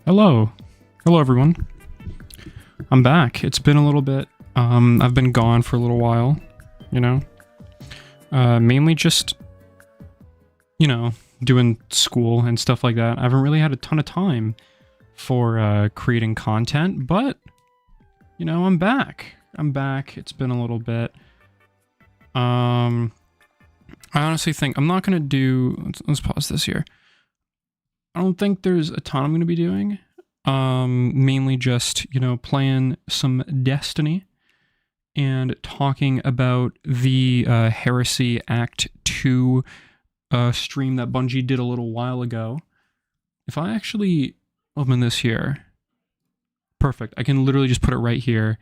Hello. Hello, everyone. I'm back. It's been a little bit. I've been gone for a little while, you know? Mainly just, doing school and stuff like that. I haven't really had a ton of time for creating content, but, I'm back. It's been a little bit. I honestly think I'm not going to do... Let's pause this here. I don't think there's a ton I'm going to be doing. Mainly just, playing some Destiny and talking about the Heresy Act 2 stream that Bungie did a little while ago. If I actually open this here, perfect. I can literally just put it right here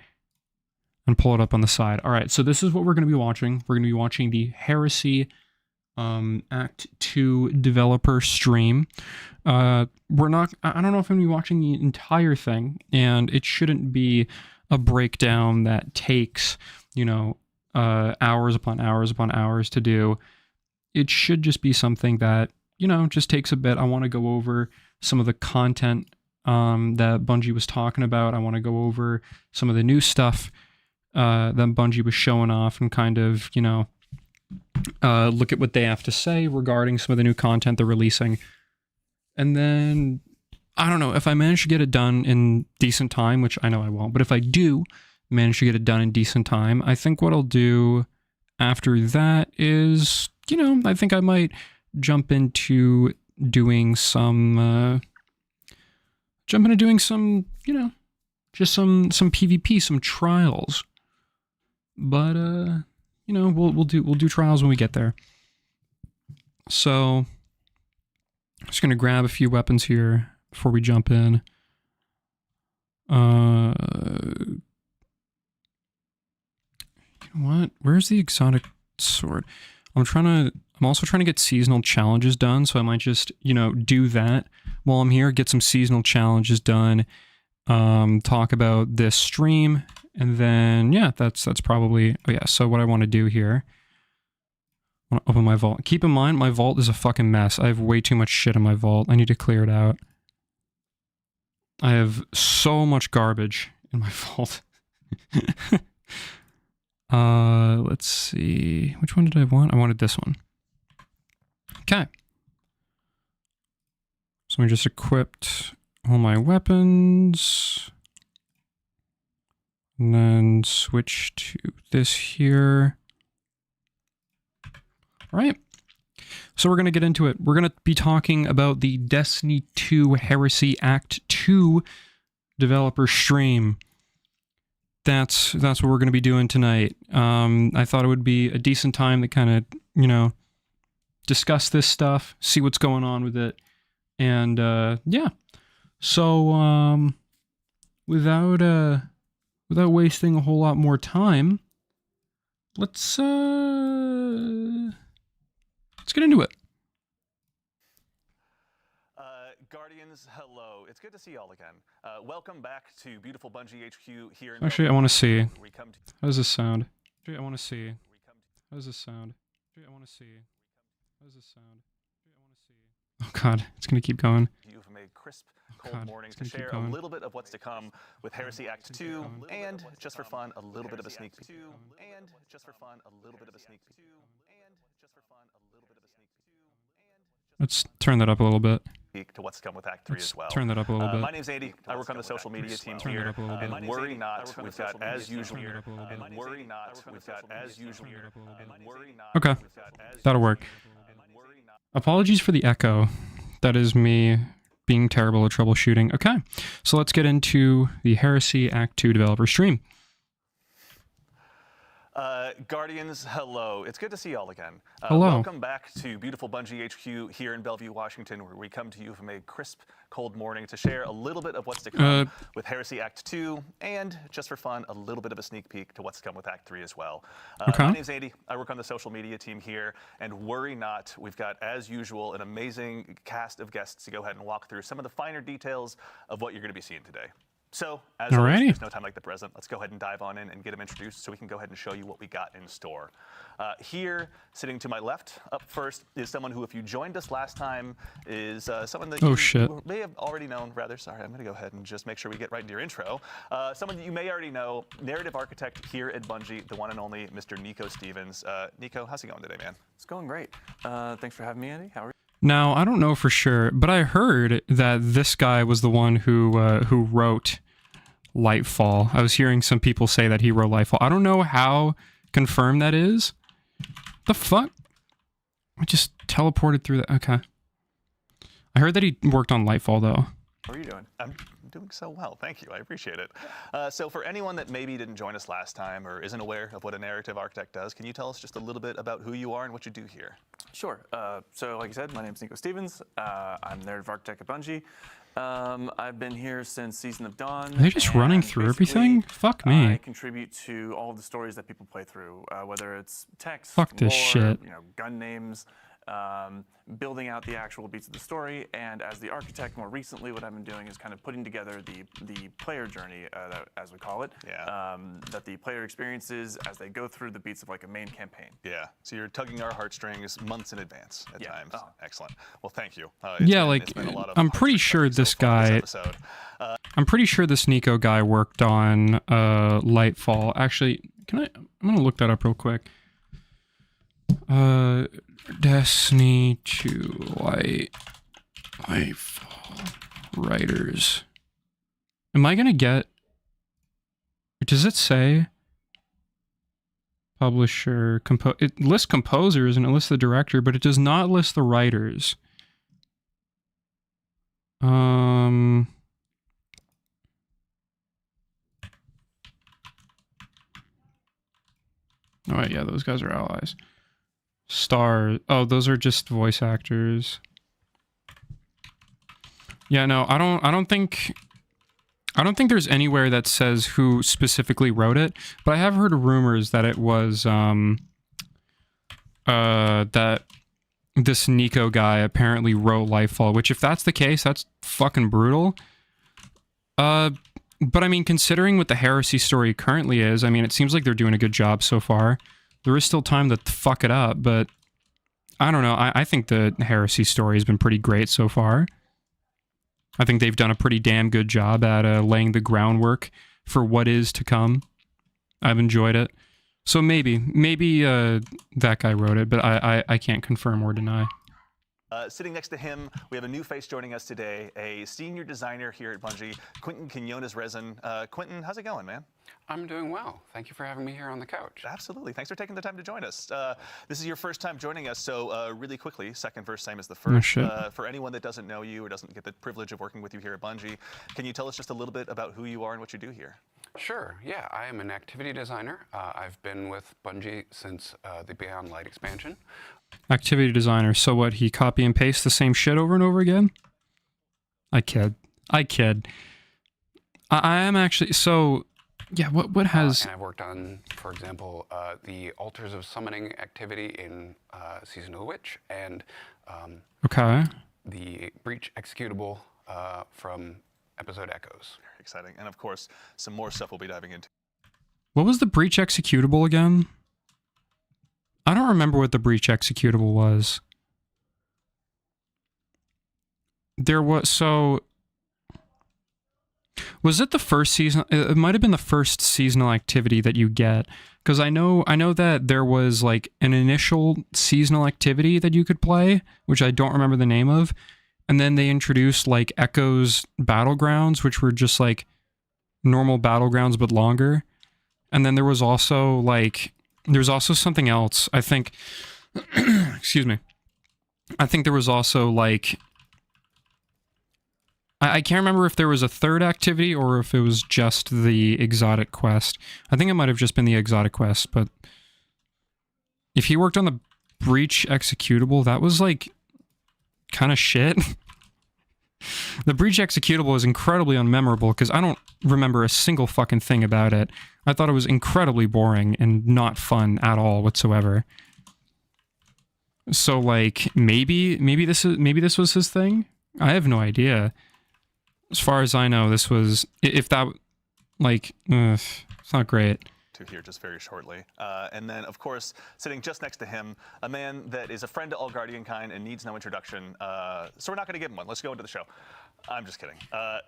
and pull it up on the side. All right, so this is what we're going to be watching. We're going to be watching the Heresy Act 2 developer stream. I don't know if I'm going to be watching the entire thing, and it shouldn't be a breakdown that takes, hours upon hours upon hours to do. It should just be something that, just takes a bit. I want to go over some of the content that Bungie was talking about. I want to go over some of the new stuff that Bungie was showing off and kind of, look at what they have to say regarding some of the new content they're releasing. And then, I don't know, if I manage to get it done in decent time, which I know I won't, but if I do manage to get it done in decent time, I think what I'll do after that is, I think I might jump into doing some, just some PvP, some trials. But, we'll do trials when we get there. So, I'm just gonna grab a few weapons here before we jump in. You know what? Where's the exotic sword? I'm also trying to get seasonal challenges done, so I might just, do that while I'm here, get some seasonal challenges done, talk about this stream, and then, yeah, that's probably... Oh, yeah, so what I want to do here... I want to open my vault. Keep in mind, my vault is a fucking mess. I have way too much shit in my vault. I need to clear it out. I have so much garbage in my vault. Let's see. Which one did I want? I wanted this one. Okay. So I just equipped all my weapons. And then switch to this here. All right. So we're going to get into it. We're going to be talking about the Destiny 2 Heresy Act 2 developer stream. That's what we're going to be doing tonight. I thought it would be a decent time to kind of, discuss this stuff, see what's going on with it. And, yeah. So, without wasting a whole lot more time, let's get into it. Guardians, hello. It's good to see y'all again. Welcome back to beautiful Bungie HQ here in... Actually, I want to see. How does this sound? Actually, I want to see. How does this sound? Actually, I want to see. How does this sound? Actually, I want to see. Oh god, it's going to keep going. You've made crisp, cold mornings to share a little bit of what's to come with Heresy Act 2, and just for fun, a little bit of a sneak peek. Let's turn that up a little bit. To what's to come with Act 3 as well. Turn that up a little bit. My name's Andy. I work on the social media team here. And worry not, we've got as usual. And worry not, we've got as usual. Okay, that'll work. Apologies for the echo. That is me being terrible at troubleshooting. Okay, so let's get into the Heresy Act 2 developer stream. Guardians, hello. It's good to see y'all again. Hello. Welcome back to beautiful Bungie HQ here in Bellevue, Washington, where we come to you from a crisp, cold morning to share a little bit of what's to come with Heresy Act 2, and just for fun, a little bit of a sneak peek to what's to come with Act 3 as well. Okay. My name's Andy. I work on the social media team here, and worry not, we've got, as usual, an amazing cast of guests to go ahead and walk through some of the finer details of what you're going to be seeing today. So, as always, Alrighty. there's no time like the present. Let's go ahead and dive on in and get him introduced so we can go ahead and show you what we got in store. Here, sitting to my left, up first, is someone who, if you joined us last time, is someone that you may have already known. Rather, sorry, I'm going to go ahead and just make sure we get right into your intro. Someone that you may already know, narrative architect here at Bungie, the one and only Mr. Nico Stevens. Nico, how's it going today, man? It's going great. Thanks for having me, Andy. How are you? Now, I don't know for sure, but I heard that this guy was the one who wrote Lightfall. I was hearing some people say that he wrote Lightfall. I don't know how confirmed that is. The fuck? I just teleported through that. Okay. I heard that he worked on Lightfall, though. How are you doing? I'm doing so well, thank you. I appreciate it. So for anyone that maybe didn't join us last time or isn't aware of what a narrative architect does, can you tell us just a little bit about who you are and what you do here? Sure. So like I said, my name's Nico Stevens. I'm narrative architect at Bungie. I've been here since Season of Dawn. Are they just running through everything? Fuck me. I contribute to all of the stories that people play through, whether it's text, Fuck this shit. gun names, building out the actual beats of the story, and as the architect, more recently, what I've been doing is kind of putting together the player journey, as we call it, that the player experiences as they go through the beats of like a main campaign. Yeah, so you're tugging our heartstrings months in advance at times. Oh. Excellent. Well, thank you. I'm pretty sure this guy, I'm pretty sure this Nico guy worked on Lightfall. Actually, I'm gonna look that up real quick. Destiny 2 Lightfall writers. Am I gonna get? Does it say publisher? It lists composers and it lists the director, but it does not list the writers. Oh yeah, those guys are allies. Oh, those are just voice actors. Yeah, no, I don't think there's anywhere that says who specifically wrote it, but I have heard rumors that it was that this Nico guy apparently wrote Lightfall, which if that's the case, that's fucking brutal. But I mean, considering what the Heresy story currently is, I mean, it seems like they're doing a good job so far. There is still time to fuck it up, but I don't know. I think the Heresy story has been pretty great so far. I think they've done a pretty damn good job at laying the groundwork for what is to come. I've enjoyed it. So maybe that guy wrote it, but I can't confirm or deny. Sitting next to him, we have a new face joining us today, a senior designer here at Bungie, Quentin Quinones-Rezin. Quentin, how's it going, man? I'm doing well. Thank you for having me here on the couch. Absolutely. Thanks for taking the time to join us. This is your first time joining us, so really quickly, second verse, same as the first. For anyone that doesn't know you or doesn't get the privilege of working with you here at Bungie, can you tell us just a little bit about who you are and what you do here? Sure, yeah. I am an activity designer. I've been with Bungie since the Beyond Light expansion. Activity designer. So what, he copy and paste the same shit over and over again? I kid. I am actually, so, yeah, what has... And I've worked on, for example, the Altars of Summoning activity in Season of the Witch, and okay, the Breach executable from Episode Echoes. Very exciting. And of course, some more stuff we'll be diving into. What was the Breach executable again? I don't remember what the Breach executable was. There was, so... Was it the first season? It might have been the first seasonal activity that you get, because I know that there was like an initial seasonal activity that you could play, which I don't remember the name of, and then they introduced like Echoes Battlegrounds, which were just like normal battlegrounds but longer, and then there was also like something else. I think, excuse me. I think there was also like. I can't remember if there was a third activity or if it was just the exotic quest. I think it might have just been the exotic quest, but if he worked on the Breach executable, that was like kind of shit. The Breach executable is incredibly unmemorable because I don't remember a single fucking thing about it. I thought it was incredibly boring and not fun at all whatsoever. So like maybe this was his thing? I have no idea. as far as I know, this was, if that, like, it's not great. To here just very shortly. And then, of course, sitting just next to him, a man that is a friend to all Guardian kind and needs no introduction. So we're not going to give him one. Let's go into the show. I'm just kidding.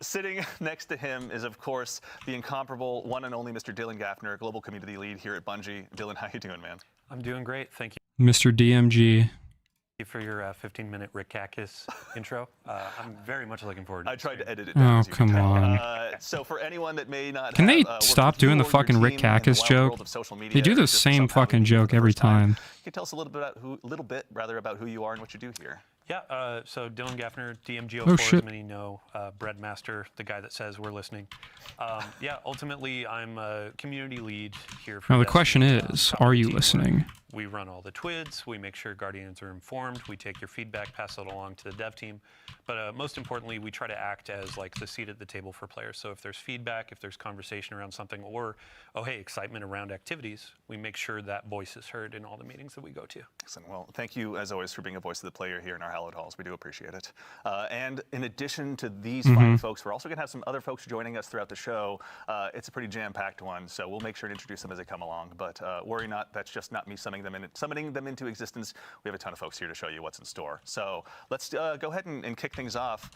Sitting next to him is, of course, the incomparable one and only Mr. Dylan Gaffner, Global Community Lead here at Bungie. Dylan, how you doing, man? I'm doing great, thank you. Mr. DMG. For your 15-minute Rick Kakis intro. I'm very much looking forward to it. I tried to edit it down. Oh, come on. So for anyone that may not Can have, they stop doing the fucking Rick Kakis joke? They do the same fucking joke every time. Can you tell us a little bit about who you are and what you do here? Yeah, so Dylan Gaffner, DMG04, Oh, shit. as many know, Breadmaster, the guy that says we're listening. Yeah, ultimately, I'm a community lead here for Now the Destiny. question is, Top are you team where listening? We run all the TWIDs, we make sure Guardians are informed, we take your feedback, pass it along to the dev team. But most importantly, we try to act as like the seat at the table for players. So if there's feedback, if there's conversation around something, or, oh hey, excitement around activities, we make sure that voice is heard in all the meetings that we go to. Excellent. Well, thank you, as always, for being a voice of the player here in our hallowed halls. We do appreciate it. And in addition to these fine folks, we're also going to have some other folks joining us throughout the show. It's a pretty jam-packed one, so we'll make sure to introduce them as they come along. But worry not, that's just not me summoning them into existence. We have a ton of folks here to show you what's in store. So let's go ahead and kick things off.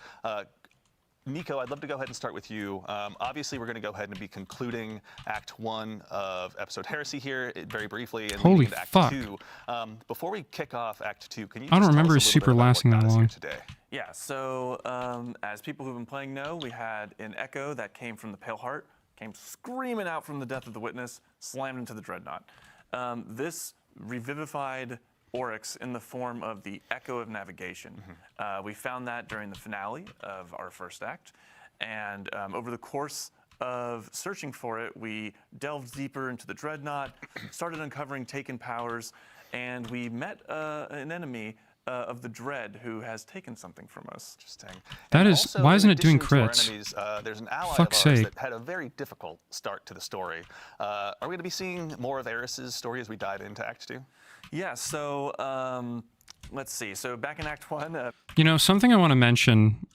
Nico, I'd love to go ahead and start with you. Obviously, we're going to go ahead and be concluding Act 1 of episode Heresy here very briefly. And Holy leading into fuck. Act 2. Before we kick off Act 2, can you I don't just tell remember us a little Super bit about lasting what that got us long. here today? Yeah, so as people who've been playing know, we had an echo that came from the Pale Heart, came screaming out from the death of the Witness, slammed into the Dreadnought. This revivified Oryx in the form of the Echo of Navigation. We found that during the finale of our first act, and over the course of searching for it, we delved deeper into the Dreadnought, started uncovering taken powers, and we met an enemy of the Dread who has taken something from us. Interesting. That And is- also, why in isn't it doing addition to our crits? enemies, there's an ally Fuck's of ours sake. that had a very difficult start to the story. Are we going to be seeing more of Eris's story as we dive into Act 2? Yeah, so let's see. So back in Act 1, You know, something I want to mention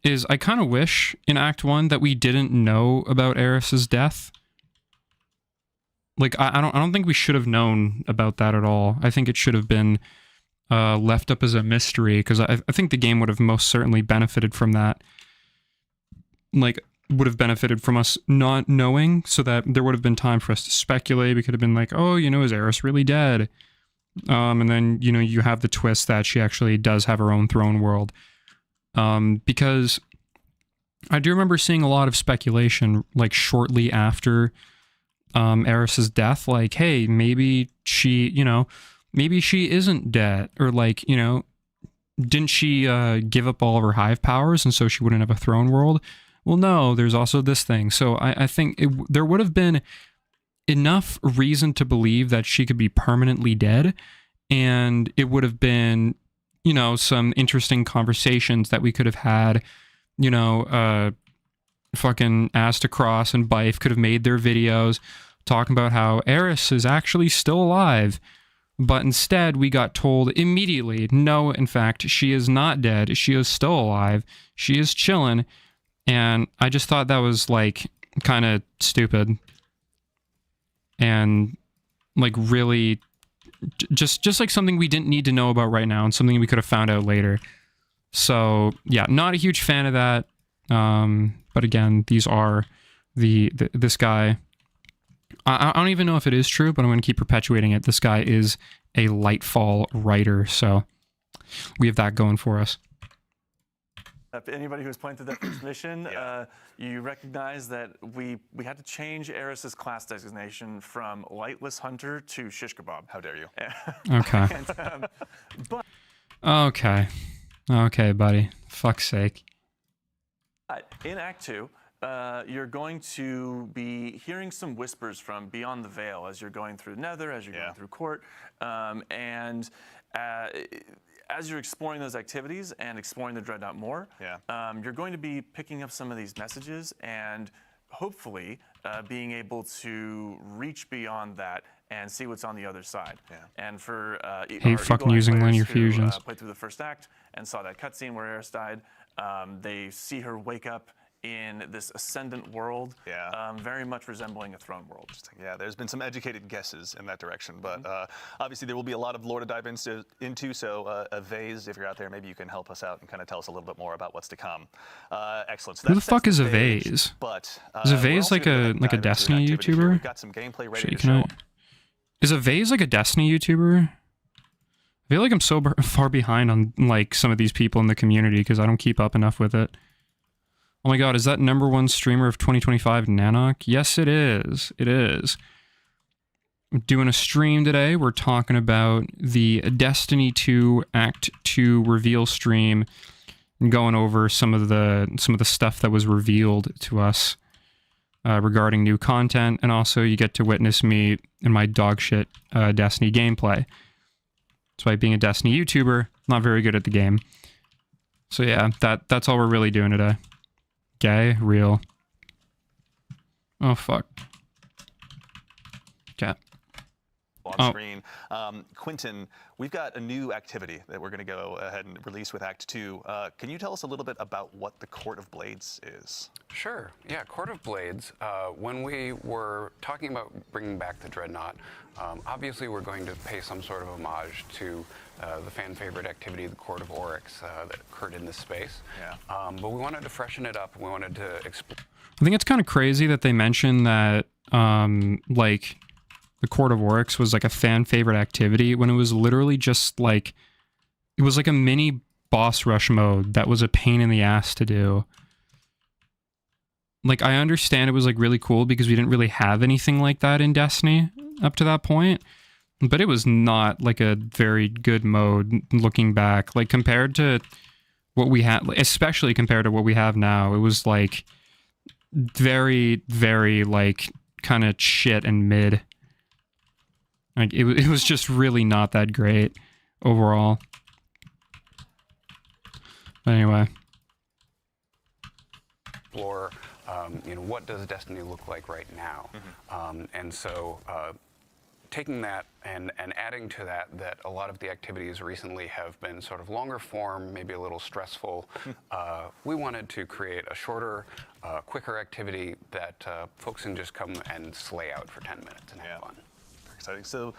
is I kind of wish in Act 1 that we didn't know about Eris's death. Like, I don't think we should have known about that at all. I think it should have been left up as a mystery, because I think the game would have most certainly benefited from that. Like, would have benefited from us not knowing, so that there would have been time for us to speculate. We could have been like, oh, you know, is Eris really dead? And then, you know, you have the twist that she actually does have her own throne world. Because I do remember seeing a lot of speculation, like, shortly after Eris's death, like, hey, maybe she, you know, maybe she isn't dead, or like, you know, didn't she give up all of her hive powers and so she wouldn't have a throne world? Well, no, there's also this thing. So I think there would have been enough reason to believe that she could be permanently dead, and it would have been, you know, some interesting conversations that we could have had. You know, fucking Astacross and Bife could have made their videos talking about how Eris is actually still alive. But instead, we got told immediately, no, in fact, she is not dead. She is still alive. She is chilling. And I just thought that was, like, kind of stupid. And, like, really, just like something we didn't need to know about right now, and something we could have found out later. So, yeah, not a huge fan of that. But again, these are this guy. I don't even know if it is true, but I'm going to keep perpetuating it. This guy is a Lightfall writer, so we have that going for us. Anybody who's playing through that first mission, you recognize that we had to change Eris's class designation from Lightless Hunter to Shish Kebab. How dare you? Okay. But Okay, buddy. Fuck's sake. in Act 2, you're going to be hearing some whispers from beyond the veil as you're going through Nether, as you're going through Court, and as you're exploring those activities and exploring the Dreadnought more, you're going to be picking up some of these messages and hopefully being able to reach beyond that and see what's on the other side. Yeah. And for Hate fucking using linear fusions. Played through the first act and saw that cutscene where Eris died, they see her wake up in this ascendant world, very much resembling a throne world. Yeah, there's been some educated guesses in that direction, but obviously there will be a lot of lore to dive into. So Vase, if you're out there, maybe you can help us out and kind of tell us a little bit more about what's to come. Excellent. So who the fuck is a Vase? But is a Vase like a Destiny YouTuber? We've got some gameplay ready to show. Is a Vase like a Destiny YouTuber? I feel like I'm so far behind on like some of these people in the community because I don't keep up enough with it. Oh my god, is that #1 streamer of 2025 Nanok? Yes, it is. It is. I'm doing a stream today. We're talking about the Destiny 2 Act 2 reveal stream and going over some of the stuff that was revealed to us regarding new content, and also you get to witness me in my dogshit Destiny gameplay. Despite being a Destiny YouTuber, not very good at the game. So yeah, that's all we're really doing today. Gay, real. Oh fuck. Cat. On screen. Quentin, we've got a new activity that we're going to go ahead and release with Act 2. Can you tell us a little bit about what the Court of Blades is? Sure. Yeah, Court of Blades. When we were talking about bringing back the Dreadnought, obviously we're going to pay some sort of homage to the fan favorite activity, the Court of Oryx, that occurred in this space. Yeah. But we wanted to freshen it up. We wanted to explore. I think it's kind of crazy that they mentioned that, like, the Court of Oryx was like a fan favorite activity when it was literally just like, it was like a mini boss rush mode that was a pain in the ass to do. Like, I understand it was like really cool because we didn't really have anything like that in Destiny up to that point, but it was not like a very good mode looking back. Like, compared to what we had, especially compared to what we have now, it was like very, very like kind of shit and mid. Like, it was just really not that great overall. But anyway. Explore, what does Destiny look like right now? And so taking that and adding to that a lot of the activities recently have been sort of longer form, maybe a little stressful. We wanted to create a shorter, quicker activity that folks can just come and slay out for 10 minutes and have fun. Exciting. So,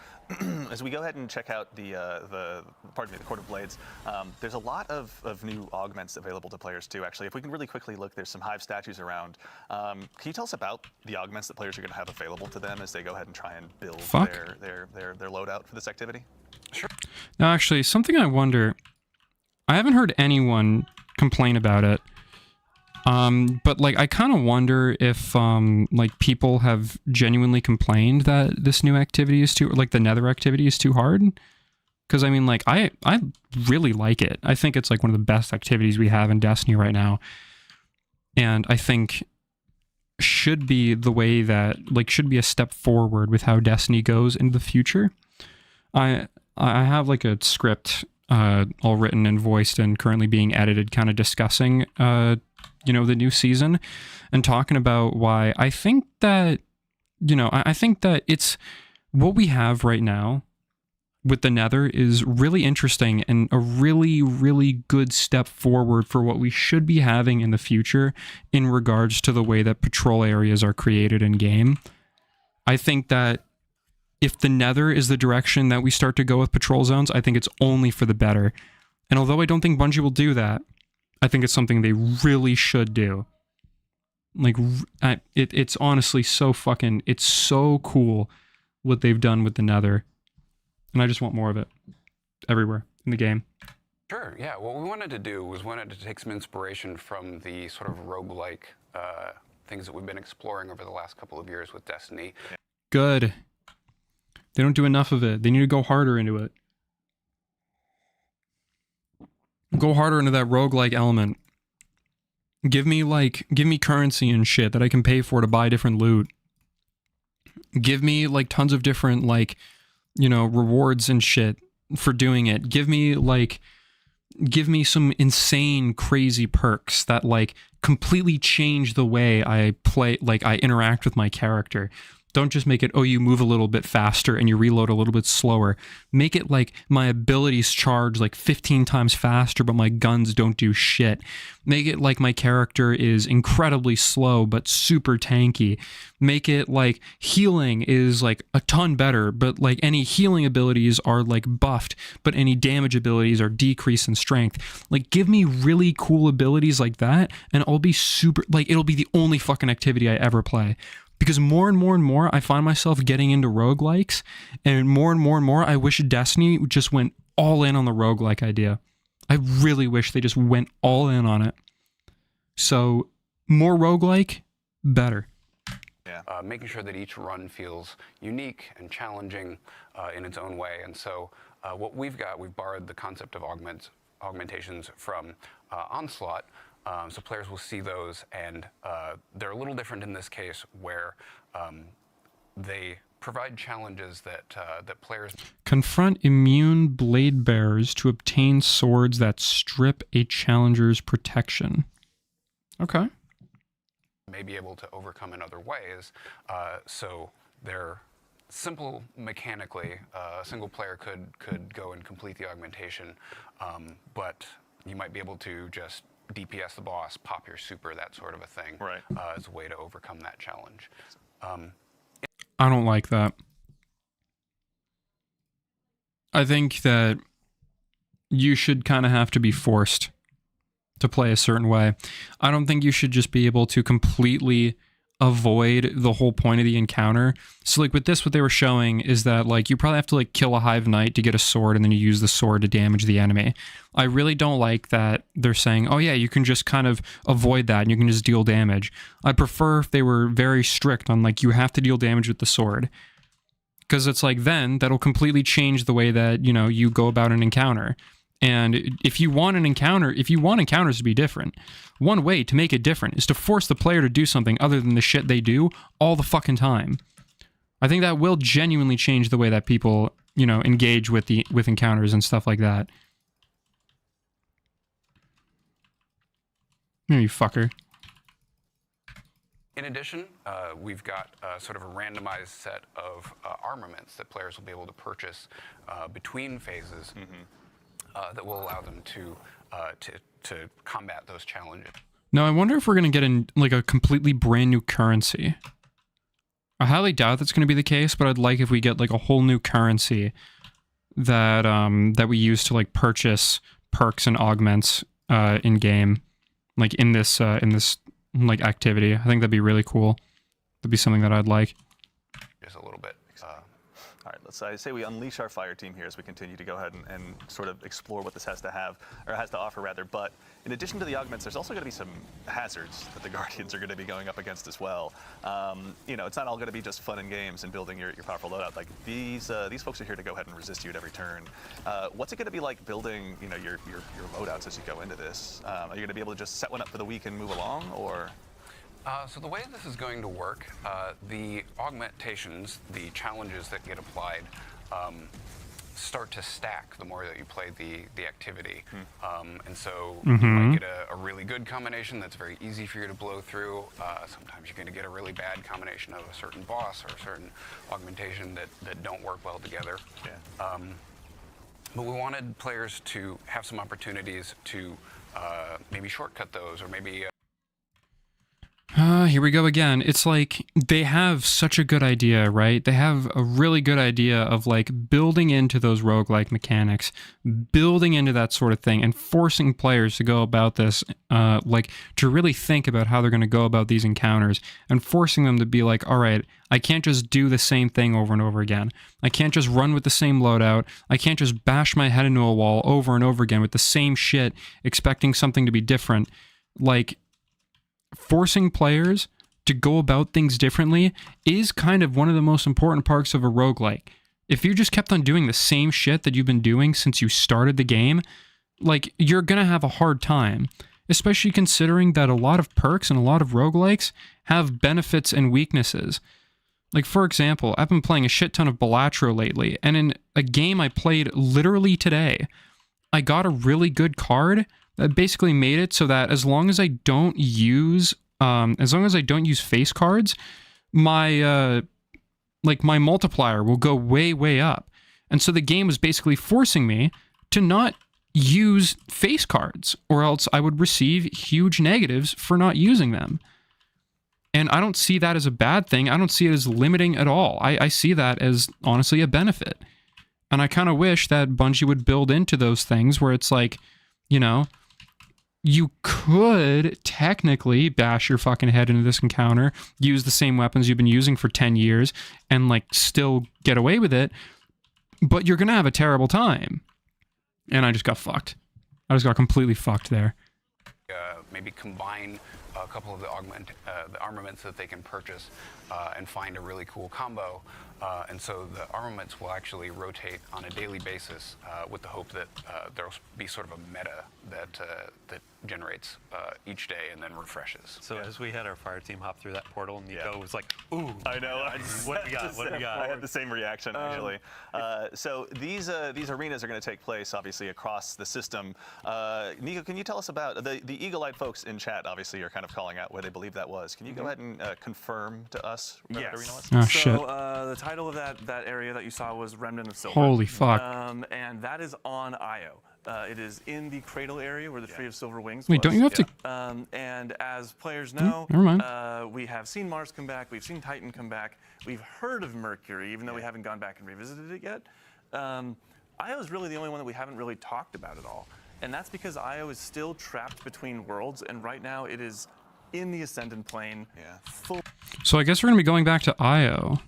as we go ahead and check out the Court of Blades, there's a lot of new augments available to players too. Actually, if we can really quickly look, there's some Hive statues around. Can you tell us about the augments that players are going to have available to them as they go ahead and try and build their loadout for this activity? Sure. Now, actually, something I wonder, I haven't heard anyone complain about it. But like, I kind of wonder if, like, people have genuinely complained that this new activity is too, like, the Nether activity is too hard. Because, I mean, like, I really like it. I think it's, like, one of the best activities we have in Destiny right now. And I think should be the way that, like, should be a step forward with how Destiny goes into the future. I have, like, a script, all written and voiced and currently being edited, kind of discussing, the new season and talking about why I think that, I think that it's what we have right now with the Nether is really interesting and a really, really good step forward for what we should be having in the future in regards to the way that patrol areas are created in game. I think that if the Nether is the direction that we start to go with patrol zones, I think it's only for the better. And although I don't think Bungie will do that, I think it's something they really should do. Like, it's honestly so fucking, it's so cool what they've done with the Nether. And I just want more of it everywhere in the game. Sure, yeah. What we wanted to do was wanted to take some inspiration from the sort of roguelike things that we've been exploring over the last couple of years with Destiny. Good. They don't do enough of it. They need to go harder into it. Go harder into that roguelike element. Give me currency and shit that I can pay for to buy different loot. Give me like tons of different rewards and shit for doing it. Give me some insane crazy perks that like completely change the way I play, like I interact with my character. Don't just make it, oh, you move a little bit faster and you reload a little bit slower. Make it like my abilities charge like 15 times faster, but my guns don't do shit. Make it like my character is incredibly slow, but super tanky. Make it like healing is like a ton better, but like any healing abilities are like buffed, but any damage abilities are decreased in strength. Like, give me really cool abilities like that, and I'll be super, like, it'll be the only fucking activity I ever play. Because more and more, I find myself getting into roguelikes, and more, I wish Destiny just went all in on the roguelike idea. I really wish they just went all in on it. So, more roguelike, better. Yeah. Making sure that each run feels unique and challenging in its own way. And so, what we've borrowed the concept of augmentations from Onslaught. So players will see those, and they're a little different in this case, where they provide challenges that players confront immune blade bearers to obtain swords that strip a challenger's protection. Okay. May be able to overcome in other ways. So they're simple mechanically. A single player could go and complete the augmentation, but you might be able to just DPS the boss, pop your super, that sort of a thing, right, as a way to overcome that challenge. I don't like that. I think that you should kind of have to be forced to play a certain way. I don't think you should just be able to completely avoid the whole point of the encounter. So like with this, what they were showing is that like you probably have to like kill a hive knight to get a sword, and then you use the sword to damage the enemy. I really don't like that they're saying, oh yeah, you can just kind of avoid that and you can just deal damage. I prefer if they were very strict on like you have to deal damage with the sword. Because it's like then that'll completely change the way that, you know, you go about an encounter. And if you want encounters to be different, one way to make it different is to force the player to do something other than the shit they do all the fucking time. I think that will genuinely change the way that people, you know, engage with encounters and stuff like that. You fucker. In addition, we've got sort of a randomized set of armaments that players will be able to purchase between phases. That will allow them to combat those challenges. Now, I wonder if we're going to get in like a completely brand new currency. I highly doubt that's going to be the case, but I'd like if we get like a whole new currency that that we use to like purchase perks and augments in game, like in this like activity. I think that'd be really cool. That'd be something that I'd like. Just a little bit. All right, let's say we unleash our fire team here as we continue to go ahead and sort of explore what this has to have, or has to offer rather. But in addition to the augments, there's also going to be some hazards that the Guardians are going to be going up against as well. You know, it's not all going to be just fun and games and building your powerful loadout. Like these folks are here to go ahead and resist you at every turn. What's it going to be like building, you know, your loadouts as you go into this? Are you going to be able to just set one up for the week and move along, or? So the way this is going to work, the augmentations, the challenges that get applied, start to stack the more that you play the activity. And so you might get a really good combination that's very easy for you to blow through. Sometimes you're going to get a really bad combination of a certain boss or a certain augmentation that don't work well together. Yeah. But we wanted players to have some opportunities to maybe shortcut those, or maybe here we go again. It's like they have such a good idea, right? They have a really good idea of like building into those roguelike mechanics, building into that sort of thing, and forcing players to go about this, like to really think about how they're going to go about these encounters, and forcing them to be like, all right, I can't just do the same thing over and over again. I can't just run with the same loadout. I can't just bash my head into a wall over and over again with the same shit, expecting something to be different. Like, forcing players to go about things differently is kind of one of the most important parts of a roguelike. If you just kept on doing the same shit that you've been doing since you started the game, like, you're gonna have a hard time, especially considering that a lot of perks and a lot of roguelikes have benefits and weaknesses. Like, for example, I've been playing a shit ton of Balatro lately, and in a game I played literally today, I got a really good card that basically made it so that as long as I don't use face cards, my like my multiplier will go way, way up. And so the game was basically forcing me to not use face cards, or else I would receive huge negatives for not using them. And I don't see that as a bad thing. I don't see it as limiting at all. I see that as honestly a benefit. And I kind of wish that Bungie would build into those things where it's like, you know, you could technically bash your fucking head into this encounter, use the same weapons you've been using for 10 years, and like still get away with it, but you're going to have a terrible time. And I just got fucked. I just got completely fucked there. Maybe combine a couple of the armaments that they can purchase and find a really cool combo. And so the armaments will actually rotate on a daily basis with the hope that there'll be sort of a meta that generates each day and then refreshes. So as we had our fire team hop through that portal, Nico was like, ooh. I know. What do we got? What do we got? I had the same reaction, actually. So these arenas are going to take place, obviously, across the system. Nico, can you tell us about the Eagle-Eyed folks in chat, obviously, are kind of calling out where they believe that was. Can you go ahead and confirm to us where that arena was? Oh, so, shit. The title of that area that you saw was Remnant of Silver. Holy fuck. And that is on Io. It is in the cradle area where the Tree of Silver Wings Wait, was. don't you have to... And as players know, never mind. we have seen Mars come back, we've seen Titan come back, we've heard of Mercury, even though we haven't gone back and revisited it yet. Io is really the only one that we haven't really talked about at all. And that's because Io is still trapped between worlds, and right now it is in the Ascendant Plane. Full. So I guess we're going to be going back to Io.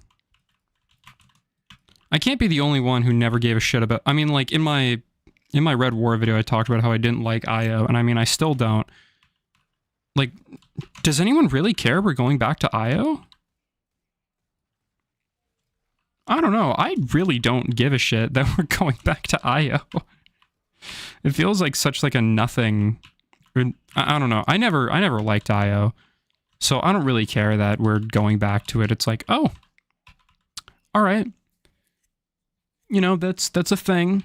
I can't be the only one who never gave a shit about... I mean, like, in my Red War video, I talked about how I didn't like Io, and I mean, I still don't. Like, does anyone really care we're going back to Io? I don't know. I really don't give a shit that we're going back to Io. It feels like such like a nothing... I don't know. I never liked Io, so I don't really care that we're going back to it. It's like, oh, all right. You know, that's a thing.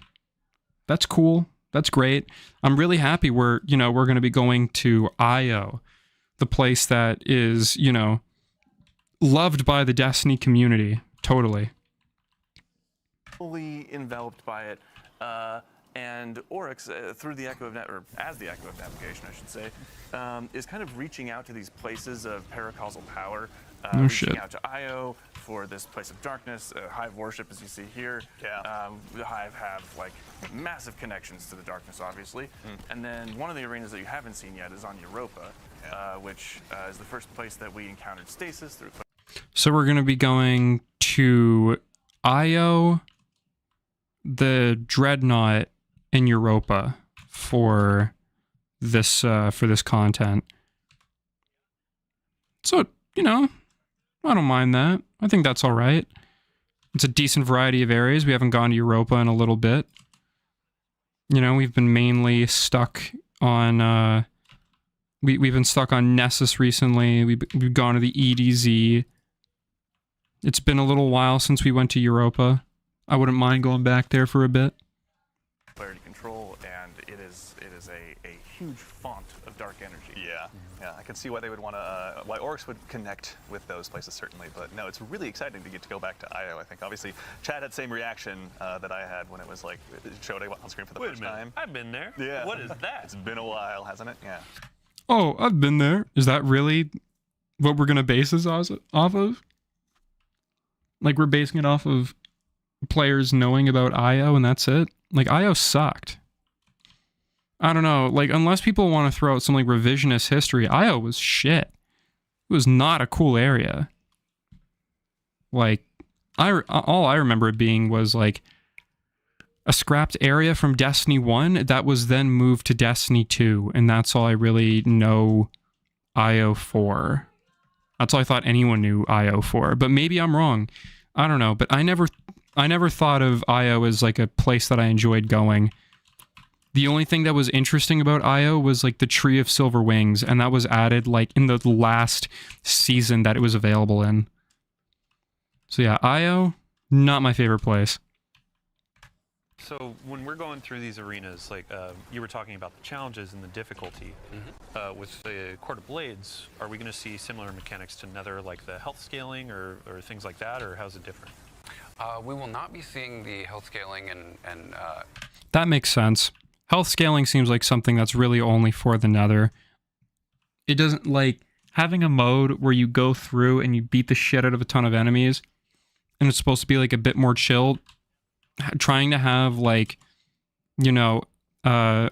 That's cool. That's great. I'm really happy we're going to be going to Io, the place that is, you know, loved by the Destiny community. Totally. Fully enveloped by it. And Oryx, through the Echo of or as the Echo of Navigation, I should say, is kind of reaching out to these places of paracausal power. Reaching out to Io for this place of darkness, Hive worship, as you see here. The Hive have like massive connections to the darkness, obviously. And then one of the arenas that you haven't seen yet is on Europa, which is the first place that we encountered stasis through. So we're going to be going to Io, the Dreadnought, in Europa for this content. So, you know, I don't mind that. I think that's all right. It's a decent variety of areas. We haven't gone to Europa in a little bit. You know, we've been mainly stuck on we've been stuck on Nessus recently. We've gone to the EDZ. It's been a little while since we went to Europa. I wouldn't mind going back there for a bit. Clarity control, and it is a huge font of dark energy. Yeah, I can see why they would want to, why Oryx would connect with those places, certainly. But no, it's really exciting to get to go back to Io, I think. Obviously, Chad had the same reaction that I had when it was like, it showed on screen for the first time. I've been there. Yeah. What is that? It's been a while, hasn't it? Yeah. Oh, I've been there. Is that really what we're going to base this off of? Like, we're basing it off of players knowing about Io and that's it? Like, Io sucked. I don't know. Like, unless people want to throw out some, like, revisionist history, Io was shit. It was not a cool area. Like, all I remember it being was, like, a scrapped area from Destiny 1 that was then moved to Destiny 2, and that's all I really know Io for. That's all I thought anyone knew Io for, but maybe I'm wrong. I don't know, but I never thought of Io as like a place that I enjoyed going. The only thing that was interesting about Io was like the Tree of Silver Wings, and that was added like in the last season that it was available in. So yeah, Io, not my favorite place. So when we're going through these arenas, like you were talking about the challenges and the difficulty, with the Court of Blades, are we going to see similar mechanics to Nether, like the health scaling or things like that, or how's it different? We will not be seeing the health scaling and That makes sense. Health scaling seems like something that's really only for the Nether. It doesn't, like, having a mode where you go through and you beat the shit out of a ton of enemies, and it's supposed to be, like, a bit more chill. Trying to have, like, you know, like,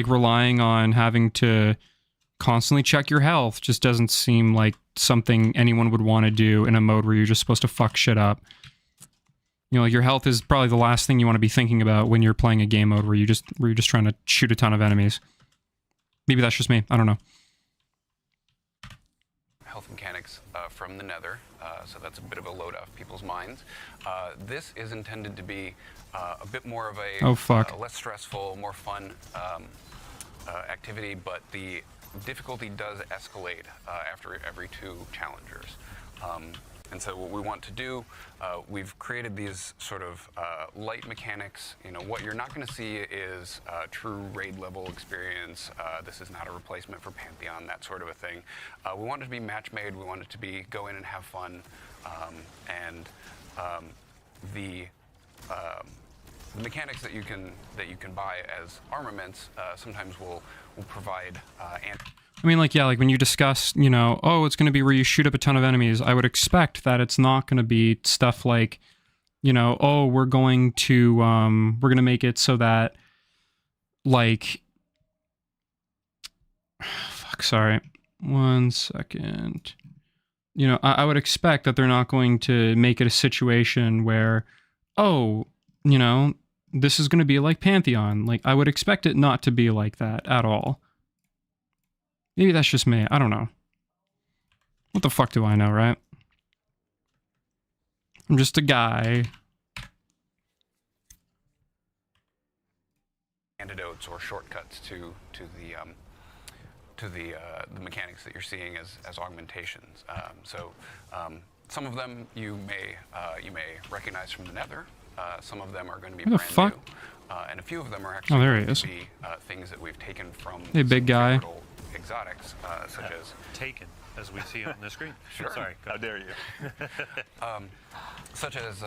relying on having to constantly check your health just doesn't seem like something anyone would want to do in a mode where you're just supposed to fuck shit up. You know, your health is probably the last thing you want to be thinking about when you're playing a game mode where you're just trying to shoot a ton of enemies. Maybe that's just me. I don't know. health mechanics from the Nether, so that's a bit of a load off people's minds. This is intended to be a bit more of a less stressful, more fun activity, but the difficulty does escalate after every 2 challengers. And so what we want to do, we've created these sort of light mechanics. You know, what you're not going to see is true raid level experience. This is not a replacement for Pantheon, that sort of a thing. We want it to be match made. We want it to be go in and have fun. The mechanics that you can buy as armaments sometimes will provide. I mean, like, yeah, like when you discuss, you know, oh, it's going to be where you shoot up a ton of enemies, I would expect that it's not going to be stuff like, you know, oh, we're going to make it so that, like, fuck, sorry, 1 second. You know, I would expect that they're not going to make it a situation where, oh, you know, this is going to be like Pantheon. Like, I would expect it not to be like that at all. Maybe that's just me. I don't know. What the fuck do I know, right? I'm just a guy. Antidotes or shortcuts to the mechanics that you're seeing as augmentations. Some of them you may recognize from the Nether. Some of them are going to be brand new, and a few of them are actually going to be things that we've taken from. Hey, big guy. Exotics, such as taken, as we see on the screen. Sure. Sorry, how dare you? Such as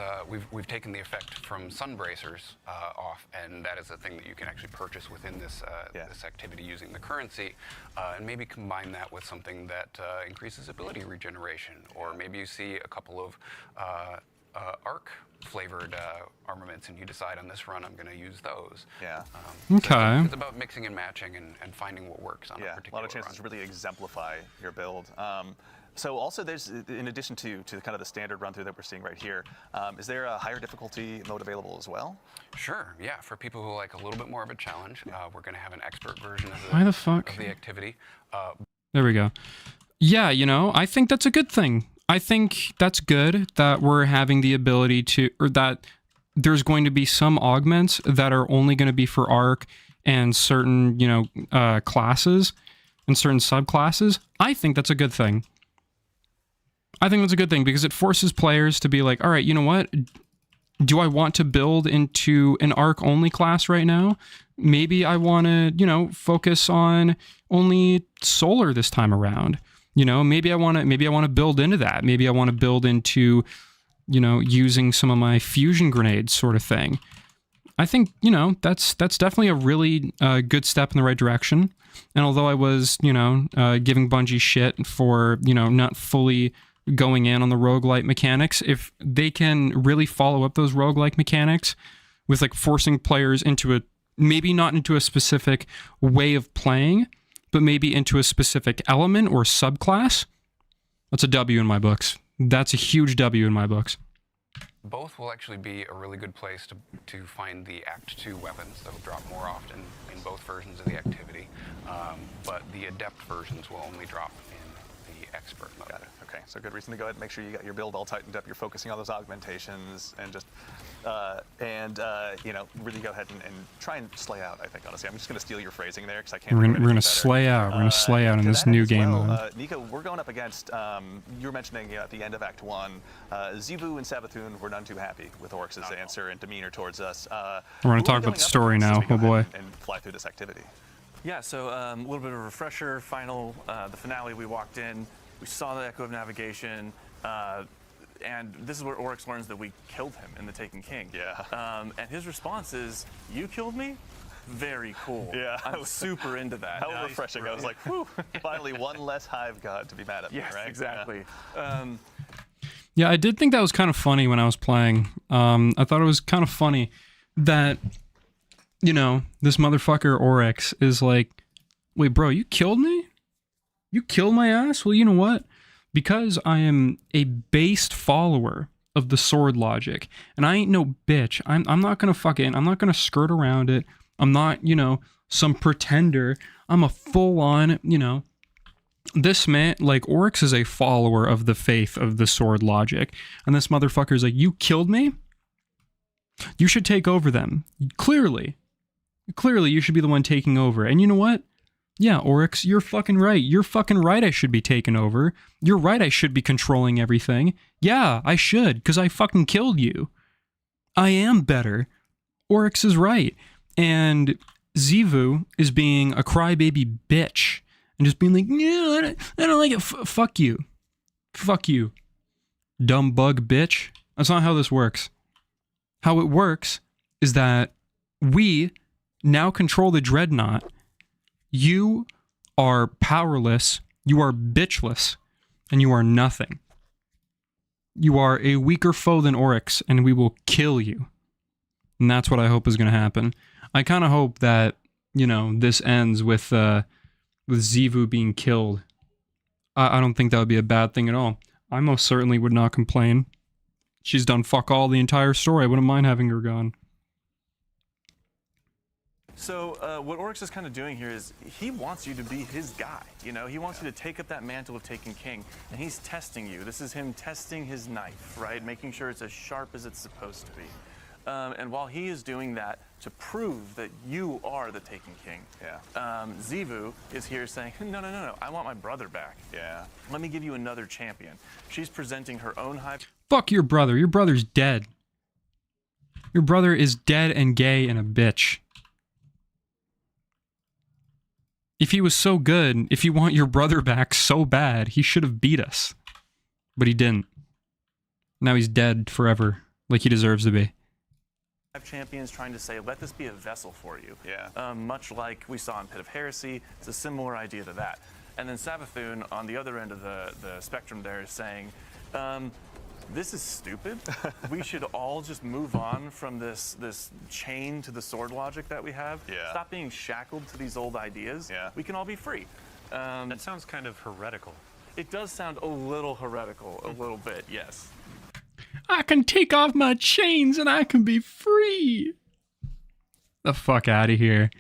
we've taken the effect from Sunbracers off, and that is a thing that you can actually purchase within this this activity using the currency, and maybe combine that with something that increases ability regeneration, or maybe you see a couple of arc flavored armaments and you decide on this run I'm going to use those. Yeah. Okay. So it's about mixing and matching and finding what works on a particular a lot of chances run. to really exemplify your build. So also there's, in addition to kind of the standard run through that we're seeing right here, is there a higher difficulty mode available as well? Sure, yeah. For people who like a little bit more of a challenge, we're going to have an expert version of the activity. There we go. Yeah, you know, I think that's a good thing. I think that's good that we're having the ability to, or that there's going to be some augments that are only going to be for Arc and certain, you know, classes and certain subclasses. I think that's a good thing. I think that's a good thing because it forces players to be like, all right, you know what? Do I want to build into an Arc only class right now? Maybe I want to, you know, focus on only solar this time around. You know, maybe I want to build into that. Maybe I want to build into, you know, using some of my fusion grenades sort of thing. I think, you know, that's definitely a really good step in the right direction. And although I was, you know, giving Bungie shit for, you know, not fully going in on the roguelite mechanics, if they can really follow up those roguelike mechanics with like forcing players into maybe not into a specific way of playing, but maybe into a specific element or subclass, that's a W in my books. That's a huge W in my books. Both will actually be a really good place to find the Act 2 weapons that will drop more often in both versions of the activity, but the Adept versions will only drop in the Expert mode. Got it. Okay, so good reason to go ahead and make sure you got your build all tightened up. You're focusing on those augmentations and just you know, really go ahead and try and slay out. I think honestly, I'm just going to steal your phrasing there because I can't. We're gonna slay out. We're gonna slay out in this new game mode. Nico, we're going up against. You were mentioning at the end of Act 1, Zivu and Savathun were none too happy with Oryx's answer and demeanor towards us. We're gonna talk about the story now. Oh boy. And fly through this activity. Yeah, so a little bit of a refresher. The finale, we walked in, we saw the Echo of Navigation, and this is where Oryx learns that we killed him in the Taken King. Yeah. And his response is, "You killed me? Very cool." Yeah. I'm super into that. How refreshing. Brilliant. I was like, whew, finally one less hive god to be mad at me, yes, right? Exactly. Yeah, I did think that was kind of funny when I was playing. I thought it was kind of funny that, you know, this motherfucker Oryx is like, wait, bro, you killed me? You killed my ass? Well, you know what? Because I am a based follower of the sword logic, and I ain't no bitch. I'm not gonna I'm not gonna skirt around it. I'm not, you know, some pretender. I'm a full-on, you know, this man, like, Oryx is a follower of the faith of the sword logic, and this motherfucker's like, you killed me? You should take over them. Clearly, you should be the one taking over. And you know what? Yeah, Oryx, you're fucking right. You're fucking right I should be taking over. You're right I should be controlling everything. Yeah, I should, because I fucking killed you. I am better. Oryx is right. And Zivu is being a crybaby bitch and just being like, yeah, I don't like it. Fuck you. Fuck you. Dumb bug bitch. That's not how this works. How it works is that we now control the Dreadnought. You are powerless, you are bitchless, and you are nothing. You are a weaker foe than Oryx, and we will kill you. And that's what I hope is going to happen. I kind of hope that, you know, this ends with Zivu being killed. I don't think that would be a bad thing at all. I most certainly would not complain. She's done fuck all the entire story. I wouldn't mind having her gone. So what Oryx is kind of doing here is he wants you to be his guy. You know, he wants you to take up that mantle of Taken King, and he's testing you. This is him testing his knife, right? Making sure it's as sharp as it's supposed to be. And while he is doing that to prove that you are the Taken King, Zivu is here saying, no, I want my brother back. Yeah. Let me give you another champion. She's presenting her own high... Fuck your brother. Your brother's dead. Your brother is dead and gay and a bitch. If he was so good, if you want your brother back so bad, he should have beat us. But he didn't. Now he's dead forever, like he deserves to be. Champions trying to say, let this be a vessel for you. Yeah. Much like we saw in Pit of Heresy, it's a similar idea to that. And then Savathun, on the other end of the spectrum there, is saying, this is stupid. We should all just move on from this chain to the sword logic that we have. Yeah. Stop being shackled to these old ideas. Yeah. We can all be free. That sounds kind of heretical. It does sound a little heretical, a little bit, yes. I can take off my chains and I can be free. The fuck out of here.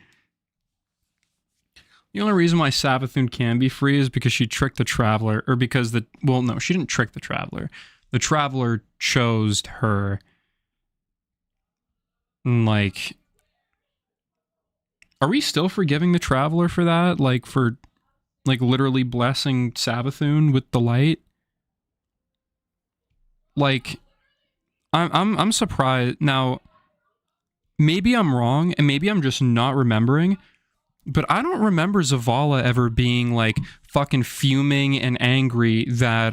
The only reason why Savathun can be free is because she tricked the Traveler, or because well, no, she didn't trick the Traveler. The Traveler chose her. Like, are we still forgiving the Traveler for that? Like, for, like, literally blessing Savathun with the light? Like, I'm surprised. Now, maybe I'm wrong, and maybe I'm just not remembering, but I don't remember Zavala ever being, like, fucking fuming and angry that,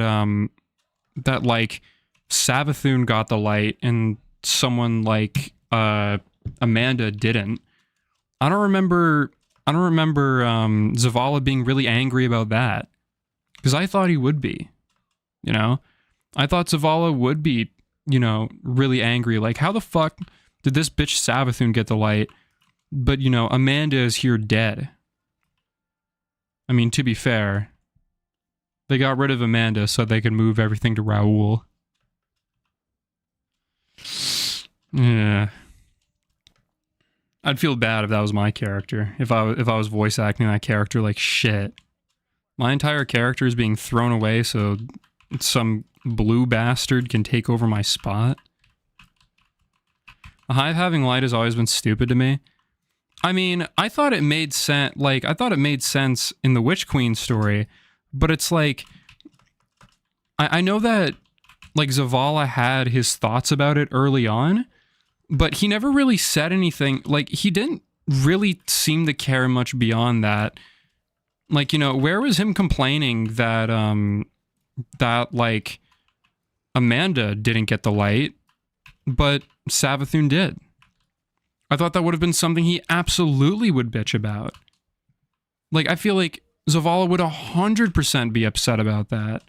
that, like, Savathun got the light and someone like Amanda didn't. I don't remember Zavala being really angry about that, because I thought he would be, you know? I thought Zavala would be, you know, really angry. Like, how the fuck did this bitch Savathun get the light, but, you know, Amanda is here dead? I mean, to be fair, they got rid of Amanda so they could move everything to Raoul. Yeah. I'd feel bad if that was my character. If I was voice acting that character like shit. My entire character is being thrown away so some blue bastard can take over my spot. The Hive having light has always been stupid to me. I mean, I thought it made sense. Like, I thought it made sense in the Witch Queen story, but it's like, I know that, like, Zavala had his thoughts about it early on, but he never really said anything. Like, he didn't really seem to care much beyond that. Like, you know, where was him complaining that, like, Amanda didn't get the light, but Savathun did? I thought that would have been something he absolutely would bitch about. Like, I feel like Zavala would 100% be upset about that.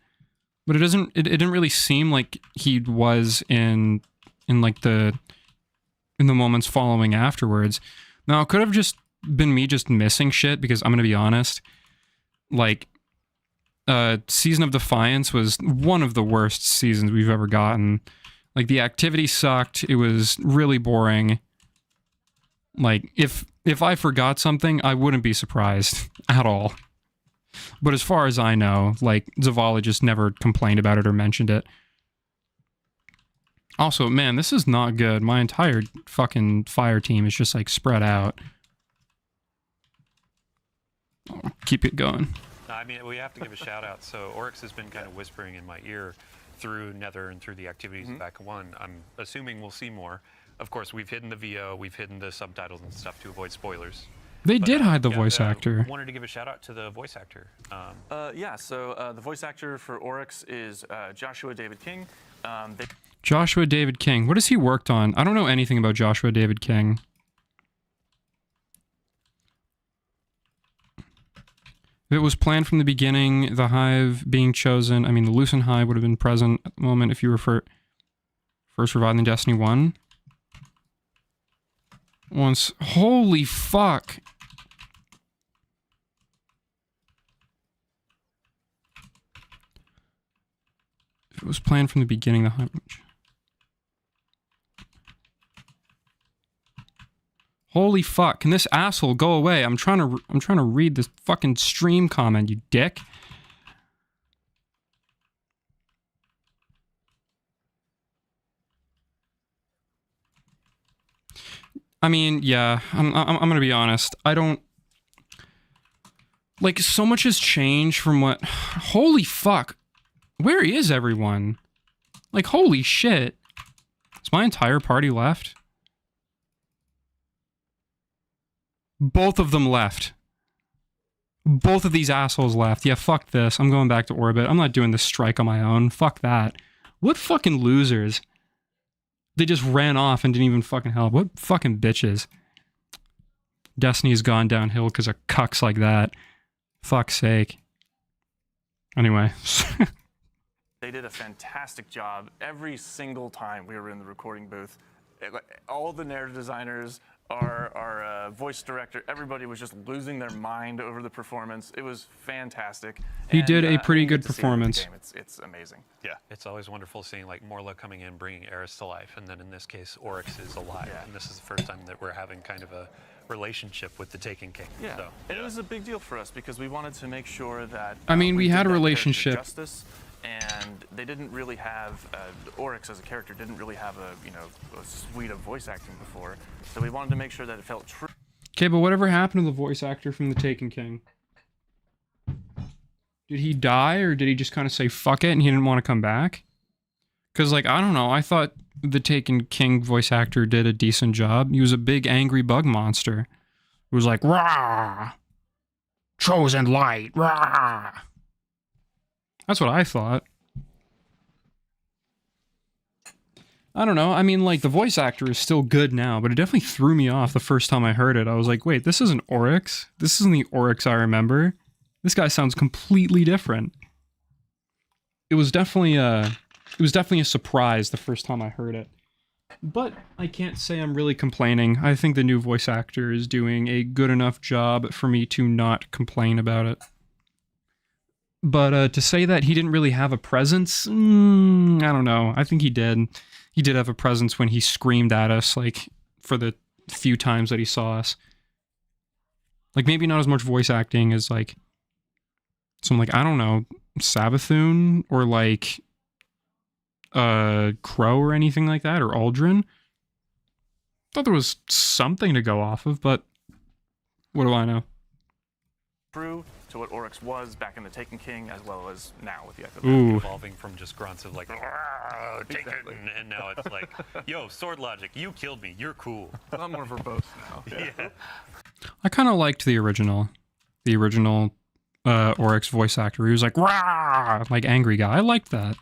But it didn't really seem like he was in like the moments following afterwards. Now, it could have just been me just missing shit, because I'm going to be honest, like, Season of Defiance was one of the worst seasons we've ever gotten. Like, the activity sucked. It was really boring. Like, if I forgot something, I wouldn't be surprised at all. But as far as I know, like, Zavala just never complained about it or mentioned it. Also, man, this is not good. My entire fucking fire team is just, like, spread out. Oh, keep it going. I mean, we have to give a shout out. So Oryx has been kind of whispering in my ear through Nether and through the activities of Back 1. I'm assuming we'll see more. Of course, we've hidden the VO, we've hidden the subtitles and stuff to avoid spoilers. They did hide the voice actor. Wanted to give a shout out to the voice actor. The voice actor for Oryx is Joshua David King. Joshua David King. What has he worked on? I don't know anything about Joshua David King. If it was planned from the beginning, the Hive being chosen, I mean, the Lucent Hive would have been present at the moment if you were first revived in Destiny 1. Once. Holy fuck. If it was planned from the beginning, the Hive... Holy fuck, can this asshole go away? I'm trying to read this fucking stream comment, you dick. I mean, yeah, I'm gonna be honest. I don't... Like, so much has changed from what... Holy fuck. Where is everyone? Like, holy shit. Is my entire party left? Both of them left. Both of these assholes left. Yeah, fuck this. I'm going back to orbit. I'm not doing this strike on my own. Fuck that. What fucking losers. They just ran off and didn't even fucking help. What fucking bitches. Destiny's gone downhill because of cucks like that. Fuck's sake. Anyway. They did a fantastic job every single time we were in the recording booth. All the narrative designers, our voice director, everybody was just losing their mind over the performance. It was fantastic. He did a pretty good performance. It's amazing. Yeah. It's always wonderful seeing like Morla coming in, bringing Eris to life, and then in this case, Oryx is alive. Yeah. And this is the first time that we're having kind of a relationship with the Taken King. Yeah. So, and it was a big deal for us because we wanted to make sure that I mean, we had a did that relationship. character justice, and they didn't really have Oryx as a character didn't really have a suite of voice acting before, so we wanted to make sure that it felt true. Okay, but whatever happened to the voice actor from the Taken King? Did he die, or did he just kind of say fuck it and he didn't want to come back? Because, like, I don't know, I thought the Taken King voice actor did a decent job. He was a big angry bug monster. It was like, rah! Chosen light, rah! That's what I thought. I don't know. I mean, like, the voice actor is still good now, but it definitely threw me off the first time I heard it. I was like, wait, this isn't Oryx. This isn't the Oryx I remember. This guy sounds completely different. It was definitely a surprise the first time I heard it. But I can't say I'm really complaining. I think the new voice actor is doing a good enough job for me to not complain about it. But to say that he didn't really have a presence, I don't know. I think he did. He did have a presence when he screamed at us, like, for the few times that he saw us. Like, maybe not as much voice acting as, like, some, like, I don't know, Savathun, or, like, Crow or anything like that, or Aldrin. Thought there was something to go off of, but what do I know? True to what Oryx was back in the Taken King, as well as now with the Echo. Ooh. Evolving from just grunts of like, take it, and now it's like, yo, sword logic, you killed me, you're cool. A lot more verbose now. Yeah. I kind of liked the original Oryx voice actor. He was like, rah, like angry guy. I liked that.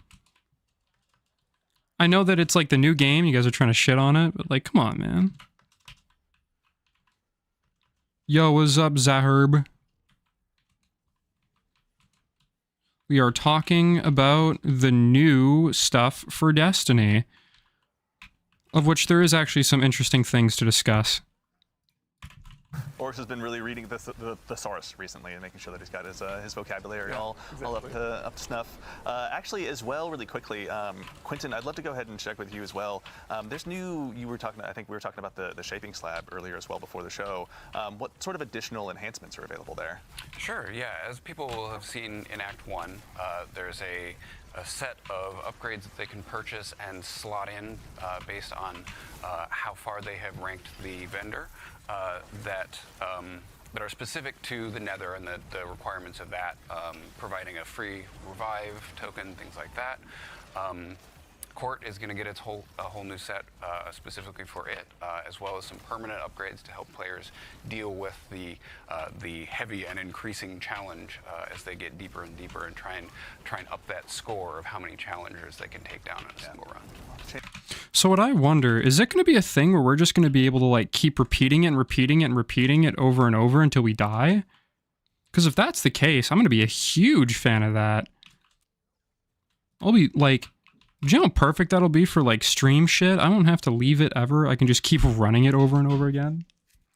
I know that it's like the new game. You guys are trying to shit on it, but like, come on, man. Yo, what's up, Zaherb? We are talking about the new stuff for Destiny, of which there is actually some interesting things to discuss. Oryx has been really reading the thesaurus recently and making sure that he's got his vocabulary all up to snuff. Actually, as well, really quickly, Quentin, I'd love to go ahead and check with you as well. There's new. I think we were talking about the shaping slab earlier as well before the show. What sort of additional enhancements are available there? Sure. Yeah. As people will have seen in Act 1, there's a set of upgrades that they can purchase and slot in based on how far they have ranked the vendor. That are specific to the Nether and the requirements of that, providing a free revive token, things like that. Court is going to get a whole new set specifically for it, as well as some permanent upgrades to help players deal with the heavy and increasing challenge as they get deeper and deeper and try and up that score of how many challengers they can take down in a single run. So what I wonder, is it going to be a thing where we're just going to be able to like keep repeating it and repeating it and repeating it over and over until we die? Because if that's the case, I'm going to be a huge fan of that. I'll be like, do you know how perfect that'll be for like stream shit? I won't have to leave it ever. I can just keep running it over and over again.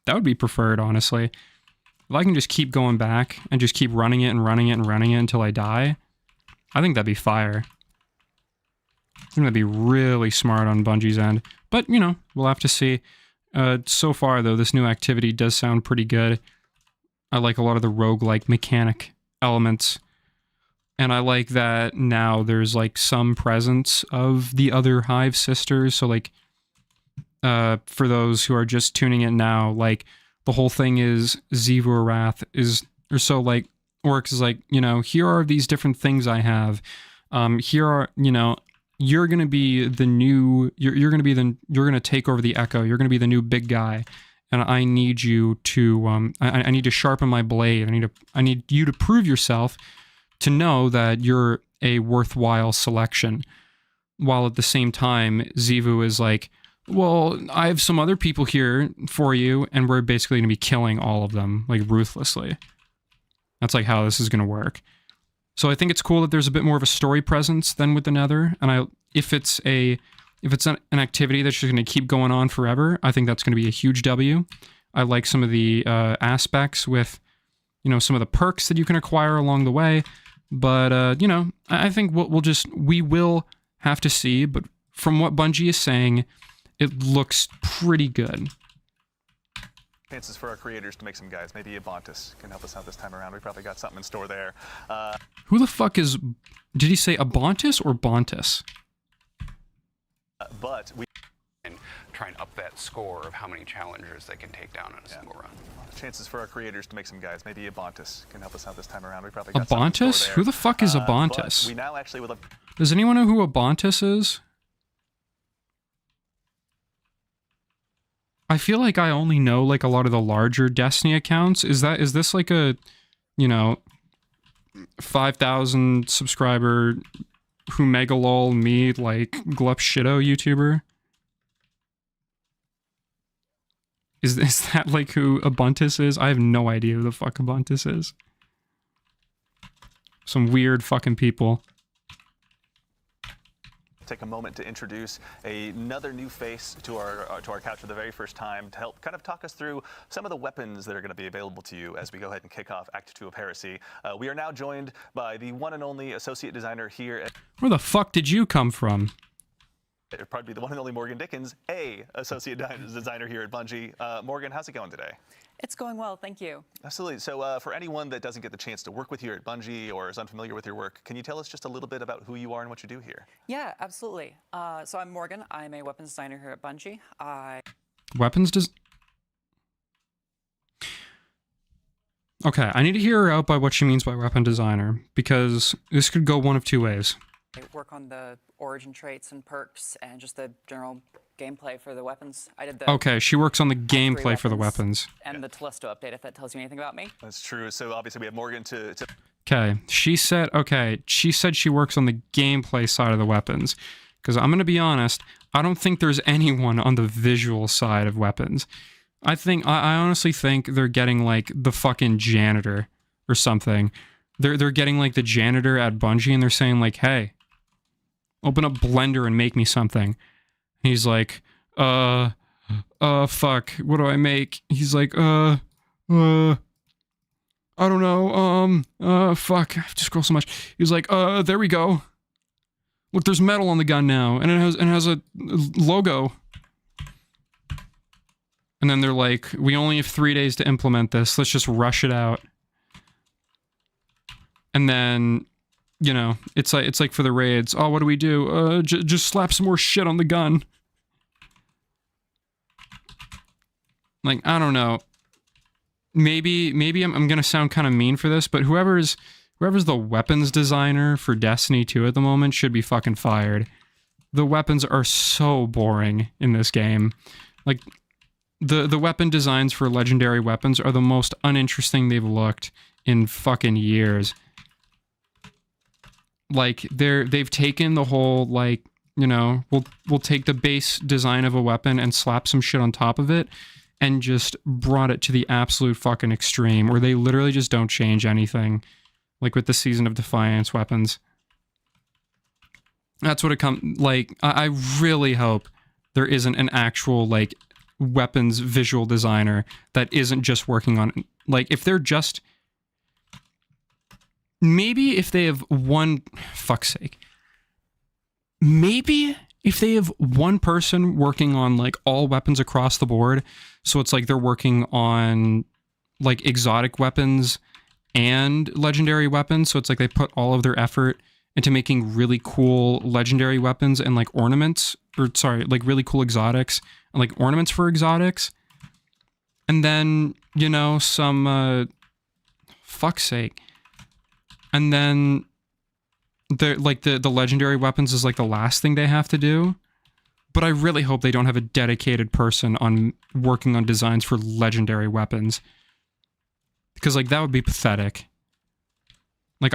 That would be preferred, honestly. If I can just keep going back and just keep running it and running it and running it until I die, I think that'd be fire. I think that'd be really smart on Bungie's end. But, you know, we'll have to see. So far, though, this new activity does sound pretty good. I like a lot of the roguelike mechanic elements. And I like that now there's, like, some presence of the other Hive sisters. So, like, for those who are just tuning in now, like, the whole thing is Xivu Arath is... Or so, like, Oryx is like, you know, here are these different things I have. Here are, you know... You're going to be the new, you're going to take over the Echo. You're going to be the new big guy. And I need you to, I need to sharpen my blade. I need you to prove yourself to know that you're a worthwhile selection. While at the same time, Xivu is like, well, I have some other people here for you. And we're basically going to be killing all of them, like ruthlessly. That's like how this is going to work. So I think it's cool that there's a bit more of a story presence than with the Nether, and if it's an activity that's just going to keep going on forever, I think that's going to be a huge W. I like some of the aspects with, you know, some of the perks that you can acquire along the way, but you know, I think we will have to see. But from what Bungie is saying, it looks pretty good. Chances for our creators to make some guys. Maybe Abontis can help us out this time around. We probably got something in store there. Who the fuck is... Did he say Abontis or Bontis? But we... And try and up that score of how many challengers they can take down in a single run. Chances for our creators to make some guys. Maybe Abontis can help us out this time around. We probably got something in store Abontis? there. Who the fuck is Abontis? We now actually would love... Does anyone know who Abontis is? I feel like I only know like a lot of the larger Destiny accounts. Is this like a, you know, 5,000 subscriber who mega lol me like glup shitto YouTuber? Is that like who Abontis is? I have no idea who the fuck Abontis is. Some weird fucking people. Take a moment to introduce another new face to our couch for the very first time to help kind of talk us through some of the weapons that are going to be available to you as we go ahead and kick off Act 2 of Heresy. We are now joined by the one and only associate designer here at... Where the fuck did you come from? It'd probably be the one and only Morgan Dickens, associate designer here at Bungie. Morgan, how's it going today? It's going well, thank you. Absolutely. So for anyone that doesn't get the chance to work with you at Bungie or is unfamiliar with your work, can you tell us just a little bit about who you are and what you do here? Yeah, absolutely. So I'm Morgan. I'm a weapons designer here at Bungie. Weapons does... Okay, I need to hear her out by what she means by weapon designer, because this could go one of two ways. I work on the origin traits and perks and just the general gameplay for the weapons. I did the... Okay, she works on the gameplay for the weapons. And the Telesto update, if that tells you anything about me. That's true. So obviously we have Morgan to... Okay, she said she works on the gameplay side of the weapons. Because I'm going to be honest, I don't think there's anyone on the visual side of weapons. I honestly think they're getting, like, the fucking janitor or something. They're getting, like, the janitor at Bungie, and they're saying, like, hey, open up Blender and make me something. And he's like, fuck, what do I make? He's like, I don't know, fuck, I have to scroll so much. He's like, there we go. Look, there's metal on the gun now, and it has a logo. And then they're like, we only have 3 days to implement this. Let's just rush it out. And then, you know, it's like for the raids. Oh, what do we do? Just slap some more shit on the gun. Like, I don't know. Maybe I'm gonna sound kind of mean for this, but whoever's the weapons designer for Destiny 2 at the moment should be fucking fired. The weapons are so boring in this game. Like, the weapon designs for legendary weapons are the most uninteresting they've looked in fucking years. Like, they've taken the whole, like, you know, we'll take the base design of a weapon and slap some shit on top of it and just brought it to the absolute fucking extreme, where they literally just don't change anything. Like with the Season of Defiance weapons. That's what it comes... Like, I really hope there isn't an actual, like, weapons visual designer that isn't just working on... Like, if they're just... Maybe if they have one... Fuck's sake. Maybe if they have one person working on, like, all weapons across the board, so it's like they're working on, like, exotic weapons and legendary weapons, so it's like they put all of their effort into making really cool legendary weapons and, like, ornaments, or sorry, like, really cool exotics, and, like, ornaments for exotics. And then, you know, some, fuck's sake. And then, the legendary weapons is, like, the last thing they have to do. But I really hope they don't have a dedicated person on working on designs for legendary weapons. Because, like, that would be pathetic. Like,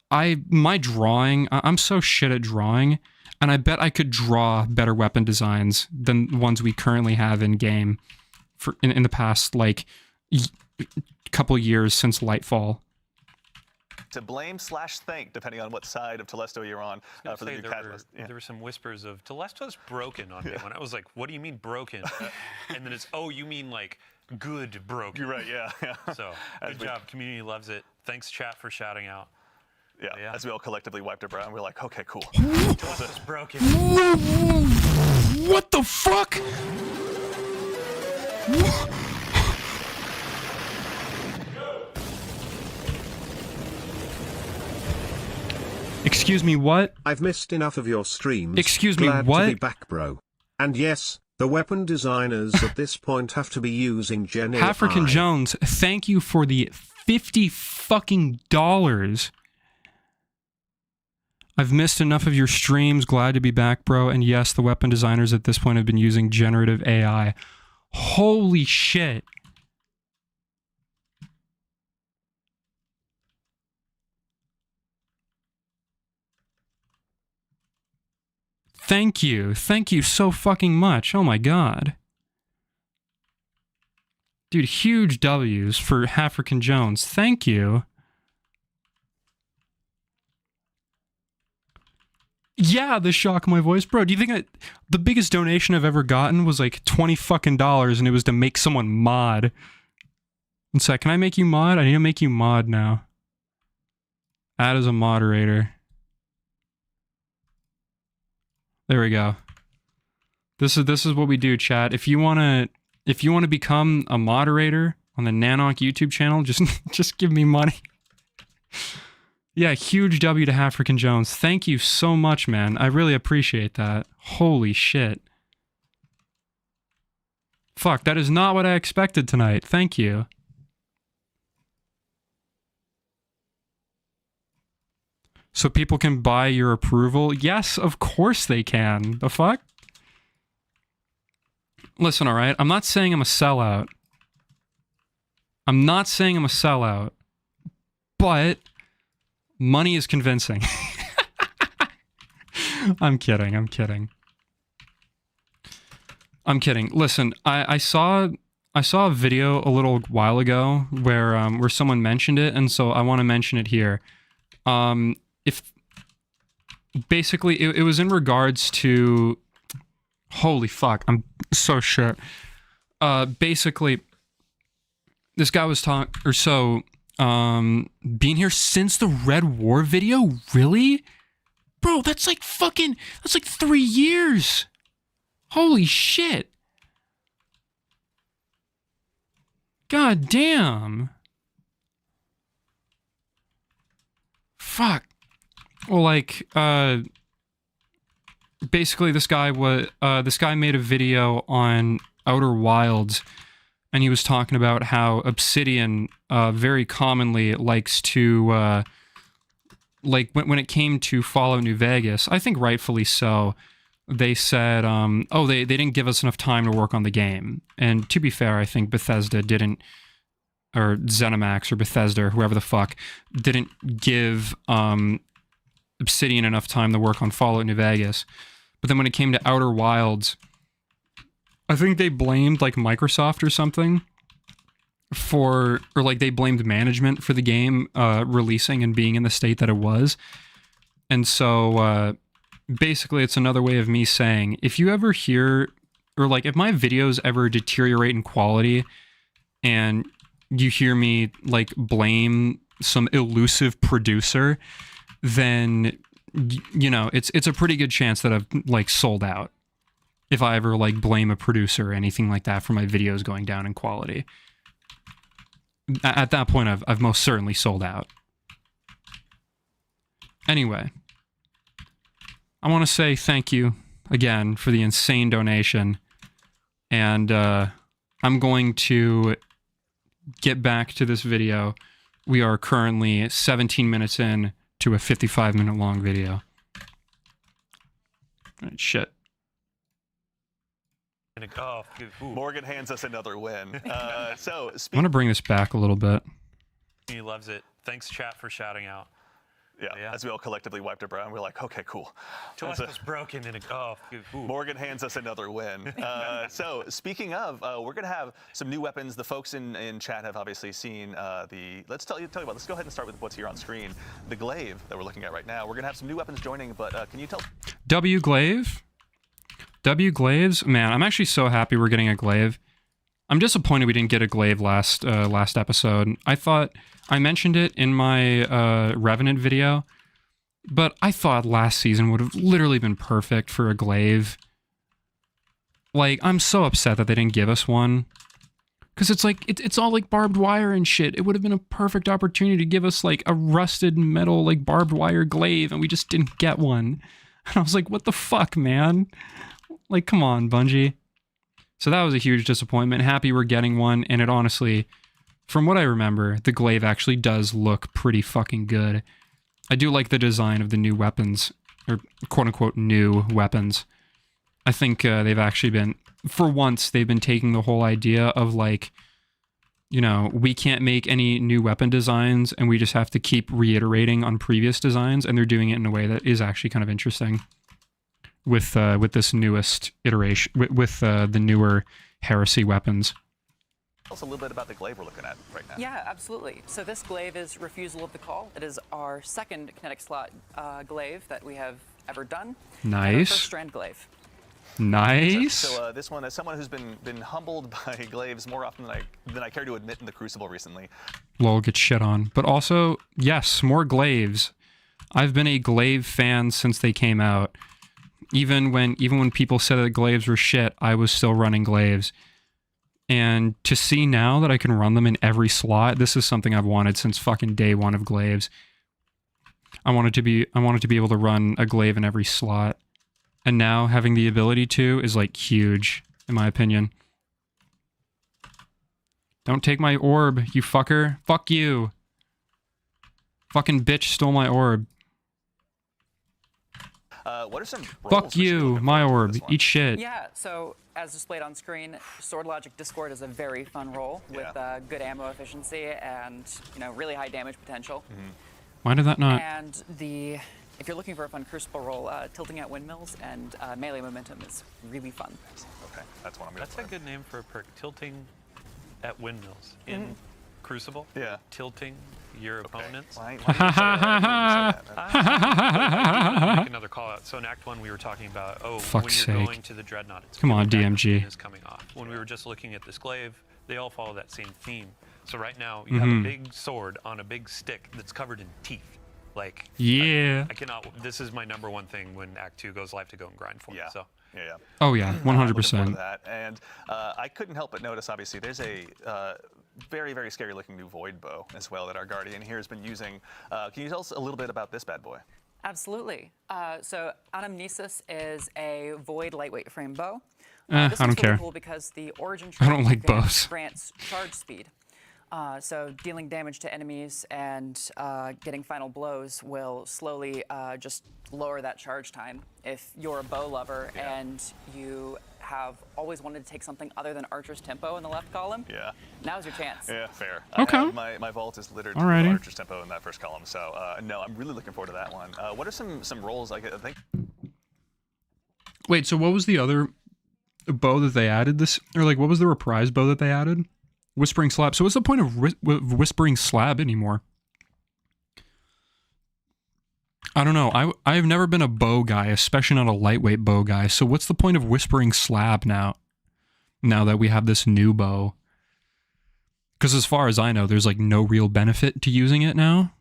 my drawing, I'm so shit at drawing, and I bet I could draw better weapon designs than ones we currently have in-game in the past, like, couple years since Lightfall. To blame / thank, depending on what side of Telesto you're on, for the new catalyst. Yeah. There were some whispers of, Telesto's broken on me. When I was like, what do you mean broken? And then it's, oh, you mean, like, good broken. You're right, yeah. So, good job. Community loves it. Thanks, chat, for shouting out. Yeah, as we all collectively wiped our brow, and we're like, okay, cool. Telesto's broken. What the fuck? Excuse me, what? I've missed enough of your streams. Excuse me, Glad what? to be back, bro. And yes, the weapon designers at this point have to be using Gen AI. African Jones, thank you for the $50 fucking dollars. I've missed enough of your streams. Glad to be back, bro. And yes, the weapon designers at this point have been using generative AI. Holy shit. Thank you. Thank you so fucking much. Oh my god. Dude, huge W's for African Jones. Thank you. Yeah, the shock of my voice. Bro, do you think the biggest donation I've ever gotten was like $20 fucking dollars, and it was to make someone mod? One sec, can I make you mod? I need to make you mod now. Add as a moderator. There we go. This is what we do, chat. If you wanna become a moderator on the Nanok YouTube channel, just give me money. Yeah, huge W to African Jones. Thank you so much, man. I really appreciate that. Holy shit. Fuck, that is not what I expected tonight. Thank you. So people can buy your approval? Yes, of course they can. The fuck? Listen, alright? I'm not saying I'm a sellout. I'm not saying I'm a sellout. But money is convincing. I'm kidding. I'm kidding. I'm kidding. Listen, I saw a video a little while ago where someone mentioned it, and so I want to mention it here. If basically it was in regards to, holy fuck, I'm so shit. Basically, this guy was being here since the Red War video, really? Bro, that's like 3 years. Holy shit. God damn. Fuck. Well, like, basically this guy made a video on Outer Wilds, and he was talking about how Obsidian very commonly likes to, like, when it came to Fallout New Vegas, I think rightfully so, they said, oh, they didn't give us enough time to work on the game. And to be fair, I think Bethesda didn't, or ZeniMax or Bethesda or whoever the fuck, didn't give Obsidian enough time to work on Fallout New Vegas. But then when it came to Outer Wilds, I think they blamed like Microsoft or something or like they blamed management for the game releasing and being in the state that it was. And so basically it's another way of me saying, if you ever hear, or like if my videos ever deteriorate in quality and you hear me like blame some elusive producer, then you know it's a pretty good chance that I've like sold out. If I ever like blame a producer or anything like that for my videos going down in quality, at that point I've most certainly sold out. Anyway, I want to say thank you again for the insane donation, and I'm going to get back to this video. We are currently 17 minutes in to a 55-minute long video. Right, shit. Oh, Morgan hands us another win. I want to bring this back a little bit. He loves it. Thanks, chat, for shouting out. Yeah, as we all collectively wiped our brow, and we're like, okay, cool. Josh was broken in a Morgan hands us another win. So speaking of, we're going to have some new weapons. The folks in chat have obviously seen let's tell you about, let's go ahead and start with what's here on screen. The glaive that we're looking at right now. We're going to have some new weapons joining, but can you tell? W-glaive? W-glaives? Man, I'm actually so happy we're getting a glaive. I'm disappointed we didn't get a glaive last episode. I thought I mentioned it in my Revenant video, but I thought last season would have literally been perfect for a glaive. Like, I'm so upset that they didn't give us one. Because it's like, it's all like barbed wire and shit. It would have been a perfect opportunity to give us like a rusted metal, like barbed wire glaive, and we just didn't get one. And I was like, what the fuck, man? Like, come on, Bungie. So that was a huge disappointment. Happy we're getting one, and it honestly, from what I remember, the glaive actually does look pretty fucking good. I do like the design of the new weapons, or quote-unquote new weapons. I think they've actually been, for once, they've been taking the whole idea of like, you know, we can't make any new weapon designs, and we just have to keep reiterating on previous designs, and they're doing it in a way that is actually kind of interesting. With this newest iteration, with the newer Heresy weapons. Tell us a little bit about the glaive we're looking at right now. Yeah, absolutely. So this glaive is Refusal of the Call. It is our second kinetic slot glaive that we have ever done. Nice. And our first strand glaive. Nice. So this one, as someone who's been humbled by glaives more often than I care to admit in the Crucible recently. Lol, get shit on. But also, yes, more glaives. I've been a glaive fan since they came out. Even when people said that glaives were shit, I was still running glaives. And to see now that I can run them in every slot, this is something I've wanted since fucking day one of glaives. I wanted to be able to run a glaive in every slot. And now having the ability to is like huge, in my opinion. Don't take my orb, you fucker. Fuck you. Fucking bitch stole my orb. What are some roles Fuck you, my orb. Eat shit. Yeah, so as displayed on screen, Sword Logic Discord is a very fun role with good ammo efficiency and really high damage potential. Why did that not? And if you're looking for a fun Crucible role, tilting at windmills and melee momentum is really fun. Okay, that's what I'm going to That's a good name for a perk. Tilting at windmills in Crucible. Yeah. Tilting your opponents. Why did you say that? Make another call out. So in Act 1 we were talking about, when Fuck's you're sake. going to the Dreadnought, it's Come on, coming back, the DMG. screen is coming off. When we were just looking at this glaive, they all follow that same theme. So right now you have a big sword on a big stick that's covered in teeth. Like, Yeah. I cannot. This is my #1 thing when Act 2 goes live to go and grind for me. So. Yeah. Oh yeah, Looking forward to 100%. that. And I couldn't help but notice, obviously, there's a very, very scary looking new Void bow as well that our Guardian here has been using. Can you tell us a little bit about this bad boy? Absolutely. So Anamnesis is a Void lightweight frame bow. I This don't one's really care. cool because the origin I don't trait like bows. grants charge speed. So dealing damage to enemies and getting final blows will slowly just lower that charge time. If you're a bow lover and you have always wanted to take something other than Archer's Tempo in the left column, now's your chance. Yeah, fair. Okay. My vault is littered Alrighty. with Archer's Tempo in that first column, so no, I'm really looking forward to that one. What are some roles? I think. Wait, so what was the other bow that they added this, or like what was the reprise bow that they added? Whispering Slab. So what's the point of Whispering Slab anymore? I don't know. I've never been a bow guy, especially not a lightweight bow guy. So what's the point of Whispering Slab now? Now that we have this new bow. Because as far as I know, there's like no real benefit to using it now.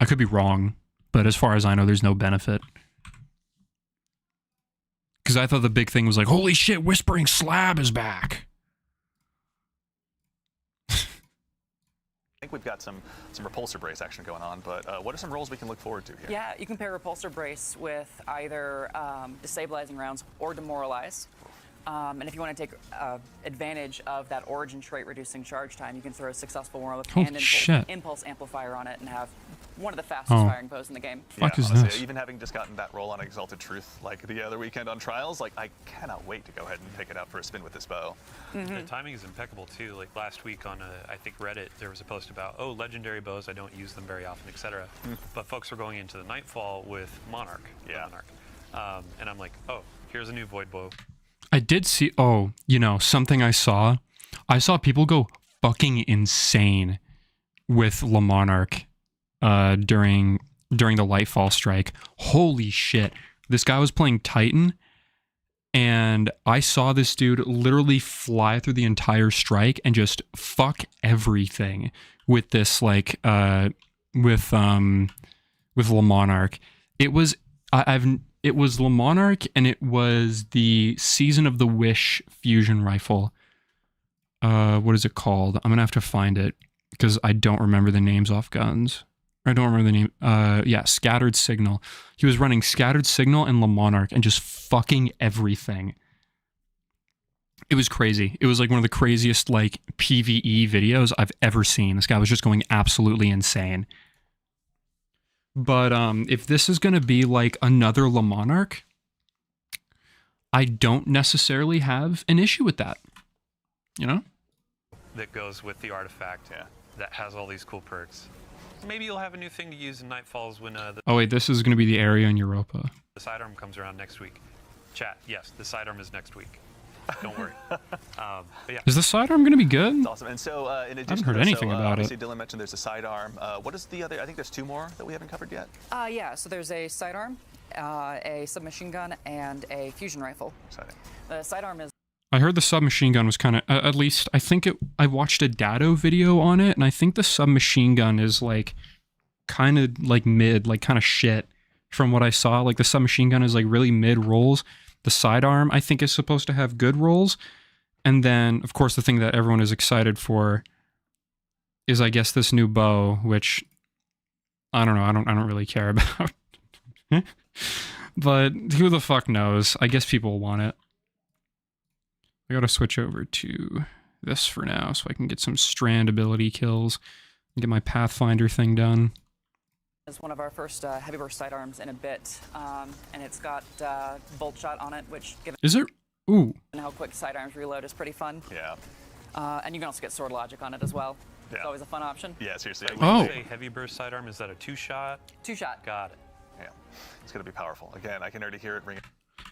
I could be wrong, but as far as I know, there's no benefit. Because I thought the big thing was like, holy shit, Whispering Slab is back. I think we've got some repulsor brace action going on, but what are some roles we can look forward to here? Yeah, you can pair Repulsor Brace with either Destabilizing Rounds or Demoralize. And if you want to take advantage of that origin trait reducing charge time, you can throw a Successful Warlock and Impulse Amplifier on it and have one of the fastest firing bows in the game. Yeah, Fuck is honestly, this? even having just gotten that roll on Exalted Truth like the other weekend on Trials, like I cannot wait to go ahead and pick it up for a spin with this bow. The timing is impeccable too. Like last week on I think Reddit, there was a post about legendary bows. I don't use them very often, etc. But folks were going into the Nightfall with Monarch. Monarch. And I'm like, here's a new Void bow. I did see, something I saw. I saw people go fucking insane with Le Monarch during the Lightfall strike. Holy shit. This guy was playing Titan, and I saw this dude literally fly through the entire strike and just fuck everything with this, with Le Monarch. It was, it was Le Monarch, and it was the Season of the Wish fusion rifle. What is it called? I'm gonna have to find it because I don't remember the names off guns. I don't remember the name. Scattered Signal. He was running Scattered Signal and Le Monarch and just fucking everything. It was crazy. It was like one of the craziest like PvE videos I've ever seen. This guy was just going absolutely insane. But if this is going to be like another Le Monarch, I don't necessarily have an issue with that. You know? That goes with the artifact. That has all these cool perks. Maybe you'll have a new thing to use in Nightfalls when Oh wait, this is going to be the area in Europa. The sidearm comes around next week. Chat, yes, the sidearm is next week. Don't worry. But yeah. Is the sidearm going to be good? That's awesome. And so, in addition, I haven't heard anything about it. Obviously, Dylan mentioned there's a sidearm. What is the other? I think there's two more that we haven't covered yet. Yeah, so there's a sidearm, a submachine gun, and a fusion rifle. Exciting. The sidearm is. I heard the submachine gun was kind of, at least, I think I watched a Dado video on it, and I think the submachine gun is like, kind of like mid, like kind of shit from what I saw. Like the submachine gun is like really mid rolls. The sidearm, I think, is supposed to have good rolls. And then, of course, the thing that everyone is excited for is, I guess, this new bow, which I don't know. I don't really care about. But who the fuck knows? I guess people want it. I gotta switch over to this for now so I can get some strand ability kills and get my Pathfinder thing done. It's one of our first heavy burst sidearms in a bit, and it's got bolt shot on it, which given Is it? Ooh. how quick sidearms reload is pretty fun. Yeah. And you can also get sword logic on it as well. Yeah. It's always a fun option. Yeah, seriously. When you say heavy burst sidearm, is that a 2-shot? 2-shot. Got it. Yeah. It's going to be powerful. Again, I can already hear it ringing.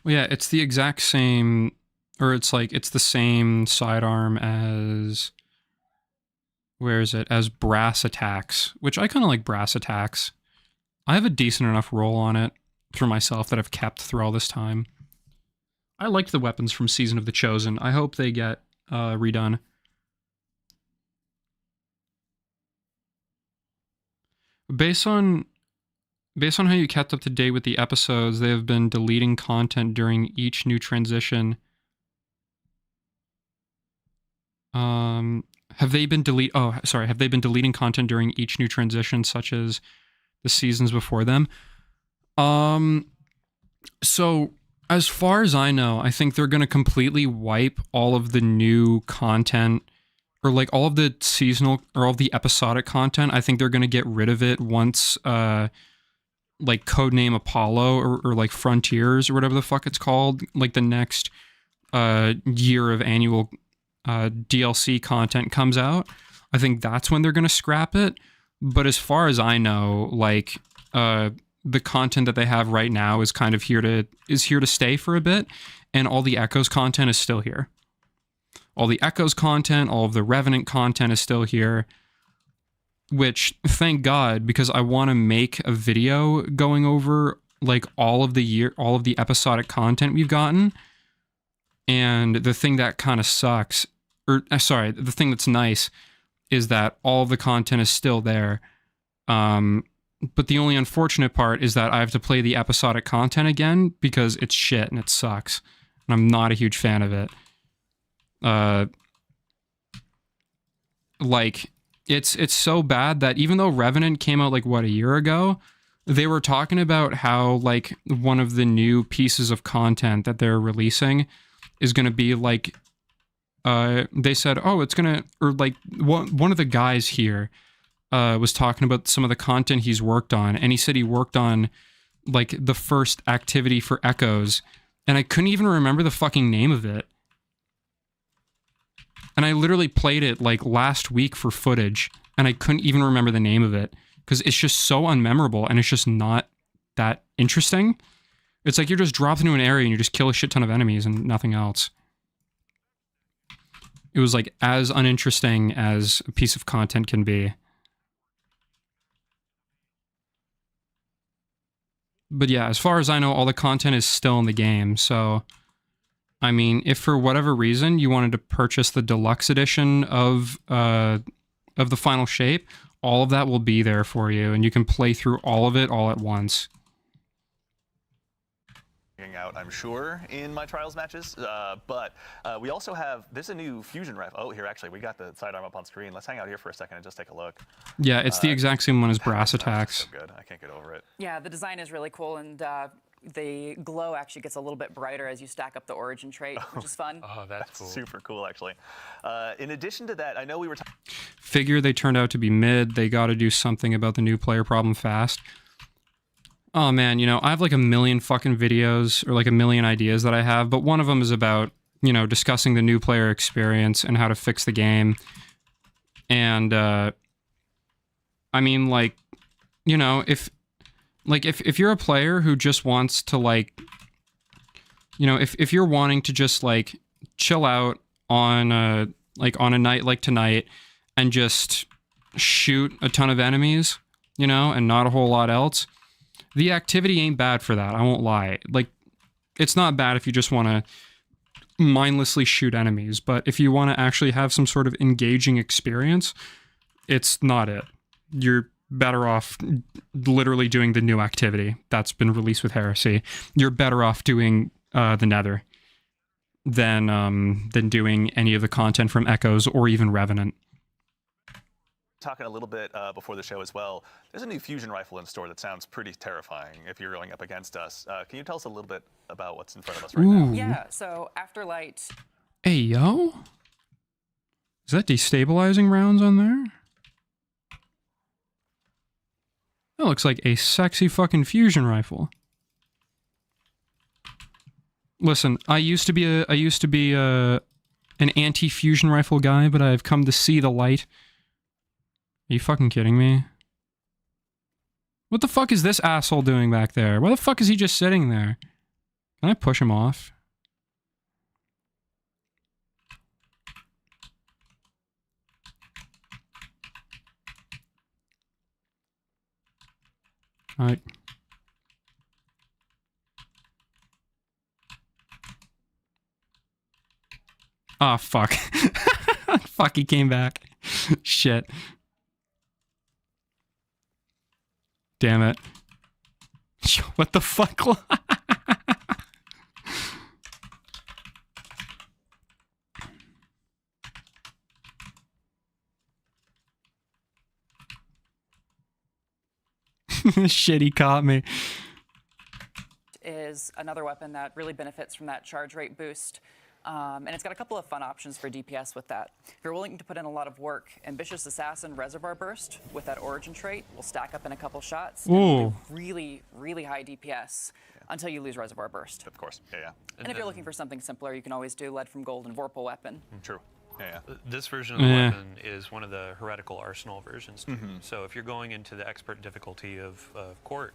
Well, yeah, it's the exact same, or it's the same sidearm as, where is it? As brass attacks, which I kind of like brass attacks. I have a decent enough roll on it for myself that I've kept through all this time. I liked the weapons from Season of the Chosen. I hope they get redone. Based on how you kept up to date with the episodes, they have been deleting content during each new transition. Have they been deleting content during each new transition, such as the seasons before them? So as far as I know, I think they're going to completely wipe all of the new content, or like all of the seasonal or all of the episodic content. I think they're going to get rid of it once, like Codename Apollo or like Frontiers or whatever the fuck it's called, like the next year of annual DLC content comes out. I think that's when they're going to scrap it. But as far as I know, like the content that they have right now is kind of here to stay for a bit, and all the Echoes content is still here. All the Echoes content, all of the Revenant content is still here, which thank God, because I want to make a video going over like all of the episodic content we've gotten. And the thing that kind of sucks, the thing that's nice is that all of the content is still there. But the only unfortunate part is that I have to play the episodic content again because it's shit and it sucks. And I'm not a huge fan of it. Like, it's so bad that even though Revenant came out like, what, a year ago? They were talking about how like one of the new pieces of content that they're releasing is going to be like, they said, oh, it's going to, or like one of the guys here was talking about some of the content he's worked on, and he said he worked on like the first activity for Echoes, and I couldn't even remember the fucking name of it. And I literally played it like last week for footage, and I couldn't even remember the name of it because it's just so unmemorable and it's just not that interesting. It's like you're just dropped into an area and you just kill a shit ton of enemies and nothing else. It was like as uninteresting as a piece of content can be. But yeah, as far as I know, all the content is still in the game, so I mean, if for whatever reason you wanted to purchase the deluxe edition of the Final Shape, all of that will be there for you, and you can play through all of it all at once. Out, I'm sure, in my Trials matches, but we also have, there's a new fusion rifle. Oh, here, actually, we got the sidearm up on screen. Let's hang out here for a second and just take a look. Yeah, it's the exact same one as Brass Attacks. So good, I can't get over it. Yeah, the design is really cool, and the glow actually gets a little bit brighter as you stack up the origin trait, which is fun. Oh, that's cool. Super cool, actually. In addition to that, I know we were Figure they turned out to be mid. They got to do something about the new player problem fast. Oh man, you know, I have like a million fucking videos or like a million ideas that I have, but one of them is about, you know, discussing the new player experience and how to fix the game. And, I mean, like, you know, if you're a player who just wants to like, you know, if you're wanting to just like chill out on a night like tonight and just shoot a ton of enemies, you know, and not a whole lot else, the activity ain't bad for that, I won't lie. Like, it's not bad if you just want to mindlessly shoot enemies, but if you want to actually have some sort of engaging experience, it's not it. You're better off literally doing the new activity that's been released with Heresy. You're better off doing the Nether than doing any of the content from Echoes or even Revenant. Talking a little bit before the show as well, there's a new fusion rifle in store that sounds pretty terrifying if you're going up against us. Can you tell us a little bit about what's in front of us right now? Yeah, so Afterlight. Hey, yo. Is that destabilizing rounds on there? That looks like a sexy fucking fusion rifle. Listen, I used to be an anti-fusion rifle guy, but I've come to see the light. Are you fucking kidding me? What the fuck is this asshole doing back there? Why the fuck is he just sitting there? Can I push him off? Alright. Ah, fuck. Fuck, he came back. Shit. Damn it. What the fuck? Shit, he caught me. Is another weapon that really benefits from that charge rate boost. And it's got a couple of fun options for DPS with that. If you're willing to put in a lot of work, Ambitious Assassin Reservoir Burst with that Origin trait will stack up in a couple shots. Ooh. And really, really high DPS until you lose Reservoir Burst. Of course, yeah. And if you're looking for something simpler, you can always do Lead from Gold and Vorpal Weapon. True. Yeah. This version of the weapon is one of the heretical arsenal versions too. So if you're going into the expert difficulty of Court,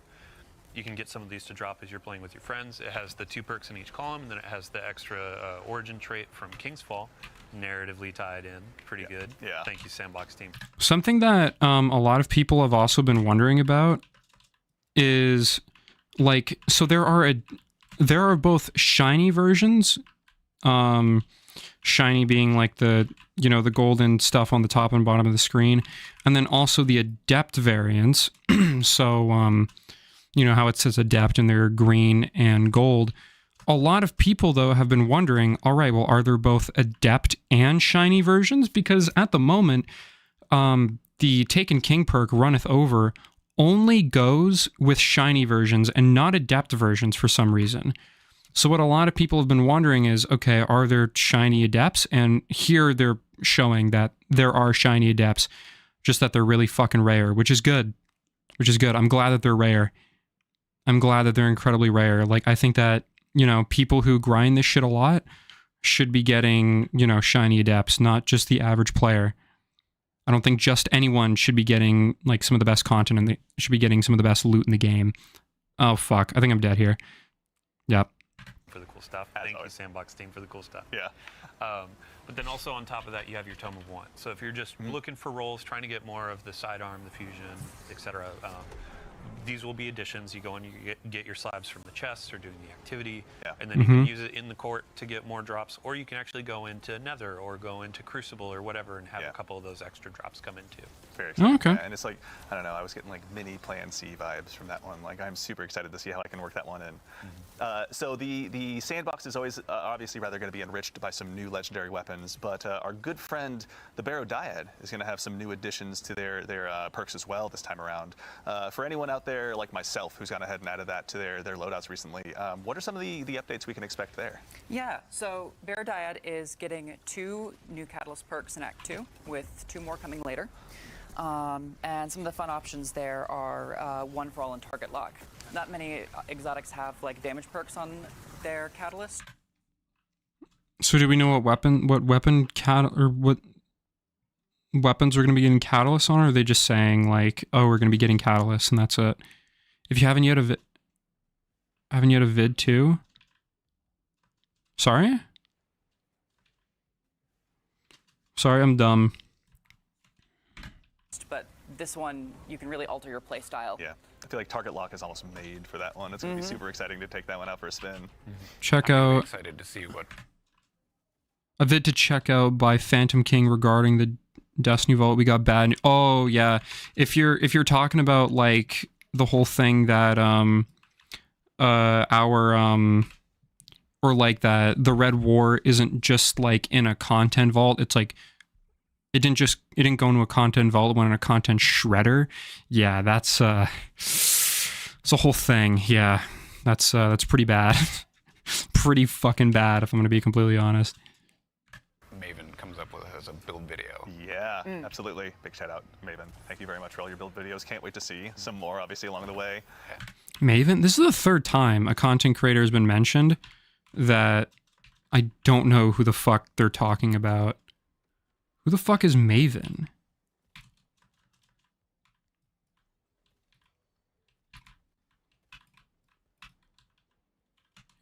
you can get some of these to drop as you're playing with your friends. It has the 2 perks in each column, and then it has the extra Origin trait from King's Fall, narratively tied in. Pretty good. Yeah. Thank you, Sandbox team. Something that a lot of people have also been wondering about is, like, so there are both shiny versions, shiny being like the, you know, the golden stuff on the top and bottom of the screen, and then also the adept variants. So, you know how it says adept and they're green and gold. A lot of people, though, have been wondering, all right, well, are there both adept and shiny versions? Because at the moment, the Taken King perk runneth over only goes with shiny versions and not adept versions for some reason. So what a lot of people have been wondering is, okay, are there shiny adepts? And here they're showing that there are shiny adepts, just that they're really fucking rare, which is good. Which is good. I'm glad that they're rare. I'm glad that they're incredibly rare. Like, I think that, you know, people who grind this shit a lot should be getting, you know, shiny adepts, not just the average player. I don't think just anyone should be getting, like, some of the best content and they should be getting some of the best loot in the game. Oh, fuck. I think I'm dead here. Yep. For the cool stuff. Thank you, Sandbox team, for the cool stuff. Yeah. But then also on top of that, you have your Tome of Want. So if you're just looking for rolls, trying to get more of the sidearm, the fusion, etc., these will be additions. You go and you get your slabs from the chests or doing the activity, and then you can use it in the court to get more drops, or you can actually go into Nether or go into Crucible or whatever and have a couple of those extra drops come in too. Very exciting. Oh, okay. And it's like, I don't know, I was getting like mini Plan C vibes from that one. Like, I'm super excited to see how I can work that one in. So the sandbox is always obviously rather going to be enriched by some new legendary weapons, but our good friend the Barrow Dyad is going to have some new additions to their perks as well this time around. For anyone out there like myself who's gone ahead and added that to their loadouts recently, what are some of the updates we can expect there? Yeah, so Barrow Dyad is getting 2 new Catalyst perks in Act 2, with 2 more coming later. And some of the fun options there are 1 for all and target lock. Not many exotics have like damage perks on their Catalyst. So do we know what weapons are going to be getting catalysts on, or are they just saying like, oh, we're going to be getting catalysts and that's it? If you haven't yet a vid too? Sorry? Sorry, I'm dumb. But this one, you can really alter your play style. Yeah, I feel like target lock is almost made for that one. It's going to be super exciting to take that one out for a spin. Check I'm out excited to see what. a vid to check out by Phantom King regarding the Destiny Vault. We got bad. Oh yeah, if you're talking about like the whole thing that or like that the Red War isn't just like in a content vault. It's like it didn't go into a content vault. It went in a content shredder. Yeah, that's it's a whole thing. Yeah, that's pretty bad. Pretty fucking bad, if I'm gonna be completely honest. Maven comes up with as a build video. Yeah, absolutely. Big shout out, Maven. Thank you very much for all your build videos. Can't wait to see some more, obviously, along the way. Maven? This is the third time a content creator has been mentioned that I don't know who the fuck they're talking about. Who the fuck is Maven?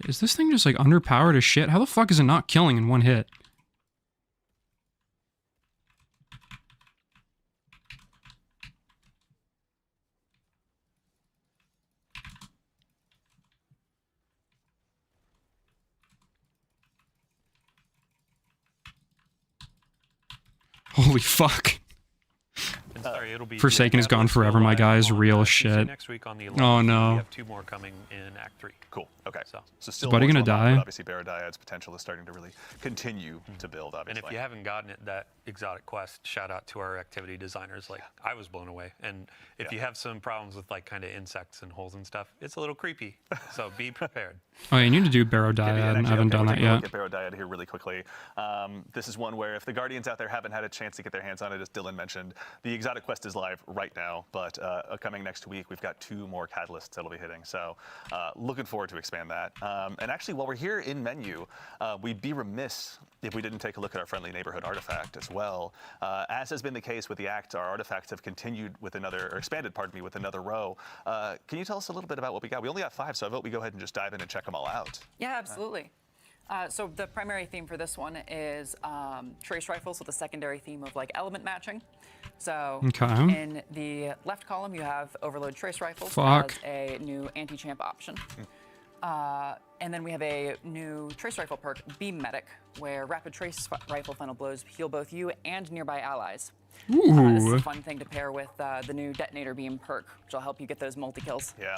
Is this thing just like underpowered as shit? How the fuck is it not killing in one hit? Holy fuck. And sorry, it'll be Forsaken is gone forever, my guys. Real shit. Next week on the 11th, Oh no. We have 2 more coming in Act 3. Cool. Okay. So still Buddy more gonna to unlock, die? but obviously Baradiad's potential is starting to really continue to build, obviously. And if you haven't gotten it, that exotic quest, shout out to our activity designers. Like, I was blown away. And if you have some problems with like kind of insects and holes and stuff, it's a little creepy. So be prepared. Oh, you need to do Baradiad. I haven't done that yet. Get Baradiad here really quickly. This is one where if the Guardians out there haven't had a chance to get their hands on it, as Dylan mentioned, the exotic quest is live right now, but coming next week, we've got 2 more catalysts that'll be hitting. So looking forward to expand that. And actually, while we're here in menu, we'd be remiss if we didn't take a look at our friendly neighborhood artifact as well. As has been the case with the Act, our artifacts have continued with another, or expanded, pardon me, with another row. Can you tell us a little bit about what we got? We only got 5, so I vote we go ahead and just dive in and check them all out. Yeah, absolutely. So the primary theme for this one is trace rifles with a secondary theme of like element matching. So in the left column, you have overload trace rifles as a new anti-champ option. And then we have a new trace rifle perk, Beam Medic, where rapid trace rifle final blows heal both you and nearby allies. This is a fun thing to pair with the new detonator beam perk, which will help you get those multi-kills. Yeah,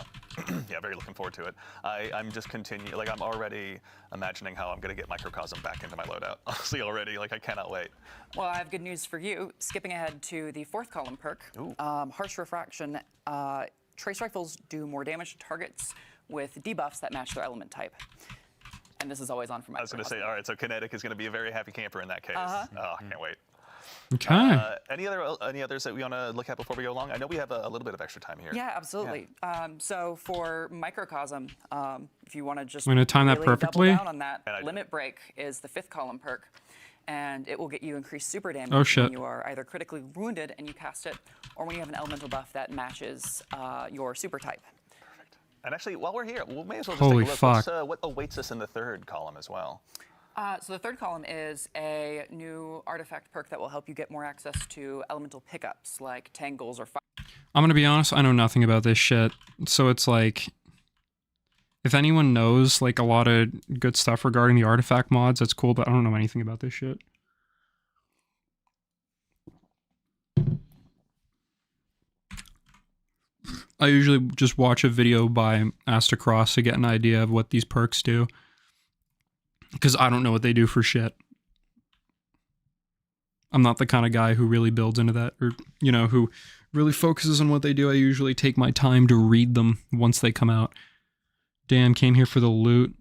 yeah, very looking forward to it. I'm just continuing, like I'm already imagining how I'm gonna get Microcosm back into my loadout. Honestly, already, like I cannot wait. Well, I have good news for you. Skipping ahead to the 4th column perk, Harsh Refraction. Trace rifles do more damage to targets with debuffs that match their element type. And this is always on for Microcosm. I was gonna say, all right, so Kinetic is gonna be a very happy camper in that case. Oh, I can't wait. Okay. Any others that we want to look at before we go along? I know we have a little bit of extra time here. Yeah, absolutely. So for Microcosm, if you want to just I'm gonna time that really perfectly. double down on that, Limit Break is the 5th column perk, and it will get you increased super damage when you are either critically wounded and you cast it, or when you have an elemental buff that matches your super type. Perfect. And actually, while we're here, we may as well just take a look. What awaits us in the 3rd column as well? So the 3rd column is a new artifact perk that will help you get more access to elemental pickups like tangles or fire. I'm gonna be honest, I know nothing about this shit. So it's like, if anyone knows like a lot of good stuff regarding the artifact mods, that's cool, but I don't know anything about this shit. I usually just watch a video by Astacross to get an idea of what these perks do. Because I don't know what they do for shit. I'm not the kind of guy who really builds into that, or, you know, who really focuses on what they do. I usually take my time to read them once they come out. Damn, came here for the loot.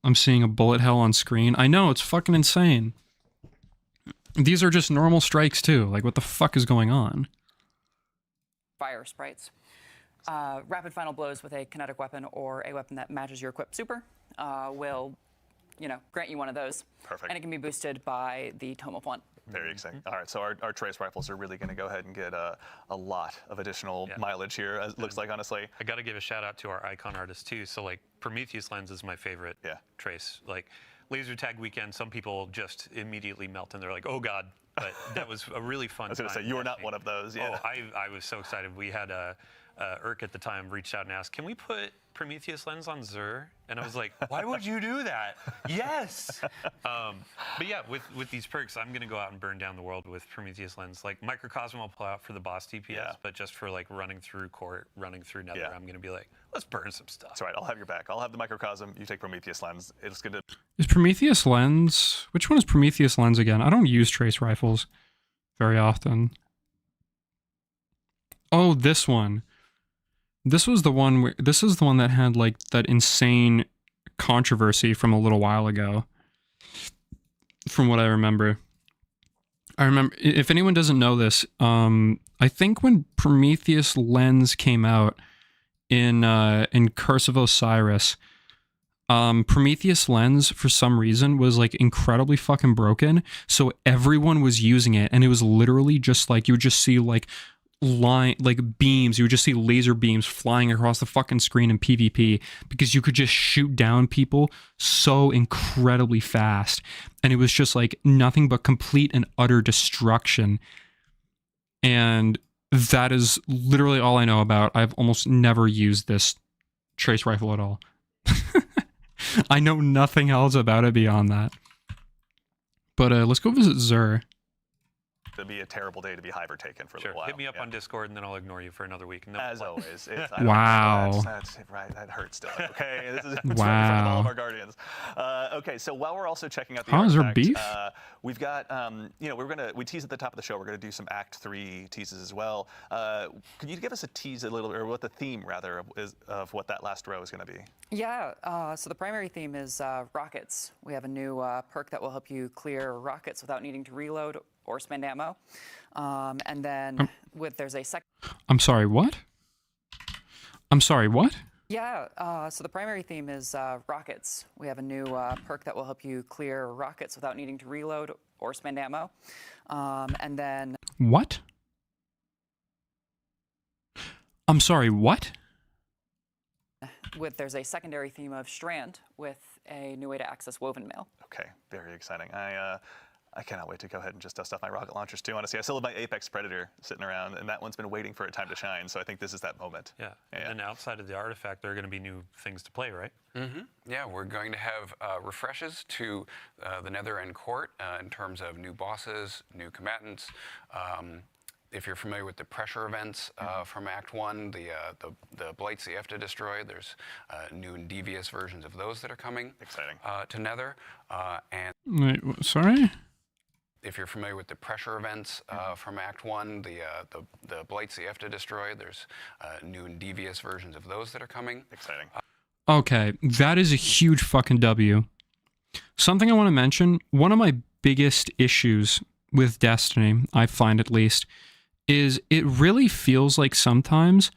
I'm seeing a bullet hell on screen. I know, it's fucking insane. These are just normal strikes too. Like, what the fuck is going on? Fire sprites. Rapid final blows with a kinetic weapon or a weapon that matches your equipped super will, you know, grant you one of those. Perfect. And it can be boosted by the Tome of One. Very exciting. All right, so our trace rifles are really going to go ahead and get a lot of additional mileage here, as it looks like, honestly. I got to give a shout out to our icon artists too. So like Prometheus Lens is my favorite trace. Like laser tag weekend, some people just immediately melt and they're like, oh God. But that was a really fun time. I was going to say, you were not one of those. Yeah. Oh, I was so excited. We had Urk at the time reached out and asked, can we put Prometheus Lens on Zur? And I was like, why would you do that? Yes! But yeah, with these perks, I'm going to go out and burn down the world with Prometheus Lens. Like, Microcosm will pull out for the boss DPS, but just for, like, running through Court, running through Nether, I'm going to be like, let's burn some stuff. That's right. I'll have your back. I'll have the Microcosm. You take Prometheus Lens. It's going to... Is Prometheus Lens... Which one is Prometheus Lens again? I don't use trace rifles very often. Oh, this one. This was the one where, this is the one that had like that insane controversy from a little while ago. From what I remember. I remember, if anyone doesn't know this, I think when Prometheus Lens came out in Curse of Osiris, Prometheus Lens for some reason was like incredibly fucking broken, so everyone was using it, and it was literally just like you would just see like beams, you would just see laser beams flying across the fucking screen in PvP because you could just shoot down people so incredibly fast, and it was just like nothing but complete and utter destruction. And that is literally all I know about. I've almost never used this trace rifle at all. I know nothing else about it beyond that. But let's go visit Zur. It'd be a terrible day to be Hiver taken for a little while. Hit me up on Discord, and then I'll ignore you for another week. And as always. Wow. That's right. That hurts still. Okay. This is wow. all of our Guardians. Okay. So while we're also checking out the is there artifact, beef? We've got, we teased at the top of the show. We're going to do some Act 3 teases as well. Could you give us a tease a little, or what the theme rather of what that last row is going to be? Yeah. So the primary theme is rockets. We have a new perk that will help you clear rockets without needing to reload or spend ammo. And then there's a second. I'm sorry, what? I'm sorry, what? Yeah, so the primary theme is rockets. We have a new perk that will help you clear rockets without needing to reload or spend ammo. And then... What? I'm sorry, what? There's a secondary theme of Strand with a new way to access Woven Mail. Okay, very exciting. I cannot wait to go ahead and just dust off my rocket launchers too, honestly. I still have my Apex Predator sitting around, and that one's been waiting for a time to shine, so I think this is that moment. Yeah, and outside of the artifact, there are going to be new things to play, right? Mm-hmm. Yeah, we're going to have refreshes to the Nether and Court in terms of new bosses, new combatants. If you're familiar with the pressure events from Act 1, the blights that you have to destroy, there's new and devious versions of those that are coming. Exciting. To Nether. And Wait, sorry? If you're familiar with the pressure events from Act 1, the blights that you have to destroy, there's new and devious versions of those that are coming. Exciting. Okay, that is a huge fucking W. Something I want to mention, one of my biggest issues with Destiny, I find at least, is it really feels like sometimes,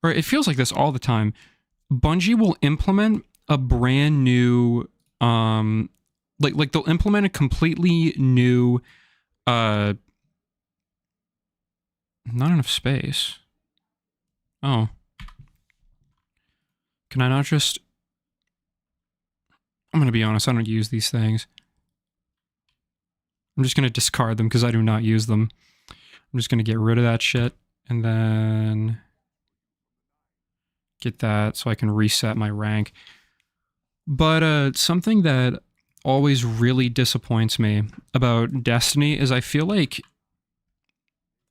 or it feels like this all the time, Bungie will implement a brand new, like they'll implement a completely new, not enough space. Oh. Can I not just... I'm going to be honest, I don't use these things. I'm just going to discard them because I do not use them. I'm just going to get rid of that shit and then get that so I can reset my rank. But something that always really disappoints me about Destiny is I feel like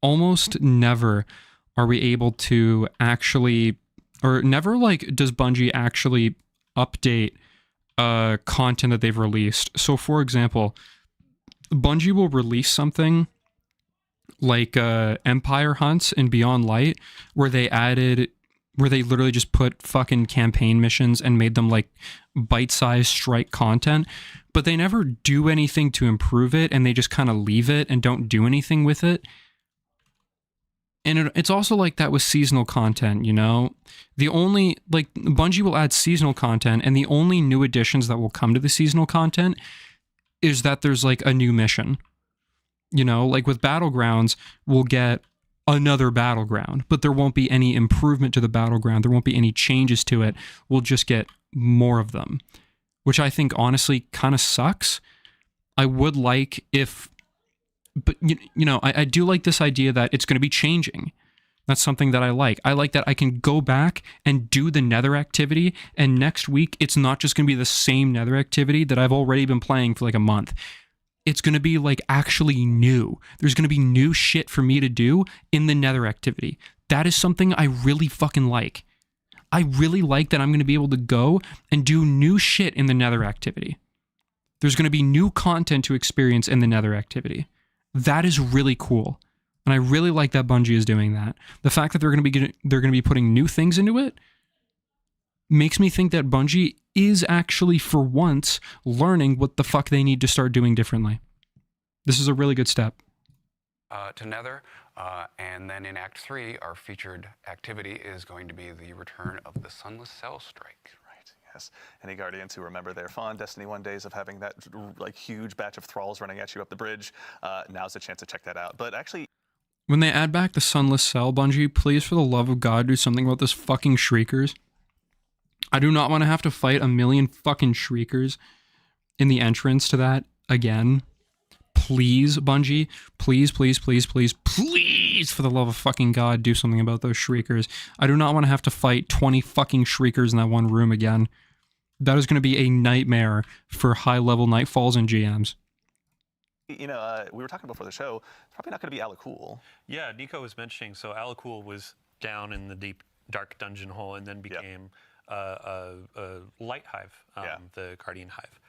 almost never are we able to actually, or never like does Bungie actually update content that they've released. So for example, Bungie will release something like Empire Hunts and Beyond Light where they literally just put fucking campaign missions and made them like bite-sized strike content, but they never do anything to improve it, and they just kind of leave it and don't do anything with it. And it's also like that with seasonal content, you know? The only, like, Bungie will add seasonal content, and the only new additions that will come to the seasonal content is that there's like a new mission. You know, like with Battlegrounds, we'll get another battleground, but there won't be any improvement to the battleground. There won't be any changes to it. We'll just get more of them, which I think honestly kind of sucks. I would like if, but you know, I do like this idea that it's going to be changing. That's something that I like. I like that I can go back and do the Nether activity, and next week it's not just going to be the same Nether activity that I've already been playing for like a month. It's going to be like actually new. There's going to be new shit for me to do in the Nether activity. That is something I really fucking like. I really like that I'm going to be able to go and do new shit in the Nether activity. There's going to be new content to experience in the Nether activity. That is really cool. And I really like that Bungie is doing that. The fact that they're going to be putting new things into it makes me think that Bungie is actually, for once, learning what the fuck they need to start doing differently. This is a really good step. to Nether, and then in Act 3, our featured activity is going to be the return of the Sunless Cell Strike. Right. Yes. Any Guardians who remember their fond Destiny 1 days of having that like huge batch of thralls running at you up the bridge, now's the chance to check that out. But actually, when they add back the Sunless Cell, Bungie, please, for the love of God, do something about this fucking Shriekers. I do not want to have to fight a million fucking Shriekers in the entrance to that again. Please, Bungie. Please, please, please, please, please, for the love of fucking God, do something about those Shriekers. I do not want to have to fight 20 fucking Shriekers in that one room again. That is going to be a nightmare for high-level Nightfalls and GMs. you know, we were talking before the show, it's probably not going to be Alakul. Yeah, Nico was mentioning, so Alakul was down in the deep, dark dungeon hole and then became a light hive, the Guardian hive.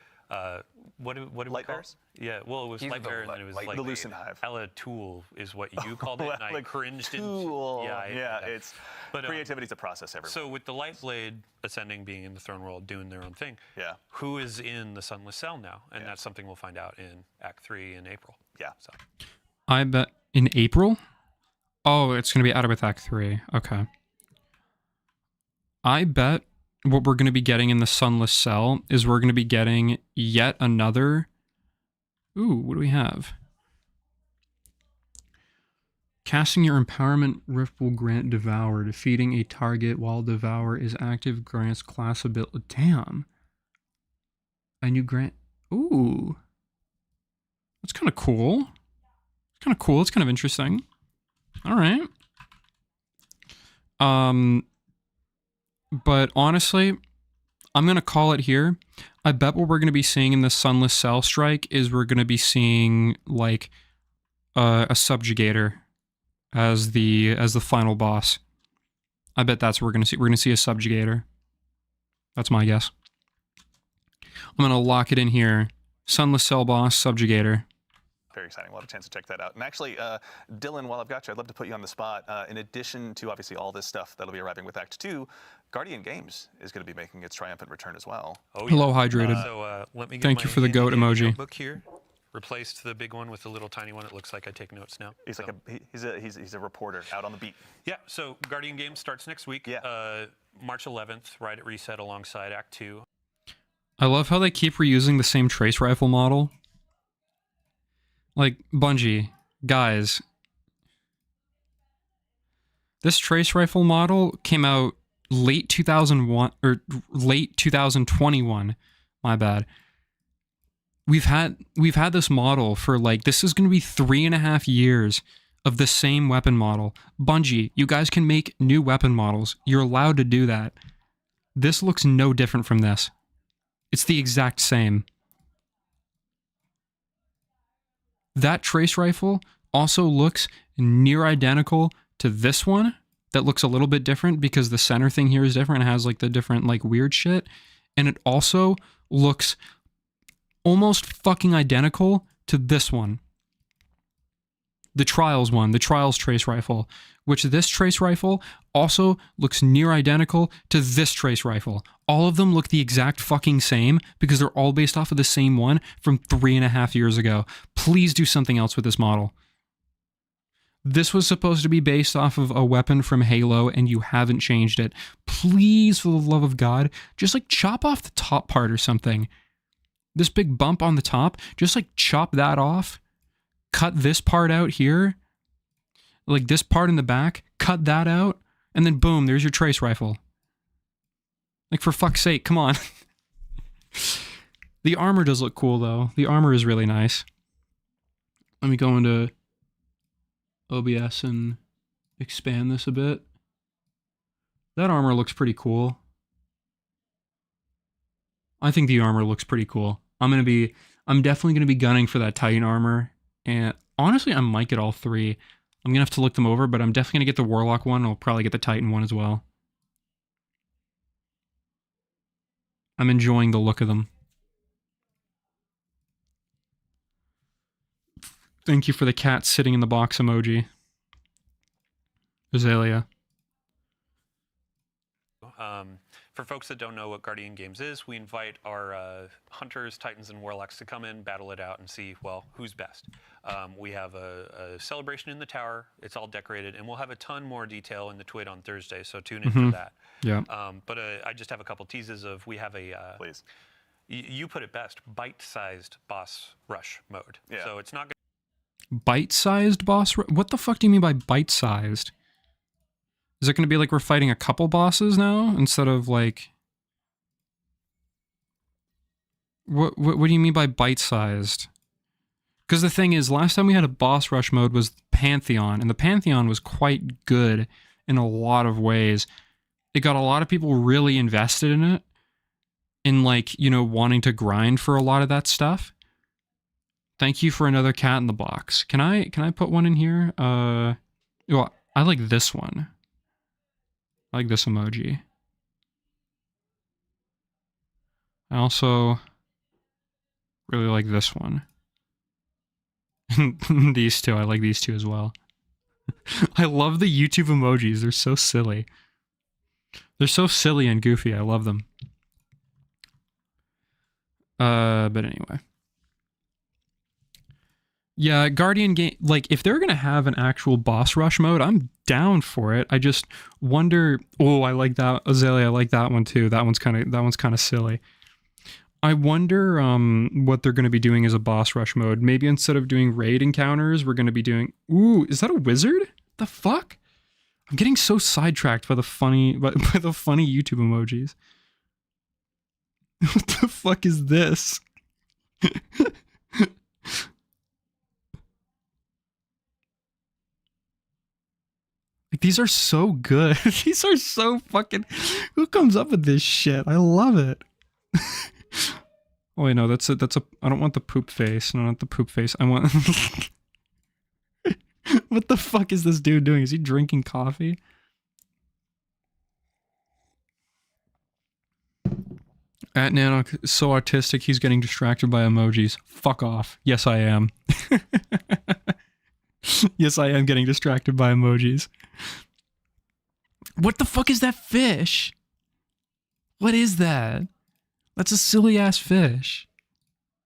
What do we Light call bears? it? Yeah, well, it was He's light the bear, and then it was light like The Lucent hive. Alatool is what you called it, and I Like, cringed. Tool. Yeah, It's But, creativity's a process everywhere. So with the light blade ascending, being in the throne world, doing their own thing, Yeah. who is in the Sunless Cell now? And that's something we'll find out in Act 3 in April. Yeah. So I bet in April? Oh, it's going to be added with Act 3. Okay. I bet what we're going to be getting in the Sunless Cell is we're going to be getting yet another... Ooh, what do we have? Casting your Empowerment Rift will grant Devour. Defeating a target while Devour is active grants class ability. Damn. A new grant... Ooh. That's kind of cool. It's kind of cool. It's kind of interesting. All right. But honestly, I'm going to call it here. I bet what we're going to be seeing in the Sunless Cell Strike is we're going to be seeing like a Subjugator as the final boss. I bet that's what we're going to see. We're going to see a Subjugator. That's my guess. I'm going to lock it in here. Sunless Cell boss, Subjugator. Very exciting. We'll have a chance to check that out. And actually, Dylan, while I've got you, I'd love to put you on the spot. In addition to obviously all this stuff that'll be arriving with Act 2, Guardian Games is going to be making its triumphant return as well. Oh, yeah. Hello, Hydrated. So let me get Thank you my for the goat handy emoji. notebook here. Replaced the big one with the little tiny one. It looks like I take notes now. He's like he's a reporter out on the beat. Yeah, so Guardian Games starts next week. Yeah. March 11th, right at Reset alongside Act 2. I love how they keep reusing the same trace rifle model. Like, Bungie, guys, this trace rifle model came out late 2001, or late 2021, my bad. We've had this model for like, this is going to be 3.5 years of the same weapon model. Bungie, you guys can make new weapon models. You're allowed to do that. This looks no different from this. It's the exact same. That trace rifle also looks near identical to this one. That looks a little bit different because the center thing here is different. It has like the different like weird shit. And it also looks almost fucking identical to this one. The Trials one, the Trials trace rifle, which this trace rifle also looks near identical to this trace rifle. All of them look the exact fucking same because they're all based off of the same one from 3.5 years ago. Please do something else with this model. This was supposed to be based off of a weapon from Halo and you haven't changed it. Please, for the love of God, just like chop off the top part or something. This big bump on the top, just like chop that off. Cut this part out here, like this part in the back, cut that out, and then boom, there's your trace rifle. Like, for fuck's sake, come on. The armor does look cool, though. The armor is really nice. Let me go into OBS and expand this a bit. That armor looks pretty cool. I think the armor looks pretty cool. I'm definitely going to be gunning for that Titan armor. And honestly, I might get all three. I'm going to have to look them over, but I'm definitely going to get the Warlock one. I'll probably get the Titan one as well. I'm enjoying the look of them. Thank you for the cat sitting in the box emoji. For folks that don't know what Guardian Games is, we invite our hunters, titans, and warlocks to come in, battle it out, and see, well, who's best. We have a celebration in the tower. It's all decorated, and we'll have a ton more detail in the Twit on Thursday, so tune in for that. Yeah. But I just have a couple teases of, we have a... Please. You put it best, bite-sized boss rush mode. Yeah. So it's not... Bite-sized boss? What the fuck do you mean by bite-sized? Is it going to be like we're fighting a couple bosses now instead of like... What do you mean by bite-sized? Because the thing is, last time we had a boss rush mode was Pantheon, and the Pantheon was quite good in a lot of ways. It got a lot of people really invested in it, in like, you know, wanting to grind for a lot of that stuff. Thank you for another cat in the box. Can I put one in here? Well, I like this one. I like this emoji. I also really like this one. These two, I like these two as well. I love the YouTube emojis. They're so silly. They're so silly and goofy. I love them. But anyway. Yeah, Guardian game, like, if they're gonna have an actual boss rush mode, I'm down for it. I just wonder. Oh, I like that Azalea. I like that one too. That one's kind of silly. I wonder what they're gonna be doing as a boss rush mode. Maybe instead of doing raid encounters, we're gonna be doing. Ooh, is that a wizard? The fuck? I'm getting so sidetracked by the funny YouTube emojis. What the fuck is this? Like, these are so good. These are so fucking... Who comes up with this shit? I love it. Oh, wait, no, that's a... I don't want the poop face. No, not the poop face. I want... What the fuck is this dude doing? Is he drinking coffee? At Nano, so autistic, he's getting distracted by emojis. Fuck off. Yes, I am. Yes, I am getting distracted by emojis. What the fuck is that fish? What is that? That's a silly-ass fish.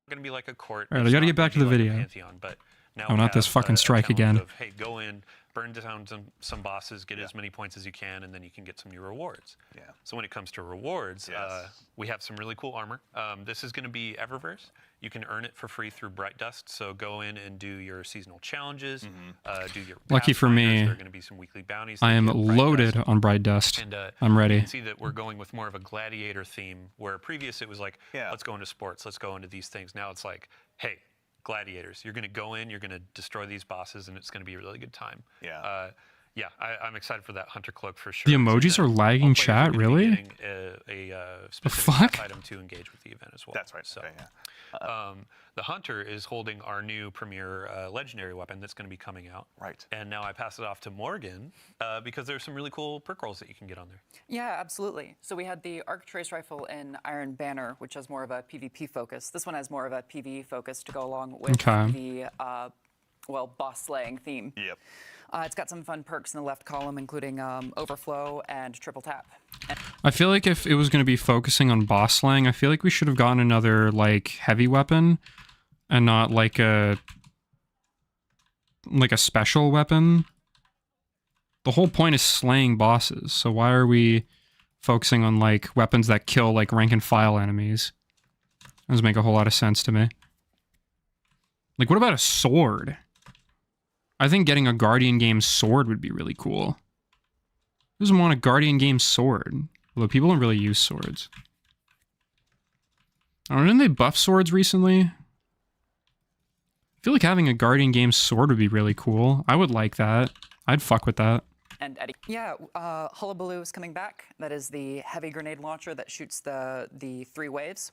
Going to be like a court. All right, I gotta get back to the video. Pantheon, but now oh, not this fucking strike again. Of, hey, go in, burn down some bosses, get as many points as you can, and then you can get some new rewards. Yeah. So when it comes to rewards, we have some really cool armor. This is going to be Eververse. You can earn it for free through Bright Dust. So go in and do your seasonal challenges. Do your lucky for me. There are going to be some weekly bounties. I am loaded on Bright Dust. And, I'm ready. You can see that we're going with more of a gladiator theme, where previous it was like, let's go into sports, let's go into these things. Now it's like, hey, gladiators. You're going to go in, you're going to destroy these bosses, and it's going to be a really good time. Yeah. Yeah, I'm excited for that Hunter Cloak for sure. The emojis are lagging chat, really? A the specific item to engage with the event as well. That's right. So, the Hunter is holding our new premier legendary weapon that's going to be coming out. Right. And now I pass it off to Morgan because there's some really cool perk rolls that you can get on there. Yeah, absolutely. So we had the Arc Trace Rifle in Iron Banner, which has more of a PvP focus. This one has more of a PvE focus to go along with the boss slaying theme. Yep. It's got some fun perks in the left column, including Overflow and Triple Tap. I feel like if it was going to be focusing on boss slaying, I feel like we should have gotten another, like, heavy weapon and not, like a special weapon. The whole point is slaying bosses, so why are we focusing on, like, weapons that kill, like, rank and file enemies? That doesn't make a whole lot of sense to me. Like, what about a sword? I think getting a Guardian Game sword would be really cool. Who doesn't want a Guardian Game sword? Although people don't really use swords. I don't know, didn't they buff swords recently? I feel like having a Guardian Game sword would be really cool. I would like that. I'd fuck with that. And Eddie. Yeah, Hullabaloo is coming back. That is the heavy grenade launcher that shoots the 3 waves.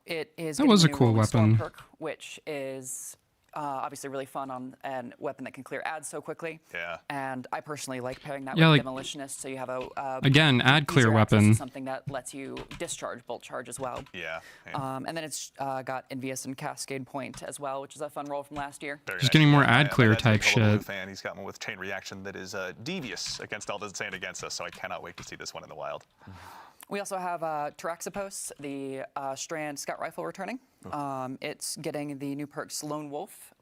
It is that was a cool weapon. Perk, which is obviously really fun on a weapon that can clear ads so quickly. Yeah. And I personally like pairing that Yeah, with like, Demolitionist, so you have a again, ad clear easier access to weapon. something that lets you discharge bolt charge as well. Yeah. And then it's got Envious and Cascade Point as well, which is a fun roll from last year. Very Just nice. getting more Yeah, ad clear that's type a Hullabaloo shit. fan. He's got one with chain reaction that is devious against all that's saying against us, so I cannot wait to see this one in the wild. We also have Taraxipos, the Strand Scout Rifle returning. It's getting the new perks Lone Wolf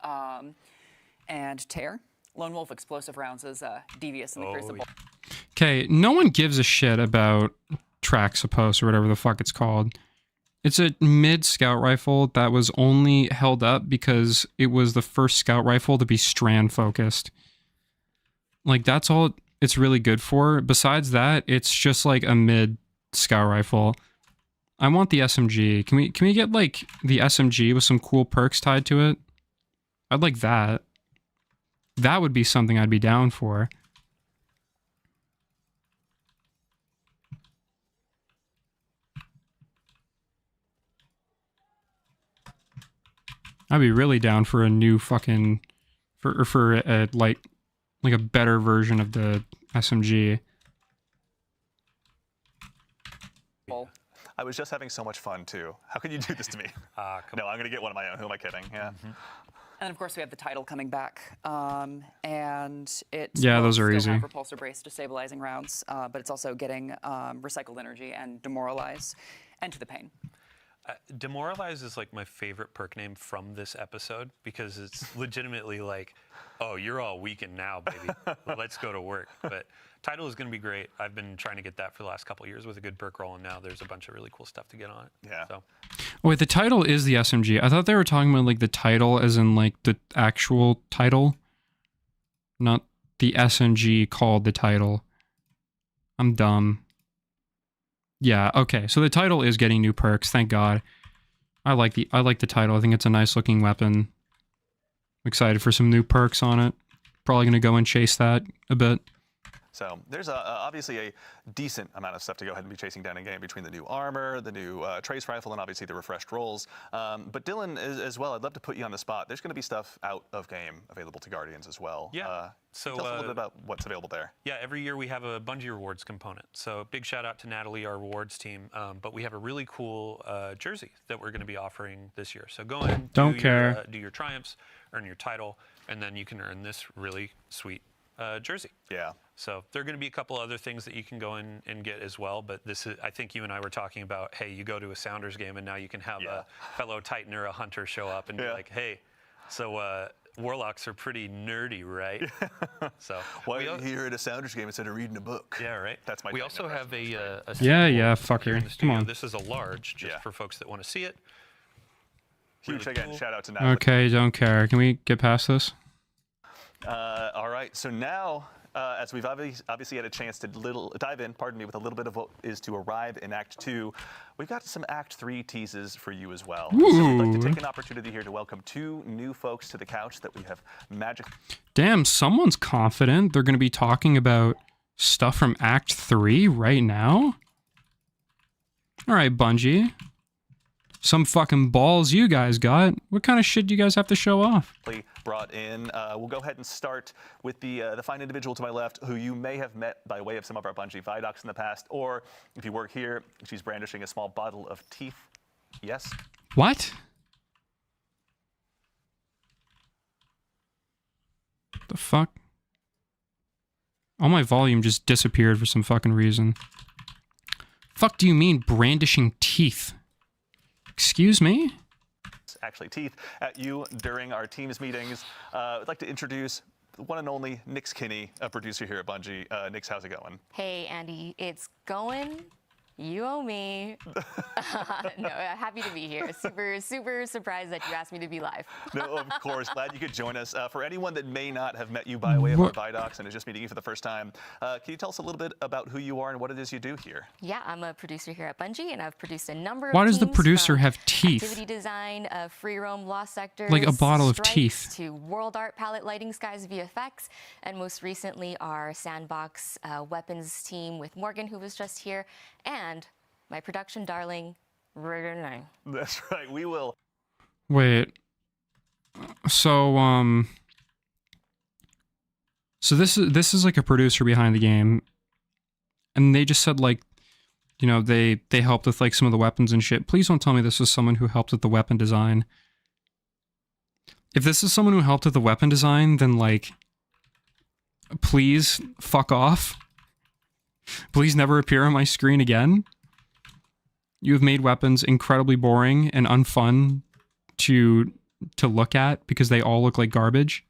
and Tear. Lone Wolf explosive rounds is devious and increase the bolt. Okay, no one gives a shit about Traxipos or whatever the fuck it's called. It's a mid scout rifle that was only held up because it was the first scout rifle to be strand focused. Like, that's all it's really good for. Besides that, it's just like a mid scout rifle. I want the SMG. Can we get like the SMG with some cool perks tied to it? I'd like that. That would be something I'd be down for. I'd be really down for a new fucking for a like a better version of the SMG. I was just having so much fun too. How can you do this to me? No, I'm gonna get one of my own. Who am I kidding? Yeah. And of course, we have the title coming back, and it Yeah, will those are still easy. have repulsor brace destabilizing rounds, but it's also getting recycled energy and demoralize, and to the pain. Demoralize is like my favorite perk name from this episode because it's legitimately like, oh, you're all weakened now, baby. Let's go to work. But title is going to be great. I've been trying to get that for the last couple of years with a good perk roll, and now there's a bunch of really cool stuff to get on it. Yeah. So. Wait, the title is the SMG. I thought they were talking about like the title as in like the actual title, not the SMG called the title. I'm dumb. Yeah, okay. So the title is getting new perks, thank God. I like the title. I think it's a nice looking weapon. I'm excited for some new perks on it. Probably going to go and chase that a bit. So there's obviously a decent amount of stuff to go ahead and be chasing down in game between the new armor, the new trace rifle, and obviously the refreshed rolls. But Dylan, as well, I'd love to put you on the spot. There's going to be stuff out of game available to Guardians as well. Yeah. So tell us a little bit about what's available there. Yeah, every year we have a Bungie rewards component. So big shout out to Natalie, our rewards team. But we have a really cool jersey that we're going to be offering this year. So go in, Don't care. Do your triumphs, earn your title, and then you can earn this really sweet jersey. Yeah. So there are going to be a couple other things that you can go in and get as well. But this is, I think you and I were talking about, hey, you go to a Sounders game and now you can have a fellow Titan or a Hunter show up and be like, hey, so Warlocks are pretty nerdy, right? So why are you here at a Sounders game instead of reading a book? Yeah, right. That's my. We also have a yeah, fucker. here in the Come studio. on. This is a large, just for folks that want to see it. Huge Really again. cool. Shout out to Natalie. Okay, don't care. Can we get past this? All right. So now, as we've obviously had a chance to dive in, with a little bit of what is to arrive in Act 2, we've got some Act 3 teases for you as well. So we'd like to take an opportunity here to welcome 2 new folks to the couch that we have magic. Damn, someone's confident they're going to be talking about stuff from Act 3 right now? Alright, Bungie. Some fucking balls you guys got. What kind of shit do you guys have to show off? Brought in. We'll go ahead and start with the fine individual to my left, who you may have met by way of some of our Bungie Vidocs in the past, or if you work here, she's brandishing a small bottle of teeth. Yes? What? The fuck? All my volume just disappeared for some fucking reason. Fuck do you mean brandishing teeth? Excuse me? Actually, teeth at you during our team's meetings. I'd like to introduce the one and only Nix Kinney, a producer here at Bungie. Nix, how's it going? Hey, Andy, it's going. You owe me. No, happy to be here. Super surprised that you asked me to be live. No, of course. Glad you could join us. For anyone that may not have met you by way of our Vidocs and is just meeting you for the first time, can you tell us a little bit about who you are and what it is you do here? Yeah, I'm a producer here at Bungie, and I've produced a number of Why does the teams, producer from have teeth? Activity design, free roam, lost sectors, Like a bottle of strikes, teeth. to world art, palette, lighting, skies, VFX, and most recently our sandbox weapons team with Morgan, who was just here, and my production darling, Rigger 9. That's right. We will. Wait. So so this is like a producer behind the game, and they just said like, you know, they helped with like some of the weapons and shit. Please don't tell me this is someone who helped with the weapon design. If this is someone who helped with the weapon design, then like, please fuck off. Please never appear on my screen again. You have made weapons incredibly boring and unfun to look at because they all look like garbage.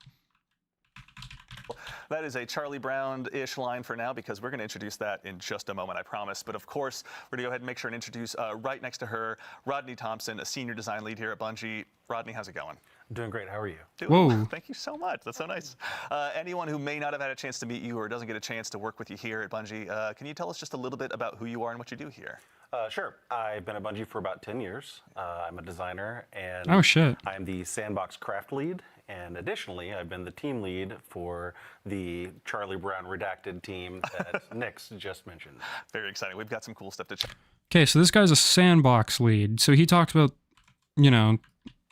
That is a Charlie Brown-ish line for now, because we're going to introduce that in just a moment, I promise. But of course, we're going to go ahead and make sure and introduce right next to her, Rodney Thompson, a senior design lead here at Bungie. Rodney, how's it going? Doing great. How are you? Whoa. Thank you so much. That's so nice. Anyone who may not have had a chance to meet you or doesn't get a chance to work with you here at Bungie, can you tell us just a little bit about who you are and what you do here? Sure. I've been at Bungie for about 10 years. I'm a designer, and Oh, shit. I'm the sandbox craft lead. And additionally, I've been the team lead for the Charlie Brown redacted team that Nick's just mentioned. Very exciting. We've got some cool stuff to check. Okay, so this guy's a sandbox lead. So he talks about, you know,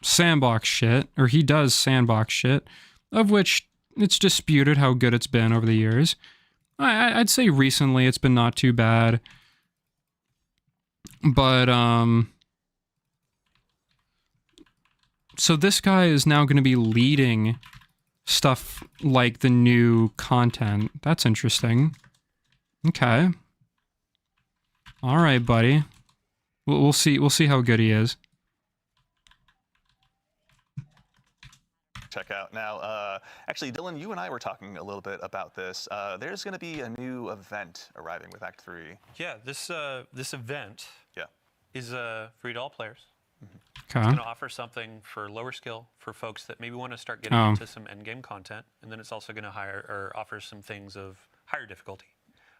sandbox shit, or he does sandbox shit, of which it's disputed how good it's been over the years. I'd say recently it's been not too bad. But, so this guy is now going to be leading stuff like the new content. That's interesting. Okay. All right, buddy. We'll see. We'll see how good he is. Check out now. Actually, Dylan, you and I were talking a little bit about this. There's going to be a new event arriving with Act 3. Yeah, this event is free to all players. Okay. It's going to offer something for lower skill for folks that maybe want to start getting into some endgame content, and then it's also going to offer some things of higher difficulty.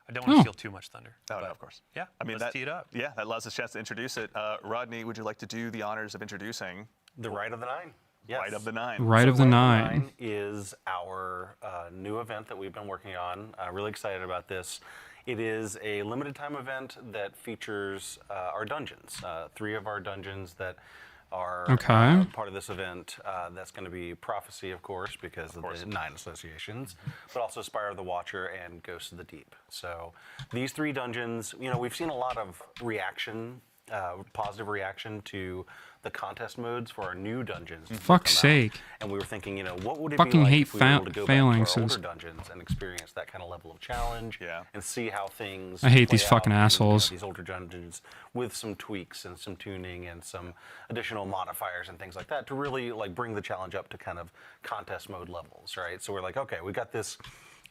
I don't want to steal too much thunder. Oh, no, of course. Yeah, I mean, let's tee it up. Yeah, that allows us a chance to introduce it. Rodney, would you like to do the honors of introducing The Rite of the Nine. Yes. Rite of the Nine? Rite of the Nine is our new event that we've been working on. Really excited about this. It is a limited time event that features our dungeons. 3 of our dungeons that are part of this event. That's going to be Prophecy, of course, because of the 9 associations, but also Spire of the Watcher and Ghosts of the Deep. So these 3 dungeons, you know, we've seen a lot of reaction, positive reaction to the contest modes for our new dungeons. Fuck's sake. And we were thinking, you know, what would it Fucking be like hate if we were able to go back to our phalanxes. older dungeons and experience that kind of level of challenge and see how things I hate play these fucking out in, assholes. these older dungeons with some tweaks and some tuning and some additional modifiers and things like that to really like bring the challenge up to kind of contest mode levels, right? So we're like, okay, we got this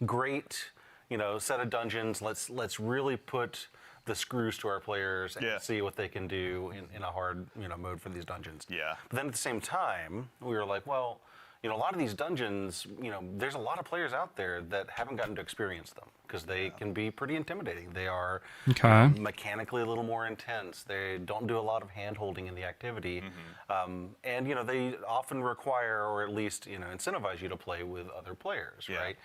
great, you know, set of dungeons. Let's really put the screws to our players and see what they can do in a hard, you know, mode for these dungeons. Yeah. But then at the same time, we were like, well, you know, a lot of these dungeons, you know, there's a lot of players out there that haven't gotten to experience them because they can be pretty intimidating. They are mechanically a little more intense. They don't do a lot of hand-holding in the activity. And, you know, they often require, or at least, you know, incentivize you to play with other players, right?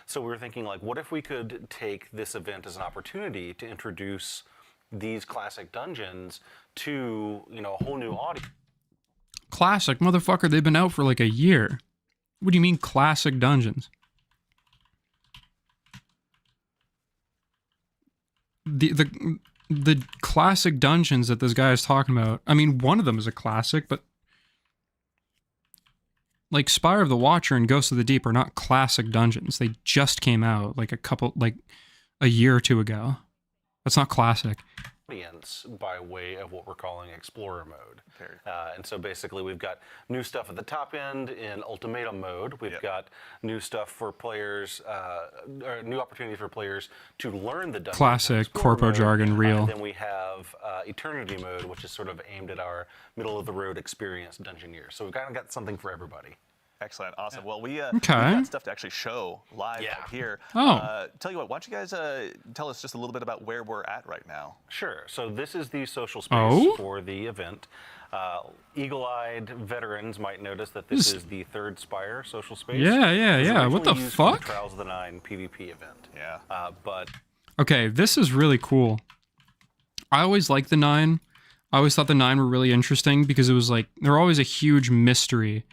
So we were thinking, like, what if we could take this event as an opportunity to introduce these classic dungeons to, you know, a whole new audience? Classic, motherfucker, they've been out for like a year. What do you mean classic dungeons? The classic dungeons that this guy is talking about, I mean, one of them is a classic, but like Spire of the Watcher and Ghosts of the Deep are not classic dungeons. They just came out like a year or 2 ago. That's not classic. Audience by way of what we're calling Explorer mode. And so basically we've got new stuff at the top end in Ultimatum mode. We've got new stuff for players, or new opportunity for players to learn the dungeons. Classic corpo jargon real. Then we have Eternity mode, which is sort of aimed at our middle of the road experienced dungeoneers. So we've kind of got something for everybody. Excellent, awesome. Well, we've got stuff to actually show live right here. Tell you what, why don't you guys tell us just a little bit about where we're at right now? Sure. So this is the social space for the event. Eagle-eyed veterans might notice that this is the 3rd Spire social space. Yeah. What the fuck? The Trials of the Nine PvP event. But okay, this is really cool. I always liked the 9. I always thought the 9 were really interesting because it was like they're always a huge mystery.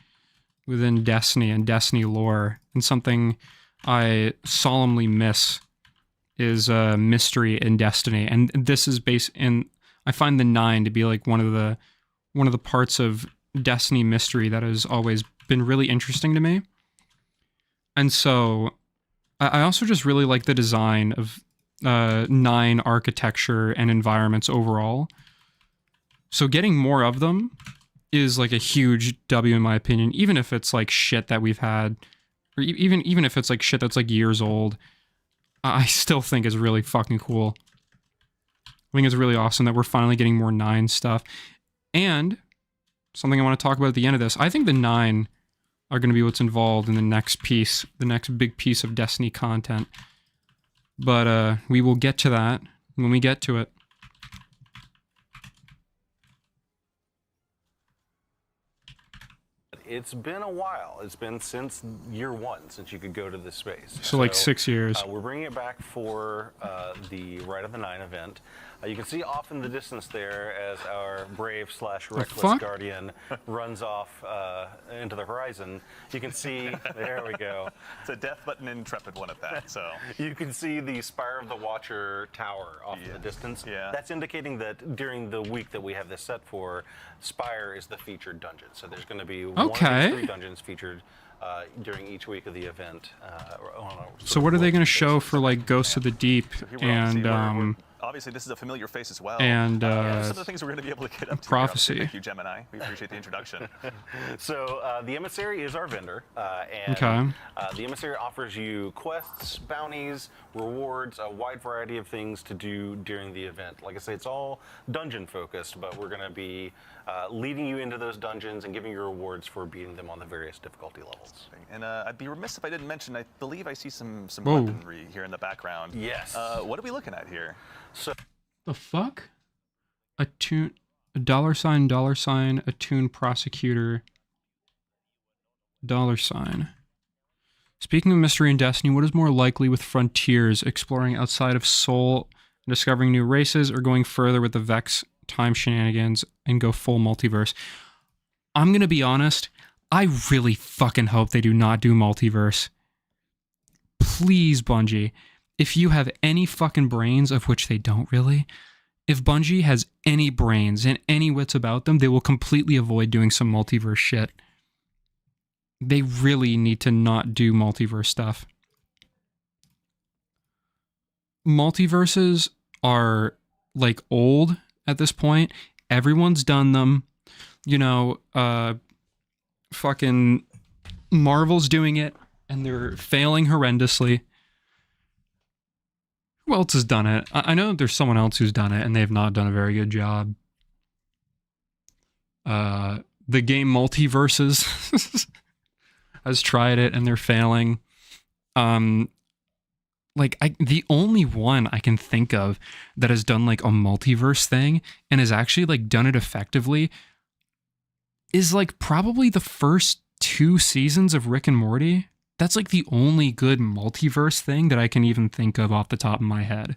within Destiny and Destiny lore, and something I solemnly miss is mystery in Destiny. And this is based in, I find the 9 to be like one of the parts of Destiny mystery that has always been really interesting to me. And so I also just really like the design of 9 architecture and environments overall. So getting more of them is like a huge W in my opinion, even if it's like shit that we've had, or even if it's like shit that's like years old. I still think is really fucking cool. I think it's really awesome that we're finally getting more 9 stuff. And something I want to talk about at the end of this, I think the 9 are going to be what's involved in the next piece, the next big piece of Destiny content. But we will get to that when we get to it. It's been a while. It's been since year 1 since you could go to this space. So like 6 years. We're bringing it back for the Rite of the 9 event. You can see off in the distance there as our brave / reckless guardian runs off into the horizon. You can see, there we go. It's a death button intrepid one at that, so. You can see the Spire of the Watcher tower off in the distance. Yeah. That's indicating that during the week that we have this set for, Spire is the featured dungeon. So there's going to be one of these 3 dungeons featured during each week of the event. So what are they going to show for like Ghosts of the Deep and obviously this is a familiar face as well. And some of the things we're going to be able to get up to. Prophecy. Thank you, Gemini. We appreciate the introduction. So the Emissary is our vendor. The Emissary offers you quests, bounties, rewards, a wide variety of things to do during the event. Like I say, it's all dungeon focused, but we're going to be leading you into those dungeons and giving you rewards for beating them on the various difficulty levels. And I'd be remiss if I didn't mention, I believe I see some weaponry here in the background. Yes. What are we looking at here? So the fuck? A $, attune prosecutor, $. Speaking of mystery and Destiny, what is more likely with Frontiers, exploring outside of Sol, discovering new races, or going further with the Vex time shenanigans and go full multiverse? I'm gonna be honest, I really fucking hope they do not do multiverse. Please, Bungie, if you have any fucking brains, of which they don't really, if Bungie has any brains and any wits about them, they will completely avoid doing some multiverse shit. They really need to not do multiverse stuff. Multiverses are like old at this point. Everyone's done them. You know, fucking Marvel's doing it and they're failing horrendously. Who else has done it? I know there's someone else who's done it and they've not done a very good job. The game Multiverses has tried it and they're failing. The only one I can think of that has done like a multiverse thing and has actually like done it effectively is like probably the first 2 seasons of Rick and Morty. That's like the only good multiverse thing that I can even think of off the top of my head.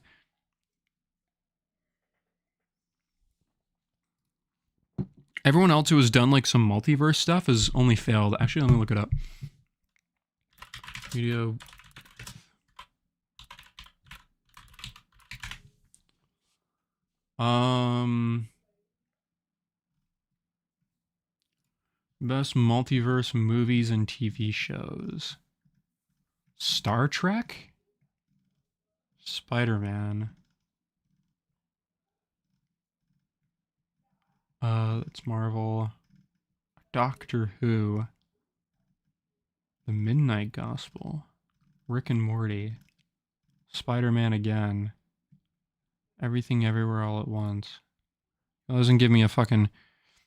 Everyone else who has done like some multiverse stuff has only failed. Actually, let me look it up. Video. Best multiverse movies and TV shows. Star Trek? Spider-Man. That's Marvel. Doctor Who. The Midnight Gospel. Rick and Morty. Spider-Man again. Everything Everywhere All at Once. That doesn't give me a fucking...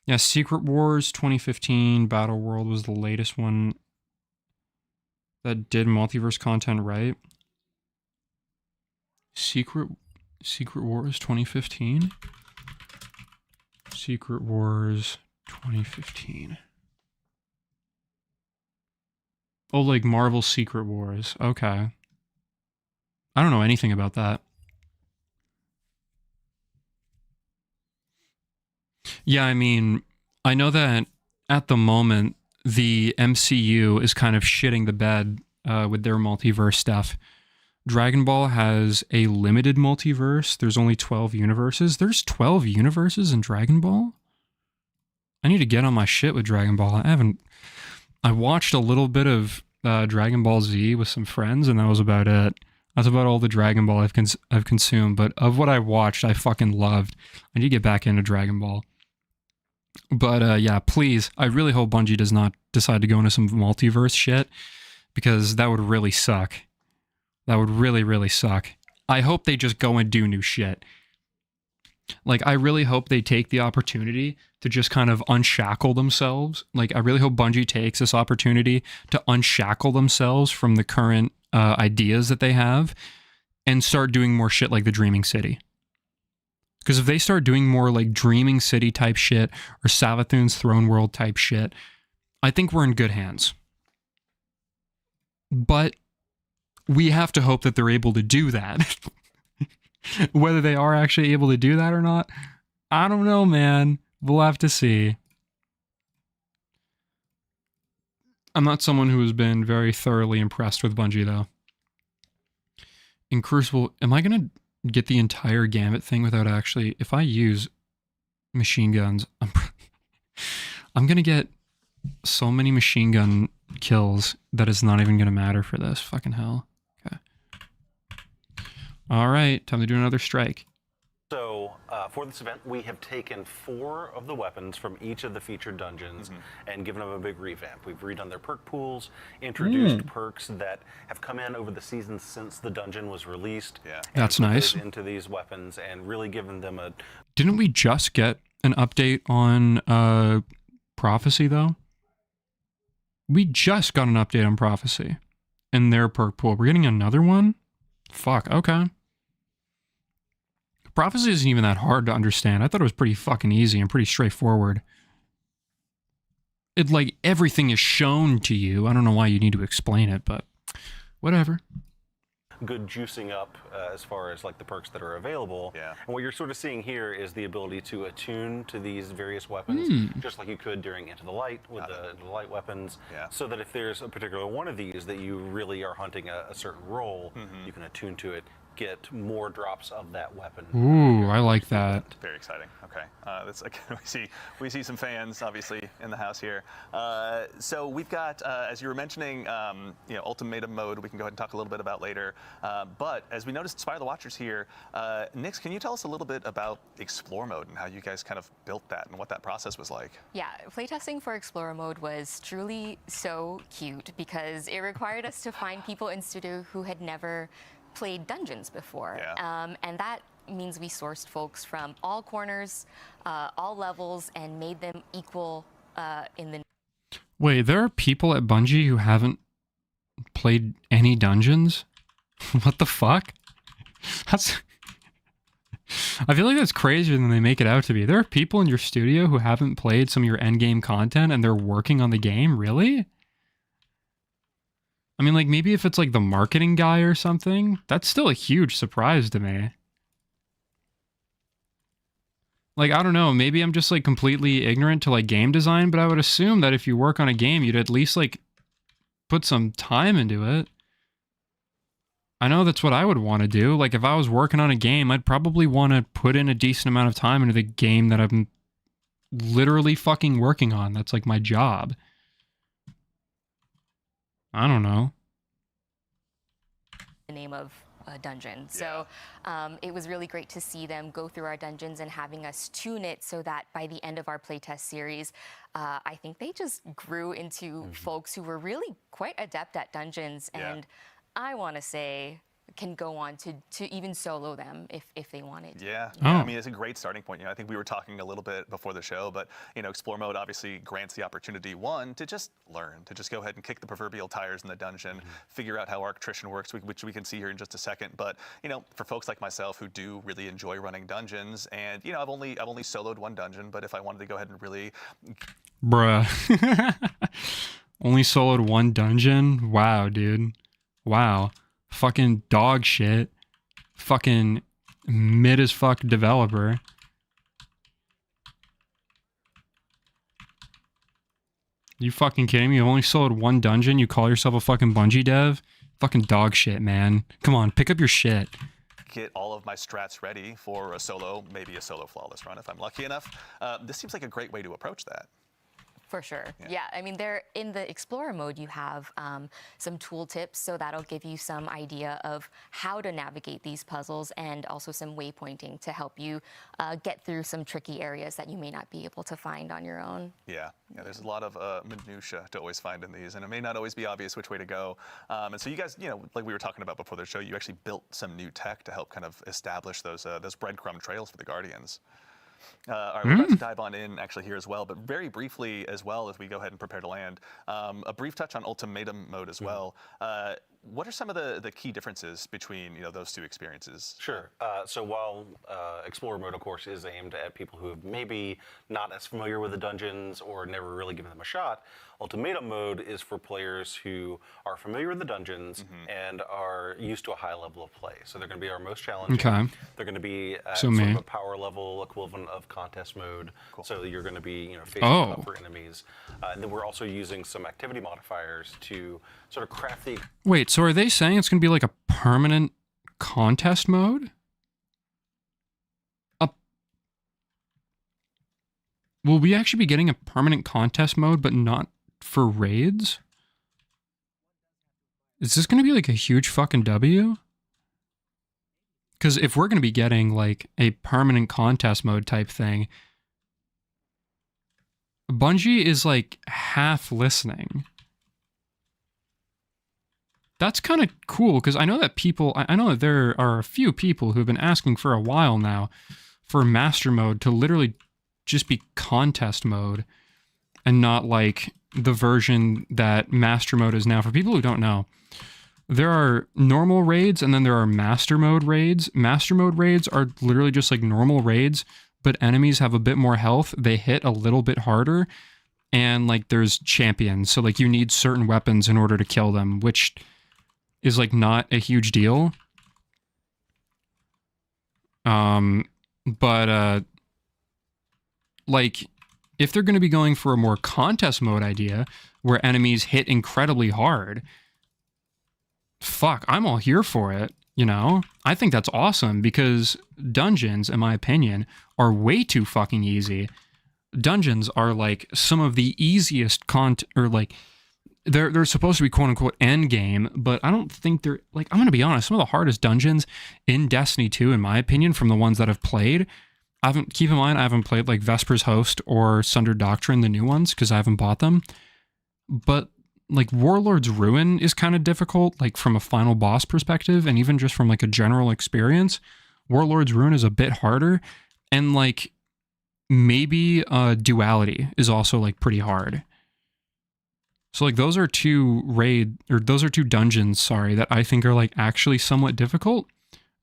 Yeah, Secret Wars 2015, Battle World was the latest one that did multiverse content right. Secret Wars 2015? Secret Wars 2015. Oh, like Marvel Secret Wars. Okay. I don't know anything about that. Yeah, I mean, I know that at the moment, the MCU is kind of shitting the bed with their multiverse stuff. Dragon Ball has a limited multiverse. There's only 12 universes. There's 12 universes in Dragon Ball? I need to get on my shit with Dragon Ball. I watched a little bit of Dragon Ball Z with some friends, and that was about it. That's about all the Dragon Ball I've consumed. But of what I watched, I fucking loved. I need to get back into Dragon Ball. But yeah, please, I really hope Bungie does not decide to go into some multiverse shit, because that would really suck. That would really, really suck. I hope they just go and do new shit. Like, I really hope they take the opportunity to just kind of unshackle themselves. Like, I really hope Bungie takes this opportunity to unshackle themselves from the current ideas that they have and start doing more shit like the Dreaming City. Because if they start doing more like Dreaming City type shit or Savathun's Throne World type shit, I think we're in good hands. But we have to hope that they're able to do that. Whether they are actually able to do that or not, I don't know, man. We'll have to see. I'm not someone who has been very thoroughly impressed with Bungie, though. In Crucible, am I going to get the entire Gambit thing without actually... If I use machine guns, I'm going to get so many machine gun kills that it's not even going to matter for this. Fucking hell. Okay. All right, time to do another strike. So, for this event, we have taken 4 of the weapons from each of the featured dungeons and given them a big revamp. We've redone their perk pools, introduced perks that have come in over the season since the dungeon was released. Yeah, that's nice. Into these weapons and really given them a... Didn't we just get an update on Prophecy, though? We just got an update on Prophecy in their perk pool. We're getting another one? Fuck, okay. Prophecy isn't even that hard to understand. I thought it was pretty fucking easy and pretty straightforward. It, like, everything is shown to you. I don't know why you need to explain it, but whatever. Good juicing up as far as like the perks that are available. Yeah. And what you're sort of seeing here is the ability to attune to these various weapons, just like you could during Into the Light with the light weapons. Yeah. So that if there's a particular one of these that you really are hunting a certain role, you can attune to it, get more drops of that weapon. Ooh, I like that. Very exciting. Okay, that's again, we see some fans obviously in the house here. So we've got, as you were mentioning, ultimatum mode. We can go ahead and talk a little bit about later. But as we noticed, Inspire the Watchers here. Nix, can you tell us a little bit about Explore mode and how you guys kind of built that and what that process was like? Yeah, playtesting for Explorer mode was truly so cute because it required us to find people in studio who had never played dungeons before. Yeah. And that means we sourced folks from all corners, all levels, and made them equal in the... Wait, there are people at Bungie who haven't played any dungeons? What the fuck? That's... I feel like that's crazier than they make it out to be. There are people in your studio who haven't played some of your endgame content and they're working on the game? Really? I mean, like, maybe if it's like the marketing guy or something, that's still a huge surprise to me. Like, I don't know, maybe I'm just like completely ignorant to like game design, but I would assume that if you work on a game, you'd at least like put some time into it. I know that's what I would want to do. Like, if I was working on a game, I'd probably want to put in a decent amount of time into the game that I'm literally fucking working on. That's like my job. I don't know. The name of a dungeon. So it was really great to see them go through our dungeons and having us tune it so that by the end of our playtest series, I think they just grew into folks who were really quite adept at dungeons. And I want to say can go on to even solo them if they wanted. Yeah, Oh. I mean, it's a great starting point. I think we were talking a little bit before the show, but Explore mode obviously grants the opportunity, one, to just learn, to just go ahead and kick the proverbial tires in the dungeon, figure out how Arctrition works, which we can see here in just a second. But for folks like myself who do really enjoy running dungeons, and I've only soloed one dungeon, but if I wanted to go ahead and really, Bruh. Only soloed one dungeon? Wow, dude. Wow. Fucking dog shit. Fucking mid as fuck developer. You fucking kidding me? You only sold one dungeon? You call yourself a fucking Bungie dev? Fucking dog shit, man. Come on, pick up your shit. Get all of my strats ready for a solo, maybe a solo flawless run if I'm lucky enough. This seems like a great way to approach that. For sure. Yeah. I mean, in the Explorer mode, you have some tool tips, so that'll give you some idea of how to navigate these puzzles and also some waypointing to help you get through some tricky areas that you may not be able to find on your own. Yeah, there's a lot of minutia to always find in these, and it may not always be obvious which way to go. And so you guys, like we were talking about before the show, you actually built some new tech to help kind of establish those breadcrumb trails for the Guardians. All right, we're about to dive on in actually here as well, but very briefly as well as we go ahead and prepare to land, a brief touch on ultimatum mode as well. What are some of the key differences between those two experiences? Sure. So while Explorer mode, of course, is aimed at people who have maybe not as familiar with the dungeons or never really given them a shot, Ultimatum mode is for players who are familiar with the dungeons and are used to a high level of play. So they're going to be our most challenging. Okay. They're going to be at So sort of a power level equivalent of contest mode. Cool. So you're going to be facing tougher enemies. And then we're also using some activity modifiers to sort of craft the... Wait, so are they saying it's going to be like a permanent contest mode? Will we actually be getting a permanent contest mode, but not for raids? Is this going to be like a huge fucking W? Because if we're going to be getting like a permanent contest mode type thing, Bungie is like half listening. That's kind of cool, because I know that I know that there are a few people who have been asking for a while now for Master Mode to literally just be contest mode and not like the version that Master Mode is now. For people who don't know, there are normal raids and then there are Master Mode raids. Master Mode raids are literally just like normal raids, but enemies have a bit more health. They hit a little bit harder, and like there's champions. So like you need certain weapons in order to kill them, which is like not a huge deal. But like if they're going to be going for a more contest mode idea where enemies hit incredibly hard, fuck, I'm all here for it. I think that's awesome, because dungeons, in my opinion, are way too fucking easy. Dungeons are like some of the easiest they're supposed to be quote unquote end game, but I don't think they're like, I'm going to be honest, some of the hardest dungeons in Destiny 2, in my opinion, from the ones that I've played, keep in mind, I haven't played like Vesper's Host or Sundered Doctrine, the new ones, because I haven't bought them. But like Warlord's Ruin is kind of difficult, like from a final boss perspective, and even just from like a general experience, Warlord's Ruin is a bit harder. And like maybe Duality is also like pretty hard. So like those are two dungeons, that I think are like actually somewhat difficult.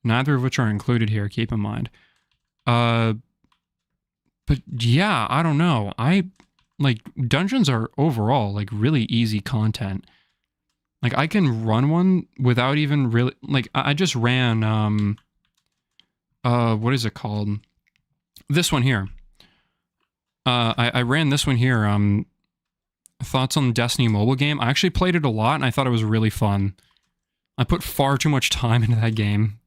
Neither of which are included here, keep in mind. But yeah, I don't know. Like dungeons are overall like really easy content. Like I can run one without even really, like I just ran what is it called? This one here. I ran this one here. Thoughts on the Destiny mobile game? I actually played it a lot and I thought it was really fun. I put far too much time into that game.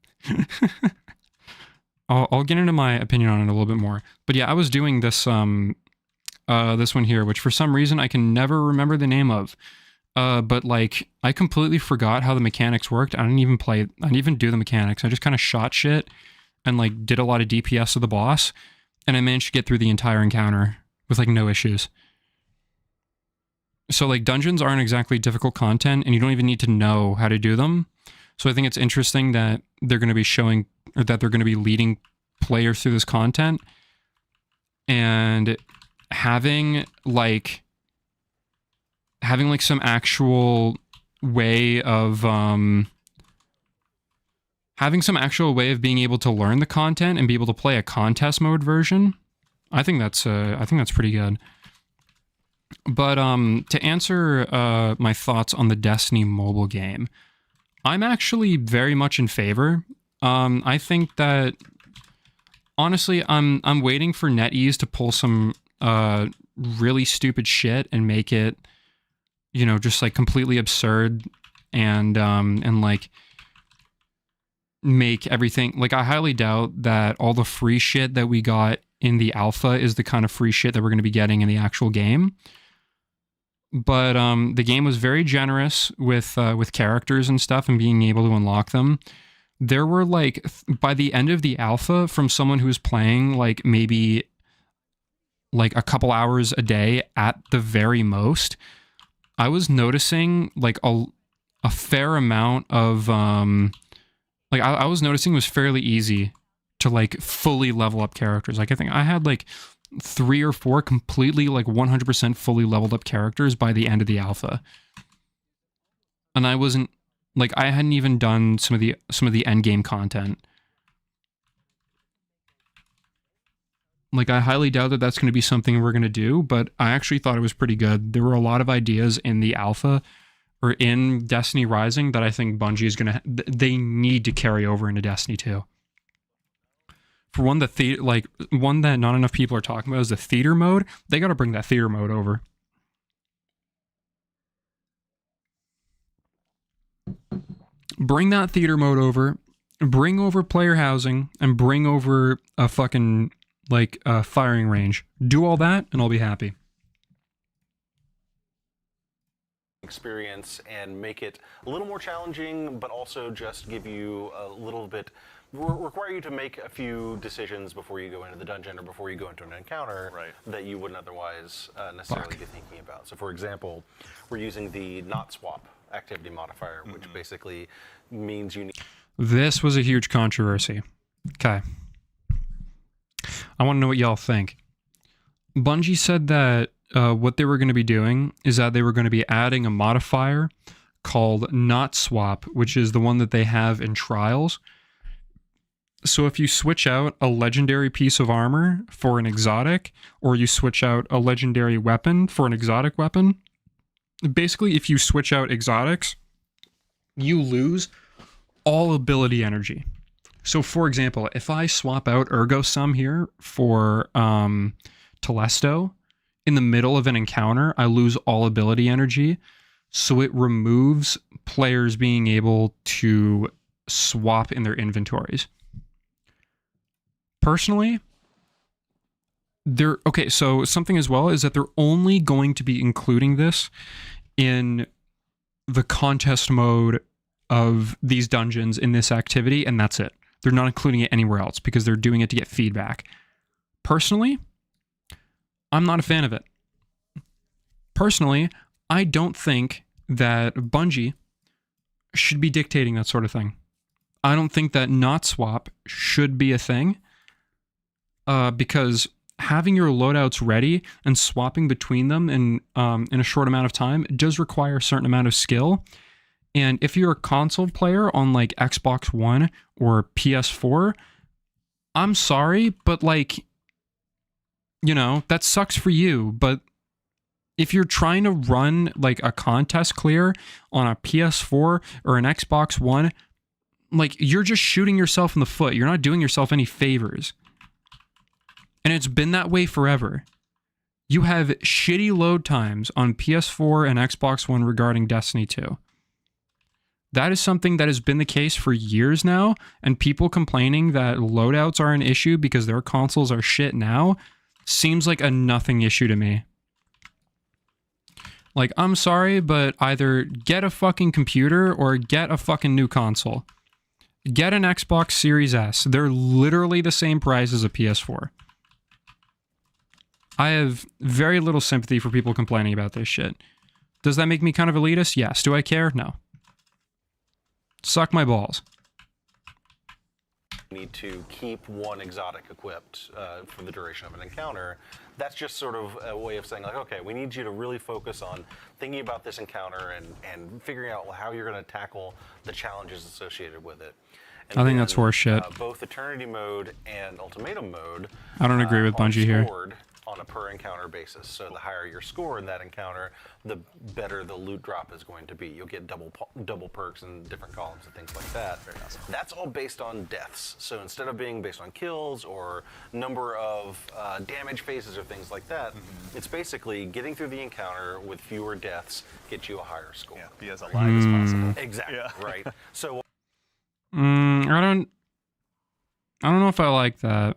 I'll get into my opinion on it a little bit more. But yeah, I was doing this this one here, which for some reason I can never remember the name of. But like I completely forgot how the mechanics worked. I didn't even do the mechanics. I just kind of shot shit and like did a lot of DPS to the boss, and I managed to get through the entire encounter with like no issues. So like dungeons aren't exactly difficult content, and you don't even need to know how to do them. So I think it's interesting that they're going to be showing, or that they're going to be leading players through this content, and having some actual way of being able to learn the content and be able to play a contest mode version. I think that's pretty good. But to answer my thoughts on the Destiny mobile game, I'm actually very much in favor. I think that honestly, I'm waiting for NetEase to pull some really stupid shit and make it, you know, just like completely absurd and like make everything like, I highly doubt that all the free shit that we got in the alpha is the kind of free shit that we're going to be getting in the actual game. But the game was very generous with characters and stuff and being able to unlock them. There were like, by the end of the alpha, from someone who was playing like maybe like a couple hours a day at the very most, I was noticing like a fair amount of like I was noticing it was fairly easy to like fully level up characters. Like I think I had like 3 or 4 completely like 100% fully leveled up characters by the end of the alpha. And I wasn't like, I hadn't even done some of the end game content. Like I highly doubt that that's going to be something we're going to do, but I actually thought it was pretty good. There were a lot of ideas in the alpha or in Destiny Rising that I think Bungie is going to they need to carry over into Destiny 2. For one, one that not enough people are talking about is the theater mode. They got to bring that theater mode over. Bring that theater mode over. Bring over player housing and bring over a fucking like firing range. Do all that and I'll be happy. Experience and make it a little more challenging, but also just give you a little bit, require you to make a few decisions before you go into the dungeon or before you go into an encounter that you wouldn't otherwise necessarily be thinking about. So for example, we're using the not swap activity modifier, which basically means you need... This was a huge controversy. Okay. I want to know what y'all think. Bungie said that what they were going to be doing is that they were going to be adding a modifier called not swap, which is the one that they have in Trials. So if you switch out a legendary piece of armor for an exotic, or you switch out a legendary weapon for an exotic weapon, basically if you switch out exotics, you lose all ability energy. So for example, if I swap out Ergo Sum here for Telesto, in the middle of an encounter, I lose all ability energy. So it removes players being able to swap in their inventories. Personally, so something as well is that they're only going to be including this in the contest mode of these dungeons in this activity, and that's it. They're not including it anywhere else because they're doing it to get feedback. Personally, I'm not a fan of it. Personally, I don't think that Bungie should be dictating that sort of thing. I don't think that not swap should be a thing because having your loadouts ready and swapping between them in a short amount of time does require a certain amount of skill. And if you're a console player on like Xbox One or PS4, I'm sorry, but like, you know, that sucks for you. But if you're trying to run like a contest clear on a PS4 or an Xbox One, like you're just shooting yourself in the foot. You're not doing yourself any favors. And it's been that way forever. You have shitty load times on PS4 and Xbox One regarding Destiny 2. That is something that has been the case for years now, and people complaining that loadouts are an issue because their consoles are shit now seems like a nothing issue to me. Like, I'm sorry, but either get a fucking computer or get a fucking new console. Get an Xbox Series S. They're literally the same price as a PS4. I have very little sympathy for people complaining about this shit. Does that make me kind of elitist? Yes. Do I care? No. Suck my balls. Need to keep one exotic equipped for the duration of an encounter. That's just sort of a way of saying like, okay, we need you to really focus on thinking about this encounter and figuring out how you're going to tackle the challenges associated with it. And I think that's horseshit. Both Eternity mode and Ultimatum mode. I don't agree with Bungie here. on a per encounter basis. So the higher your score in that encounter, the better the loot drop is going to be. You'll get double perks in different columns and things like that. Very awesome. That's all based on deaths. So instead of being based on kills or number of damage phases or things like that, it's basically getting through the encounter with fewer deaths get you a higher score. Yeah, be as alive as possible. Exactly. Right. So. I don't know if I like that.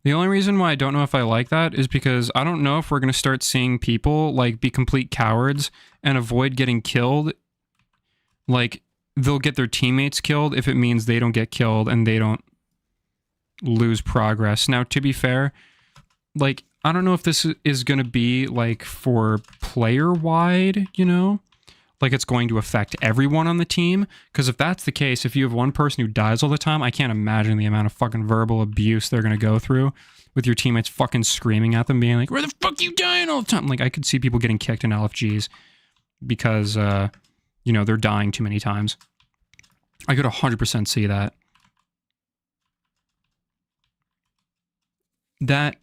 The only reason why I don't know if I like that is because I don't know if we're going to start seeing people like be complete cowards and avoid getting killed. Like they'll get their teammates killed if it means they don't get killed and they don't lose progress. Now, to be fair, like I don't know if this is going to be like for player wide, you know? Like it's going to affect everyone on the team. Because if that's the case, if you have one person who dies all the time, I can't imagine the amount of fucking verbal abuse they're going to go through with your teammates fucking screaming at them, being like, where the fuck you dying all the time? Like I could see people getting kicked in LFGs because, you know, they're dying too many times. I could 100% see that. That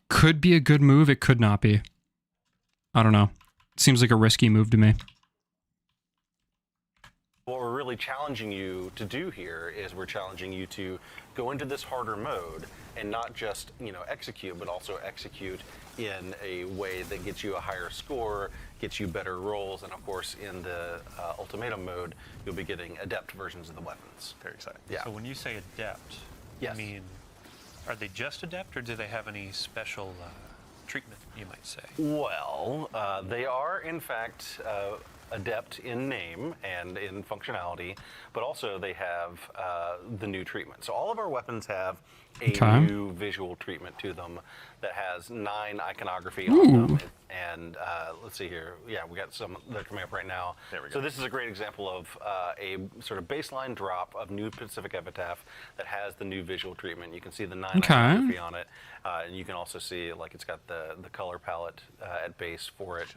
could be a good move. It could not be. I don't know. It seems like a risky move to me. What we're really challenging you to do here is we're challenging you to go into this harder mode and not just, you know, execute, but also execute in a way that gets you a higher score, gets you better rolls, and of course in the ultimatum mode, you'll be getting adept versions of the weapons. Very exciting. Yeah. So when you say adept, Yes. I mean, are they just adept, or do they have any special treatment, you might say? Well, they are in fact adept in name and in functionality, but also they have the new treatment. So all of our weapons have a new visual treatment to them that has 9 iconography on them. And let's see here. Yeah, we got some that are coming up right now. There we go. So this is a great example of a sort of baseline drop of new Pacific Epitaph that has the new visual treatment. You can see the 9 iconography on it, and you can also see like it's got the color palette at base for it.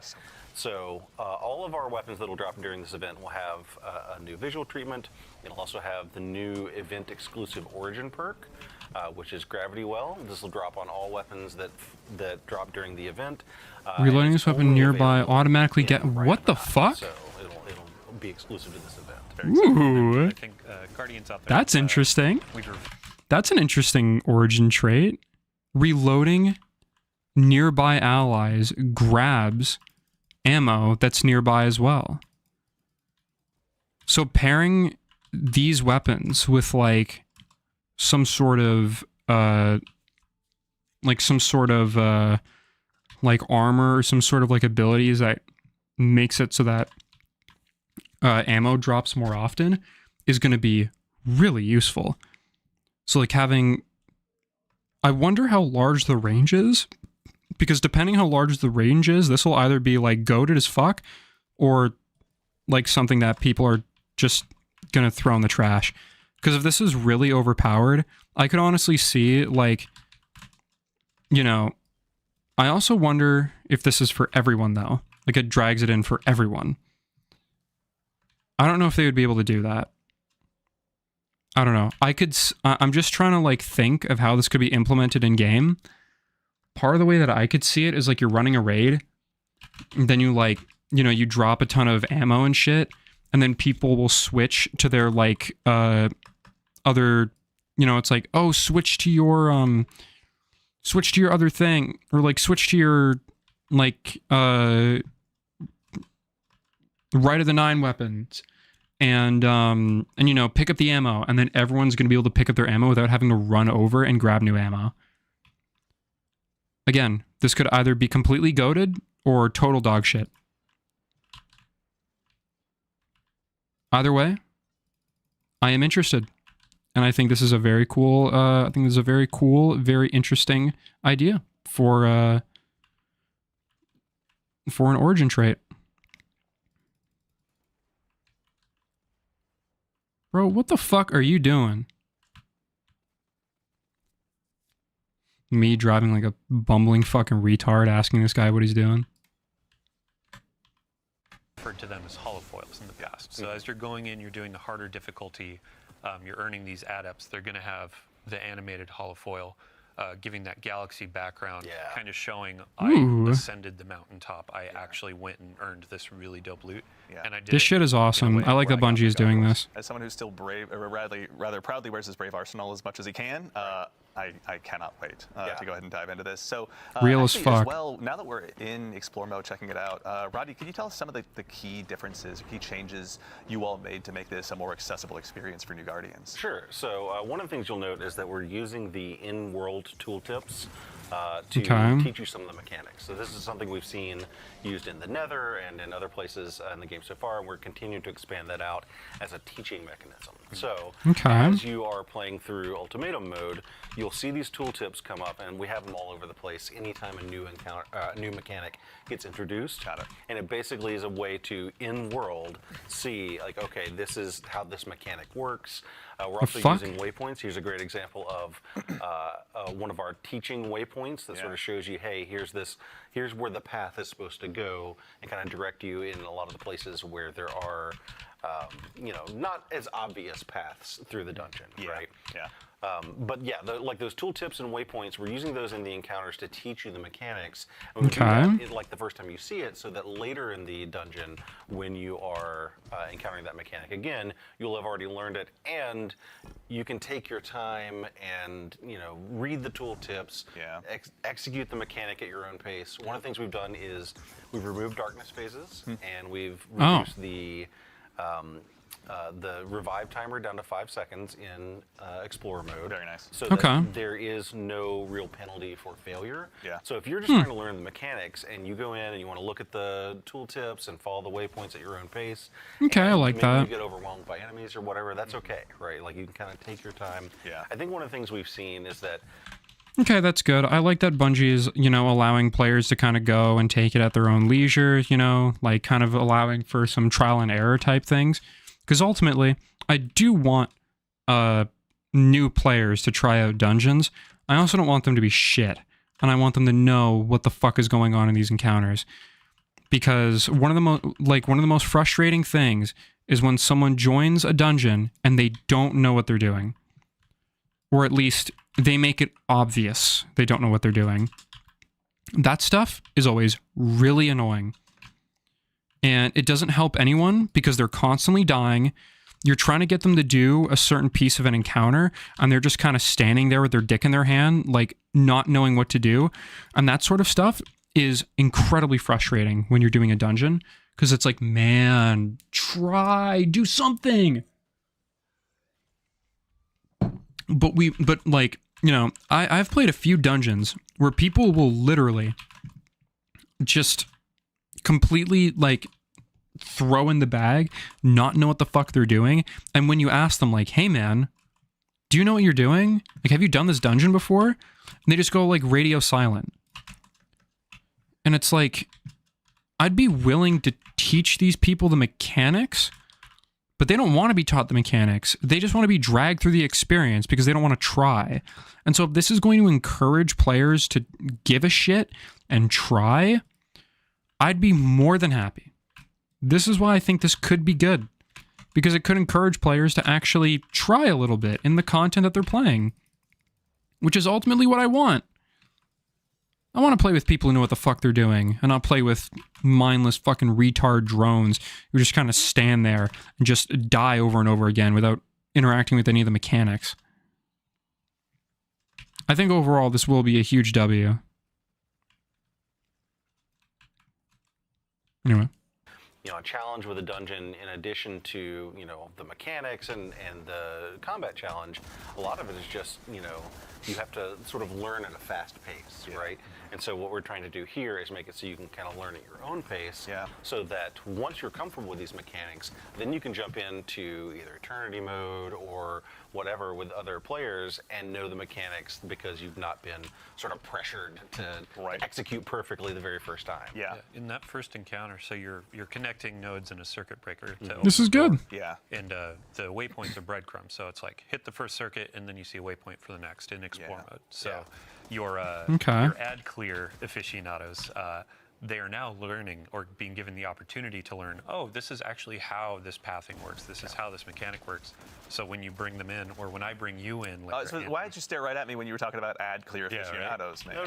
So all of our weapons that will drop during this event will have a new visual treatment. It'll also have the new event exclusive origin perk, which is Gravity Well. This will drop on all weapons that drop during the event. Reloading this weapon nearby automatically get... What the fuck? So it'll be exclusive to this event. Ooh. I think Guardians out there. That's interesting. That's an interesting origin trait. Reloading nearby allies grabs ammo that's nearby as well. So pairing these weapons with like some sort of like armor or some sort of like abilities that makes it so that ammo drops more often is going to be really useful. So like having, I wonder how large the range is, because depending how large the range is, this will either be like goated as fuck or like something that people are just going to throw in the trash. Because if this is really overpowered, I could honestly see like, you know, I also wonder if this is for everyone though. Like it drags it in for everyone. I don't know if they would be able to do that. I don't know. I'm just trying to like think of how this could be implemented in game. Part of the way that I could see it is like you're running a raid, and then you like, you know, you drop a ton of ammo and shit, and then people will switch to their like other, you know, it's like, oh, switch to your other thing, or like switch to your like right of the 9 weapons, and you know, pick up the ammo, and then everyone's gonna be able to pick up their ammo without having to run over and grab new ammo. Again, this could either be completely goated or total dog shit. Either way, I am interested. And I think this is a very cool, very interesting idea for an origin trait. Bro, what the fuck are you doing? Me driving like a bumbling fucking retard asking this guy what he's doing. Referred to them as holofoils in the past. So as you're going in, you're doing the harder difficulty, you're earning these adepts. They're going to have the animated holofoil. giving that galaxy background, Yeah. kind of showing Ooh. I ascended the mountaintop. I actually went and earned this really dope loot. Yeah. And I did This it shit is in a awesome. way I like where that got Bungie my is doing goggles. this. As someone who's still brave, or rather proudly wears his brave arsenal as much as he can, I cannot wait to go ahead and dive into this. So, Real as actually, fuck. well, now that we're in explore mode, checking it out, Roddy, can you tell us some of the key differences, key changes you all made to make this a more accessible experience for new Guardians? Sure. So one of the things you'll note is that we're using the in-world tooltips to teach you some of the mechanics. So this is something we've seen used in the Nether and in other places in the game so far, and we're continuing to expand that out as a teaching mechanism. So as you are playing through Ultimatum mode, you'll see these tooltips come up, and we have them all over the place anytime a new new mechanic gets introduced. Got it. And it basically is a way to, in-world, see, like, okay, this is how this mechanic works. We're also using waypoints. Here's a great example of one of our teaching waypoints that sort of shows you, hey, here's where the path is supposed to go, and kind of direct you in a lot of the places where there are, not as obvious paths through the dungeon, right? Yeah. But yeah, like those tooltips and waypoints, we're using those in the encounters to teach you the mechanics. And we do that like the first time you see it, so that later in the dungeon, when you are encountering that mechanic again, you'll have already learned it, and you can take your time and read the tooltips, execute the mechanic at your own pace. One of the things we've done is we've removed darkness phases, and we've reduced the revive timer down to 5 seconds in Explorer mode. Very nice. So that there is no real penalty for failure. Yeah. So if you're just trying to learn the mechanics and you go in and you want to look at the tooltips and follow the waypoints at your own pace. Okay, I like maybe that. you get overwhelmed by enemies or whatever, that's okay, right? Like you can kind of take your time. Yeah. I think one of the things we've seen is that Okay, that's good. I like that Bungie is, allowing players to kind of go and take it at their own leisure, like kind of allowing for some trial and error type things. Because ultimately, I do want new players to try out dungeons. I also don't want them to be shit. And I want them to know what the fuck is going on in these encounters. Because one of the most frustrating things is when someone joins a dungeon and they don't know what they're doing. Or at least they make it obvious they don't know what they're doing. That stuff is always really annoying. And it doesn't help anyone because they're constantly dying. You're trying to get them to do a certain piece of an encounter, and they're just kind of standing there with their dick in their hand, like not knowing what to do. And that sort of stuff is incredibly frustrating when you're doing a dungeon, because it's like, man, do something. I've played a few dungeons where people will literally just completely throw in the bag, not know what the fuck they're doing. And when you ask them hey man, do you know what you're doing? Have you done this dungeon before? And they just go radio silent. And it's I'd be willing to teach these people the mechanics, but they don't want to be taught the mechanics. They just want to be dragged through the experience because they don't want to try. And so if this is going to encourage players to give a shit and try, I'd be more than happy. This is why I think this could be good, because it could encourage players to actually try a little bit in the content that they're playing, which is ultimately what I want. I want to play with people who know what the fuck they're doing, and not play with mindless fucking retard drones who just kind of stand there and just die over and over again without interacting with any of the mechanics. I think overall this will be a huge W. Anyway. A challenge with a dungeon, in addition to, the mechanics and the combat challenge, a lot of it is just, you have to sort of learn at a fast pace, right? And so what we're trying to do here is make it so you can kind of learn at your own pace, so that once you're comfortable with these mechanics, then you can jump into either Eternity mode or whatever with other players and know the mechanics because you've not been sort of pressured to execute perfectly the very first time. Yeah. In that first encounter, so you're connecting nodes in a circuit breaker. This is good. Yeah. And the waypoints are breadcrumbs, so it's hit the first circuit and then you see a waypoint for the next in explore mode. So your ad clear aficionados they are now learning or being given the opportunity to learn, oh, this is actually how this pathing works. This is how this mechanic works. So when you bring them in, or when I bring you in, like so why did you stare right at me when you were talking about ad clear aficionados, man? No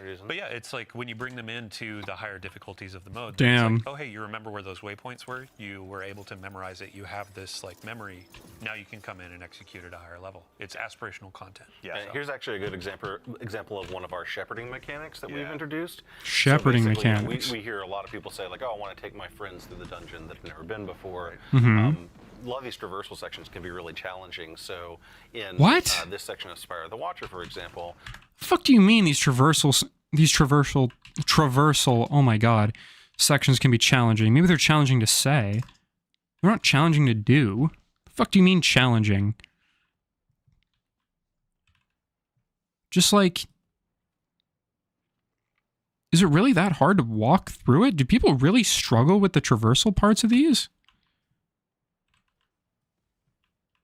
reason. But yeah, it's like when you bring them into the higher difficulties of the mode. Damn. It's like, oh, hey, you remember where those waypoints were? You were able to memorize it. You have this like memory. Now you can come in and execute at a higher level. It's aspirational content. Yeah. So. Here's actually a good example of one of our shepherding mechanics that we've introduced. Shepherding so mechanics. We hear a lot of people say like, oh, I want to take my friends through the dungeon that have never been before. Mm-hmm. A lot of these traversal sections can be really challenging. So in this section of Spire of the Watcher, for example. The fuck do you mean these traversal, oh my god, sections can be challenging? Maybe they're challenging to say. They're not challenging to do. The fuck do you mean challenging? Just like, is it really that hard to walk through it? Do people really struggle with the traversal parts of these?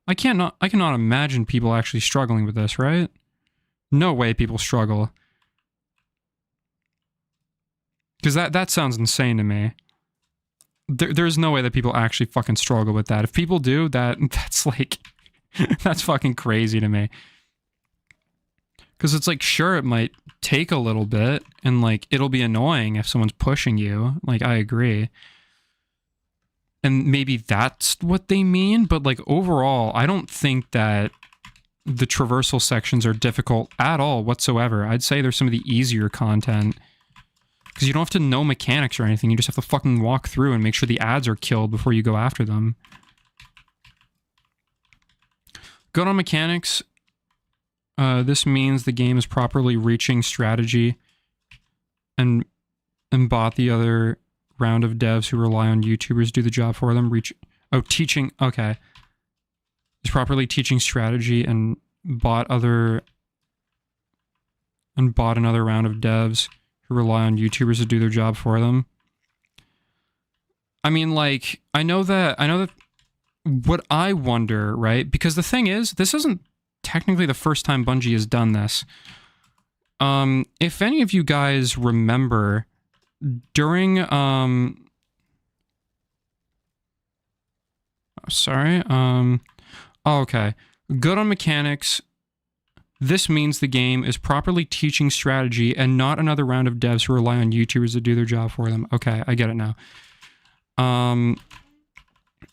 I cannot imagine people actually struggling with this, right? No way people struggle. Because that sounds insane to me. There's no way that people actually fucking struggle with that. If people do, that's like, that's fucking crazy to me. Because it's like, sure, it might take a little bit, and like, it'll be annoying if someone's pushing you. Like, I agree. And maybe that's what they mean, but like, overall, I don't think that the traversal sections are difficult at all whatsoever. I'd say they're some of the easier content. Because you don't have to know mechanics or anything. You just have to fucking walk through and make sure the ads are killed before you go after them. Good on mechanics. This means the game is properly reaching strategy and bought the other round of devs who rely on YouTubers to do the job for them. Teaching. Okay. Is properly teaching strategy and bought another round of devs who rely on YouTubers to do their job for them. I mean, like, I know that what I wonder, right? Because the thing is, this isn't technically the first time Bungie has done this. If any of you guys remember, during, okay. Good on mechanics. This means the game is properly teaching strategy and not another round of devs who rely on YouTubers to do their job for them. Okay, I get it now.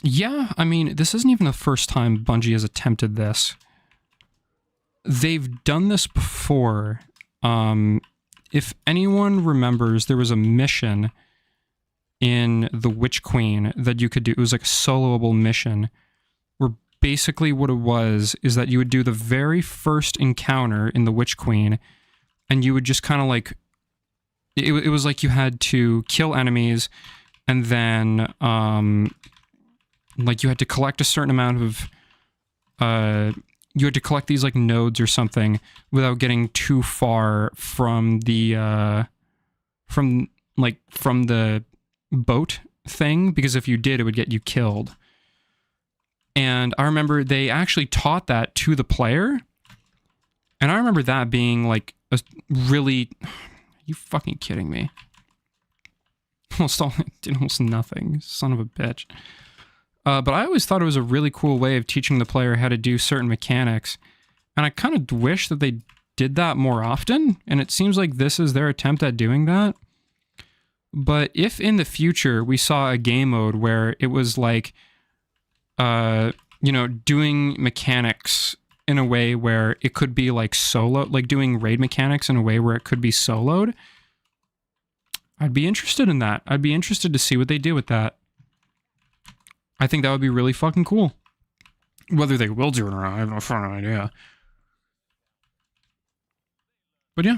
Yeah, I mean, this isn't even the first time Bungie has attempted this. They've done this before. If anyone remembers, there was a mission in The Witch Queen that you could do. It was like a soloable mission where basically what it was is that you would do the very first encounter in The Witch Queen, and you would just kind of like, it was like you had to kill enemies, and then like you had to collect a certain amount of you had to collect these like nodes or something without getting too far from the from the boat thing, because if you did, it would get you killed. And I remember they actually taught that to the player, and I remember that being like a really, are you fucking kidding me? Did almost nothing, son of a bitch. But I always thought it was a really cool way of teaching the player how to do certain mechanics. And I kind of wish that they did that more often. And it seems like this is their attempt at doing that. But if in the future we saw a game mode where it was like, doing mechanics in a way where it could be like solo, like doing raid mechanics in a way where it could be soloed, I'd be interested in that. I'd be interested to see what they do with that. I think that would be really fucking cool. Whether they will do it or not, I have no fucking idea. But yeah,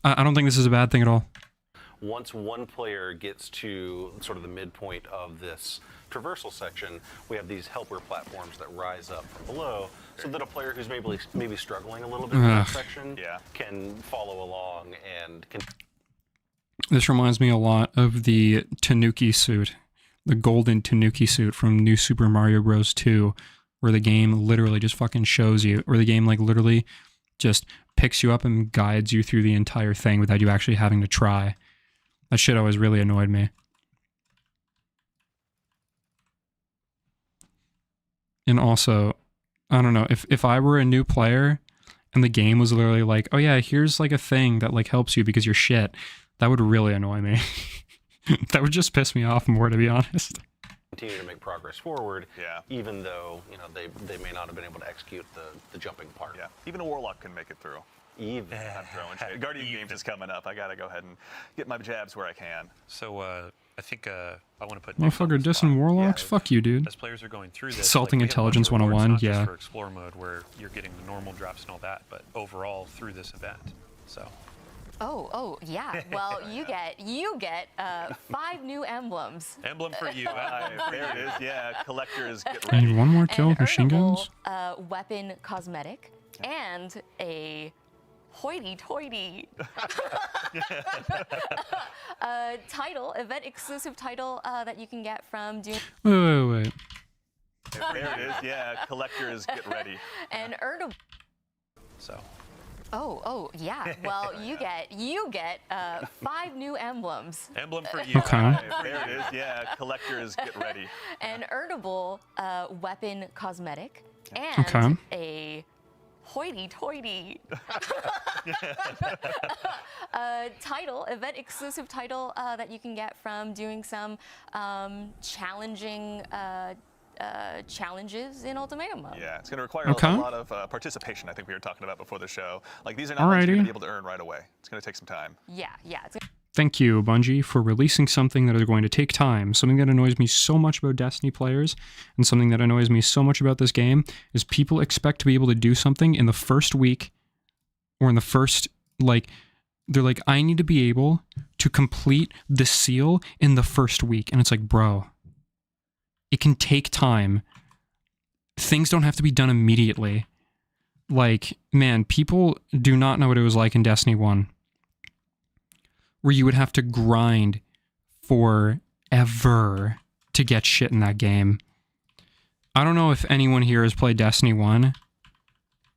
I don't think this is a bad thing at all. Once one player gets to sort of the midpoint of this traversal section, we have these helper platforms that rise up from below, so that a player who's maybe struggling a little bit in that section can follow along and can. This reminds me a lot of the Tanuki suit. The golden Tanuki suit from New Super Mario Bros. 2, where the game literally just fucking shows you, or the game like literally just picks you up and guides you through the entire thing without you actually having to try. That shit always really annoyed me. And also, I don't know, if I were a new player and the game was literally like, oh yeah, here's like a thing that like helps you because you're shit, that would really annoy me. That would just piss me off more, to be honest. Continue to make progress forward, even though, you know, they may not have been able to execute the jumping part. Yeah, even a Warlock can make it through. Even. I'm throwing shade. Guardian Games is coming up. I gotta go ahead and get my jabs where I can. So I think I want to put Motherfucker dissing Warlocks? Fuck you, dude. As players are going through this, Insulting like, we have a bunch Intelligence of rewards, 101, not yeah. just for Explore mode where you're getting the normal drops and all that, but overall through this event. So. Oh, yeah. Well, you get 5 new emblems. Emblem for you. There it is. Yeah, collectors get I ready. need one more kill An with machine earnable, guns. weapon cosmetic and a hoity-toity title, event exclusive title that you can get from doing. Wait. There it is. Yeah, collectors get ready. An earnable. So. Oh, yeah. Well, you get 5 new emblems. Emblem for you. Okay. There it is. Yeah, collectors get ready. An earnable weapon cosmetic and a hoity-toity title, event exclusive title that you can get from doing some challenging challenges in ultimatum mode. Yeah, it's going to require a lot of participation. I think we were talking about before the show. Like these are not ones you're going to be able to earn right away. It's going to take some time. Yeah. Thank you, Bungie, for releasing something that is going to take time. Something that annoys me so much about Destiny players, and something that annoys me so much about this game, is people expect to be able to do something in the first week, or in the first, like, they're like, I need to be able to complete the seal in the first week. And it's like, bro, it can take time. Things don't have to be done immediately. Like, man, people do not know what it was like in Destiny 1. Where you would have to grind forever to get shit in that game. I don't know if anyone here has played Destiny 1,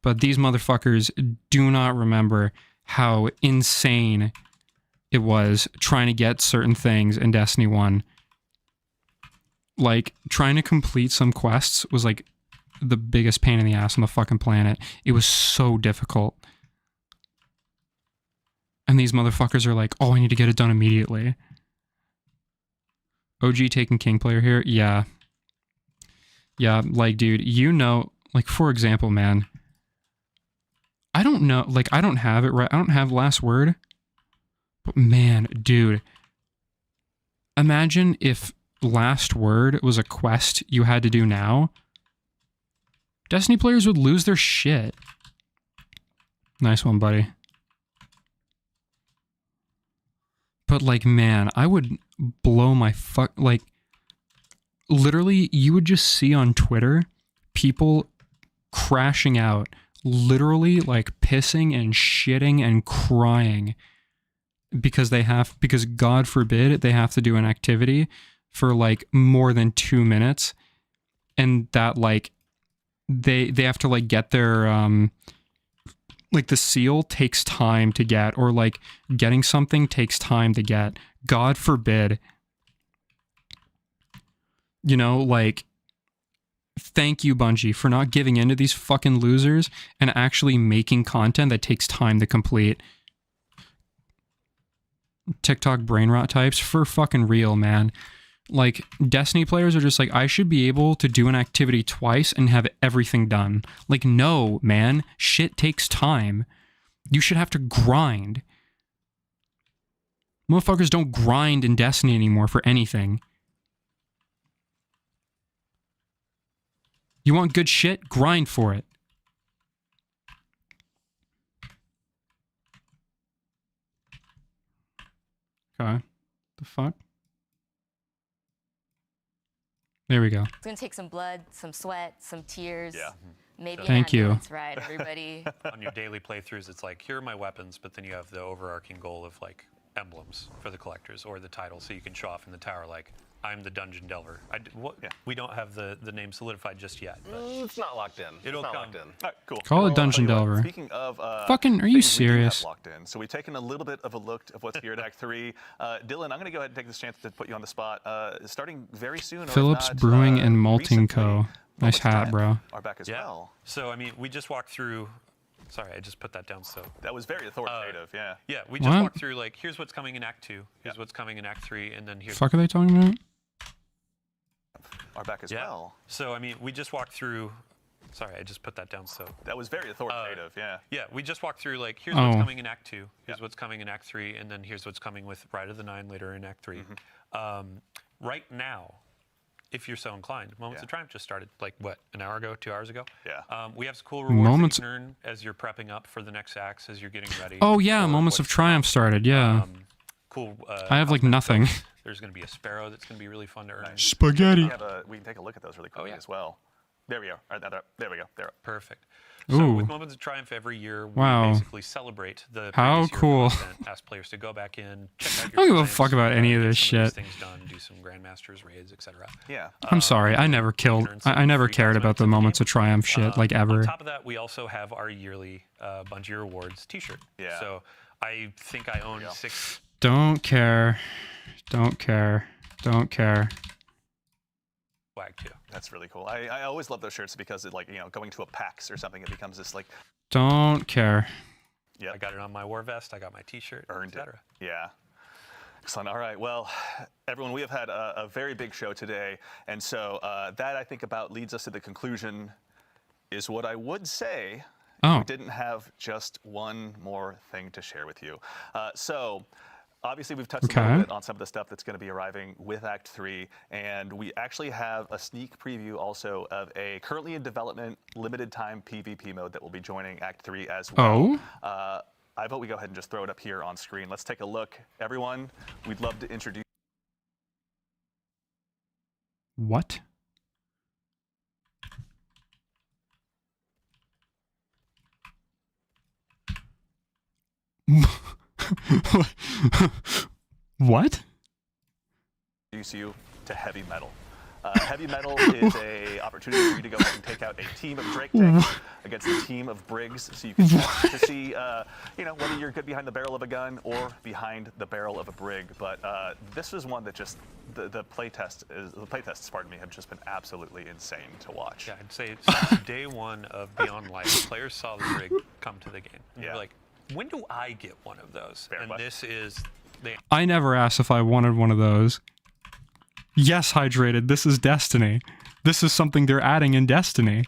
but these motherfuckers do not remember how insane it was trying to get certain things in Destiny 1. Like, trying to complete some quests was like the biggest pain in the ass on the fucking planet. It was so difficult. And these motherfuckers are like, oh, I need to get it done immediately. OG taking King player here? Yeah. Yeah, like, dude, you know, like, for example, man, I don't know, like, I don't have it right. I don't have last word. But man, dude, imagine if last word was a quest you had to do now. Destiny players would lose their shit. Nice one, buddy. But like, man, I would blow my like, literally, you would just see on Twitter people crashing out, literally like pissing and shitting and crying because God forbid they have to do an activity for like more than 2 minutes, and that like they have to like get their like the seal takes time to get, or like getting something takes time to get. God forbid. You know, like, thank you, Bungie, for not giving in to these fucking losers and actually making content that takes time to complete. TikTok brain rot types, for fucking real, man. Like, Destiny players are just like, I should be able to do an activity twice and have everything done. Like, no, man. Shit takes time. You should have to grind. Motherfuckers don't grind in Destiny anymore for anything. You want good shit? Grind for it. Okay. The fuck? There we go. It's gonna take some blood, some sweat, some tears. Yeah. Maybe Thank you. That's right, everybody. On your daily playthroughs, it's like, here are my weapons, but then you have the overarching goal of like emblems for the collectors or the title, so you can show off in the tower like, I'm the Dungeon Delver. We don't have the name solidified just yet. But it's not locked in. It'll it's not come. Locked in. All right, cool. Call it Dungeon Delver. Speaking of fucking, are you things we do have serious? Locked in. So we've taken a little bit of a look at what's here at Act 3. Dylan, I'm going to go ahead and take this chance to put you on the spot. Starting very soon. Phillips or if not, Brewing and Malting recently, Co. Nice hat, bro. Are back as well. So I mean, we just walked through. Sorry, I just put that down. So that was very authoritative. Yeah. Yeah, we just walked through like here's what's coming in Act 2. Here's what's coming in Act 3, and then here's. Fuck are they talking about? Are back as well. So I mean, we just walked through. Sorry, I just put that down. So that was very authoritative. Yeah. Yeah, we just walked through like here's what's coming in Act 2. Here's what's coming in Act 3, and then here's what's coming with Ride of the Nine later in Act 3. Right now, if you're so inclined, Moments of Triumph just started like what, an hour ago, 2 hours ago? Yeah. We have some cool rewards that you can earn as you're prepping up for the next acts, as you're getting ready. Oh yeah, Moments of Triumph started. Yeah. Cool. I have like nothing. There's going to be a sparrow that's going to be really fun to earn. Nice. Spaghetti. We can take a look at those really quickly as well. There we go. All right, there we go. There. Perfect. So with Moments of Triumph every year, we basically celebrate the How cool. content, ask players to go back in, check out your I don't give a fuck about any of this shit. Things done, do some Grandmasters raids, etc. Yeah. I'm sorry, I never cared about the Moments of Triumph shit, like ever. On top of that, we also have our yearly Bungie Rewards t-shirt. Yeah. So I think I own 6. Don't care. Don't care. Don't care. Swag too. That's really cool. I always love those shirts because it, like, you know, going to a PAX or something, it becomes this like. Don't care. Yeah. I got it on my war vest. I got my t-shirt. Earned it. Yeah. Excellent. All right. Well, everyone, we have had a very big show today, and so that I think about leads us to the conclusion. Is what I would say. Oh. We didn't have just one more thing to share with you. So. Obviously, we've touched a little bit on some of the stuff that's going to be arriving with Act 3, and we actually have a sneak preview also of a currently in development limited-time PvP mode that will be joining Act 3 as well. Oh? I vote we go ahead and just throw it up here on screen. Let's take a look. Everyone, we'd love to introduce... What? What? Introduce you to heavy metal. Heavy metal is a opportunity for you to go ahead and take out a team of Drake tanks against a team of Briggs, so you can check to see, you know, whether you're good behind the barrel of a gun or behind the barrel of a Brig. But this is one that just the playtests, pardon me, have just been absolutely insane to watch. Yeah, I'd say since day one of Beyond Light, players saw the Brig come to the game. And they're like, when do I get one of those? This is I never asked if I wanted one of those. Yes, Hydrated, this is Destiny. This is something they're adding in Destiny.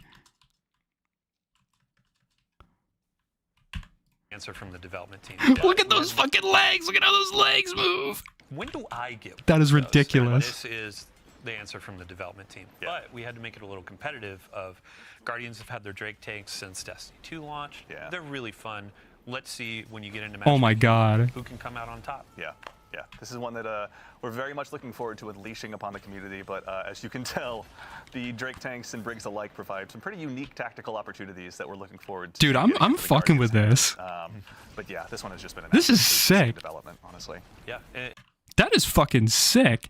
Answer from the development team. Look at those fucking legs! Look at how those legs move! When do I get that is those? ridiculous. This is the answer from the development team. But we had to make it a little competitive. Guardians have had their Drake tanks since Destiny 2 launched. They're really fun. Let's see when you get into match. Oh my god. Who can come out on top? Yeah. This is one that we're very much looking forward to unleashing upon the community, but as you can tell, the Drake tanks and Briggs alike provide some pretty unique tactical opportunities that we're looking forward to. Dude, I'm fucking with this. But yeah, this one has just been an this is sick. Development, honestly. Yeah. That is fucking sick.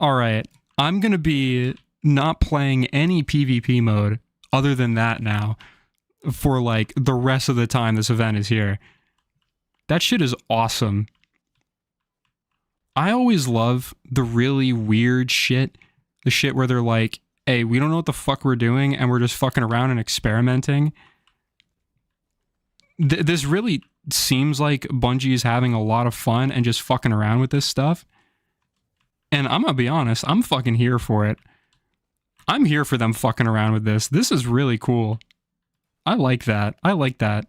Alright, I'm gonna be not playing any PvP mode other than that now for like the rest of the time this event is here. That shit is awesome. I always love the really weird shit. The shit where they're like, hey, we don't know what the fuck we're doing and we're just fucking around and experimenting. This really seems like Bungie is having a lot of fun and just fucking around with this stuff. And I'm gonna be honest, I'm fucking here for it. I'm here for them fucking around with this. This is really cool. I like that. I like that.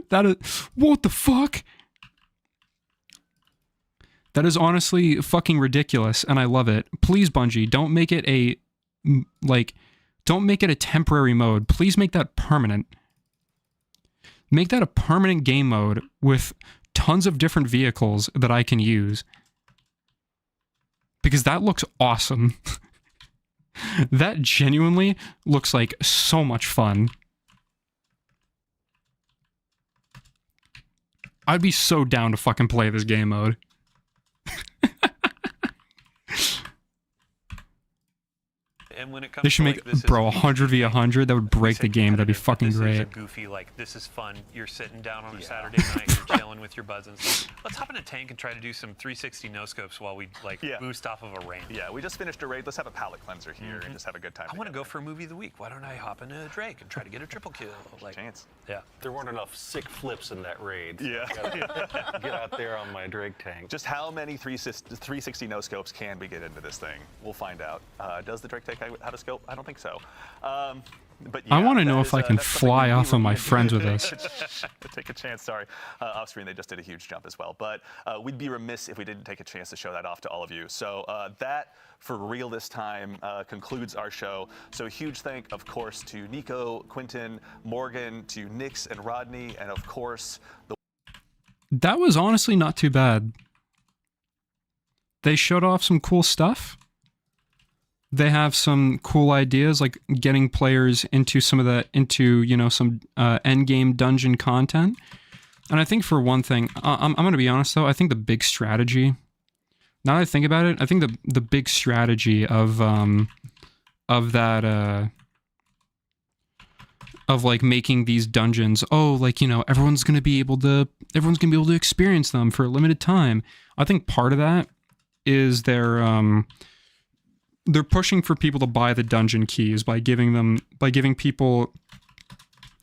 That is... What the fuck? That is honestly fucking ridiculous, and I love it. Please, Bungie, don't make it a... Like, don't make it a temporary mode. Please make that permanent. Make that a permanent game mode with tons of different vehicles that I can use. Because that looks awesome. That genuinely looks like so much fun. I'd be so down to fucking play this game mode. And when it comes They should to, make, like, this bro, is 100 v 100. That would break the game. That'd be fucking this great. is a goofy, like, this is fun. You're sitting down on a Saturday night, you're chilling with your buds and stuff. Let's hop in a tank and try to do some 360 no-scopes while we, like, boost off of a rain. Yeah, we just finished a raid. Let's have a palate cleanser here and just have a good time. I want to go for a movie of the week. Why don't I hop into Drake and try to get a triple kill? Like, chance. Yeah. There weren't enough sick flips in that raid. So Yeah. get out there on my Drake tank. Just how many 360 no-scopes can we get into this thing? We'll find out. Does the Drake take how to scope? I don't think so. But yeah, I want to know that if I can that's something fly we off of my really friends with this. Take a chance, sorry. Off screen, they just did a huge jump as well. But we'd be remiss if we didn't take a chance to show that off to all of you. So that, for real this time, concludes our show. So huge thank, of course, to Nico, Quentin, Morgan, to Nix and Rodney, and of course, That was honestly not too bad. They showed off some cool stuff. They have some cool ideas, like getting players into some of the, some end game dungeon content. And I think for one thing, I'm going to be honest though, I think the big strategy, now that I think about it, I think the big strategy of that, of like making these dungeons, everyone's going to be able to experience them for a limited time. I think part of that is they're pushing for people to buy the dungeon keys by giving people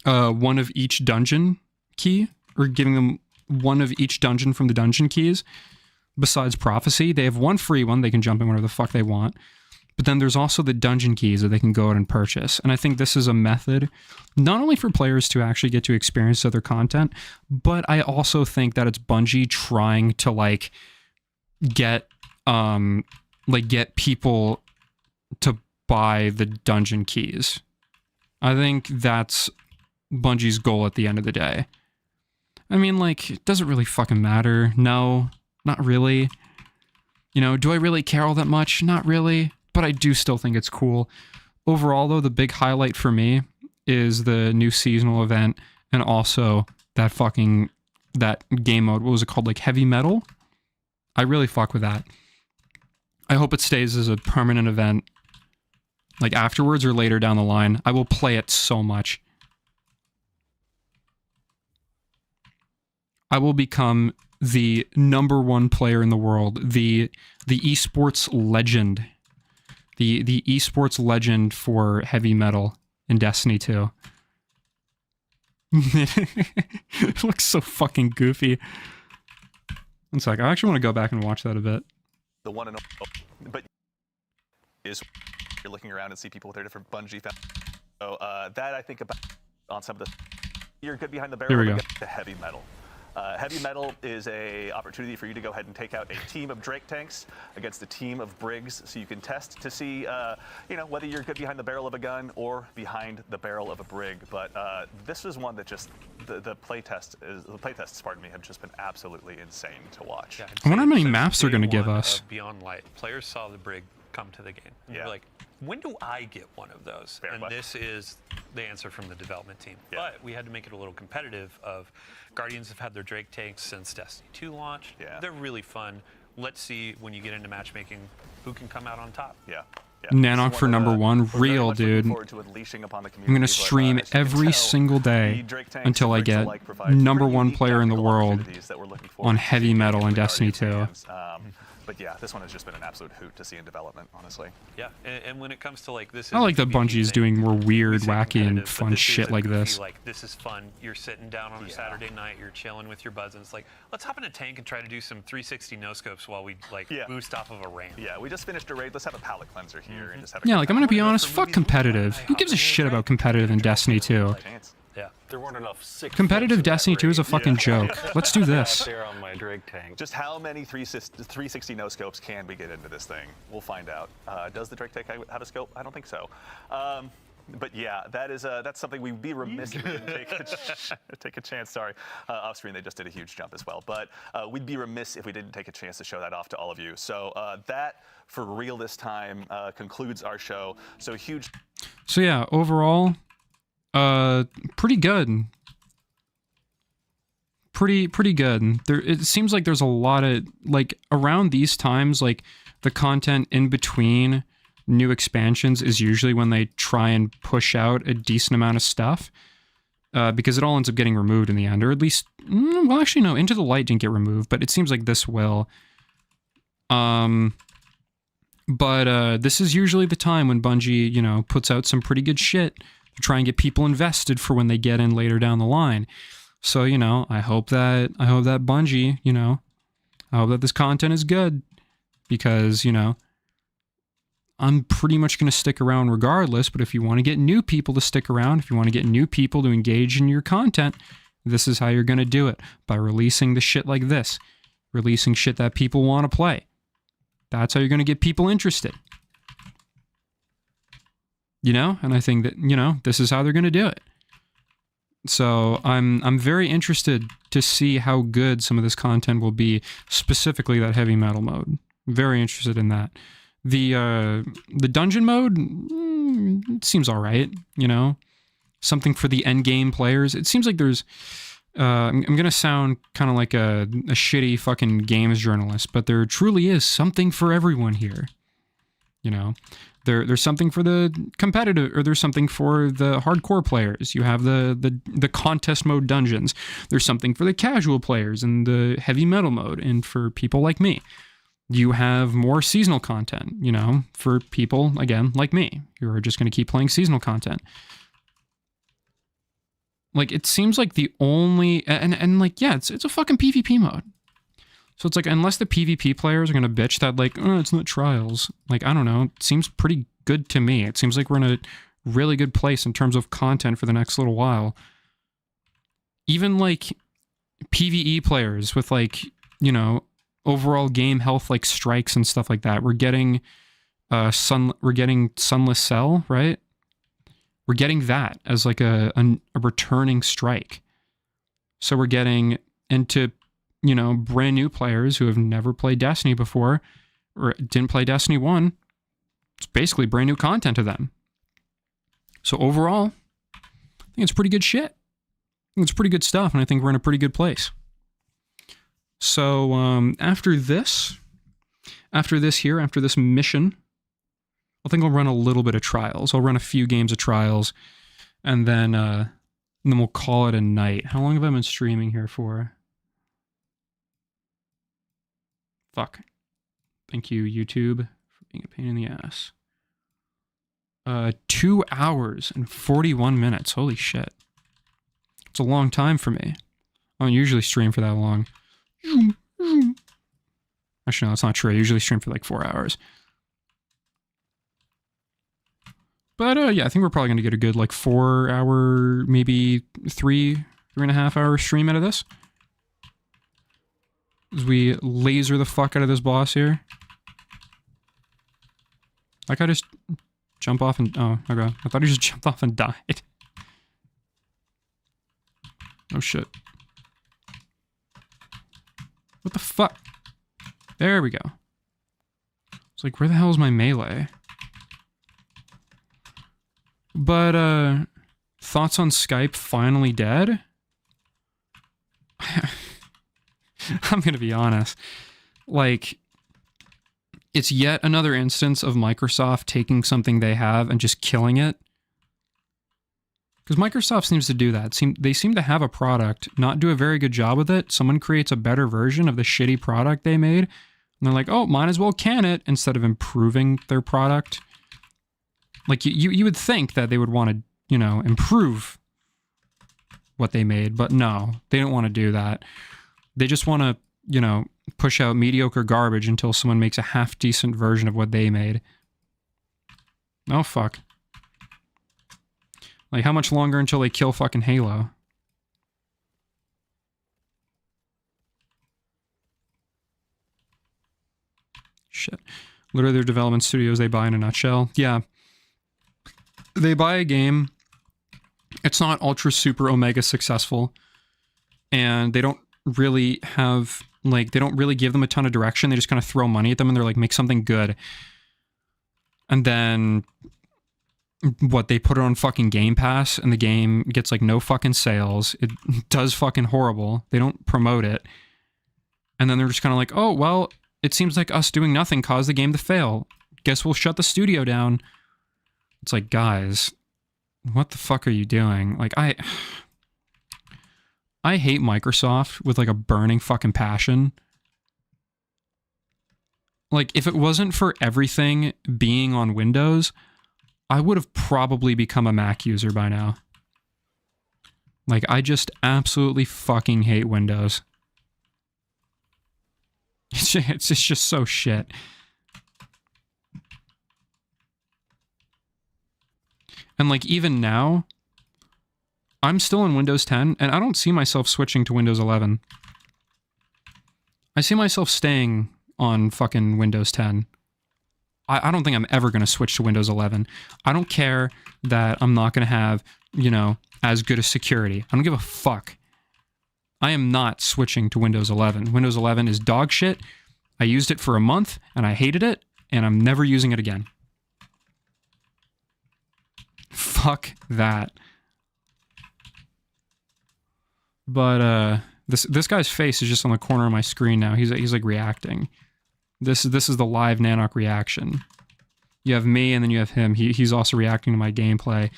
one of each dungeon key, or giving them one of each dungeon from the dungeon keys. Besides Prophecy, they have one free one. They can jump in whenever the fuck they want. But then there's also the dungeon keys that they can go out and purchase. And I think this is a method not only for players to actually get to experience other content, but I also think that it's Bungie trying to get people to buy the dungeon keys. I think that's Bungie's goal at the end of the day. I mean, does it really fucking matter? No, not really. Do I really care all that much? Not really. But I do still think it's cool. Overall, though, the big highlight for me is the new seasonal event, and also that game mode. What was it called? Heavy metal? I really fuck with that. I hope it stays as a permanent event. Afterwards or later down the line. I will play it so much. I will become the #1 player in the world. The esports legend. The esports legend for heavy metal in Destiny 2. It looks so fucking goofy. One sec, I actually want to go back and watch that a bit. the one and only, but is you're looking around and see people with their different Bungie. So that I think about on some of the. You're good behind the barrel. Here we go. To heavy metal. Heavy metal is a opportunity for you to go ahead and take out a team of Drake tanks against a team of Briggs, so you can test to see, whether you're good behind the barrel of a gun or behind the barrel of a Brig. But this is one that just the playtests, pardon me, have just been absolutely insane to watch. Yeah, I wonder how many maps they're going to give us. Beyond Light, players saw the Brig come to the game. And they're like, when do I get one of those? Fair question. This is the answer from the development team. Yeah. But we had to make it a little competitive. Guardians have had their Drake tanks since Destiny 2 launched. Yeah. They're really fun. Let's see, when you get into matchmaking, who can come out on top. Yeah. Nanok for #1, real dude. I'm gonna stream every single day until I get #1 player in the world on heavy metal in Destiny 2. But yeah, this one has just been an absolute hoot to see in development, honestly. Yeah, and when it comes to like this, I like that Bungie's doing more weird, wacky, and fun shit like this. Like, this is fun. You're sitting down on a Saturday night, you're chilling with your buds, and it's like, let's hop in a tank and try to do some 360 no-scopes while we boost off of a rain. Yeah, we just finished a raid. Let's have a palate cleanser here and just have. Yeah, like I'm gonna be honest. Fuck competitive. Who gives a shit about competitive in Destiny 2? Yeah. There weren't enough sick Competitive Destiny 2 is a fucking joke. Let's do this. There on my Drake tank. Just how many 360 no scopes can we get into this thing? We'll find out. Does the Drake tank have a scope? I don't think so. But yeah, that's something we'd be remiss if we didn't take a chance. Sorry, off screen they just did a huge jump as well. But we'd be remiss if we didn't take a chance to show that off to all of you. So that, for real this time, concludes our show. So huge. So yeah, overall, pretty good. pretty good. It seems like there's a lot of, like, around these times, like, the content in between new expansions is usually when they try and push out a decent amount of stuff, because it all ends up getting removed in the end, or at least, well, actually, no, Into the Light didn't get removed, but it seems like this will. But this is usually the time when Bungie, you know, puts out some pretty good shit to try and get people invested for when they get in later down the line. So, you know, I hope that Bungie, you know, I hope that this content is good, because, you know, I'm pretty much going to stick around regardless, but if you want to get new people to stick around, if you want to get new people to engage in your content, this is how you're going to do it, by releasing the shit like this, releasing shit that people want to play. That's how you're going to get people interested. You know, and I think that, you know, this is how they're going to do it. So I'm very interested to see how good some of this content will be, specifically that heavy metal mode. Very interested in that. The dungeon mode, it seems all right, you know? Something for the end game players. It seems like there's... I'm going to sound kind of like a shitty fucking games journalist, but there truly is something for everyone here. You know? There's something for the competitive, or there's something for the hardcore players. You have the contest mode dungeons. There's something for the casual players and the heavy metal mode, and for people like me. You have more seasonal content, you know, for people, again, like me, who are just going to keep playing seasonal content. Like, it seems like the only... And like, yeah, it's a fucking PvP mode. So it's like, unless the PvP players are going to bitch that, like, oh, it's not trials. Like, I don't know. It seems pretty good to me. It seems like we're in a really good place in terms of content for the next little while. Even, like, PvE players with, like, you know, overall game health, like strikes and stuff like that. We're getting Sunless Cell, right? We're getting that as like a returning strike. So we're getting into, you know, brand new players who have never played Destiny before, or didn't play Destiny 1. It's basically brand new content to them. So overall, I think it's pretty good shit. I think it's pretty good stuff, and I think we're in a pretty good place. So after this mission, I think I'll run a little bit of trials. I'll run a few games of trials, and then we'll call it a night. How long have I been streaming here for? Fuck. Thank you, YouTube, for being a pain in the ass. 2 hours and 41 minutes. Holy shit. It's a long time for me. I don't usually stream for that long. Actually, no, that's not true. I usually stream for like 4 hours. But yeah, I think we're probably going to get a good like 4 hour, maybe 3.5 hour stream out of this. As we laser the fuck out of this boss here. Like, I just jump off and... Oh, okay. I thought he just jumped off and died. Oh, shit. What the fuck? There we go. It's like, where the hell is my melee? But, thoughts on Skype finally dead? I'm gonna be honest. Like, it's yet another instance of Microsoft taking something they have and just killing it. Because Microsoft seems to do that. They seem to have a product, not do a very good job with it. Someone creates a better version of the shitty product they made, and they're like, oh, might as well can it, instead of improving their product. Like, you would think that they would want to, you know, improve what they made, but no, they don't want to do that. They just want to, you know, push out mediocre garbage until someone makes a half-decent version of what they made. Oh, fuck. Like, how much longer until they kill fucking Halo? Shit. Literally, their development studios they buy in a nutshell. Yeah. They buy a game. It's not ultra super omega successful. And they don't really have, like, they don't really give them a ton of direction. They just kind of throw money at them and they're like, make something good. And then what, they put it on fucking Game Pass and the game gets like no fucking sales. It does fucking horrible. They don't promote it. And then they're just kind of like, oh, well, it seems like us doing nothing caused the game to fail. Guess we'll shut the studio down. It's like, guys, what the fuck are you doing? Like, I hate Microsoft with like a burning fucking passion. Like, if it wasn't for everything being on Windows, I would have probably become a Mac user by now. Like, I just absolutely fucking hate Windows. It's just so shit. And like, even now, I'm still in Windows 10, and I don't see myself switching to Windows 11. I see myself staying on fucking Windows 10. I don't think I'm ever going to switch to Windows 11. I don't care that I'm not going to have, you know, as good a security. I don't give a fuck. I am not switching to Windows 11. Windows 11 is dog shit. I used it for a month, and I hated it, and I'm never using it again. Fuck that. But this guy's face is just on the corner of my screen now. He's like reacting. This is the live Nanoc reaction. You have me, and then you have him. He's also reacting to my gameplay,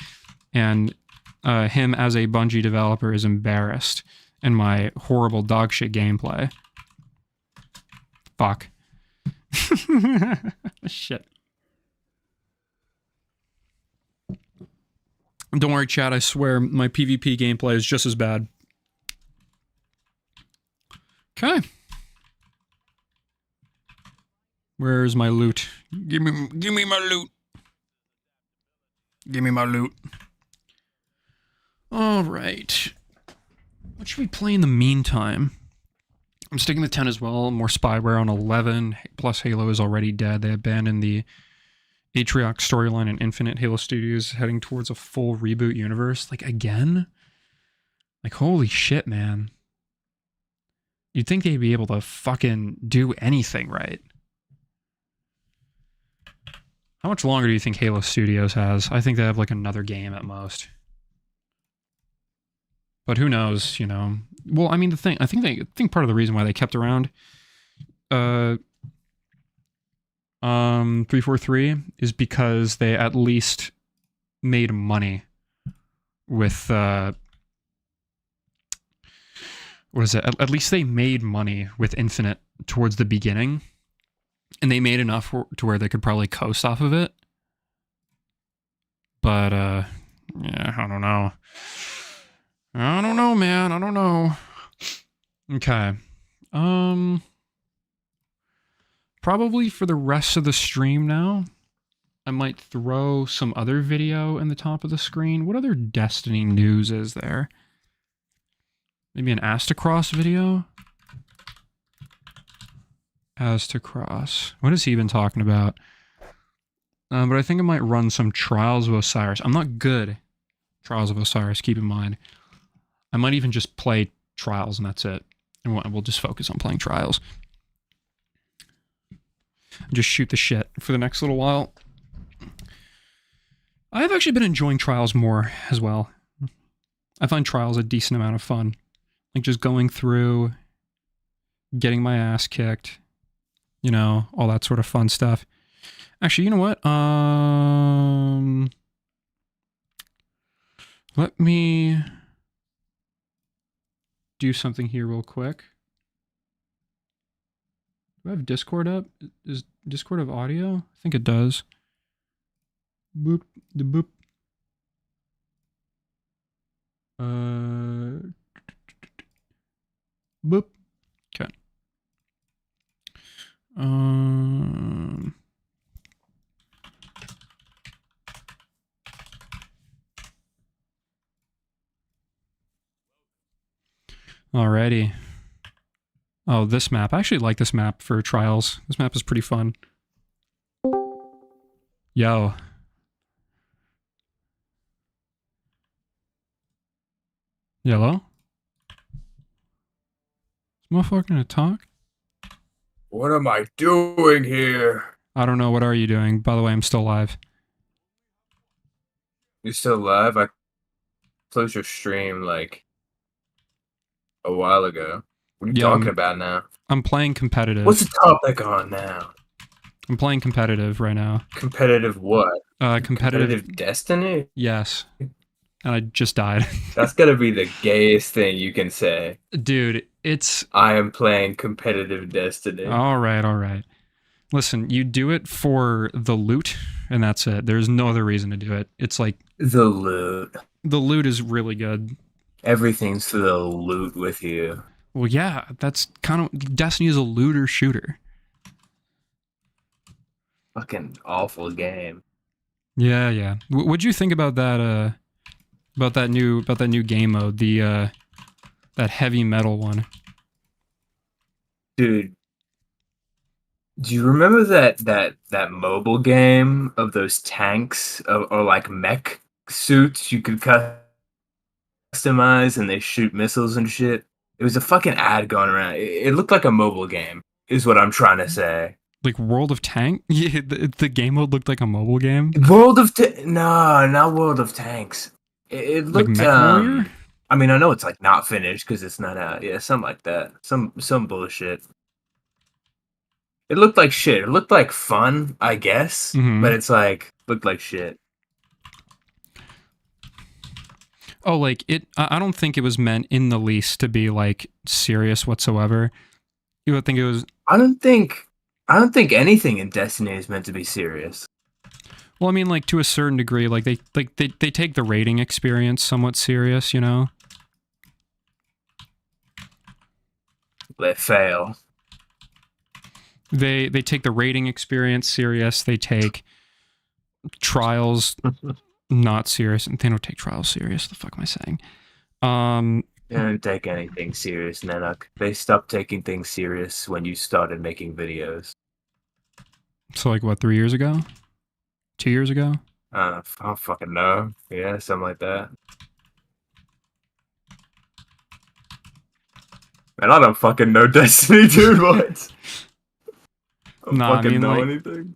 and him as a Bungie developer is embarrassed in my horrible dog shit gameplay. Fuck. Shit. Don't worry, chat. I swear my PvP gameplay is just as bad. Okay. Where's my loot? Give me my loot. Give me my loot. All right. What should we play in the meantime? I'm sticking with 10 as well. More spyware on 11. Plus Halo is already dead. They abandoned the Atriox storyline in Infinite. Halo Studios heading towards a full reboot universe. Like, again? Like, holy shit, man. You'd think they'd be able to fucking do anything right. How much longer do you think Halo Studios has? I think they have like another game at most. But who knows, you know. Well, I mean, I think part of the reason why they kept around 343 is because they at least made money with what is it? At least they made money with Infinite towards the beginning. And they made enough to where they could probably coast off of it. But, yeah, I don't know. I don't know, man. I don't know. Okay. Probably for the rest of the stream now, I might throw some other video in the top of the screen. What other Destiny news is there? Maybe an Astacross video? Astacross. What has he been talking about? But I think I might run some Trials of Osiris. I'm not good Trials of Osiris, keep in mind. I might even just play Trials and that's it. And we'll just focus on playing Trials. Just shoot the shit for the next little while. I've actually been enjoying Trials more as well. I find Trials a decent amount of fun. Like just going through, getting my ass kicked, you know, all that sort of fun stuff. Actually, you know what? Let me do something here real quick. Do I have Discord up? Does Discord have audio? I think it does. Boop, the boop. Boop. Okay. Alrighty. Oh, this map. I actually like this map for Trials. This map is pretty fun. Yo. Hello? Is motherfucker gonna talk? What am I doing here? I don't know. What are you doing? By the way, I'm still live. You still live? I closed your stream like a while ago. What are you Yeah, talking about now? I'm playing competitive. What's the topic on now? I'm playing competitive right now. Competitive what? Competitive Destiny? Yes. And I just died. That's gotta be the gayest thing you can say. Dude, it's... I am playing competitive Destiny. All right. Listen, you do it for the loot, and that's it. There's no other reason to do it. It's like... The loot. The loot is really good. Everything's for the loot with you. Well, yeah, that's kind of... Destiny is a looter shooter. Fucking awful game. Yeah. What'd you think about that, about that new game mode, the, that heavy metal one? Dude, do you remember that mobile game of those tanks or like mech suits you could customize and they shoot missiles and shit? It was a fucking ad going around. It looked like a mobile game, is what I'm trying to say. Like World of Tank? Yeah, the game mode looked like a mobile game. No, not World of Tanks. It looked like Mech Warrior? I mean, I know it's like not finished because it's not out. Yeah, something like that. Some bullshit. It looked like shit. It looked like fun, I guess, but it's like looked like shit. Oh, like it. I don't think it was meant in the least to be like serious whatsoever. You would think it was. I don't think anything in Destiny is meant to be serious. Well, I mean, like to a certain degree, like they take the raiding experience somewhat serious, you know. They fail. They take the raiding experience serious. They take trials not serious, and they don't take trials serious. The fuck am I saying? They don't take anything serious, Nanak. They stopped taking things serious when you started making videos. So, like, what, 3 years ago? 2 years ago? I don't fucking know. Yeah, something like that. Man, I don't fucking know Destiny, dude. What? I don't fucking know anything.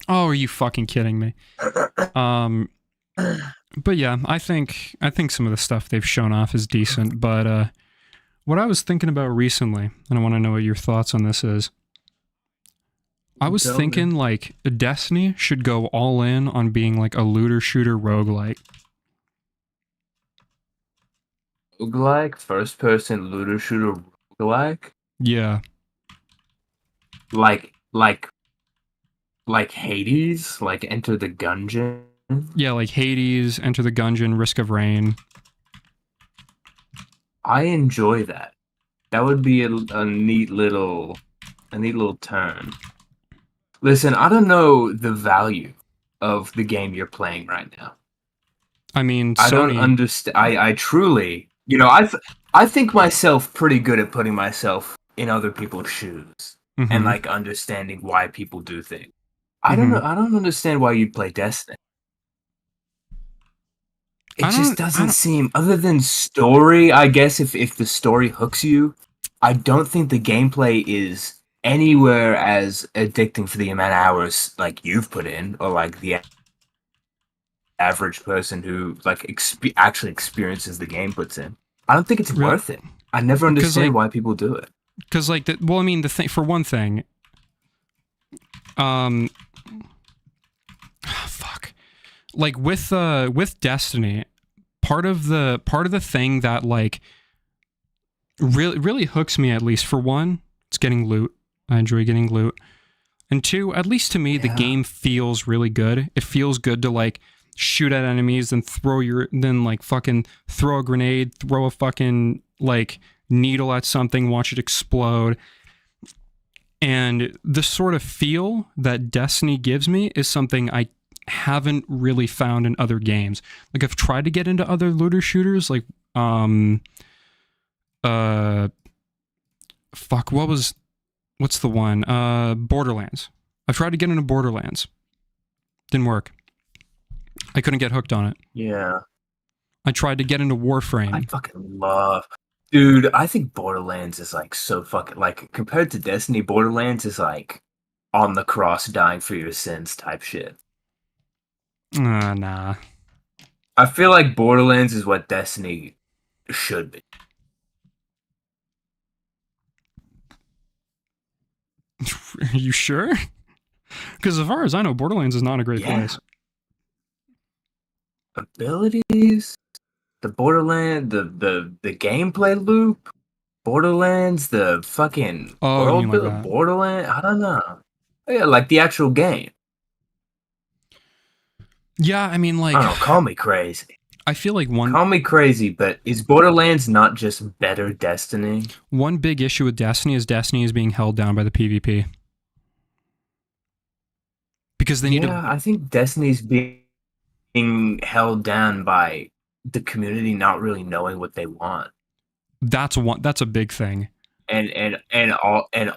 Oh, are you fucking kidding me? But yeah, I think some of the stuff they've shown off is decent, but what I was thinking about recently, and I want to know what your thoughts on this is. I was thinking like Destiny should go all in on being like a looter shooter roguelike. Roguelike? First person looter shooter roguelike? Yeah. Like Hades? Like Enter the Gungeon? Yeah, like Hades, Enter the Gungeon, Risk of Rain. I enjoy that. That would be a neat little turn. Listen, I don't know the value of the game you're playing right now. I mean, I don't understand. I truly, you know, I think myself pretty good at putting myself in other people's shoes and like understanding why people do things. I don't know. I don't understand why you play Destiny. It just doesn't seem, other than story, I guess if the story hooks you, I don't think the gameplay is anywhere as addicting for the amount of hours like you've put in, or like the average person who like actually experiences the game puts in. I don't think it's worth it. I never understand why people do it. Because like, well, I mean, the thing, for one thing, fuck, like with Destiny, part of the thing that like really hooks me, at least for one, it's getting loot. I enjoy getting loot. And two, at least to me, the game feels really good. It feels good to like shoot at enemies and like fucking throw a grenade, throw a fucking like needle at something, watch it explode. And the sort of feel that Destiny gives me is something I haven't really found in other games. Like I've tried to get into other looter shooters, like fuck, what's the one? Borderlands. I've tried to get into Borderlands. Didn't work. I couldn't get hooked on it. Yeah. I tried to get into Warframe. I fucking love... Dude, I think Borderlands is like so fucking... Like, compared to Destiny, Borderlands is like on the cross dying for your sins type shit. Nah. I feel like Borderlands is what Destiny should be. Are you sure? Because as far as I know, Borderlands is not a great place. Abilities, the gameplay loop, Borderlands, the fucking world build, Borderlands. I don't know. Yeah, like the actual game. Yeah, I mean, like, I don't know. Call me crazy. I feel like Call me crazy, but is Borderlands not just better Destiny? One big issue with Destiny is being held down by the PvP. Because they need to... I think Destiny's being held down by the community not really knowing what they want. That's a big thing. And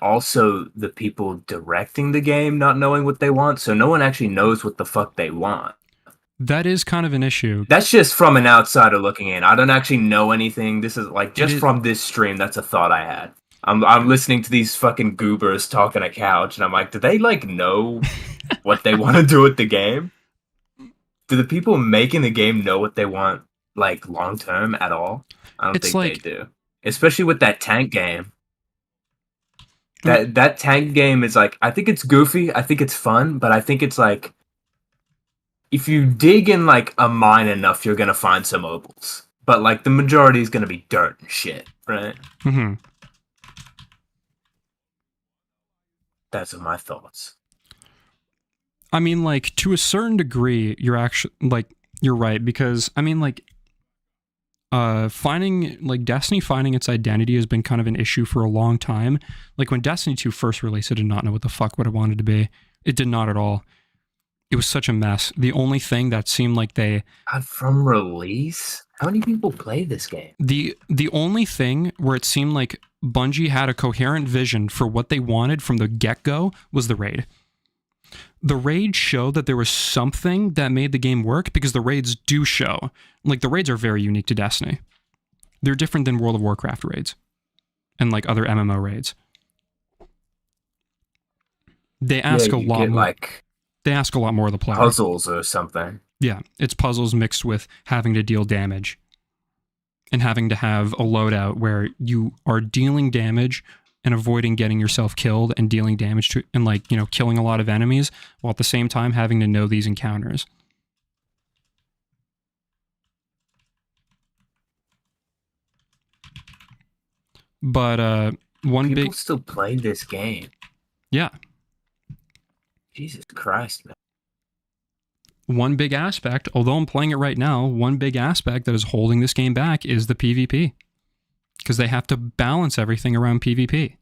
also the people directing the game not knowing what they want, so no one actually knows what the fuck they want. That is kind of an issue. That's just from an outsider looking in. I don't actually know anything. This is like just from this stream. That's a thought I had. I'm listening to these fucking goobers talk on a couch, and I'm like, do they like know what they want to do with the game? Do the people making the game know what they want like long term at all? I don't think they do. Especially with that tank game. That tank game is like, I think it's goofy, I think it's fun, but I think it's like, if you dig in like a mine enough, you're gonna find some opals. But like the majority is gonna be dirt and shit, right? Mm-hmm. That's my thoughts. I mean, like, to a certain degree, you're right, because I mean, like, Destiny finding its identity has been kind of an issue for a long time. Like, when Destiny 2 first released, I did not know what the fuck what it wanted to be. It did not at all. It was such a mess. The only thing that seemed like from release? How many people play this game? The only thing where it seemed like Bungie had a coherent vision for what they wanted from the get-go was the raid. The raids showed that there was something that made the game work, because the raids do show. Like, the raids are very unique to Destiny. They're different than World of Warcraft raids and like other MMO raids. They ask a lot more. They ask a lot more of the player. Puzzles or something. Yeah, it's puzzles mixed with having to deal damage and having to have a loadout where you are dealing damage and avoiding getting yourself killed and dealing damage to, and like, you know, killing a lot of enemies, while at the same time having to know these encounters. But people still play this game. Yeah. Jesus Christ, man. One big aspect, although I'm playing it right now, one big aspect that is holding this game back is the PvP. Because they have to balance everything around PvP.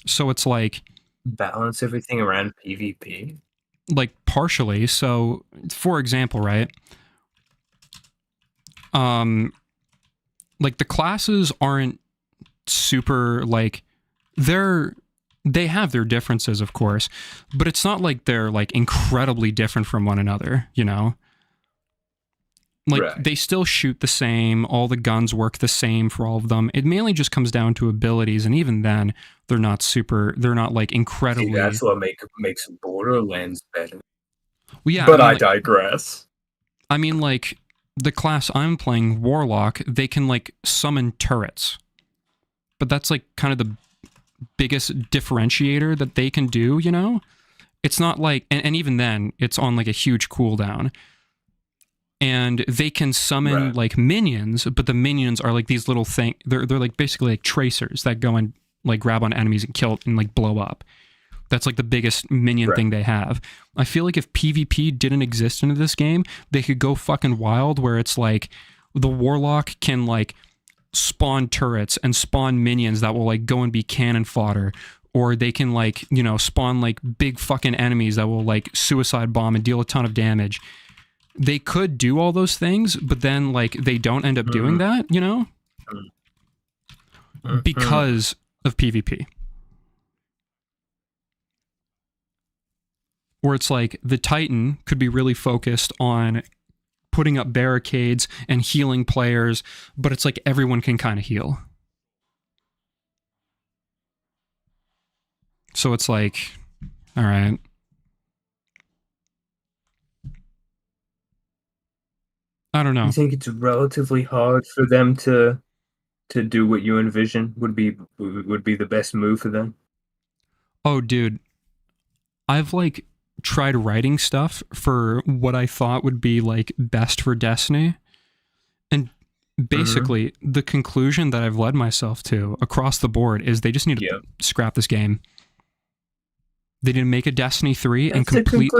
So it's like... Balance everything around PvP? Like, partially. So, for example, right? Like, the classes aren't super, like... They have their differences, of course, but it's not like they're like incredibly different from one another, you know? Like, They still shoot the same, all the guns work the same for all of them. It mainly just comes down to abilities, and even then, they're not like incredibly... See, that's what makes Borderlands better. Well, yeah, but I digress. I mean, like, the class I'm playing, Warlock, they can like summon turrets. But that's like kind of the biggest differentiator that they can do, you know? It's not like, and even then, it's on like a huge cooldown. And they can summon like minions, but the minions are like these little things, they're like basically like tracers that go and like grab on enemies and kill and like blow up. That's like the biggest minion thing they have. I feel like if PvP didn't exist in this game, they could go fucking wild, where it's like the Warlock can like spawn turrets and spawn minions that will like go and be cannon fodder, or they can like, you know, spawn like big fucking enemies that will like suicide bomb and deal a ton of damage. They could do all those things, but then like they don't end up doing that, you know, because of PvP. Where it's like the Titan could be really focused on putting up barricades and healing players, but it's like everyone can kind of heal. So it's like, all right. I don't know. You think it's relatively hard for them to do what you envision would be the best move for them? Oh, dude, I've like tried writing stuff for what I thought would be like best for Destiny, and basically the conclusion that I've led myself to across the board is they just need to scrap this game. They didn't make a Destiny 3 and complete.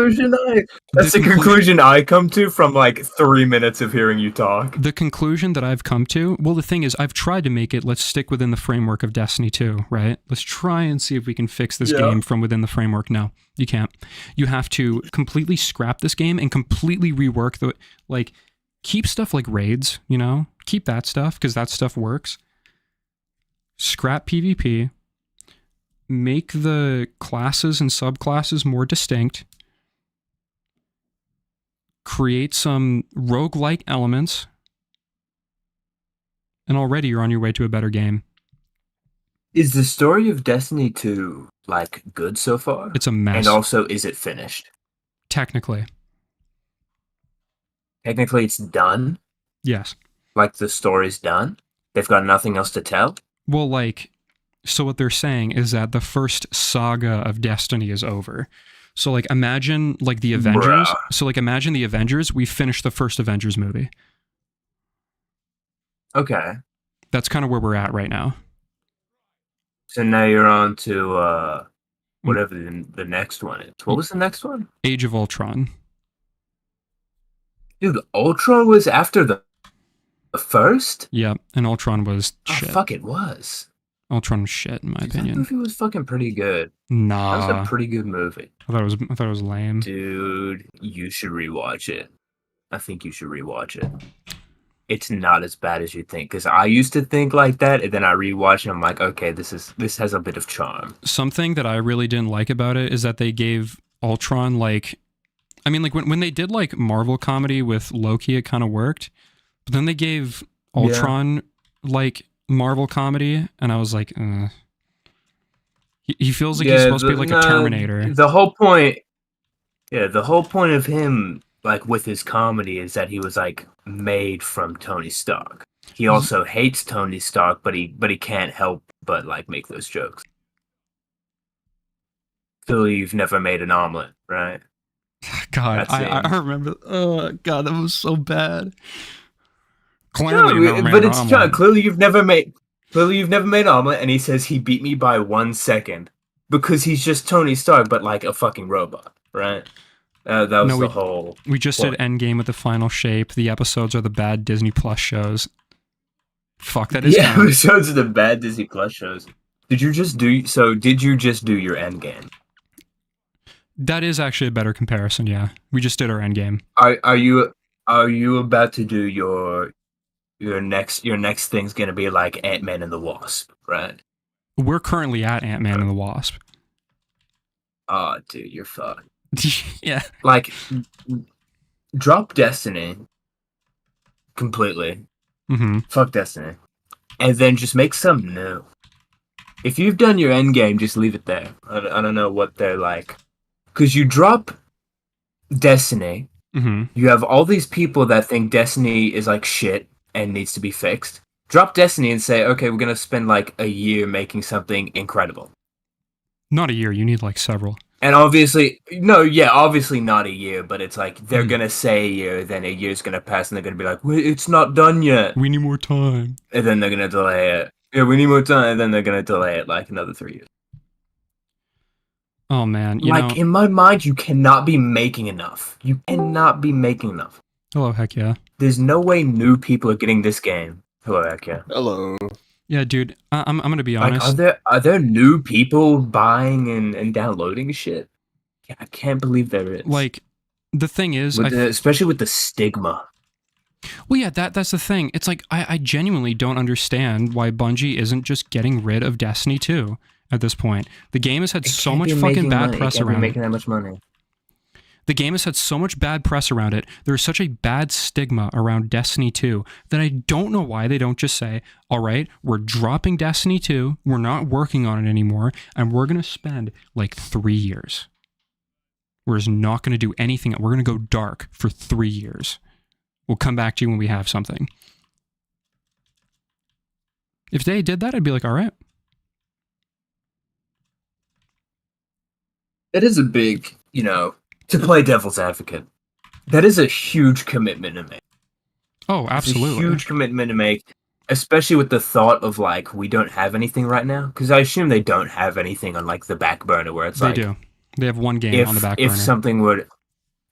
That's the conclusion I come to from like 3 minutes of hearing you talk. The conclusion that I've come to, well, the thing is, I've tried to make it, let's stick within the framework of Destiny 2, right? Let's try and see if we can fix this game from within the framework. No, you can't. You have to completely scrap this game and completely rework the, like, keep stuff like raids, you know? Keep that stuff, because that stuff works. Scrap PvP. Make the classes and subclasses more distinct. Create some roguelike elements. And already you're on your way to a better game. Is the story of Destiny 2, like, good so far? It's a mess. And also, is it finished? Technically. Technically, it's done? Yes. Like, the story's done? They've got nothing else to tell? Well, like, so what they're saying is that the first saga of Destiny is over. So, like, imagine, like, the Avengers. Bruh. So, like, imagine the Avengers. We finished the first Avengers movie. Okay. That's kind of where we're at right now. So now you're on to whatever the next one is. What was the next one? Age of Ultron. Dude, Ultron was after the first? Yeah, and Ultron was shit. Oh, fuck, it was. Ultron was shit, in my opinion. That movie was fucking pretty good. Nah. That was a pretty good movie. I thought it was lame. Dude, you should rewatch it. I think you should rewatch it. It's not as bad as you think, because I used to think like that, and then I rewatched it, and I'm like, okay, this has a bit of charm. Something that I really didn't like about it is that they gave Ultron, like, I mean, like, when they did, like, Marvel comedy with Loki, it kind of worked, but then they gave Ultron, like, Marvel comedy, and I was like, he feels like he's supposed to be like a Terminator. The whole point of him, like, with his comedy is that he was, like, made from Tony Stark. He also hates Tony Stark, but he can't help but, like, make those jokes. So you've never made an omelet, right? God, I remember. Oh God, that was so bad. Clearly, but it's true. Clearly, you've never made an omelet, and he says he beat me by 1 second because he's just Tony Stark, but like a fucking robot, right? That was the whole. We just did Endgame with the final shape. The episodes are the bad Disney Plus shows. Fuck, that is. Yeah, episodes of the bad Disney Plus shows. Did you just do your Endgame? That is actually a better comparison. Yeah, we just did our Endgame. Are you about to do your next thing's gonna be like Ant-Man and the Wasp, right? We're currently at Ant-Man and the Wasp. Oh, dude, you're fucked. Yeah. Like, drop Destiny completely. Fuck Destiny. And then just make something new. If you've done your endgame, just leave it there. I don't know what they're like. Because you drop Destiny, you have all these people that think Destiny is like shit and needs to be fixed. Drop Destiny and say, okay, we're going to spend like a year making something incredible. Not a year, you need like several. And obviously not a year, but it's like they're going to say a year, then a year's going to pass, and they're going to be like, wait, it's not done yet. We need more time. And then they're going to delay it. Yeah, we need more time, and then they're going to delay it like another 3 years. Oh, man. In my mind, you cannot be making enough. You cannot be making enough. Hello, heck yeah. There's no way new people are getting this game. Hello, heck yeah. Hello. Yeah, dude, I'm gonna be honest. Like, are there new people buying and downloading shit? Yeah, I can't believe there is. Like, the thing is, especially with the stigma. Well, yeah, that's the thing. It's like I genuinely don't understand why Bungie isn't just getting rid of Destiny 2 at this point. The game has had so much fucking bad press around it. Making that much money. The game has had so much bad press around it. There's such a bad stigma around Destiny 2 that I don't know why they don't just say, all right, we're dropping Destiny 2, we're not working on it anymore, and we're going to spend like 3 years. We're just not going to do anything. We're going to go dark for 3 years. We'll come back to you when we have something. If they did that, I'd be like, all right. It is a big, to play devil's advocate. That is a huge commitment to make. Oh, absolutely. It's a huge commitment to make, especially with the thought of, like, we don't have anything right now. Because I assume they don't have anything on, like, the back burner where it's they do. They have one game on the back burner. If something would...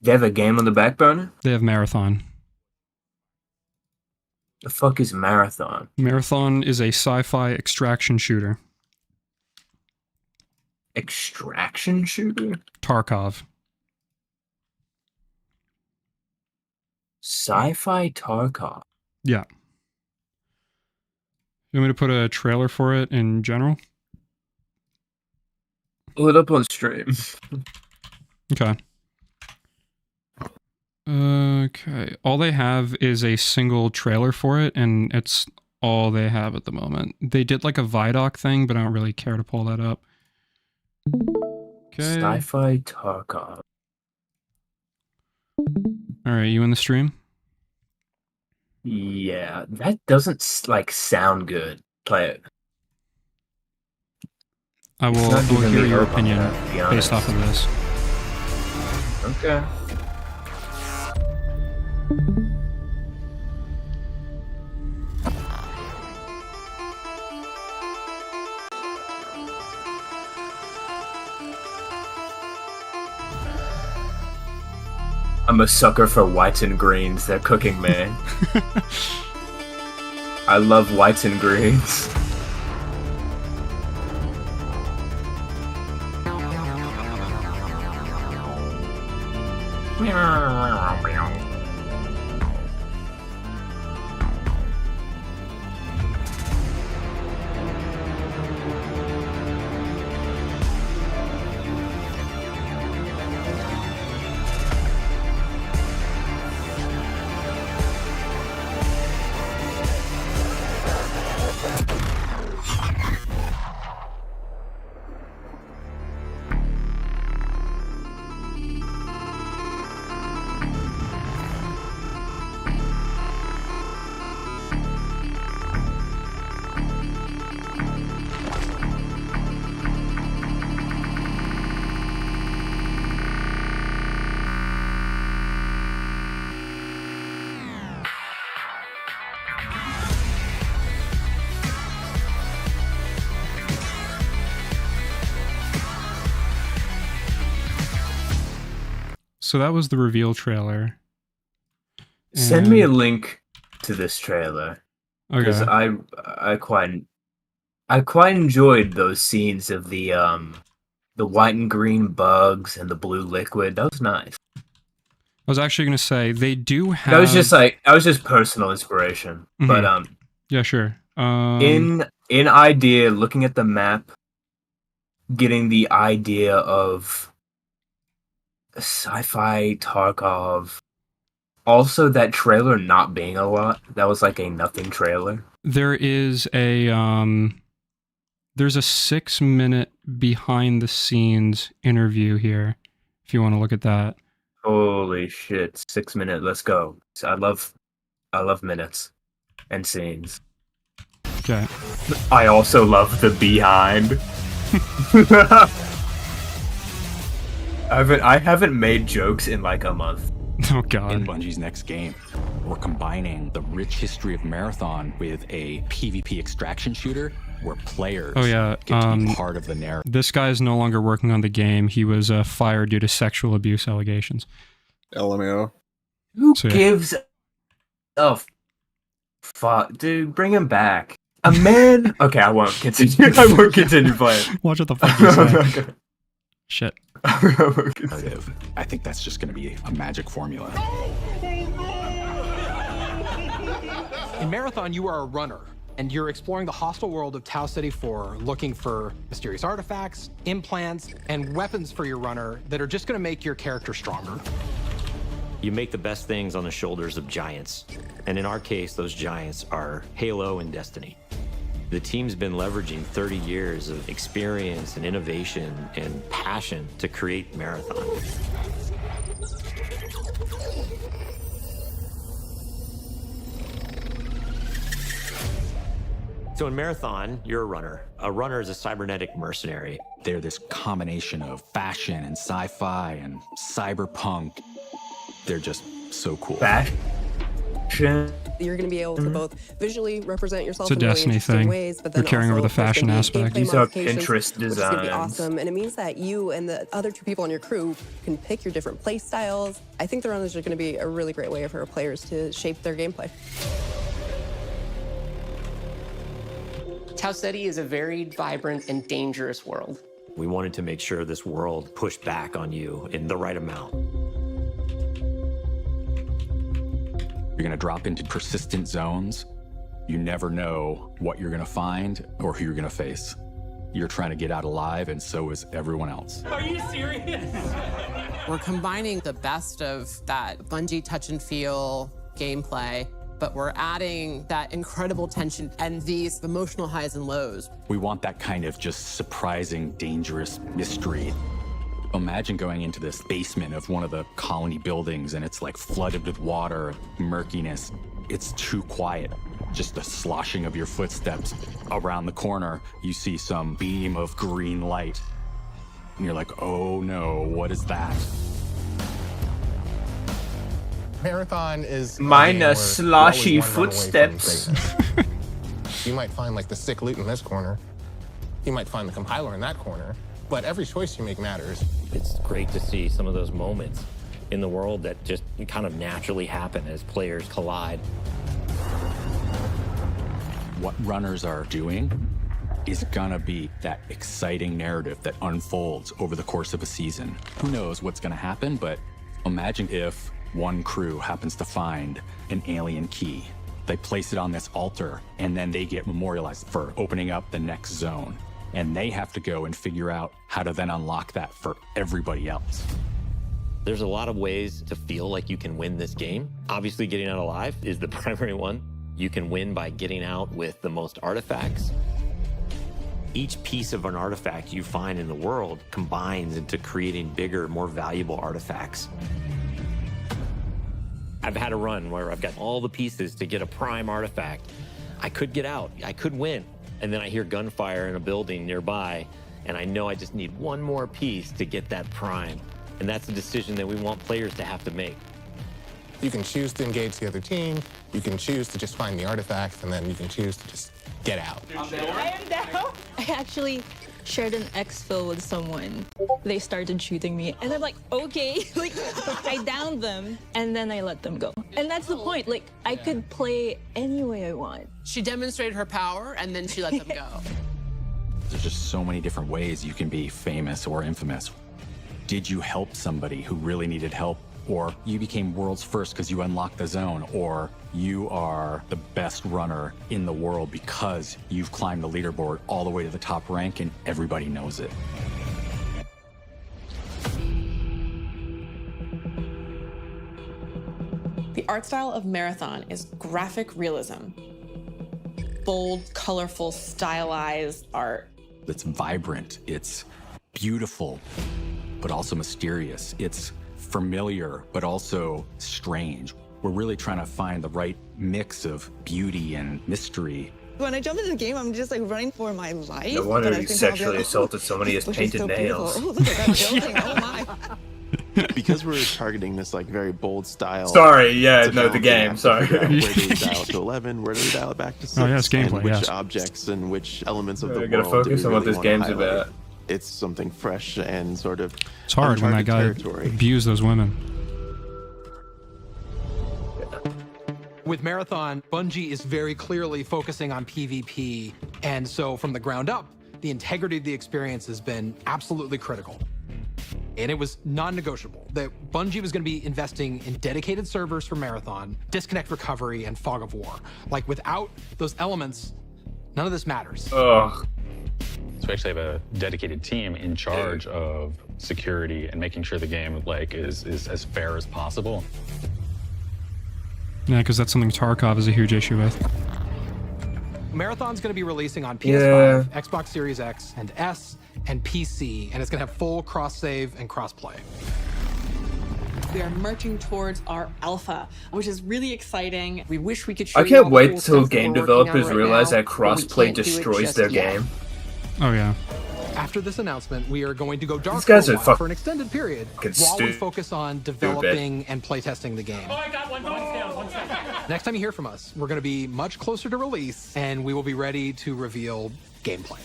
They have a game on the back burner? They have Marathon. The fuck is Marathon? Marathon is a sci-fi extraction shooter. Extraction shooter? Tarkov. Sci-fi Tarkov? Yeah. You want me to put a trailer for it in general? Pull it up on stream. Okay. Okay. All they have is a single trailer for it, and it's all they have at the moment. They did like a Vidoc thing, but I don't really care to pull that up. Okay. Sci-fi Tarkov. Alright, you in the stream? Yeah, that doesn't sound good. Play it. I will hear your opinion based off of this. Okay. I'm a sucker for whites and greens. They're cooking me. I love whites and greens. So that was the reveal trailer. Send me a link to this trailer. Because Okay. I quite enjoyed those scenes of the white and green bugs and the blue liquid. That was nice. I was actually going to say, they do have... That was just personal inspiration. Mhm. But yeah, sure. in idea, looking at the map, getting the idea of sci-fi Tarkov. Also, that trailer not being a lot. That was like a nothing trailer. There is a there's a 6-minute behind the scenes interview here. If you want to look at that. Holy shit! 6 minute. Let's go. I love minutes and scenes. Okay. I also love the behind. I haven't made jokes in like a month. Oh god. In Bungie's next game, we're combining the rich history of Marathon with a PvP extraction shooter where players get to be part of the narrative. This guy is no longer working on the game. He was fired due to sexual abuse allegations. LMAO. Who gives a fuck? Dude, bring him back. A man... Okay, I won't continue. I won't continue playing. Watch what the fuck you say. Shit. I think that's just going to be a magic formula. In Marathon, you are a runner, and you're exploring the hostile world of Tau City 4, looking for mysterious artifacts, implants, and weapons for your runner that are just going to make your character stronger. You make the best things on the shoulders of giants. And in our case, those giants are Halo and Destiny. The team's been leveraging 30 years of experience and innovation and passion to create Marathon. So in Marathon, you're a runner. A runner is a cybernetic mercenary. They're this combination of fashion and sci-fi and cyberpunk. They're just so cool. Fashion. You're going to be able to both visually represent yourself It's a in really Destiny interesting thing. ways, but They're then carrying also, over the fashion aspect. These are Pinterest which is going to be designs. awesome, and it means that you and the other 2 people on your crew can pick your different play styles. I think the runners are going to be a really great way for players to shape their gameplay. Tau Ceti is a very vibrant and dangerous world. We wanted to make sure this world pushed back on you in the right amount. You're going to drop into persistent zones. You never know what you're going to find or who you're going to face. You're trying to get out alive, and so is everyone else. Are you serious? We're combining the best of that Bungie touch and feel gameplay, but we're adding that incredible tension and these emotional highs and lows. We want that kind of just surprising, dangerous mystery. Imagine going into this basement of one of the colony buildings and it's like flooded with water, murkiness. It's too quiet. Just the sloshing of your footsteps. Around the corner, you see some beam of green light. And you're like, oh no, what is that? Marathon is minus sloshy footsteps. You might find like the sick loot in this corner. You might find the compiler in that corner. But every choice you make matters. It's great to see some of those moments in the world that just kind of naturally happen as players collide. What runners are doing is gonna be that exciting narrative that unfolds over the course of a season. Who knows what's gonna happen, but imagine if one crew happens to find an alien key. They place it on this altar, and then they get memorialized for opening up the next zone. And they have to go and figure out how to then unlock that for everybody else. There's a lot of ways to feel like you can win this game. Obviously, getting out alive is the primary one. You can win by getting out with the most artifacts. Each piece of an artifact you find in the world combines into creating bigger, more valuable artifacts. I've had a run where I've got all the pieces to get a prime artifact. I could get out, I could win. And then I hear gunfire in a building nearby, and I know I just need one more piece to get that prime. And that's a decision that we want players to have to make. You can choose to engage the other team. You can choose to just find the artifact, and then you can choose to just get out. I am down. I actually shared an exfil with someone. They started shooting me, and I'm like, okay. Like, I downed them, and then I let them go. And that's the point. Like, I could play any way I want. She demonstrated her power, and then she let them go. There's just so many different ways you can be famous or infamous. Did you help somebody who really needed help? Or you became world's first because you unlocked the zone, or you are the best runner in the world because you've climbed the leaderboard all the way to the top rank and everybody knows it. The art style of Marathon is graphic realism. Bold, colorful, stylized art. It's vibrant, it's beautiful, but also mysterious. It's familiar, but also strange. We're really trying to find the right mix of beauty and mystery. When I jump into the game, I'm just like running for my life. No wonder you sexually assaulted somebody as painted nails. Oh, look at that building. Oh my. Because we're targeting this like very bold style. Sorry, yeah, no, the game. Sorry. Where do we dial to 11? Where do we dial it back to 6? Oh yeah, it's gameplay. And which yes. objects and which elements of the world gotta do focus we on what really this want game's to highlight? about. It's something fresh and sort of It's hard when that guy territory. abused those women. With Marathon, Bungie is very clearly focusing on PvP, and so from the ground up, the integrity of the experience has been absolutely critical. And it was non-negotiable that Bungie was going to be investing in dedicated servers for Marathon, disconnect recovery, and fog of war. Like, without those elements, none of this matters. Ugh. So we actually have a dedicated team in charge of security and making sure the game is as fair as possible. Yeah, because that's something Tarkov has a huge issue with. Marathon's going to be releasing on PS5, Xbox Series X and S, and PC, and it's going to have full cross-save and cross-play. We are marching towards our alpha, which is really exciting. We wish we could show I you all can't the wait cool till stuff that game we're working on developers right realize now, that but we crossplay can't do it destroys just their yet. game. Oh yeah. After this announcement, we are going to go dark These guys for a are while for an extended period fucking while we stupid. focus on developing and playtesting the game. Oh, I got one. One second. Next time you hear from us, we're going to be much closer to release, and we will be ready to reveal gameplay.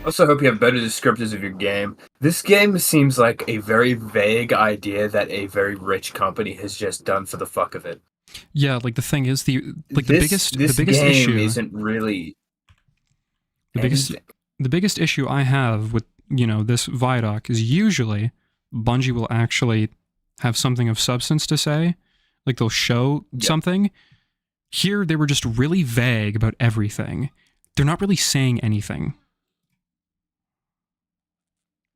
Also hope you have better descriptors of your game. This game seems like a very vague idea that a very rich company has just done for the fuck of it. Yeah, like the thing is the biggest game issue isn't really the biggest issue I have with, you know, this Vidoc is usually Bungie will actually have something of substance to say, like they'll show something. Here they were just really vague about everything. They're not really saying anything.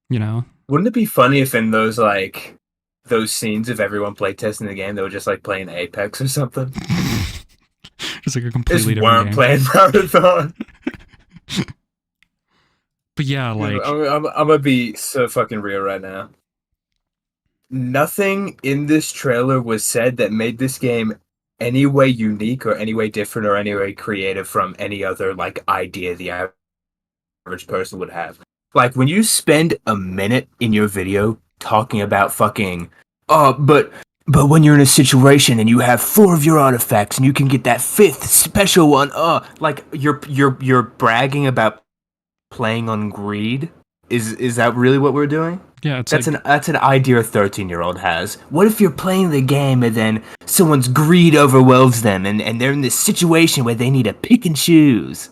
You know? Wouldn't it be funny if in those scenes of everyone playtesting the game, they were just like playing Apex or something? Just like a completely just different weren't game. playing Marathon. But yeah, like I'm gonna be so fucking real right now. Nothing in this trailer was said that made this game any way unique or any way different or any way creative from any other like idea the average person would have. Like when you spend a minute in your video talking about fucking but when you're in a situation and you have 4 of your artifacts and you can get that 5th special one, like you're bragging about playing on greed. Is that really what we're doing? Yeah, that's an idea a 13-year-old has. What if you're playing the game and then someone's greed overwhelms them and they're in this situation where they need to pick and choose?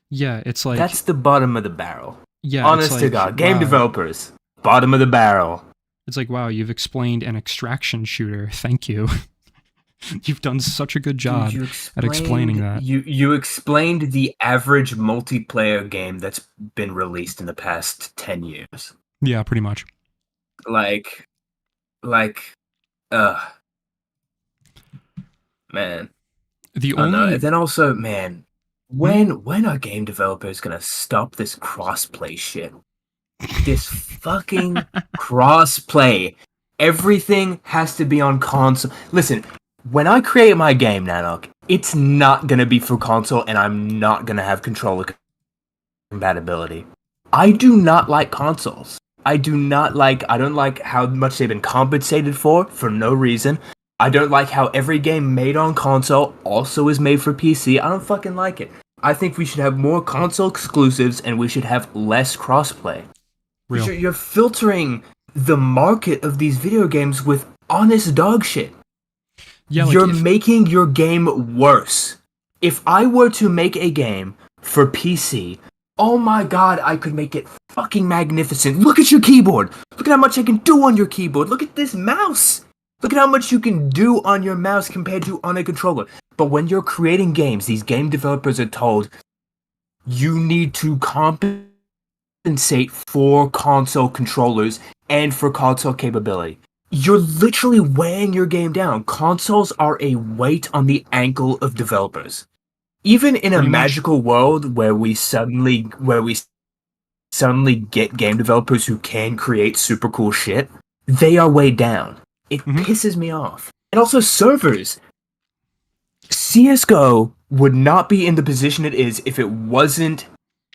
Yeah, it's like that's the bottom of the barrel. Yeah, honest it's to like, God, game wow. developers, bottom of the barrel. It's like, wow, you've explained an extraction shooter. Thank you. You've done such a good job at explaining that. You explained the average multiplayer game that's been released in the past 10 years. Yeah, pretty much. Like, man. The only... then also, man, when are game developers gonna stop this crossplay shit? This fucking crossplay. Everything has to be on console. Listen, when I create my game, Nanok, it's not gonna be for console, and I'm not gonna have controller compatibility. I do not like consoles. I don't like how much they've been compensated for no reason. I don't like how every game made on console also is made for PC. I don't fucking like it. I think we should have more console exclusives and we should have less crossplay. You're filtering the market of these video games with honest dog shit. Yeah, like you're making your game worse. If I were to make a game for PC, oh my god, I could make it fucking magnificent. Look at your keyboard. Look at how much I can do on your keyboard. Look at this mouse. Look at how much you can do on your mouse compared to on a controller. But when you're creating games, these game developers are told, you need to compensate for console controllers and for console capability. You're literally weighing your game down. Consoles are a weight on the ankle of developers. Even in a magical world where we suddenly get game developers who can create super cool shit, they are weighed down. It pisses me off. And also servers. CSGO would not be in the position it is if it wasn't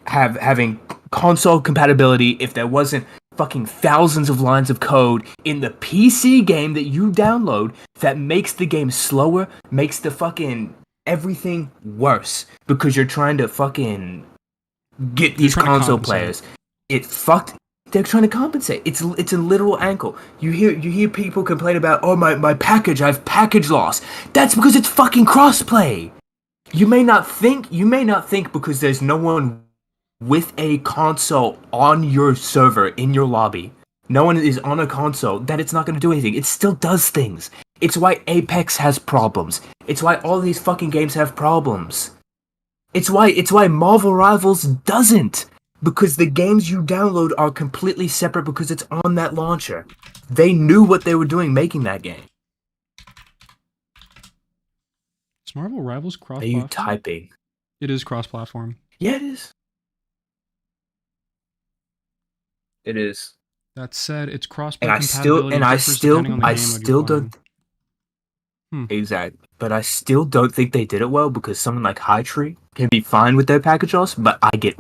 having console compatibility, if there wasn't fucking thousands of lines of code in the PC game that you download that makes the game slower, makes the fucking everything worse because you're trying to fucking get these console players. They're trying to compensate. It's a literal ankle. You hear people complain about, oh my package, I have package loss. That's because it's fucking crossplay. You may not think because there's no one with a console on your server in your lobby. No one is on a console that it's not going to do anything. It still does things. It's why Apex has problems. It's why all these fucking games have problems. It's why Marvel Rivals doesn't. Because the games you download are completely separate because it's on that launcher. They knew what they were doing making that game. Is Marvel Rivals cross-platform? Are you typing? It is cross-platform. Yeah, it is. It is. That said, its crossplay And I compatibility differs depending on the game mode you're playing. Exactly. But I still don't think they did it well because someone like High Tree can be fine with their package loss, but I get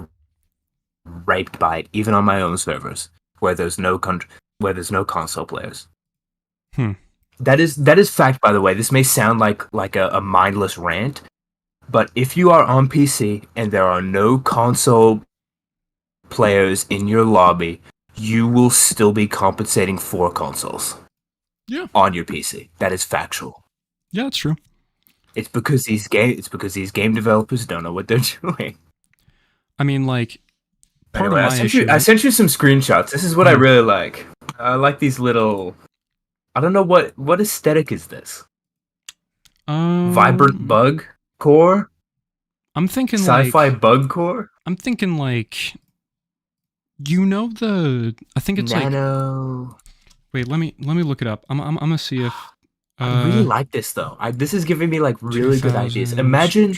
raped by it even on my own servers where there's no console players. That is fact, by the way. This may sound like a mindless rant, but if you are on PC and there are no console players in your lobby, you will still be compensating for consoles. Yeah. On your PC. That is factual. Yeah, that's true. It's because these game developers don't know what they're doing. I mean, like, part anyway, of my I sent you some screenshots. This is what I really like. I like these little. I don't know what aesthetic is this. Vibrant bug core. I'm thinking sci-fi bug core. I'm thinking like, I think it's Nano. like. Wait, let me look it up. I'm gonna see if. I really like this though. This is giving me like really good ideas. Imagine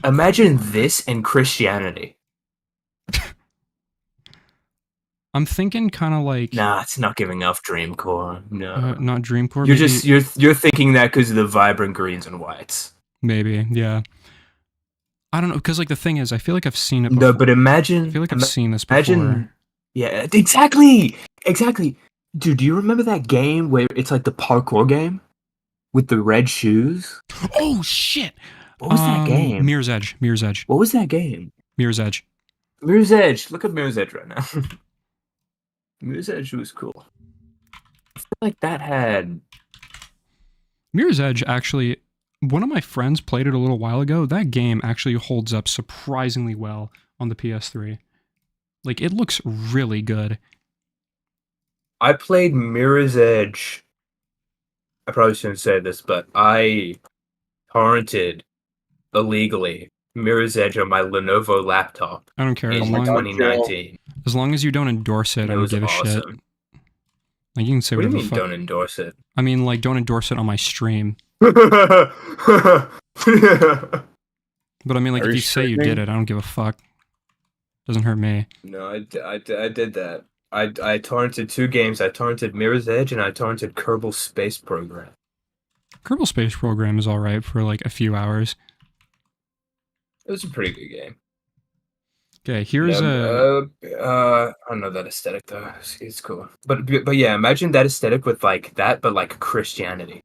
this in Christianity. I'm thinking kind of like. Nah, it's not giving off Dreamcore. No, not Dreamcore. You're thinking that because of the vibrant greens and whites. Maybe, yeah. I don't know, because like the thing is, I feel like I've seen it before. No, but imagine. I feel like I've seen this before. Yeah, exactly. Dude, do you remember that game where it's like the parkour game with the red shoes? Oh shit! What was that game? Mirror's Edge. What was that game? Mirror's Edge. Look at Mirror's Edge right now. Mirror's Edge was cool. I feel like that had... Mirror's Edge, actually, one of my friends played it a little while ago. That game actually holds up surprisingly well on the PS3. Like, it looks really good. I played Mirror's Edge. I probably shouldn't say this, but I torrented illegally Mirror's Edge on my Lenovo laptop. I don't care. In 2019. As long as you don't endorse it, I don't give a shit. Like, you can say whatever the fuck. Don't endorse it? I mean, like, don't endorse it on my stream. But I mean, like, if you say you did it, I don't give a fuck. Doesn't hurt me. No, I did that. I torrented 2 games. I torrented Mirror's Edge and I torrented Kerbal Space Program. Kerbal Space Program is alright for like a few hours. It was a pretty good game. Okay, here's I don't know that aesthetic though. It's cool, but yeah, imagine that aesthetic with like that, but like Christianity.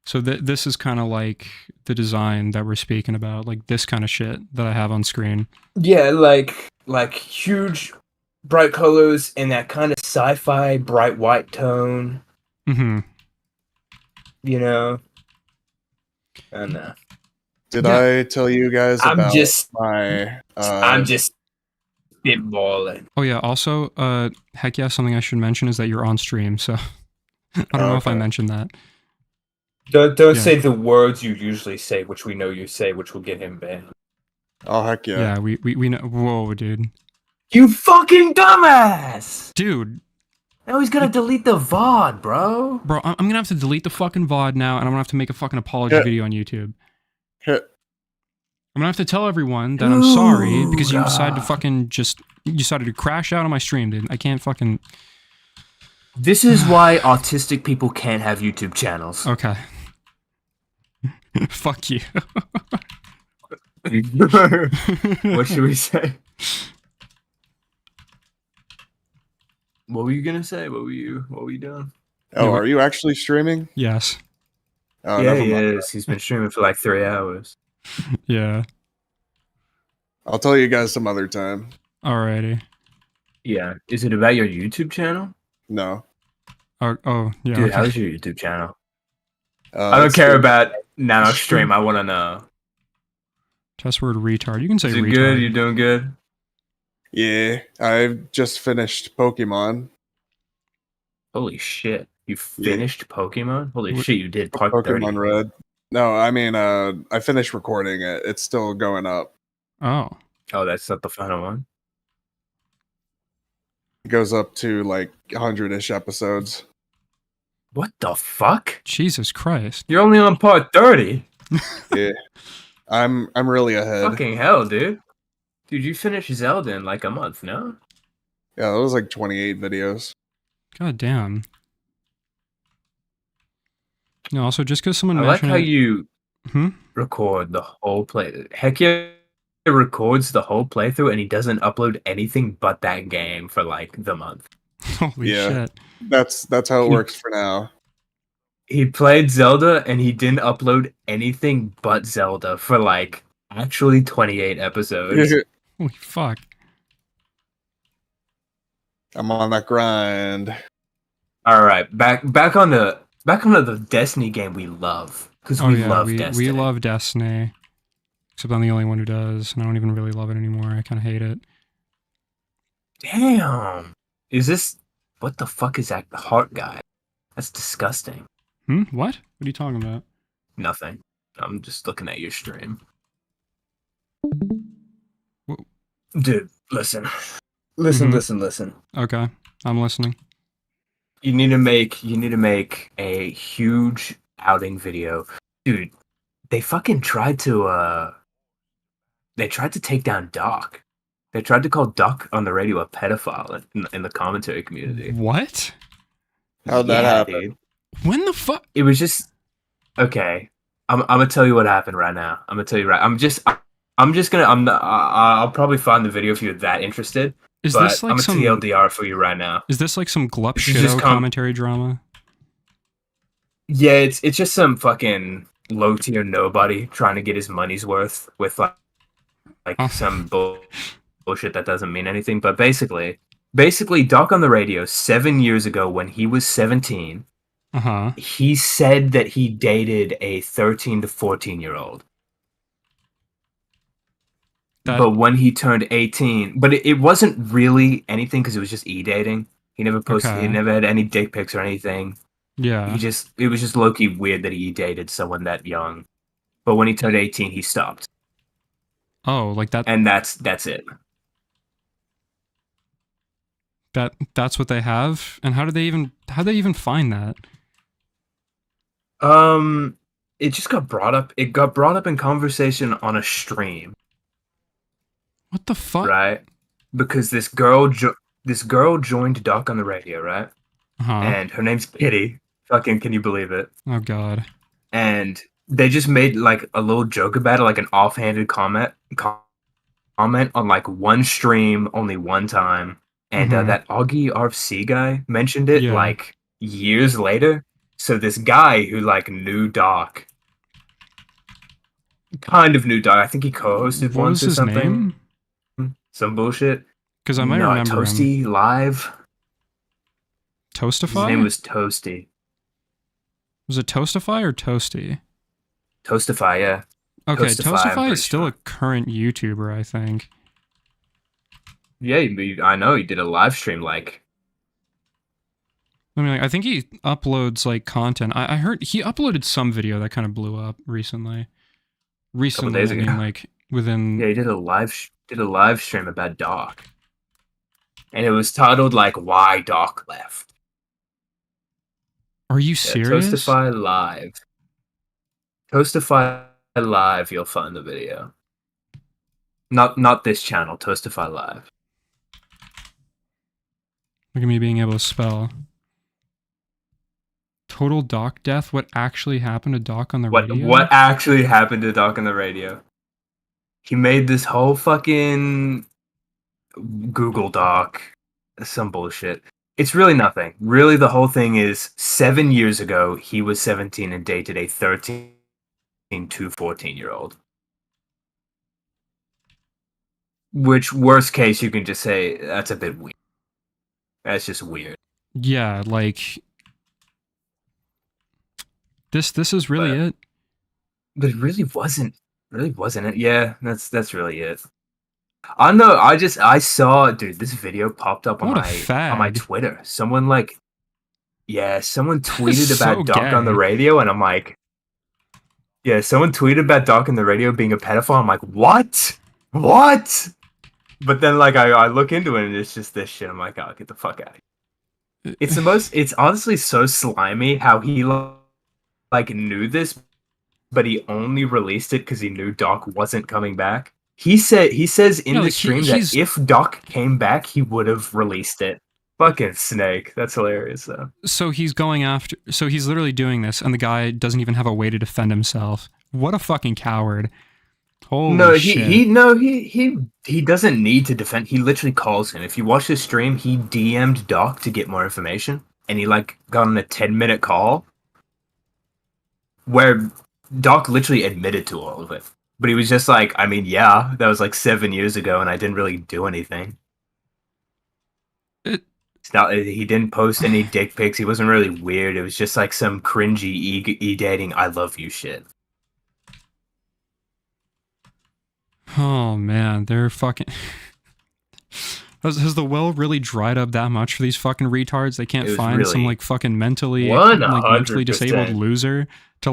So this is kind of like the design that we're speaking about, like this kind of shit that I have on screen. Yeah, like huge, bright colors and that kind of sci-fi bright white tone. Mm-hmm. You know. I don't know. Did I tell you guys about my... I'm just spitballing. Oh yeah, also, heck yeah, something I should mention is that you're on stream, so... I don't know if I mentioned that. Don't say the words you usually say, which we know you say, which will get him banned. Oh, heck yeah. Yeah, we know... Whoa, dude. You fucking dumbass! Dude. Now he's gonna delete the VOD, bro. Bro, I'm gonna have to delete the fucking VOD now, and I'm gonna have to make a fucking apology video on YouTube. I'm gonna have to tell everyone that I'm sorry because you decided to fucking you decided to crash out on my stream, dude. I can't fucking... This is why autistic people can't have YouTube channels. Okay. Fuck you. What should we say? What were you gonna say? What were you doing? Oh, are you actually streaming? Yes. Oh, yeah, he is. He's been streaming for like 3 hours. Yeah. I'll tell you guys some other time. Alrighty. Yeah. Is it about your YouTube channel? No. Oh yeah. Dude, okay. how's your YouTube channel? I don't care about Nano Stream. I want to know. Test word retard. You can say Is it retard. good? You doing good? Yeah, I've just finished Pokemon. Holy shit. You finished Pokemon? Holy shit, you did part Pokemon 30. Red. No, I mean, I finished recording it. It's still going up. Oh. Oh, that's not the final one? It goes up to like 100-ish episodes. What the fuck? Jesus Christ. You're only on part 30? Yeah. I'm really ahead. Fucking hell, dude. Dude, you finished Zelda in like a month, no? Yeah, that was like 28 videos. God damn. No, also just because someone I like mentioned how it. you Hmm? record the whole play. Heck yeah, he records the whole playthrough and he doesn't upload anything but that game for like the month. Holy shit. That's how it works for now. He played Zelda and he didn't upload anything but Zelda for like actually 28 episodes. Holy fuck. I'm on that grind. All right, back on the Destiny game we love because we love Destiny. We love Destiny. Except I'm the only one who does, and I don't even really love it anymore. I kind of hate it. Damn. Is this... What the fuck is that heart guy? That's disgusting. What? What are you talking about? Nothing. I'm just looking at your stream. Whoa. Dude, listen. Listen. Okay, I'm listening. You need to make a huge outing video. Dude, they fucking tried to take down Doc. They tried to call Doc on the radio a pedophile in the commentary community. What? How'd that happen? Dude. When the fuck? It was just... Okay. I'm gonna tell you what happened right now. I'm gonna tell you right. I'll probably find the video if you're that interested. Is but this like I'm gonna some TLDR for you right now. Is this like some glup This is just shido commentary drama? Yeah, it's just some fucking low tier nobody trying to get his money's worth with like some bullshit that doesn't mean anything. But basically, Doc on the radio 7 years ago when he was 17, he said that he dated a 13 to 14-year-old. But when he turned 18, but it wasn't really anything because it was just e-dating. He never posted, he never had any dick pics or anything. Yeah. It was just low-key weird that he dated someone that young. But when he turned 18, he stopped. Oh, like that. And that's it. That's what they have? And how'd they even find that? It just got brought up. It got brought up in conversation on a stream. What the fuck? Right? Because this girl joined Doc on the radio, right? And her name's Kitty. Fucking, can you believe it? Oh god. And they just made like a little joke about it, like an offhanded comment on like one stream, only one time. And that Augie RFC guy mentioned it like years later. So this guy who like knew Doc, kind of knew Doc. I think he co-hosted What once was or his something. name? Some bullshit. Because I might remember Toasty him. Live. Toastify? His name was Toasty. Was it Toastify or Toasty? Toastify, yeah. Okay, Toastify, Toastify is still a current YouTuber, I think. Yeah, I know. He did a live stream like... I mean, like, I think he uploads like content. I heard he uploaded some video that kind of blew up recently. Recently, days I ago. mean, like within. Yeah, he did a live stream about Doc, and it was titled like "Why Doc Left." Are you serious? Toastify Live. Toastify Live. You'll find the video. Not this channel. Toastify Live. Look at me being able to spell. Total Doc death? What actually happened to Doc on the radio? What actually happened to Doc on the radio? He made this whole fucking Google Doc. Some bullshit. It's really nothing. Really, the whole thing is 7 years ago, he was 17 and dated a 13 to 14-year-old. Which, worst case, you can just say, that's a bit weird. That's just weird. Yeah, like... This is really it. But it really wasn't it. Yeah, that's really it. I know. I saw, dude. This video popped up on my Twitter. Someone someone tweeted about Doc on the radio, and I'm like, yeah. Someone tweeted about Doc on the radio being a pedophile. I'm like, what? But then like I look into it, and it's just this shit. I'm like, oh, get the fuck out of here. It's honestly so slimy how he like knew this, but he only released it because he knew Doc wasn't coming back. He says in Yeah, the like, stream that if Doc came back, he would have released it. Fucking Snake. That's hilarious, though. So he's going after. So he's literally doing this, and the guy doesn't even have a way to defend himself. What a fucking coward! Holy shit! He doesn't need to defend. He literally calls him. If you watch the stream, he DM'd Doc to get more information, and he like got on a 10-minute call where Doc literally admitted to all of it. But he was just like, I mean, yeah, that was like 7 years ago, and I didn't really do anything. He didn't post any dick pics. He wasn't really weird. It was just like some cringy e-dating I love you shit. Oh man, they're fucking. Has the well really dried up that much for these fucking retards? They can't find some like fucking mentally disabled loser to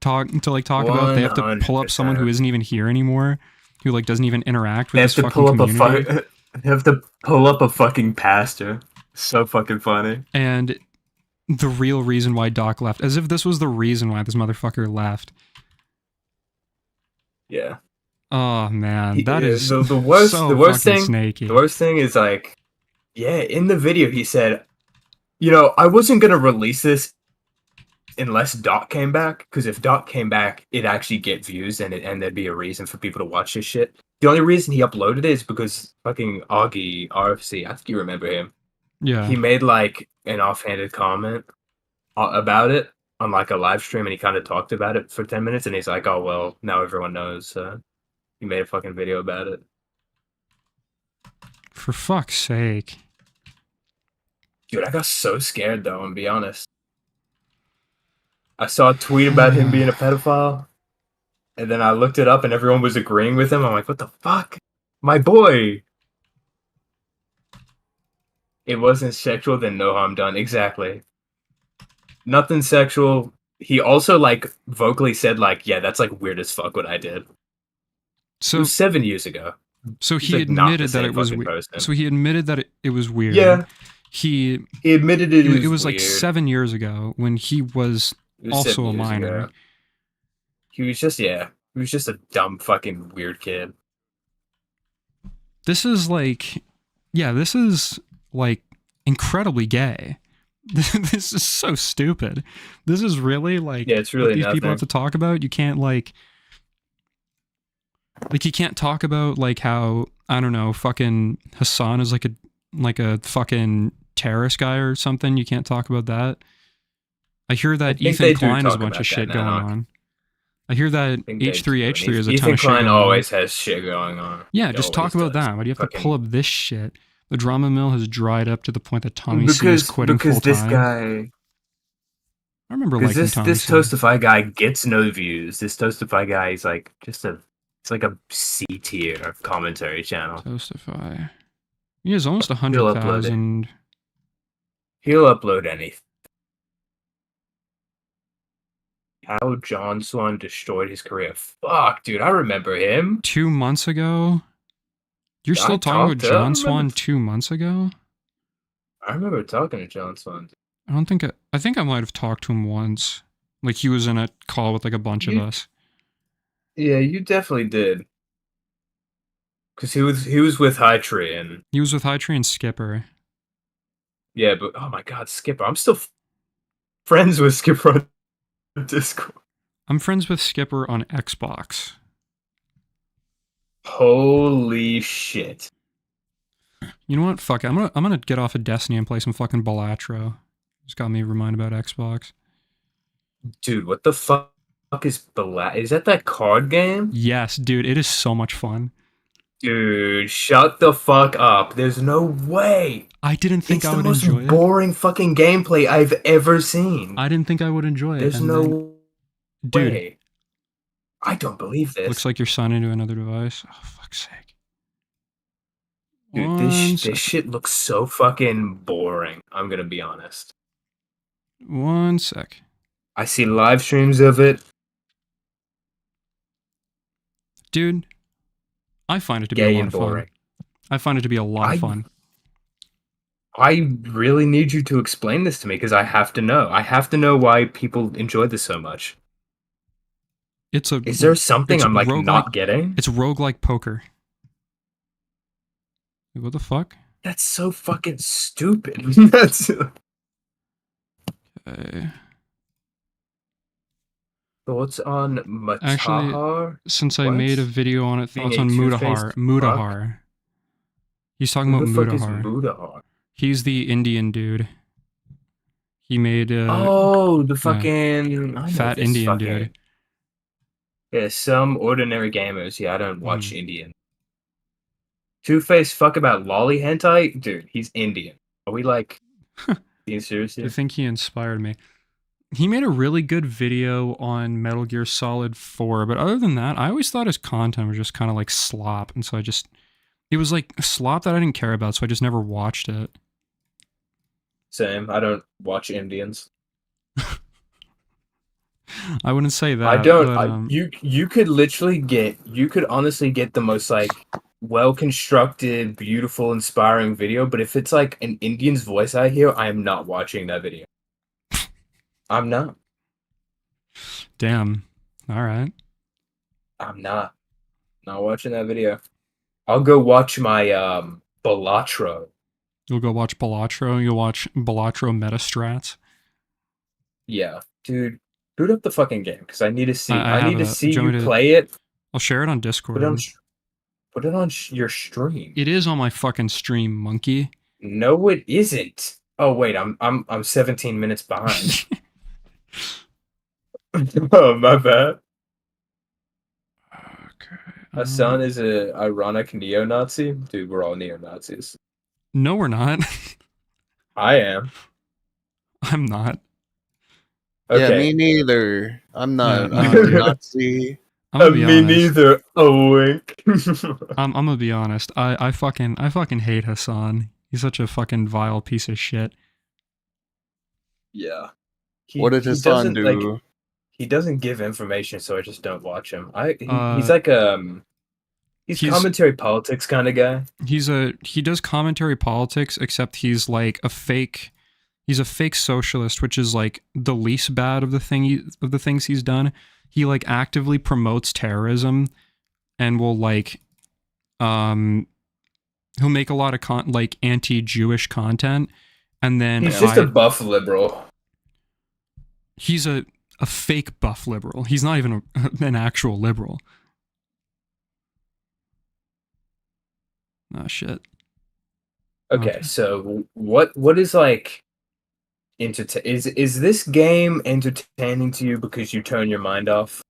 talk about. They have to pull up someone who isn't even here anymore, who like doesn't even interact with this fucking community. They have to pull up a fucking pastor. So fucking funny. And the real reason why Doc left, as if this was the reason why this motherfucker left. Yeah. Oh man, that is the worst. So the worst fucking thing. snaky. The worst thing is like, yeah, in the video he said, you know, I wasn't gonna release this unless Doc came back, because if Doc came back, it'd actually get views and there'd be a reason for people to watch this shit. The only reason he uploaded it is because fucking Augie RFC, I think you remember him. Yeah. He made like an offhanded comment about it on like a live stream, and he kind of talked about it for 10 minutes, and he's like, oh well, now everyone knows. He made a fucking video about it. For fuck's sake. Dude, I got so scared though, and be honest. I saw a tweet about him being a pedophile, and then I looked it up and everyone was agreeing with him. I'm like, what the fuck? My boy! It wasn't sexual, then no harm done. Exactly. Nothing sexual. He also, like, vocally said, like, yeah, that's, like, weird as fuck what I did. So, it was 7 years ago. So He's, he like, not admitted the that same it was fucking weird. person. So he admitted that it was weird. Yeah. He admitted it was like weird. 7 years ago when he was, It was also 7 a years minor. ago. He was just a dumb fucking weird kid. This is like, yeah, this is like incredibly gay. This is so stupid. This is really like, yeah, it's really what these people nothing. have to talk about. You can't like you can't talk about like how, I don't know, fucking Hassan is like a fucking terrorist guy or something. You can't talk about that. I hear that Ethan Klein has a bunch of shit going on. I hear that H3H3 is a ton of shit going on. Ethan Klein always has shit going on. Yeah, He just talk always about does. that. Why do you have to pull up this shit? The drama mill has dried up to the point that Tommy C is quitting full time. Because this guy... I remember liking this Tommy C. Toastify guy gets no views. This Toastify guy is like it's like a C tier commentary channel. Toastify. He has almost He'll upload it. 100,000. He'll upload anything. How John Swan destroyed his career. Fuck, dude, I remember him. 2 months ago? You're I still talking talked about to him. John Swan 2 months ago? I remember talking to John Swan. I think I might have talked to him once. Like he was in a call with like a bunch of us. Yeah, you definitely did. Because he was with High Tree and He was with High Tree and Skipper. yeah, but oh my god, Skipper! I'm still friends with Skipper on Discord. I'm friends with Skipper on Xbox. Holy shit! You know what? Fuck it. I'm gonna get off of Destiny and play some fucking Balatro. Just got me reminded about Xbox. Dude, what the fuck is Balatro? Is that card game? Yes, dude. It is so much fun. Dude, shut the fuck up. There's no way. I didn't think I would It's the enjoy most boring fucking gameplay I've ever seen. I didn't think I would enjoy it. There's and no then- Dude. way. I don't believe this. Looks like you're signing into another device. Oh, fuck's sake. Dude, One this sec. shit looks so fucking boring. I'm gonna be honest. 1 sec. I see live streams of it. Dude, I find it to be Gay a lot and of fun. boring. I find it to be a lot of fun. I really need you to explain this to me because I have to know. I have to know why people enjoy this so much. It's a. Is there something I'm like roguelike- not getting? It's roguelike poker. What the fuck? That's so fucking stupid. That's thoughts on Matahar. Actually, since I What? made a video on it, Being thoughts a on two-faced Mudahar. fuck? Mudahar. He's talking Who about the fuck is Mudahar. Mudahar? He's the Indian dude. He made Oh, the fucking I know fat this Indian fucking- dude. Yeah, some ordinary gamers. Yeah, I don't watch Indian. Two-faced fuck about lolly hentai? Dude, he's Indian. Are we like being serious I here? think he inspired me. He made a really good video on Metal Gear Solid 4, but other than that, I always thought his content was just kind of like slop, and so it was like slop that I didn't care about, so I just never watched it. Same. I don't watch Indians. I wouldn't say that. I don't. But, You could literally you could honestly get the most like well constructed, beautiful, inspiring video, but if it's like an Indian's voice I hear, I am not watching that video. I'm not. Damn. All right. I'm not watching that video. I'll go watch my Balatro. You'll go watch Balatro. You'll watch Balatro Metastrats. Yeah, dude, boot up the fucking game because I need to see. I I need to have a- see do you want you me to- play it. I'll share it on Discord. Put it on your stream. It is on my fucking stream, monkey. No, it isn't. Oh wait, I'm 17 minutes behind. Oh, my bad. Hassan is a ironic neo-Nazi. Dude, we're all neo-Nazis. No, we're not. I am. I'm not. Okay. Yeah, me neither. I'm not Yeah, a Nazi. I'm gonna be Me honest. neither. Oh, wink. I'm gonna be honest. I fucking hate Hassan. He's such a fucking vile piece of shit. Yeah. What did his son doesn't, like, do? he doesn't give information, so I just don't watch him. Uh, he's like he's commentary politics kind of guy. He does commentary politics, except he's like he's a fake socialist, which is like the least bad of the things he's done. He like actively promotes terrorism and will like he'll make a lot of like anti-Jewish content, and then He's just a buff liberal. He's a fake buff liberal. He's not even an actual liberal. Oh shit. Okay, so what is like is this game entertaining to you because you turn your mind off?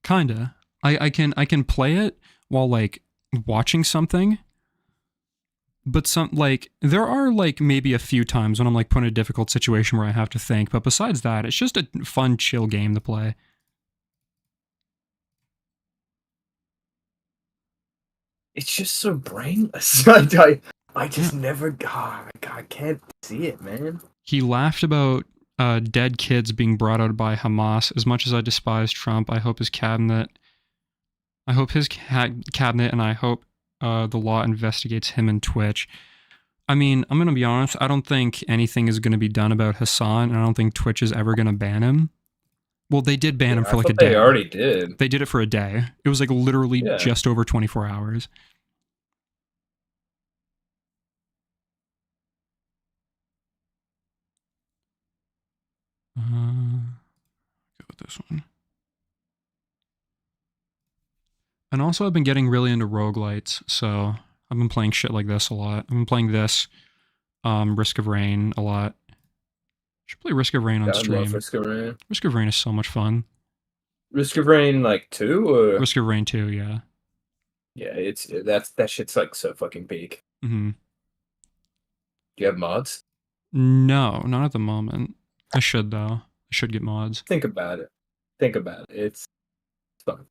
Kinda. I can play it while like watching something. But there are like maybe a few times when I'm like put in a difficult situation where I have to think, but besides that, it's just a fun, chill game to play. It's just so brainless. I just never I can't see it, man. He laughed about dead kids being brought out by Hamas. As much as I despise Trump, I hope his cabinet and I hope the law investigates him and Twitch. I mean, I'm going to be honest, I don't think anything is going to be done about Hassan, and I don't think Twitch is ever going to ban him. Well, they did ban him for like a day. They already did. They did it for a day. It was like literally just over 24 hours. Go with this one. And also, I've been getting really into roguelites, so I've been playing shit like this a lot. I've been playing this, Risk of Rain a lot. Should play Risk of Rain on I stream. love Risk of Rain. Risk of Rain is so much fun. Risk of Rain like 2 or Risk of Rain 2, yeah. Yeah, that shit's like so fucking peak. Mm-hmm. Do you have mods? No, not at the moment. I should though. I should get mods. Think about it. It's fun.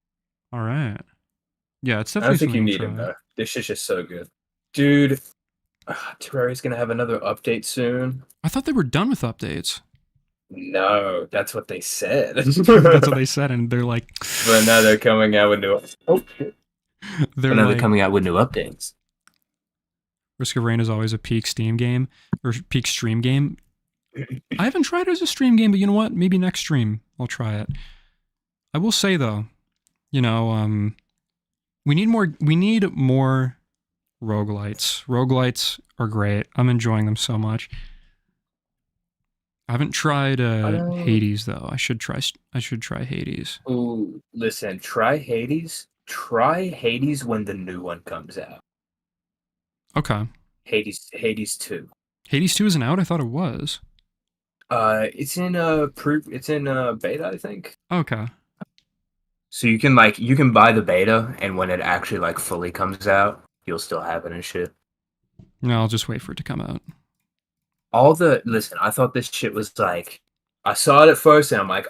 All right. Yeah, it's I definitely don't think you something need to him try. though. This shit's just so good, dude. Terraria's gonna have another update soon. I thought they were done with updates. No, that's what they said. That's what they said, and they're like, but now they're coming out with new. Oh shit. they're Now like, they're coming out with new updates. Risk of Rain is always a peak Steam game or peak stream game. I haven't tried it as a stream game, but you know what? Maybe next stream I'll try it. I will say though, you know, we need more roguelites. Roguelites are great. I'm enjoying them so much. I haven't tried Hades though. I should try Hades. Ooh, listen, try Hades. Try Hades when the new one comes out. Okay. Hades 2. Hades 2 isn't out? I thought it was. It's in beta, I think. Okay. So you can buy the beta, and when it actually like fully comes out, you'll still have it and shit. No, I'll just wait for it to come out. Listen, I thought this shit was like, I saw it at first and I'm like,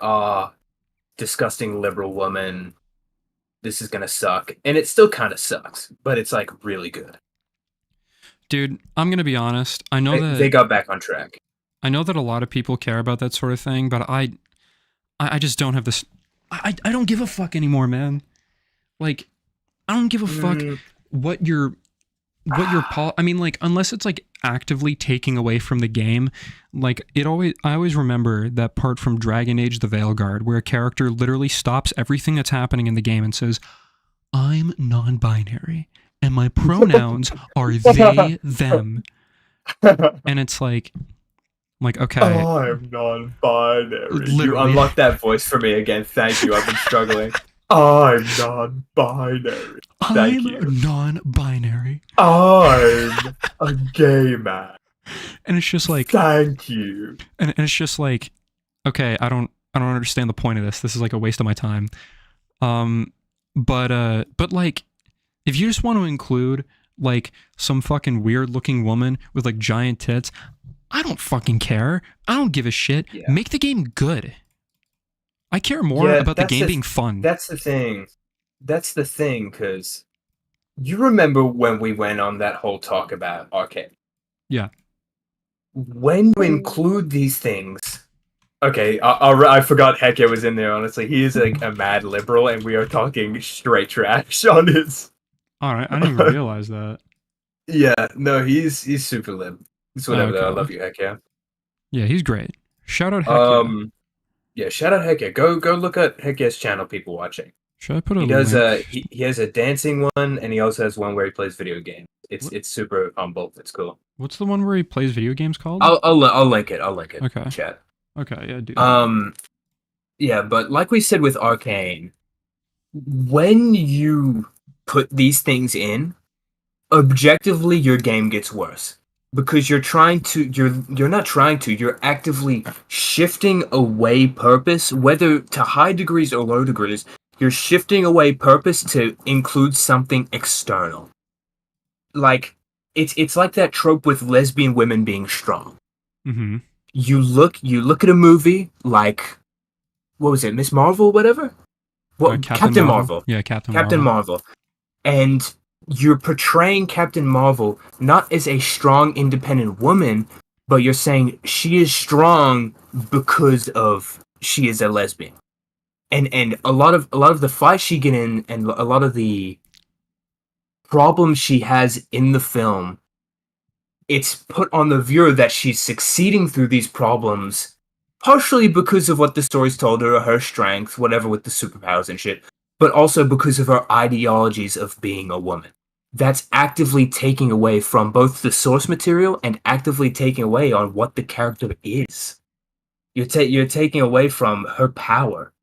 disgusting liberal woman. This is gonna suck. And it still kind of sucks, but it's like really good. Dude, I'm gonna be honest. I know that they got back on track. I know that a lot of people care about that sort of thing, but I just don't have this. I don't give a fuck anymore, man. Like, I don't give a fuck what your I mean, like, unless it's like actively taking away from the game, like I always remember that part from Dragon Age: The Veilguard where a character literally stops everything that's happening in the game and says, "I'm non-binary and my pronouns are they, them." And it's like, okay. I'm non-binary. Literally. You unlocked that voice for me again. Thank you. I've been struggling. I'm non-binary. Thank you. Non-binary. I'm a gay man. And it's just like, thank you. And it's just like, okay, I don't understand the point of this. This is like a waste of my time. But like, if you just want to include like some fucking weird looking woman with like giant tits, I don't fucking care. I don't give a shit. Yeah. Make the game good. I care more about the game being fun. That's the thing. That's the thing, because you remember when we went on that whole talk about arcade? Yeah. When you include these things... Okay, I forgot Heke was in there, honestly. He is like a mad liberal, and we are talking straight trash on his... Alright, I didn't even realize that. Yeah, no, he's super lib. It's whatever, though. I love you, Heke. Yeah, he's great. Shout out Heke. Yeah, shout out Heke. Go look at Heke's channel, people watching. Should I put a He does link? He has a dancing one, and he also has one where he plays video games. It's super humble. It's cool. What's the one where he plays video games called? I'll link it. I'll link it. Okay. Chat. Okay, yeah, dude. Yeah, but like we said with Arcane, when you put these things in, objectively your game gets worse. Because you're actively shifting away purpose, whether to high degrees or low degrees, you're shifting away purpose to include something external. Like, it's like that trope with lesbian women being strong. Mm-hmm. You look at a movie like, what was it, Miss Marvel, whatever? Captain Marvel. Yeah, Captain Marvel. And you're portraying Captain Marvel not as a strong, independent woman, but you're saying she is strong because of she is a lesbian. And a lot of the fights she get in, and a lot of the problems she has in the film, it's put on the viewer that she's succeeding through these problems, partially because of what the story's told her, her strength, whatever with the superpowers and shit, but also because of her ideologies of being a woman. That's actively taking away from both the source material and actively taking away on what the character is. You're taking away from her power.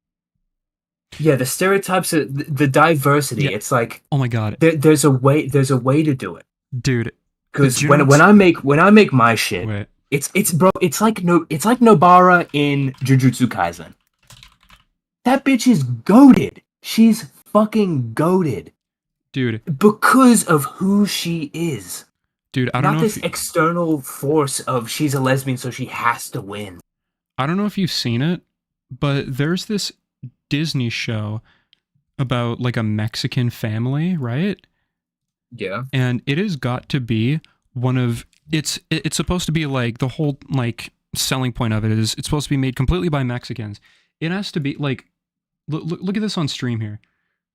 Yeah, the stereotypes, the diversity. Yeah. It's like, oh my god, there's a way to do it, dude. Because when I make my shit, it's like Nobara in Jujutsu Kaisen. That bitch is goated. She's fucking goated. Dude. Because of who she is. Dude, I don't know if... Not this external force of she's a lesbian so she has to win. I don't know if you've seen it, but there's this Disney show about like a Mexican family, right? Yeah. And it has got to be one of... It's supposed to be like the whole like selling point of it is it's supposed to be made completely by Mexicans. It has to be like... Look at this on stream here.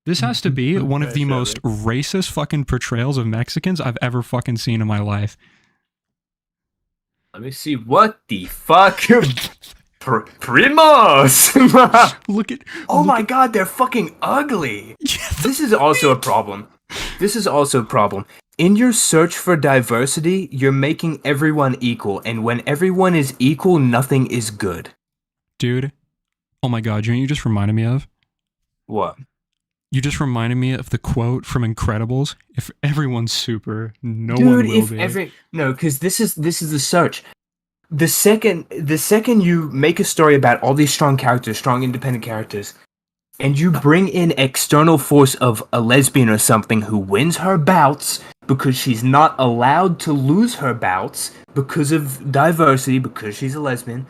This has to be one of the most racist fucking portrayals of Mexicans I've ever fucking seen in my life. Let me see. What the fuck? Primos! Look at. Oh my god, they're fucking ugly. This is also a problem. This is also a problem. In your search for diversity, you're making everyone equal, and when everyone is equal, nothing is good. Dude, oh my god, you know what you just reminded me of? What? You just reminded me of the quote from Incredibles. If everyone's super, no Dude, one will if be. no, because this is the search. The second you make a story about all these strong characters, strong independent characters, and you bring in external force of a lesbian or something who wins her bouts because she's not allowed to lose her bouts because of diversity, because she's a lesbian,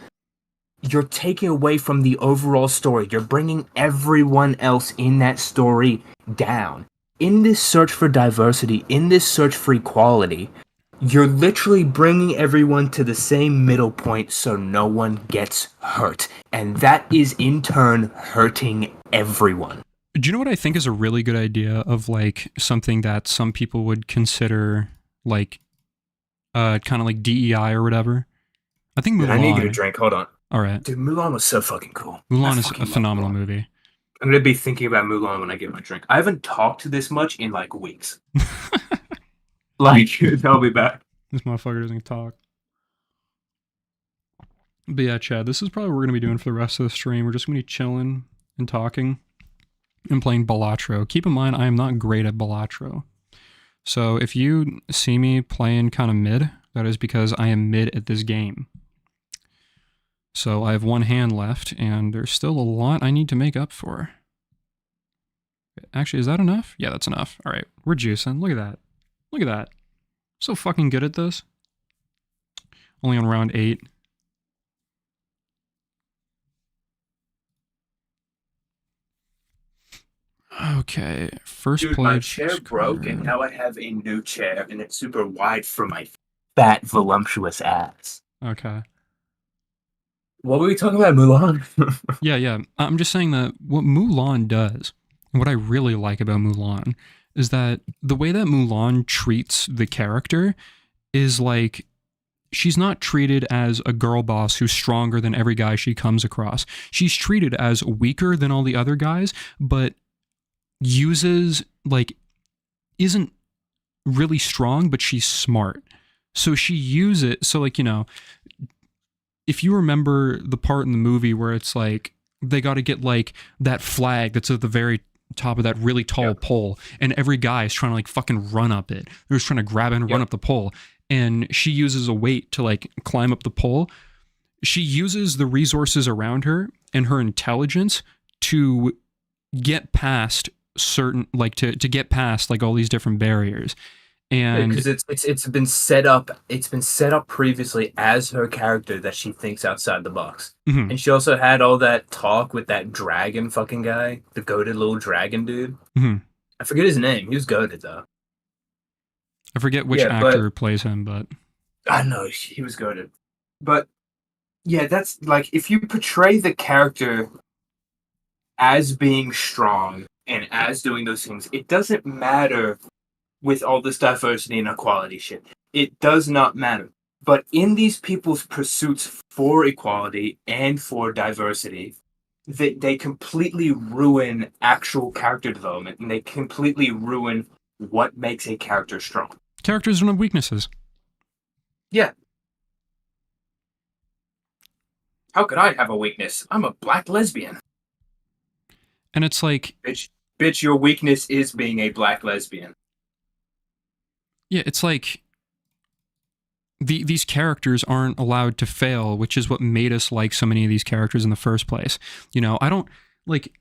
you're taking away from the overall story. You're bringing everyone else in that story down. In this search for diversity, in this search for equality, you're literally bringing everyone to the same middle point so no one gets hurt. And that is in turn hurting everyone. Do you know what I think is a really good idea of like something that some people would consider like kind of like DEI or whatever? I think Mulan. Dude, I need to get a drink. Hold on. All right. Dude, Mulan was so fucking cool. Mulan is a phenomenal movie. I'm going to be thinking about Mulan when I get my drink. I haven't talked this much in like weeks. Like, I'll be back. This motherfucker doesn't talk. But yeah, Chad, this is probably what we're going to be doing for the rest of the stream. We're just going to be chilling and talking and playing Balatro. Keep in mind, I am not great at Balatro. So if you see me playing kind of mid, that is because I am mid at this game. So I have one hand left, and there's still a lot I need to make up for. Actually, is that enough? Yeah, that's enough. All right, we're juicing. Look at that. Look at that. So fucking good at this. Only on round 8. Okay, first Dude, play. my chair broke, and now I have a new chair, and it's super wide for my fat, voluptuous ass. Okay. What were we talking about, Mulan? Yeah. I'm just saying that what Mulan does, and what I really like about Mulan, is that the way that Mulan treats the character is like, she's not treated as a girl boss who's stronger than every guy she comes across. She's treated as weaker than all the other guys, but uses, like, isn't really strong, but she's smart. So she uses it, so like, you know, if you remember the part in the movie where it's like, they got to get like that flag that's at the very top of that really tall pole, and every guy is trying to like fucking run up it. They're just trying to grab it and run up the pole. And she uses a weight to like climb up the pole. She uses the resources around her and her intelligence to get past certain, like to get past like all these different barriers. And because it's been set up. It's been set up previously as her character that she thinks outside the box. Mhm. And she also had all that talk with that dragon fucking guy, the goated little dragon dude. Mhm. I forget his name. He was goated though. I forget which Yeah, actor plays him, but I know he was goated. But yeah, that's like, if you portray the character as being strong and as doing those things, it doesn't matter with all this diversity and equality shit. It does not matter. But in these people's pursuits for equality and for diversity, they completely ruin actual character development, and they completely ruin what makes a character strong. characters don't have weaknesses. Yeah. How could I have a weakness? I'm a black lesbian. And it's like, Bitch, your weakness is being a black lesbian. yeah, it's like these characters aren't allowed to fail, which is what made us like so many of these characters in the first place. You know, I don't like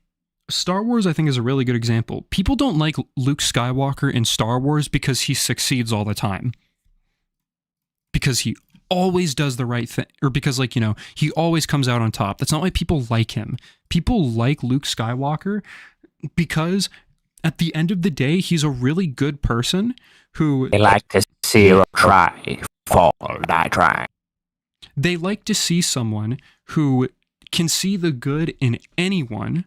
Star Wars, I think, is a really good example. People don't like Luke Skywalker in Star Wars because he succeeds all the time. Because he always does the right thing, or because, like, you know, he always comes out on top. That's not why people like him. People like Luke Skywalker because at the end of the day, he's a really good person who... They like to see you try, fall, die trying. They like to see someone who can see the good in anyone,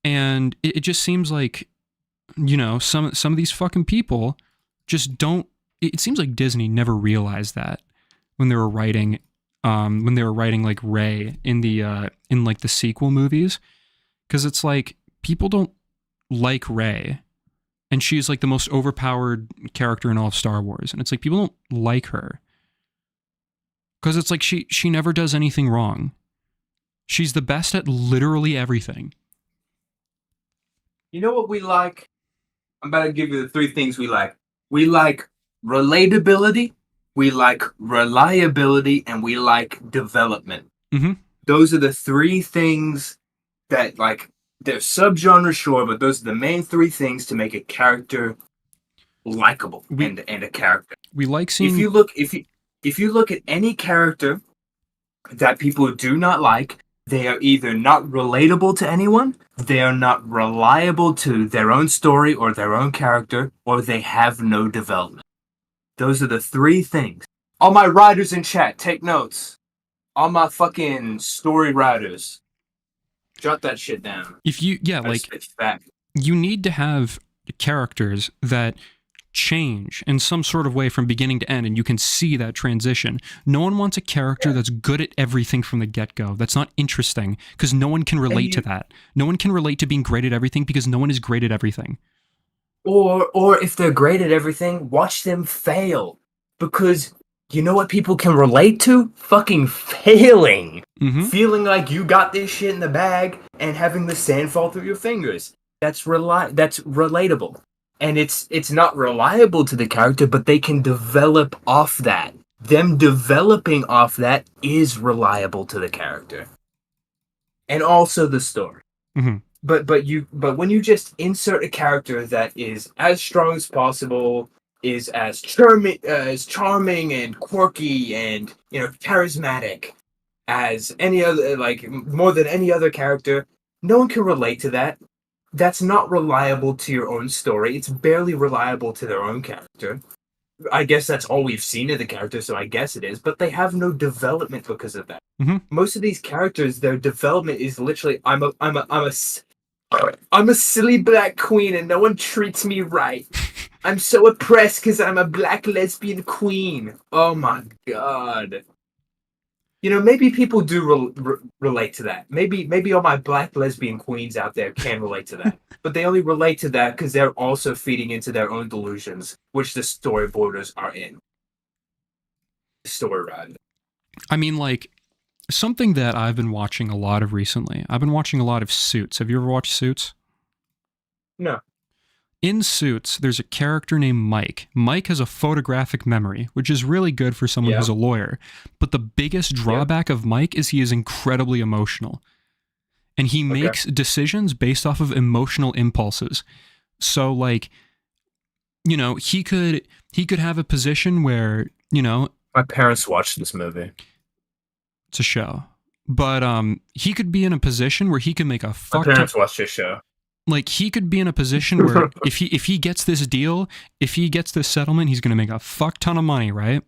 and it just seems like, you know, some of these fucking people just don't... It seems like Disney never realized that when they were writing when they were writing like Rey in the in like the sequel movies, because it's like people don't like Rey, and she's like the most overpowered character in all of Star Wars, and it's like people don't like her because it's like she never does anything wrong. She's the best at literally everything. You know what we like? I'm about to give you the 3 things we like. We like relatability, we like reliability, and we like development. Mm-hmm. Those are the 3 things that, like, they're subgenres, sure, but those are the main 3 things to make a character likable and a character. We like seeing... If you look at any character that people do not like, they are either not relatable to anyone, they are not reliable to their own story or their own character, or they have no development. Those are the 3 things. All my writers in chat, take notes. All my fucking story writers, jot that shit down. If you, you need to have characters that change in some sort of way from beginning to end, and you can see that transition. No one wants a character that's good at everything from the get-go. That's not interesting, because no one can relate to that. No one can relate to being great at everything, because no one is great at everything. Or if they're great at everything, watch them fail. Because you know what people can relate to? Fucking failing. Mm-hmm. Feeling like you got this shit in the bag and having the sand fall through your fingers. That's relatable. And it's not reliable to the character, but they can develop off that. Them developing off that is reliable to the character. And also the story. Mm-hmm. But when you just insert a character that is as strong as possible, is as charming and quirky and, you know, charismatic as any other, like, more than any other character, no one can relate to that. That's not reliable to your own story. It's barely reliable to their own character. I guess that's all we've seen of the character, so I guess it is. But they have no development because of that. Mm-hmm. Most of these characters, their development is literally, I'm a silly black queen and no one treats me right. I'm so oppressed because I'm a black lesbian queen. Oh my god. You know, maybe people do relate to that. Maybe all my black lesbian queens out there can relate to that. But they only relate to that because they're also feeding into their own delusions, which the storyboarders are in. Story ride. I mean, like, something that I've been watching a lot of recently. I've been watching a lot of Suits. Have you ever watched Suits? No. In Suits, there's a character named Mike. Mike has a photographic memory, which is really good for someone who's a lawyer. But the biggest drawback of Mike is he is incredibly emotional. And he makes decisions based off of emotional impulses. So, like, you know, he could have a position where, you know... My parents watched this movie. It's a show. But he could be in a position where he can make a fuck ton... My parents watched this show. Like, he could be in a position where if he gets this deal, if he gets this settlement, he's going to make a fuck ton of money, right?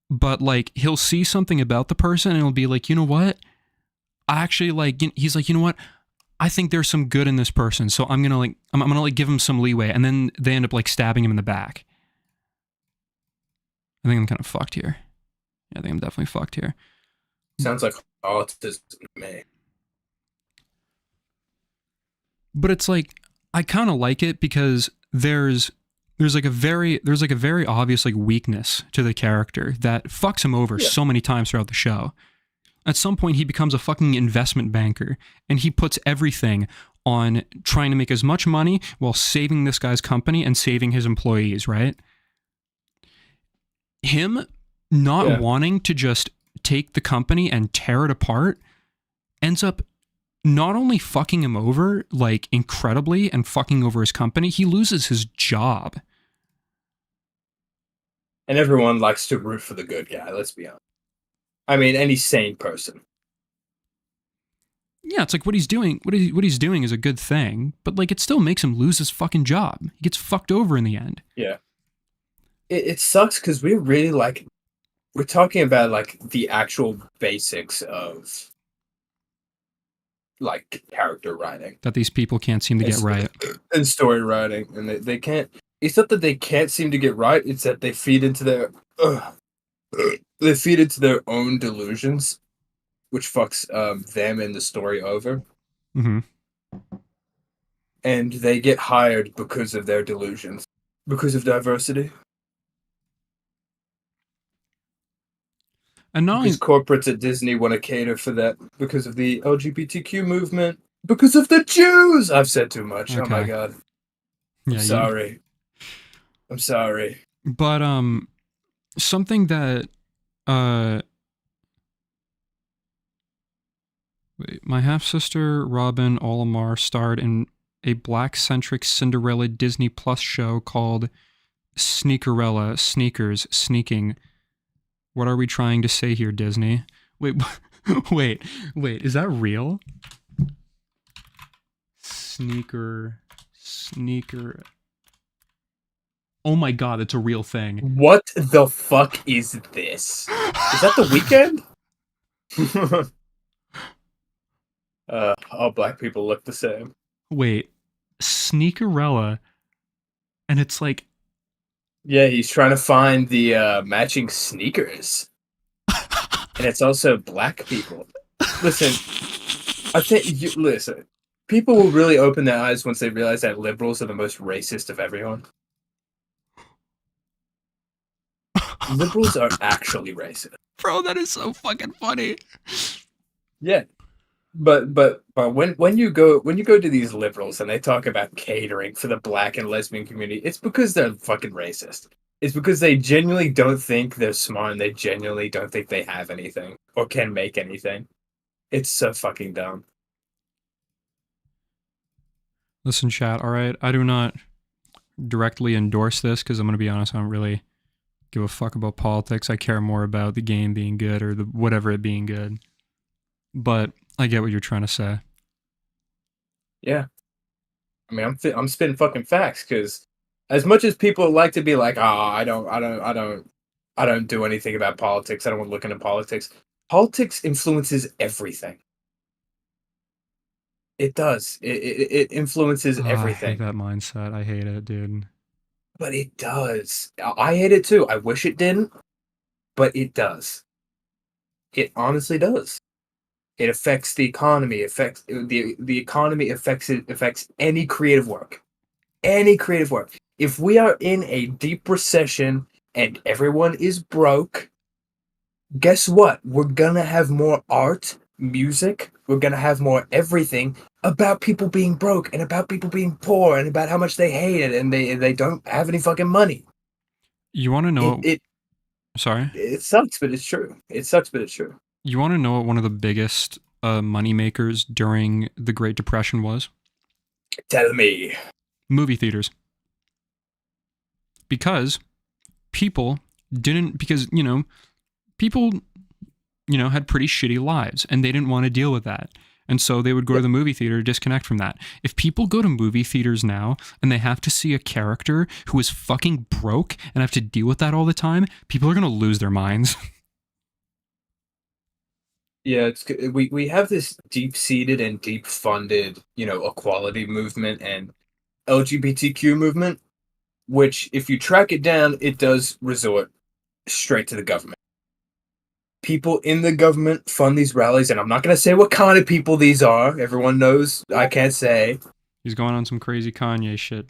But, like, he'll see something about the person and he'll be like, you know what? I actually, like, he's like, you know what? I think there's some good in this person, so I'm going to give him some leeway. And then they end up, like, stabbing him in the back. I think I'm kind of fucked here. Yeah, I think I'm definitely fucked here. Sounds like autism to me. But it's like, I kind of like it because there's like a very obvious, like, weakness to the character that fucks him over so many times throughout the show. At some point, he becomes a fucking investment banker, and he puts everything on trying to make as much money while saving this guy's company and saving his employees, right? Him not wanting to just take the company and tear it apart ends up not only fucking him over, like, incredibly, and fucking over his company, he loses his job. And everyone likes to root for the good guy, let's be honest. I mean, any sane person. Yeah, it's like what he's doing is a good thing, but, like, it still makes him lose his fucking job. He gets fucked over in the end. Yeah. It sucks because we're talking about, like, the actual basics of, like, character writing that these people can't seem to get right, and story writing, and they can't. It's not that they can't seem to get right; it's that they feed into their They feed into their own delusions, which fucks them and the story over. Mm-hmm. And they get hired because of their delusions, because of diversity. And not because corporates at Disney want to cater for that because of the LGBTQ movement, because of the Jews. I've said too much. Oh my Okay. god. Yeah, I'm sorry. I'm sorry. But something that wait, my half sister Robin Olimar starred in a black-centric Cinderella Disney Plus show called Sneakerella, Sneakers, Sneaking. What are we trying to say here, Disney? Wait, wait, is that real? Sneaker. Oh my god, it's a real thing. What the fuck is this? Is that The Weekend? All black people look the same. Wait, Sneakerella, and it's like... Yeah, he's trying to find the matching sneakers. And it's also black people. Listen, listen, people will really open their eyes once they realize that liberals are the most racist of everyone. Liberals are actually racist. Bro, that is so fucking funny. Yeah. But when you go to these liberals and they talk about catering for the black and lesbian community, it's because they're fucking racist. It's because they genuinely don't think they're smart and they genuinely don't think they have anything or can make anything. It's so fucking dumb. Listen, chat, alright? I do not directly endorse this because I'm going to be honest, I don't really give a fuck about politics. I care more about the game being good or the whatever it being good. But I get what you're trying to say. Yeah. I mean, I'm spitting fucking facts because as much as people like to be like, I don't do anything about politics. I don't want to look into politics. Politics influences everything. It does. It influences everything. I hate that mindset. I hate it, dude. But it does. I hate it too. I wish it didn't, but it does. It honestly does. It affects the economy. Affects the economy. Affects any creative work. Any creative work. If we are in a deep recession and everyone is broke, guess what? We're gonna have more art, music. We're gonna have more everything about people being broke and about people being poor and about how much they hate it and they don't have any fucking money. You want to know? Sorry. It sucks, but it's true. It sucks, but it's true. You want to know what one of the biggest money makers during the Great Depression was? Tell me. Movie theaters. Because people didn't, because, people, had pretty shitty lives and they didn't want to deal with that. And so they would go to the movie theater to disconnect from that. If people go to movie theaters now and they have to see a character who is fucking broke and have to deal with that all the time, people are going to lose their minds. Yeah, we have this deep-seated and deep-funded, equality movement and LGBTQ movement, which, if you track it down, it does resort straight to the government. People in the government fund these rallies, and I'm not going to say what kind of people these are. Everyone knows I can't say. He's going on some crazy Kanye shit.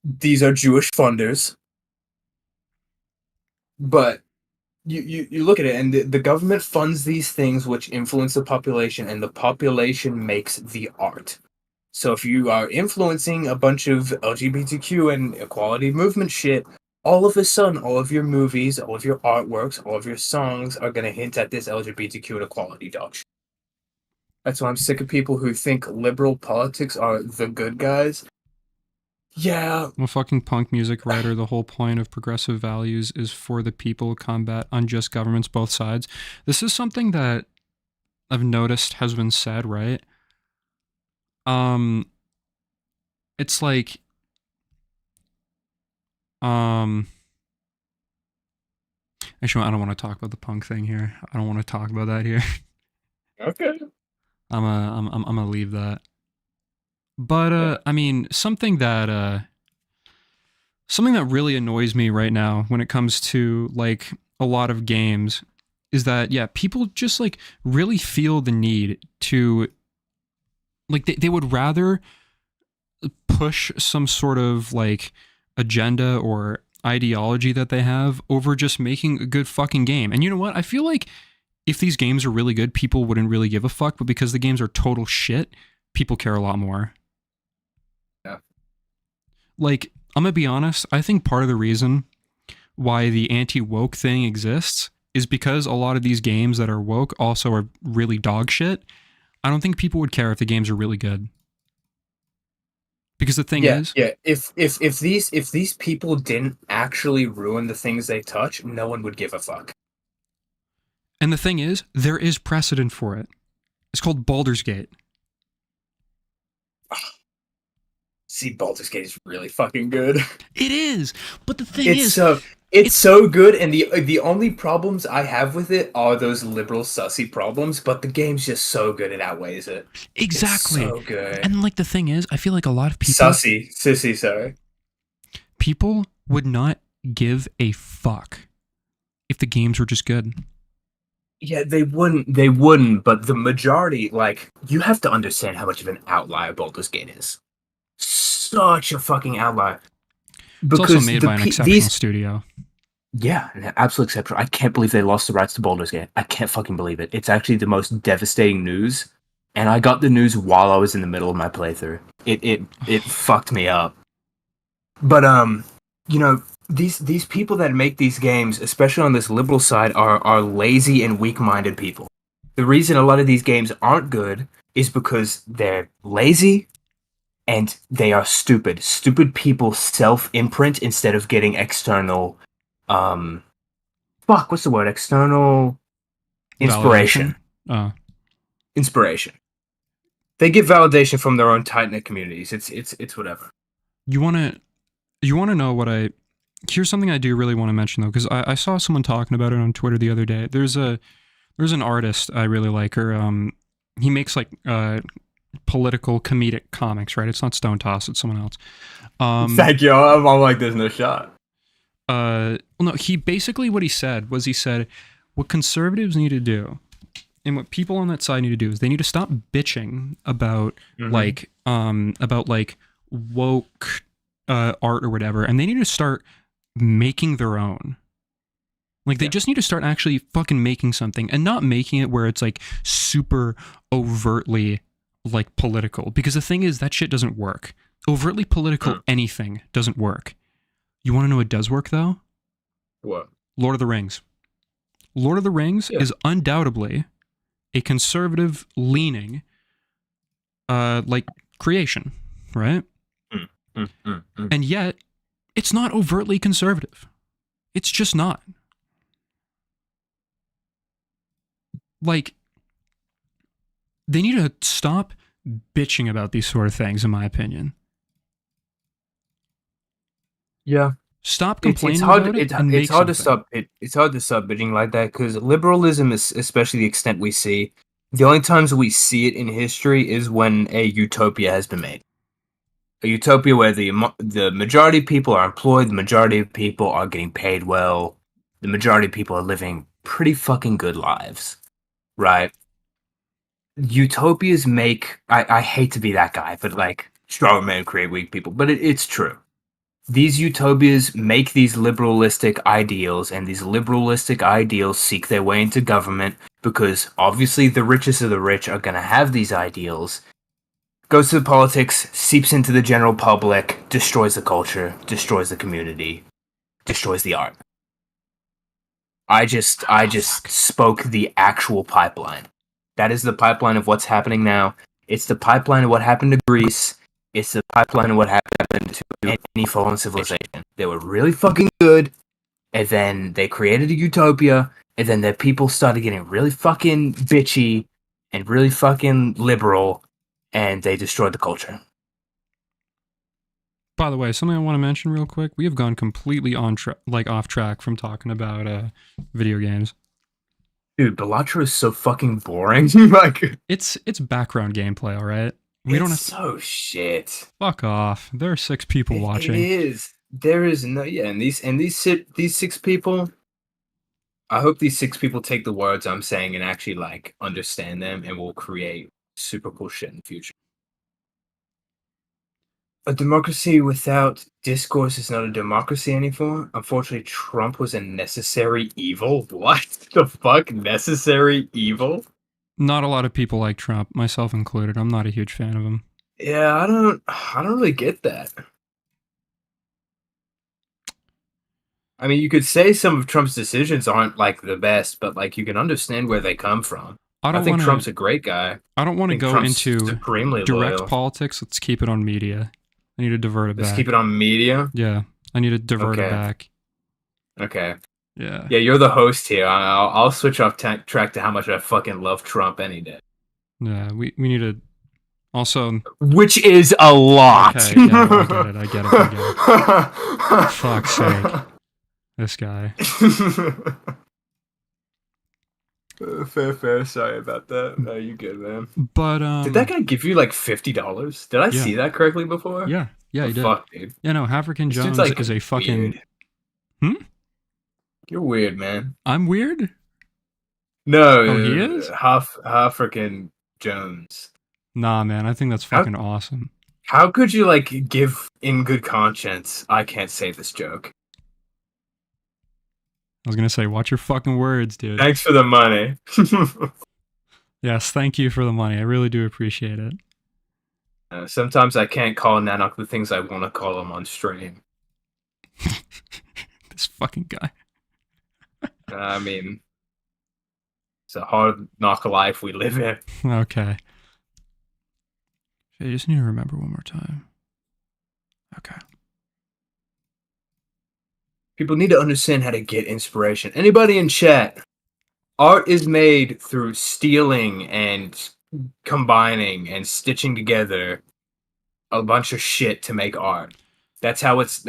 These are Jewish funders. But you look at it, and the government funds these things which influence the population, and the population makes the art. So if you are influencing a bunch of LGBTQ and equality movement shit, all of a sudden, all of your movies, all of your artworks, all of your songs are going to hint at this LGBTQ and equality dog shit. That's why I'm sick of people who think liberal politics are the good guys. Yeah. I'm a fucking punk music writer. The whole point of progressive values is for the people, combat unjust governments, both sides. This is something that I've noticed has been said, right? It's like, actually, I don't want to talk about the punk thing here. I don't want to talk about that here. Okay. I'm gonna leave that. But I mean, something that something that really annoys me right now when it comes to like a lot of games is that, yeah, people just like really feel the need to, like, they would rather push some sort of like agenda or ideology that they have over just making a good fucking game. And you know what? I feel like if these games are really good, people wouldn't really give a fuck, but because the games are total shit, people care a lot more. Yeah. Like, I'm gonna be honest, I think part of the reason why the anti-woke thing exists is because a lot of these games that are woke also are really dog shit. I don't think people would care if the games are really good. Because the thing is, if these people didn't actually ruin the things they touch, no one would give a fuck. and the thing is, there is precedent for it. It's called Baldur's Gate. See, Baldur's Gate is really fucking good. It is, but the thing it's so good, and the only problems I have with it are those liberal sussy problems, but the game's just so good it outweighs it. Exactly. It's so good. And like the thing is, I feel like a lot of people Sissy, sorry. People would not give a fuck if the games were just good. Yeah, they wouldn't, but the majority, like, you have to understand how much of an outlier Baldur's Gate is. Such a fucking outlier. It's also made by an exceptional studio. Yeah, an absolute exceptional. I can't believe they lost the rights to Baldur's Gate. I can't fucking believe it. It's actually the most devastating news, and I got the news while I was in the middle of my playthrough. It fucked me up. But you know, these people that make these games, especially on this liberal side, are lazy and weak-minded people. The reason a lot of these games aren't good is because they're lazy and they are stupid. Stupid people self-imprint instead of getting external what's the word? External inspiration. Inspiration. They get validation from their own tight-knit communities. It's whatever. You wanna know here's something I do really want to mention though, because I saw someone talking about it on Twitter the other day. There's an artist I really like her. He makes like political comedic comics, right? It's not Stone Toss, it's someone else. Thank you. I'm like, there's no shot. Well, no, he basically what he said was what conservatives need to do and what people on that side need to do is they need to stop bitching about like woke art or whatever, and they need to start making their own. Like, they just need to start actually fucking making something and not making it where it's like super overtly like political, because the thing is that shit doesn't work. Overtly political anything doesn't work. You want to know what does work though? What? Lord of the Rings. Lord of the Rings is undoubtedly a conservative leaning like creation, right? And yet it's not overtly conservative. It's just not. Like, they need to stop bitching about these sort of things, in my opinion. Yeah. Stop complaining it's hard, about it. It's hard to stop bitching like that, because liberalism is, especially the extent we see, the only times we see it in history is when a utopia has been made. A utopia where the majority of people are employed, the majority of people are getting paid well, the majority of people are living pretty fucking good lives, right? Utopias make, I hate to be that guy, but like, strong men create weak people, but it's true. These utopias make these liberalistic ideals, and these liberalistic ideals seek their way into government because obviously the richest of the rich are going to have these ideals. Goes to the politics, seeps into the general public, destroys the culture, destroys the community, destroys the art. I just spoke the actual pipeline. That is the pipeline of what's happening now. It's the pipeline of what happened to Greece. It's the pipeline of what happened to any fallen civilization. They were really fucking good, and then they created a utopia, and then their people started getting really fucking bitchy and really fucking liberal, and they destroyed the culture. By the way, something I want to mention real quick. We have gone completely off track from talking about video games. Dude, Balatro is so fucking boring. Like, it's background gameplay, all right? It's so shit. Fuck off. There are 6 people watching. It is. There is no and these 6 people. I hope these 6 people take the words I'm saying and actually like understand them, and will create super cool shit in the future. A democracy without discourse is not a democracy anymore. Unfortunately, Trump was a necessary evil. What the fuck? Necessary evil? Not a lot of people like Trump, myself included. I'm not a huge fan of him. Yeah, I don't really get that. I mean, you could say some of Trump's decisions aren't like the best, but like you can understand where they come from. I think Trump's a great guy. I don't want to go Trump's into supremely direct loyal. politics. Let's keep it on media. I need to divert it back. Let's keep it on media? Yeah, I need to divert it Okay. back. Okay. Yeah. Yeah, you're the host here. I'll switch off track to how much I fucking love Trump any day. Yeah, we need to also... Which is a lot. Okay, yeah, I get it. Fuck's sake. This guy. Fair. Sorry about that. No, you good, man. But did that guy give you like $50? Did I see that correctly before? Yeah, he did. Fuck, dude. Yeah, no, African This dude's, Jones like, is a fucking... weird. You're weird, man. I'm weird? No, Oh, he is? half African Jones. Nah, man, I think that's fucking awesome. How could you like give in good conscience? I can't say this joke. I was gonna say, watch your fucking words, dude. Thanks for the money. Yes, thank you for the money. I really do appreciate it. Sometimes I can't call Nanook the things I want to call him on stream. This fucking guy. I mean, it's a hard knock life we live in. Okay. I just need to remember one more time. Okay. People need to understand how to get inspiration. Anybody in chat, art is made through stealing and combining and stitching together a bunch of shit to make art. That's how it's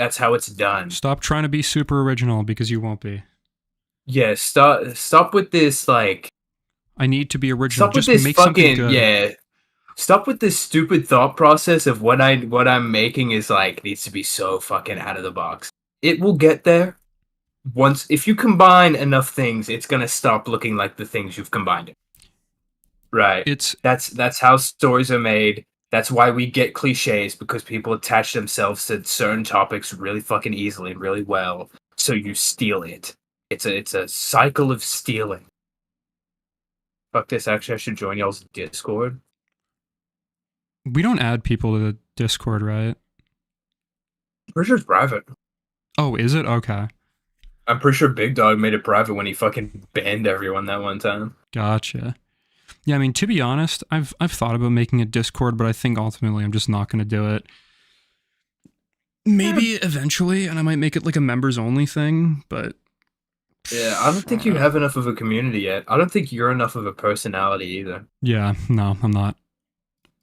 done. Stop trying to be super original because you won't be. Yeah, stop with this like I need to be original. stop with Just this make something fucking good. yeah. Stop with this stupid thought process of what I'm making is like needs to be so fucking out of the box. It will get there. Once if you combine enough things, it's gonna stop looking like the things you've combined it. Right. That's how stories are made. That's why we get cliches, because people attach themselves to certain topics really fucking easily and really well. So you steal it. It's a cycle of stealing. Fuck this, actually I should join y'all's Discord. We don't add people to the Discord, right? Pretty sure it's private. Oh, is it? Okay. I'm pretty sure Big Dog made it private when he fucking banned everyone that one time. Gotcha. Yeah, I mean, to be honest, I've thought about making a Discord, but I think ultimately I'm just not going to do it. Maybe eventually, and I might make it like a members only thing, but... Yeah, I don't think you have enough of a community yet. I don't think you're enough of a personality either. Yeah, no, I'm not.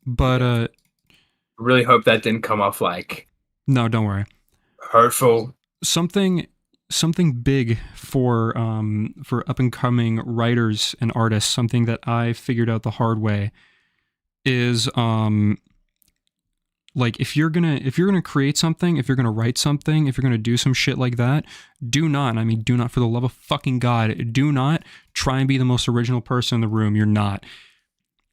But, I really hope that didn't come off like... No, don't worry. Hurtful. Something big for up and coming writers and artists, something that I figured out the hard way is like if you're gonna create something, if you're gonna write something, if you're gonna do some shit like that, do not for the love of fucking God, do not try and be the most original person in the room. You're not.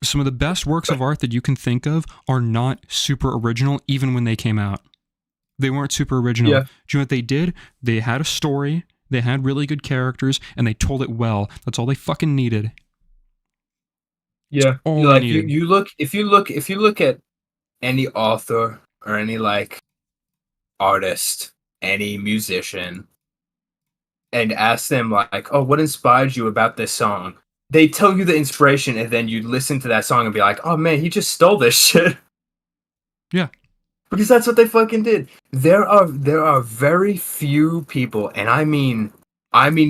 Some of the best works of art that you can think of are not super original, even when they came out. They weren't super original. Yeah. Do you know what they did? They had a story, they had really good characters, and they told it well. That's all they fucking needed. Yeah. All Like they needed. if you look at any author or any like artist, any musician, and ask them like, oh, what inspired you about this song? They tell you the inspiration, and then you listen to that song and be like, oh man, he just stole this shit. Yeah. Because that's what they fucking did. There are very few people, and I mean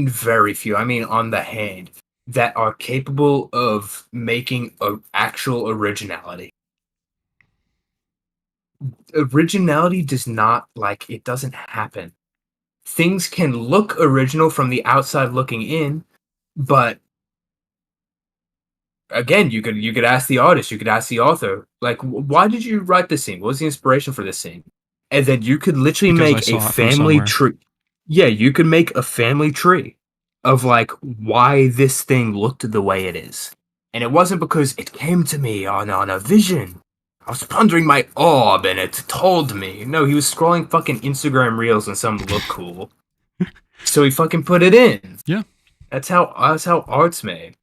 very few, I mean on the hand, that are capable of making an actual originality. Originality does not, like, it doesn't happen. Things can look original from the outside looking in, but again, you could ask the artist, you could ask the author, like, why did you write this scene? What was the inspiration for this scene? and then you could literally Because I make a saw it from family somewhere. tree. Yeah, you could make a family tree of like why this thing looked the way it is. And it wasn't because it came to me on a vision. I was pondering my orb and it told me. No, he was scrolling fucking Instagram reels and something looked cool. So he fucking put it in. Yeah. That's how art's made.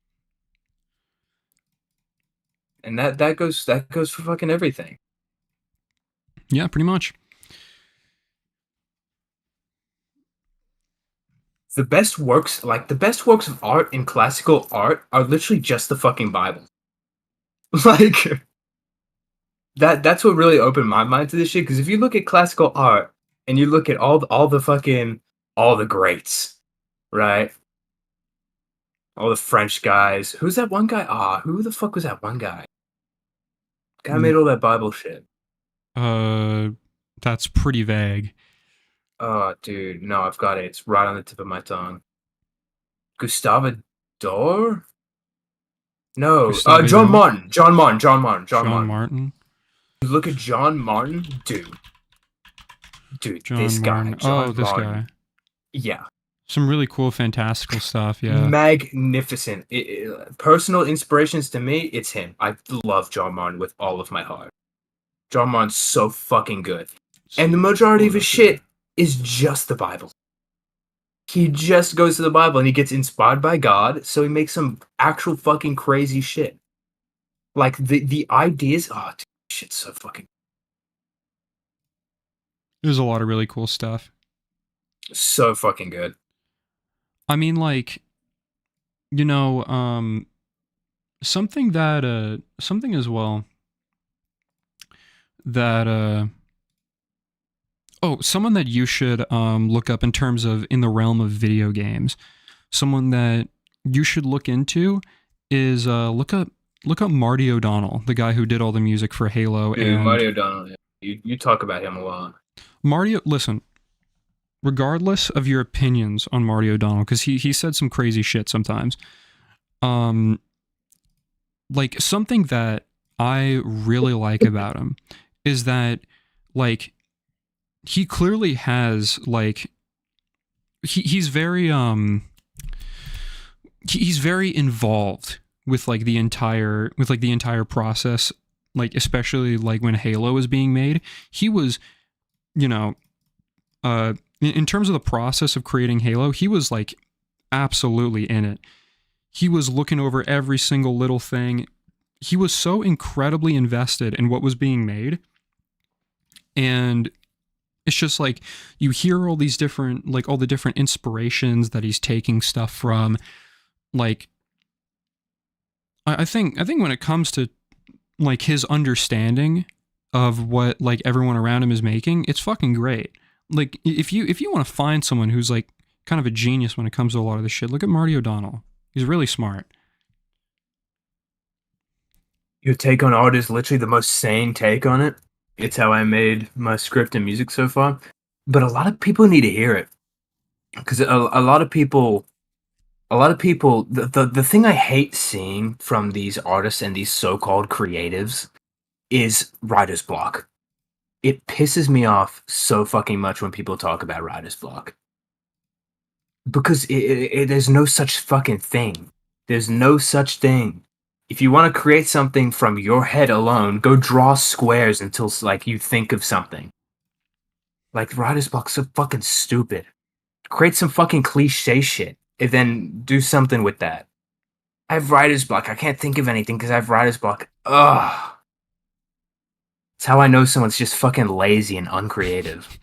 And that goes for fucking everything. Yeah, pretty much. The best works of art in classical art are literally just the fucking Bible. Like that's what really opened my mind to this shit. Because if you look at classical art and you look at all the greats, right? All the French guys. Who's that one guy? Who the fuck was that one guy? Guy made all that Bible shit. That's pretty vague. Oh, dude, no, I've got it. It's right on the tip of my tongue. Gustave Dor? No, Gustave John Dor? Martin. John Martin. Martin. You look at John Martin, dude. John This Martin. guy. John this Martin. guy. Yeah. Some really cool, fantastical stuff. Yeah. Magnificent. Personal inspirations to me, it's him. I love John Martin with all of my heart. John Martin's so fucking good. And the majority of his shit is just the Bible. He just goes to the Bible and he gets inspired by God, so he makes some actual fucking crazy shit. Like the ideas, dude, shit's so fucking. There's a lot of really cool stuff. So fucking good. I mean, like, you know, something as well that someone that you should look up in terms of in the realm of video games. Someone that you should look into is look up Marty O'Donnell, the guy who did all the music for Halo. Dude, and Marty O'Donnell, you talk about him a lot. Listen, regardless of your opinions on Marty O'Donnell, because he said some crazy shit sometimes, like, something that I really like about him is that, like, he clearly has, like, he's very involved with the entire process, like, especially like when Halo was being made. He was, you know, in terms of the process of creating Halo, he was like absolutely in it. He was looking over every single little thing. He was so incredibly invested in what was being made. And it's just like, you hear all these different, like, all the different inspirations that he's taking stuff from. Like, I think when it comes to, like, his understanding of what, like, everyone around him is making, it's fucking great. Like, if you want to find someone who's, like, kind of a genius when it comes to a lot of this shit, look at Marty O'Donnell. He's really smart. Your take on art is literally the most sane take on it. It's how I made my script and music so far. But a lot of people need to hear it. Because a lot of people, the thing I hate seeing from these artists and these so-called creatives is writer's block. It pisses me off so fucking much when people talk about writer's block. Because there's no such fucking thing. There's no such thing. If you want to create something from your head alone, go draw squares until, like, you think of something. Like, writer's block's so fucking stupid. Create some fucking cliche shit and then do something with that. I have writer's block. I can't think of anything because I have writer's block. Ugh. It's how I know someone's just fucking lazy and uncreative.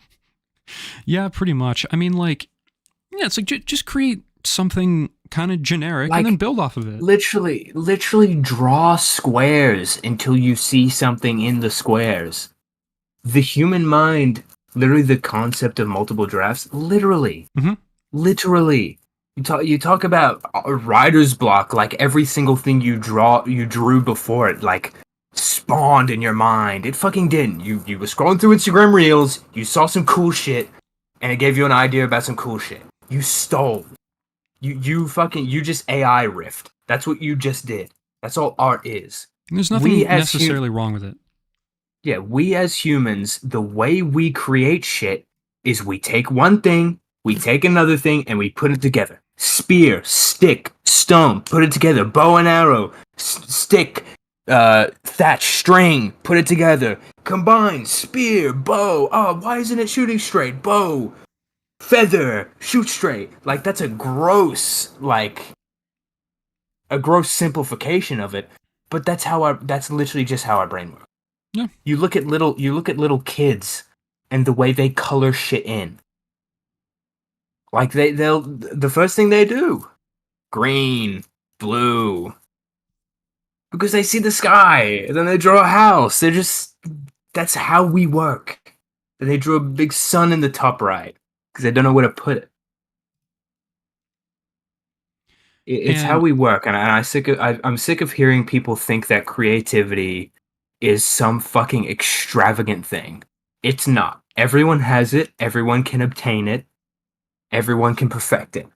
Yeah, pretty much. I mean, like, yeah, it's like, just create something kind of generic, like, and then build off of it. Literally draw squares until you see something in the squares. The human mind, literally the concept of multiple drafts, literally. You talk about a writer's block, like every single thing you drew before it, like, spawned in your mind. It fucking didn't. You were scrolling through Instagram Reels, you saw some cool shit, and it gave you an idea about some cool shit. You stole. You just AI riffed. That's what you just did. That's all art is. There's nothing necessarily wrong with it. Yeah, we as humans, the way we create shit is we take one thing, we take another thing, and we put it together. Spear, stick, stone, put it together. Bow and arrow, stick, thatch, string, put it together. Combine, spear, bow. Oh, why isn't it shooting straight? Bow, feather, shoot straight. Like, that's a gross simplification of it. But that's literally just how our brain works. Yeah. You look at little kids and the way they color shit in. Like the first thing they do, green, blue, because they see the sky and then they draw a house. That's how we work. And they drew a big sun in the top right because they don't know where to put it. It's how we work, and I'm sick of hearing people think that creativity is some fucking extravagant thing. It's not. Everyone has it. Everyone can obtain it. Everyone can perfect it.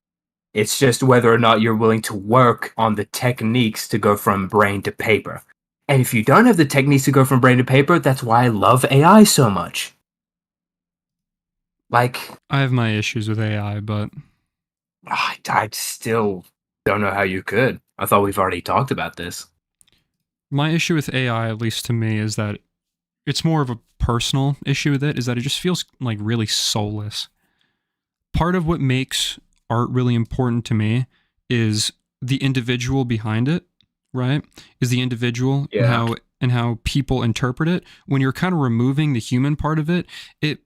It's just whether or not you're willing to work on the techniques to go from brain to paper. And if you don't have the techniques to go from brain to paper, that's why I love AI so much. Like, I have my issues with AI, but I still don't know how you could. I thought we've already talked about this. My issue with AI, at least to me, is that it's more of a personal issue with it, is that it just feels like really soulless. Part of what makes art really important to me is the individual behind it, right? Is the individual and how people interpret it. When you're kind of removing the human part of it, it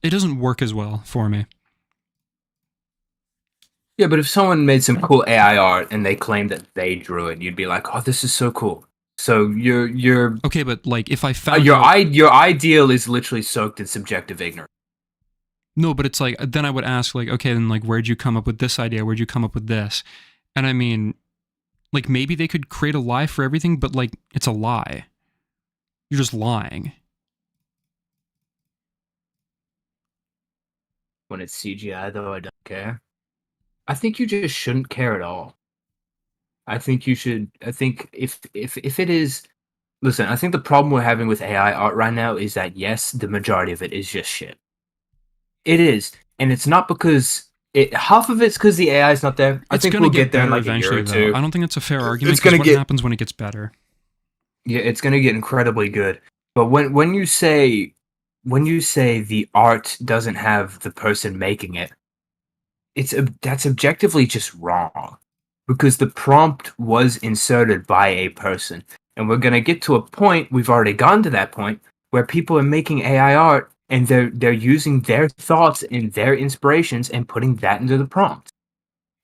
doesn't work as well for me. Yeah, but if someone made some cool AI art and they claimed that they drew it, you'd be like, "Oh, this is so cool." So you're okay, but like if I found your ideal is literally soaked in subjective ignorance. No, but it's like then I would ask like, okay, then like where'd you come up with this idea? Where'd you come up with this? And I mean, like maybe they could create a lie for everything, but like it's a lie. You're just lying. When it's CGI, though, I don't care. I think you just shouldn't care at all. I think you should. I think if it is, listen. I think the problem we're having with AI art right now is that yes, the majority of it is just shit. It is, and it's not because half of it's because the AI is not there. I think we'll get there in like a year or two. I don't think it's a fair argument. Because what happens when it gets better? Yeah, it's gonna get incredibly good. But when you say the art doesn't have the person making it, that's objectively just wrong, because the prompt was inserted by a person, and we're gonna get to a point. We've already gone to that point where people are making AI art and they're using their thoughts and their inspirations and putting that into the prompt.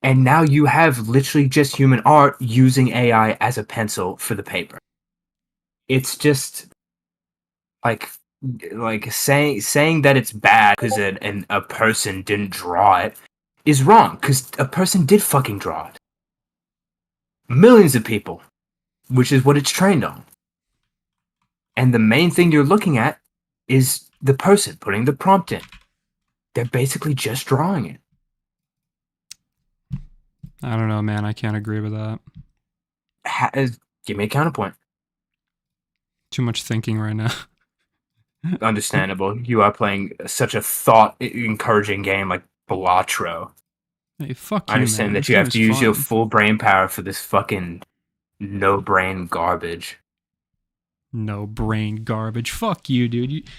And now you have literally just human art using AI as a pencil for the paper. It's just like saying that it's bad because a person didn't draw it is wrong, because a person did fucking draw it. Millions of people, which is what it's trained on. And the main thing you're looking at is the person putting the prompt in. They're basically just drawing it. I don't know, man. I can't agree with that. Give me a counterpoint. Too much thinking right now. Understandable. You are playing such a thought-encouraging game like Balatro. Hey, fuck you, I understand man. that This you game have to is use your fun. full brain power for this fucking no-brain garbage. No brain garbage. Fuck you, dude.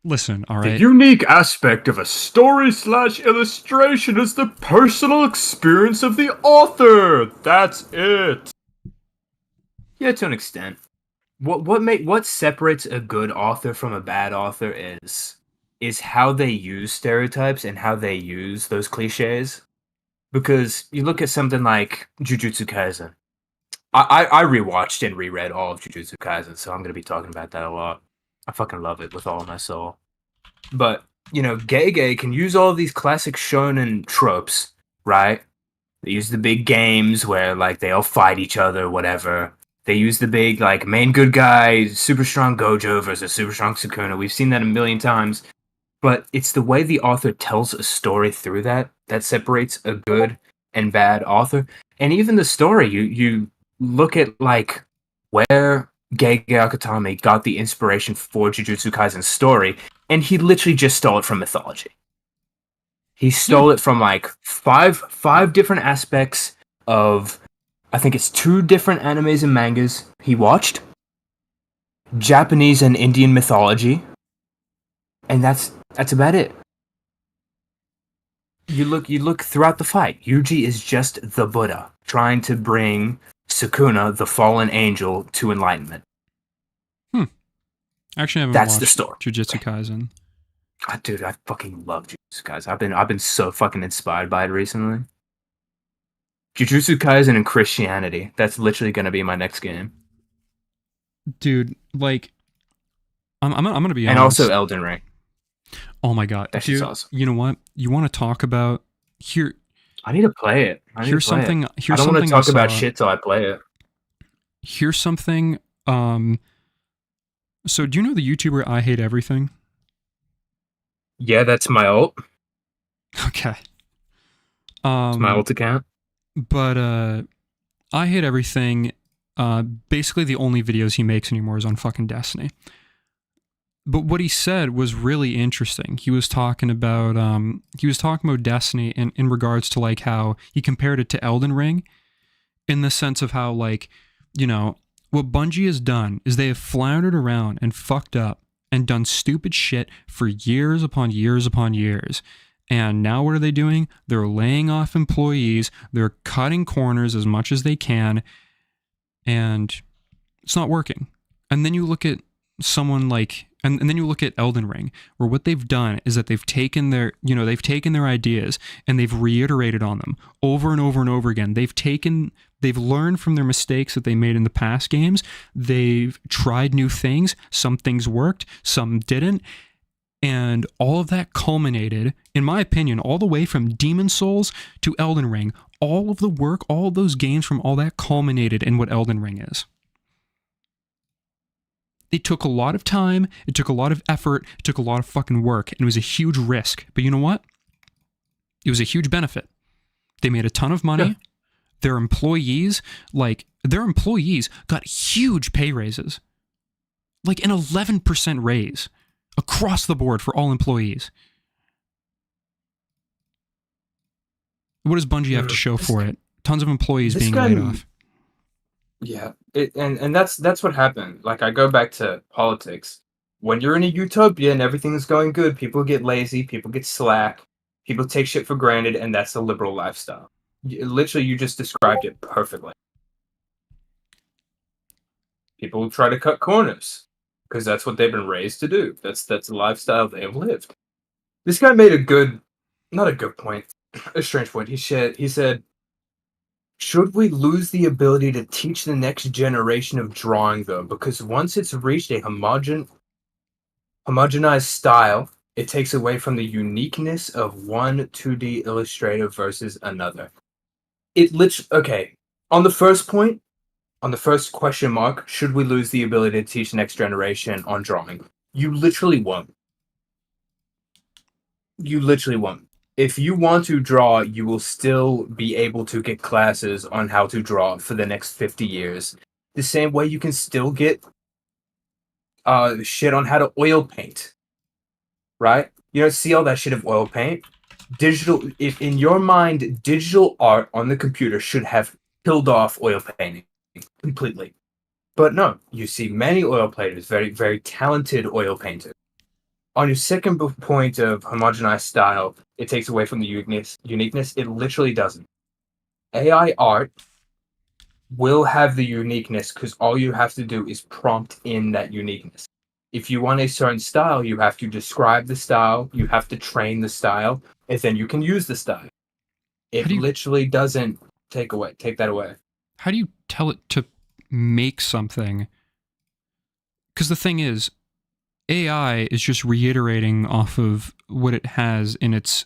Listen, all right. The unique aspect of a story/illustration is the personal experience of the author. That's it. Yeah, to an extent. What separates a good author from a bad author is how they use stereotypes and how they use those cliches. Because you look at something like Jujutsu Kaisen. I rewatched and reread all of Jujutsu Kaisen, so I'm going to be talking about that a lot. I fucking love it with all of my soul. But, Gege can use all of these classic shonen tropes, right? They use the big games where, like, they all fight each other, whatever. They use the big, like, main good guy, super strong Gojo versus super strong Sukuna. We've seen that a million times. But it's the way the author tells a story through that separates a good and bad author. And even the story, you look at, like, where Gege Akutami got the inspiration for Jujutsu Kaisen's story, and he literally just stole it from mythology. He stole it from like five different aspects of, I think it's 2 different animes and mangas he watched, Japanese and Indian mythology, and that's about it. You look throughout the fight. Yuji is just the Buddha trying to bring Sukuna, the fallen angel, to enlightenment. Actually, I haven't That's the watched story. Jujutsu Kaisen. Oh, dude, I fucking love Jujutsu Kaisen. I've been so fucking inspired by it recently. Jujutsu Kaisen and Christianity. That's literally gonna be my next game. Dude, like, I'm gonna be honest. And also Elden Ring. Oh my god, That's dude! just awesome. You know what? You want to talk about here? I need to play it. Here's something. I don't want to talk about shit till I play it. Here's something. So do you know the YouTuber I Hate Everything? Yeah, that's my ult. Okay. It's my ult account. But I Hate Everything. Basically, the only videos he makes anymore is on fucking Destiny. But what he said was really interesting. He was talking about Destiny in regards to like how he compared it to Elden Ring, in the sense of how, like, you know, what Bungie has done is they have floundered around and fucked up and done stupid shit for years upon years upon years. And now what are they doing? They're laying off employees. They're cutting corners as much as they can. And it's not working. And then you look at someone like, and then you look at Elden Ring, where what they've done is that they've taken their ideas and they've reiterated on them over and over and over again. They've learned from their mistakes that they made in the past games. They've tried new things. Some things worked, some didn't. And all of that culminated, in my opinion, all the way from Demon Souls to Elden Ring. All of the work, all of those games from all that culminated in what Elden Ring is. It took a lot of time, it took a lot of effort, it took a lot of fucking work, and it was a huge risk. But you know what? It was a huge benefit. They made a ton of money. Yeah. Their employees got huge pay raises. Like an 11% raise across the board for all employees. What does Bungie have to show for it? Tons of employees being laid off. Yeah, and that's what happened. Like, I go back to politics. When you're in a utopia and everything's going good, people get lazy, people get slack, people take shit for granted, and that's the liberal lifestyle. Literally, you just described it perfectly. People try to cut corners because that's what they've been raised to do. That's the lifestyle they have lived. This guy made not a good point, a strange point. He said, should we lose the ability to teach the next generation of drawing, though? Because once it's reached a homogenized style, it takes away from the uniqueness of one 2D illustrator versus another. Okay, on the first point, on the first question mark, should we lose the ability to teach the next generation on drawing? You literally won't. You literally won't. If you want to draw, you will still be able to get classes on how to draw for the next 50 years. The same way you can still get shit on how to oil paint. Right? You don't see all that shit of oil paint. If in your mind, digital art on the computer should have killed off oil painting completely. But no, you see many oil painters, very, very talented oil painters. On your second point of homogenized style, it takes away from the uniqueness. It literally doesn't. AI art will have the uniqueness because all you have to do is prompt in that uniqueness. If you want a certain style, you have to describe the style, you have to train the style, and then you can use the style. It literally doesn't take that away. How do you tell it to make something? Because the thing is, AI is just reiterating off of what it has in its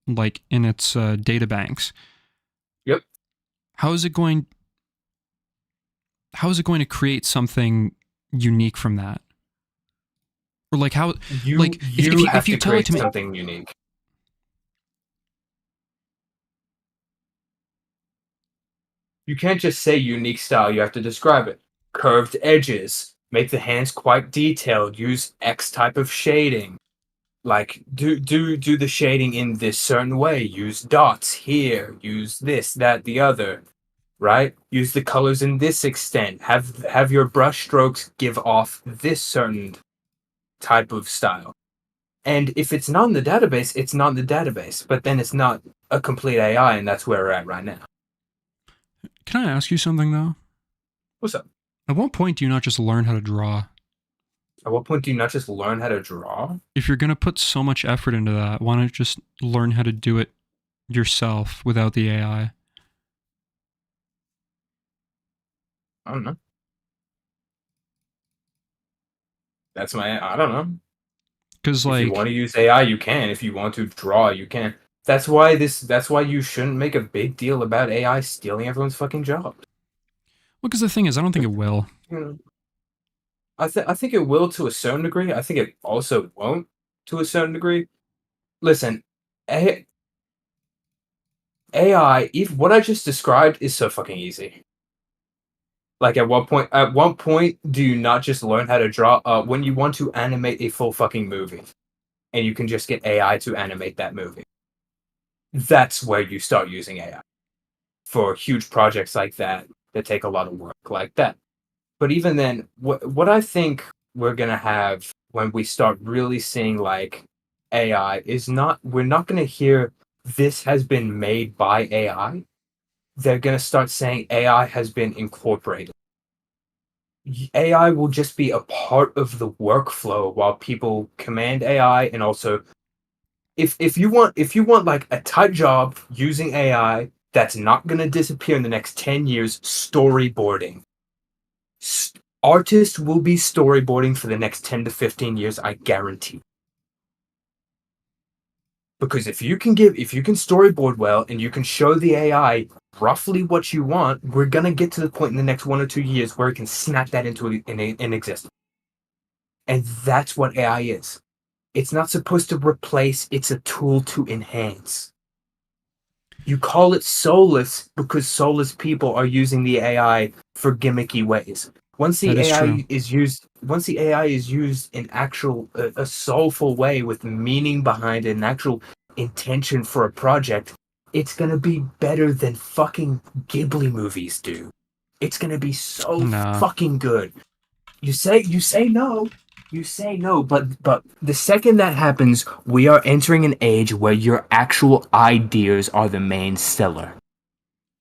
data banks. Yep. How is it going to create something unique from that? Or like how if you tell it to make something unique. You can't just say unique style, you have to describe it. curved edges, make the hands quite detailed, use X type of shading. Like do the shading in this certain way, use dots here, use this, that, the other, right? Use the colors in this extent. Have your brush strokes give off this certain type of style. And if it's not in the database, it's not in the database. But then it's not a complete AI, and that's where we're at right now. Can I ask you something, though? What's up? At what point do you not just learn how to draw? At what point do you not just learn how to draw? If you're going to put so much effort into that, why not just learn how to do it yourself without the AI? I don't know. I don't know. Because, if you want to use AI, you can. If you want to draw, you can. That's why you shouldn't make a big deal about AI stealing everyone's fucking job. Well, because the thing is, I don't think it will. I think it will to a certain degree. I think it also won't to a certain degree. Listen, AI, if what I just described is so fucking easy. Like at one point do you not just learn how to draw when you want to animate a full fucking movie and you can just get AI to animate that movie? That's where you start using AI for huge projects like that take a lot of work like that. But even then, what I think we're gonna have when we start really seeing like AI is we're not gonna hear this has been made by AI. They're gonna start saying AI has been incorporated. AI will just be a part of the workflow while people command AI, and also if you want like a tight job using AI that's not gonna disappear in the next 10 years, storyboarding. Artists will be storyboarding for the next 10 to 15 years, I guarantee. Because if you can storyboard well and you can show the AI roughly what you want, we're gonna get to the point in the next 1 or 2 years where it can snap that into an existence. And that's what AI is. It's not supposed to replace, it's a tool to enhance. You call it soulless because soulless people are using the AI for gimmicky ways. Once the AI is used in actual a soulful way with meaning behind it, an actual intention for a project, it's gonna be better than fucking Ghibli movies do. It's gonna be so fucking good. You say no. You say no, but the second that happens, we are entering an age where your actual ideas are the main seller.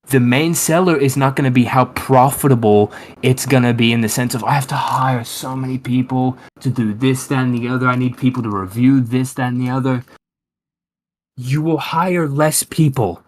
The main seller is not going to be how profitable it's going to be in the sense of I have to hire so many people to do this, that, and the other. I need people to review this, that, and the other. You will hire less people.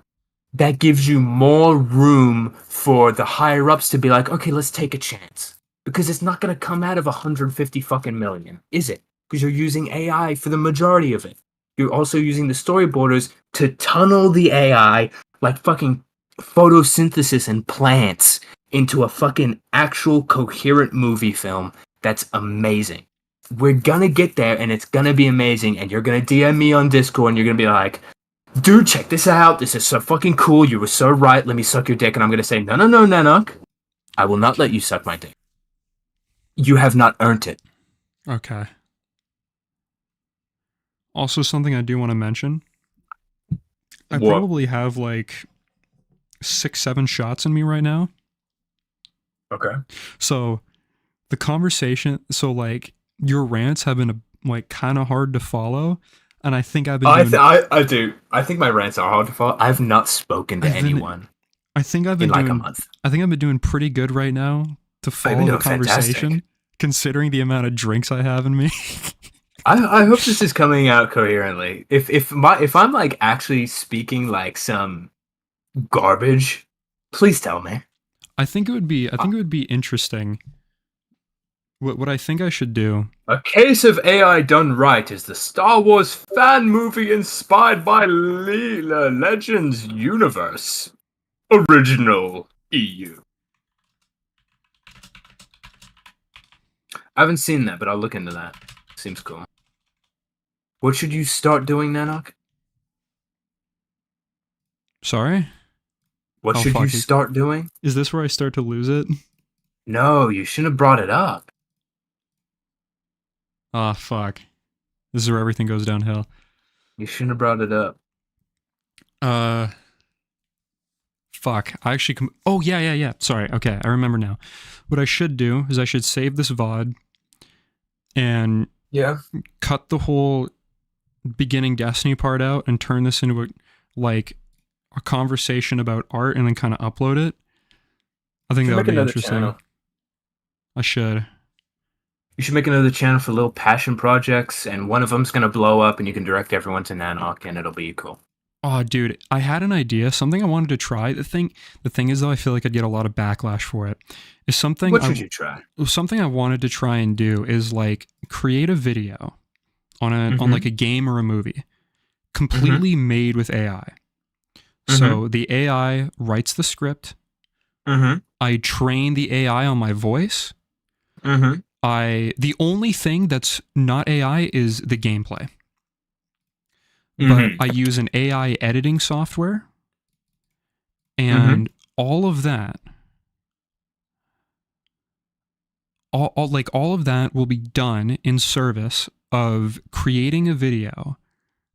That gives you more room for the higher ups to be like, okay, let's take a chance. Because it's not going to come out of 150 fucking million, is it? Because you're using AI for the majority of it. You're also using the storyboarders to tunnel the AI like fucking photosynthesis and plants into a fucking actual coherent movie film that's amazing. We're gonna get there and it's gonna be amazing, and you're gonna DM me on Discord and you're gonna be like, dude, check this out, this is so fucking cool, you were so right, let me suck your dick. And I'm gonna say, no, Nanok, I will not let you suck my dick. You have not earned it. Okay. Also, something I do want to mention. I probably have like 6-7 shots in me right now. Okay. So the conversation, like your rants have been like kind of hard to follow, and I think I've been. I do. I think my rants are hard to follow. I've not spoken to anyone. I think I've been in doing, like a month. I think I've been doing pretty good right now to follow the conversation, fantastic. Considering the amount of drinks I have in me. I hope this is coming out coherently. If I'm like actually speaking like some garbage, please tell me. I think it would be interesting. What I think I should do. A case of AI done right is the Star Wars fan movie inspired by Legends universe. Original EU. I haven't seen that, but I'll look into that. Seems cool. What should you start doing, Nanok? Sorry? What should you start doing? Is this where I start to lose it? No, you shouldn't have brought it up. Ah, fuck. This is where everything goes downhill. You shouldn't have brought it up. Fuck. I actually... oh, yeah. Sorry. Okay, I remember now. What I should do is I should save this VOD and cut the whole beginning Destiny part out and turn this into a conversation about art and then kind of upload it. I think that would be interesting. Channel. I should. You should make another channel for little passion projects, and one of them's going to blow up, and you can direct everyone to Nanok, and it'll be cool. Oh, dude, I had an idea, something I wanted to try. The thing is, though, I feel like I'd get a lot of backlash for it. Is something what should you try? Something I wanted to try and do is like create a video on like a game or a movie, completely made with AI. So the AI writes the script. I train the AI on my voice. The only thing that's not AI is the gameplay. But I use an AI editing software, and all of that, all of that will be done in service of creating a video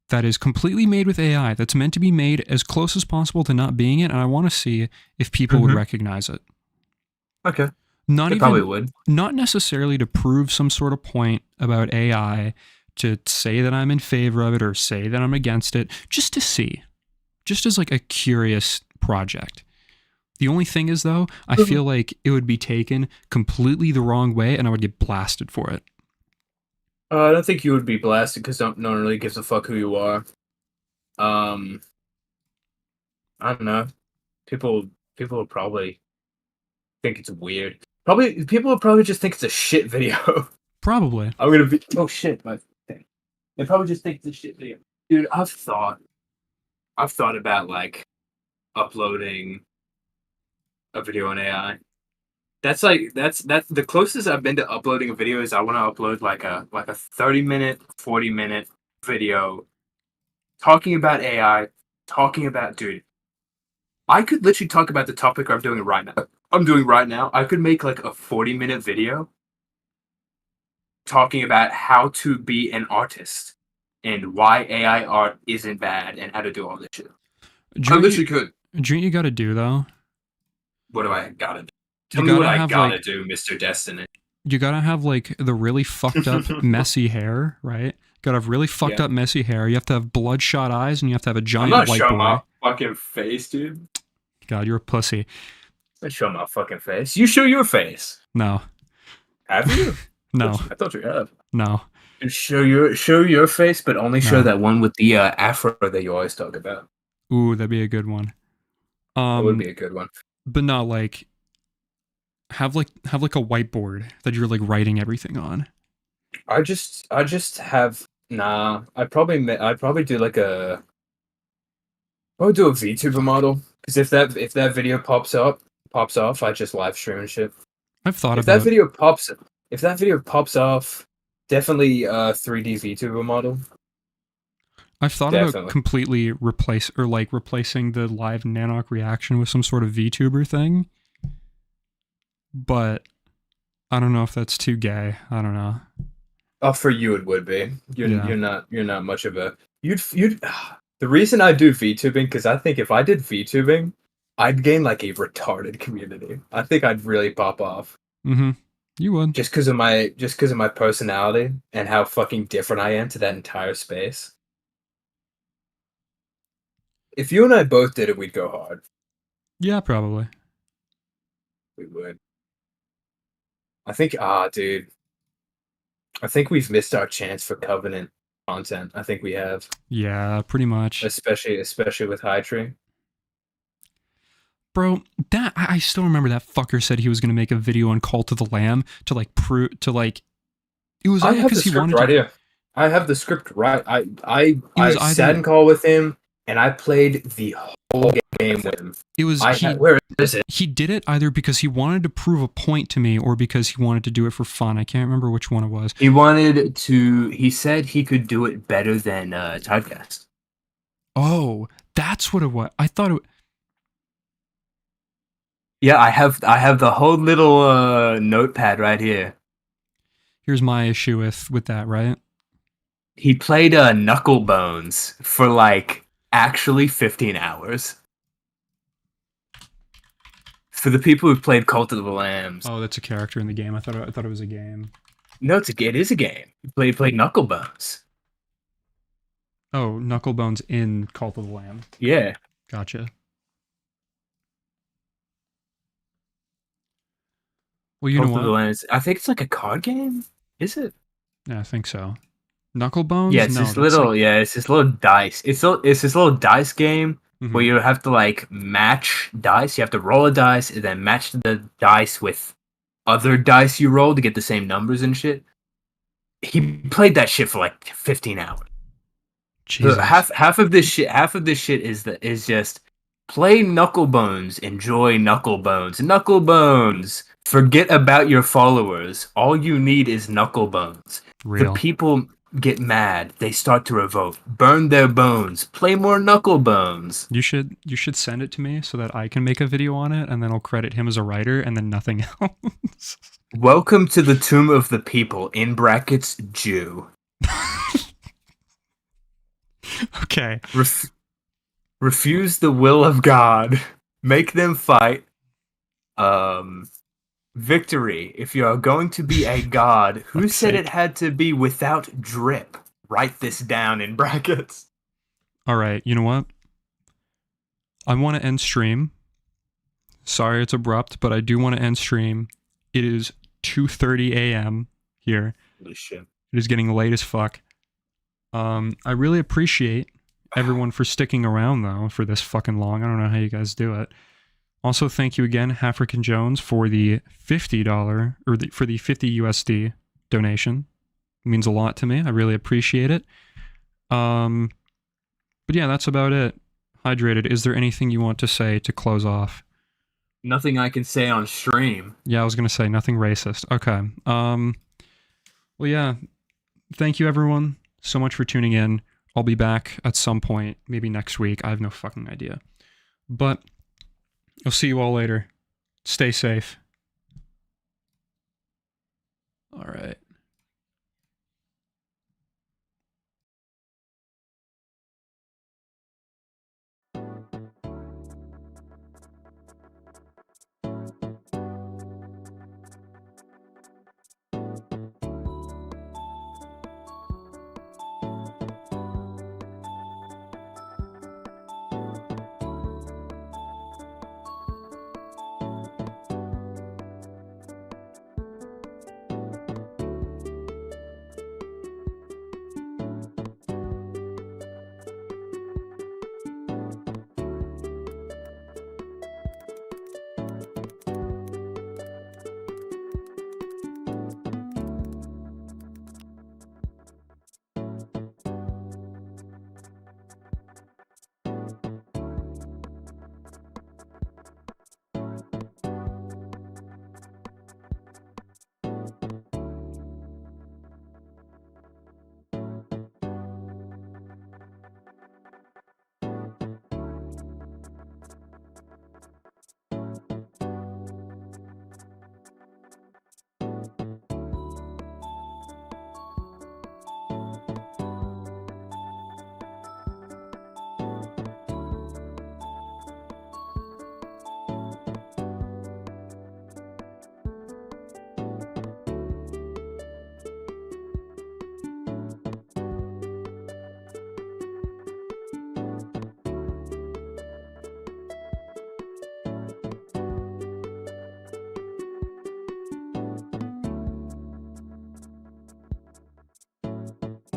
that is completely made with AI, that's meant to be made as close as possible to not being it, and I want to see if people would recognize it. Okay. They probably would. Not necessarily to prove some sort of point about AI, to say that I'm in favor of it or say that I'm against it, just to see. Just as like a curious project. The only thing is, though, I feel like it would be taken completely the wrong way and I would get blasted for it. I don't think you would be blasted because no one really gives a fuck who you are. I don't know. People will probably think it's weird. People will probably just think it's a shit video. Probably. I'm gonna be. Oh shit, my thing. They probably just think it's a shit video, dude. I've thought about like uploading a video on AI. That's the closest I've been to uploading a video. Is I want to upload like a 30-minute, 40-minute video talking about AI, talking about, dude. I could literally talk about the topic I'm doing right now. I could make like a 40-minute video talking about how to be an artist and why AI art isn't bad and how to do all this shit. I literally could. Do you got to do, though? What do I gotta do? Tell me what I gotta do, Mr. Destiny. You gotta have like the really fucked up, messy hair, right? Gotta have really fucked up, messy hair. You have to have bloodshot eyes, and you have to have a giant white boy. I'm not showing my fucking face, dude. God, you're a pussy. I show my fucking face. You show your face. No. Have you? No. I thought you have. No. And show your face, but only show that one with the afro that you always talk about. Ooh, that'd be a good one. That would be a good one. But not like have like a whiteboard that you're like writing everything on. I just have I'd probably do like a VTuber model, because if that video pops off, I just live stream and shit. I've thought if that video pops off, definitely 3D VTuber model. I've thought about completely replacing the live Nanok reaction with some sort of VTuber thing, but I don't know if that's too gay. I don't know. Oh, for you it would be. You're not much of a you'd. The reason I do VTubing, because I think if I did VTubing, I'd gain like a retarded community. I think I'd really pop off. You would. Just because of my personality and how fucking different I am to that entire space. If you and I both did it, we'd go hard. Yeah, probably. We would. I think, dude. I think we've missed our chance for Covenant content. I think we have. Yeah, pretty much. Especially with High Tree. Bro, I still remember that fucker said he was gonna make a video on Cult of the Lamb to like prove to like. It was only because he wanted right to. Here. I have the script right. I sat in call with him and I played the whole game with him. It was where is it? He did it either because he wanted to prove a point to me or because he wanted to do it for fun. I can't remember which one it was. He said he could do it better than Typecast. Oh, that's what it was. I thought it. Yeah, I have the whole little notepad right here. Here's my issue with that, right? He played Knuckle Bones for like actually 15 hours. For the people who played Cult of the Lambs. Oh, that's a character in the game. I thought it was a game. No, it is a game. He played Knuckle Bones. Oh, Knucklebones in Cult of the Lamb. Yeah. Gotcha. Well, you know Cult of the what? Lambs. I think it's like a card game. Is it? Yeah, I think so. Knucklebones? Yeah, it's No, this little. like... Yeah, it's this little dice. It's this little dice game Mhm. where you have to like match dice. You have to roll a dice and then match the dice with other dice you roll to get the same numbers and shit. He played that shit for like 15 hours. Jesus. So half of this shit is just play Knucklebones, enjoy Knucklebones. Forget about your followers. All you need is Knucklebones. Real. The people get mad. They start to revolt. Burn their bones. Play more Knucklebones. You should send it to me so that I can make a video on it, and then I'll credit him as a writer, and then nothing else. Welcome to the Tomb of the People, in brackets, Jew. Okay. Refuse the will of God. Make them fight. Victory. If you are going to be a god, who said it had to be without drip? Write this down in brackets. All right, you know what? I want to end stream. Sorry it's abrupt, but I do want to end stream. It is 2:30 a.m. here. Holy shit. It is getting late as fuck. I really appreciate everyone for sticking around, though, for this fucking long. I don't know how you guys do it. Also, thank you again, African Jones, for the $50 or for the 50 USD donation. It means a lot to me. I really appreciate it. But yeah, that's about it. Hydrated, is there anything you want to say to close off? Nothing I can say on stream. Yeah, I was going to say nothing racist. Okay. Well, yeah. Thank you, everyone, so much for tuning in. I'll be back at some point, maybe next week. I have no fucking idea. But I'll see you all later. Stay safe. All right.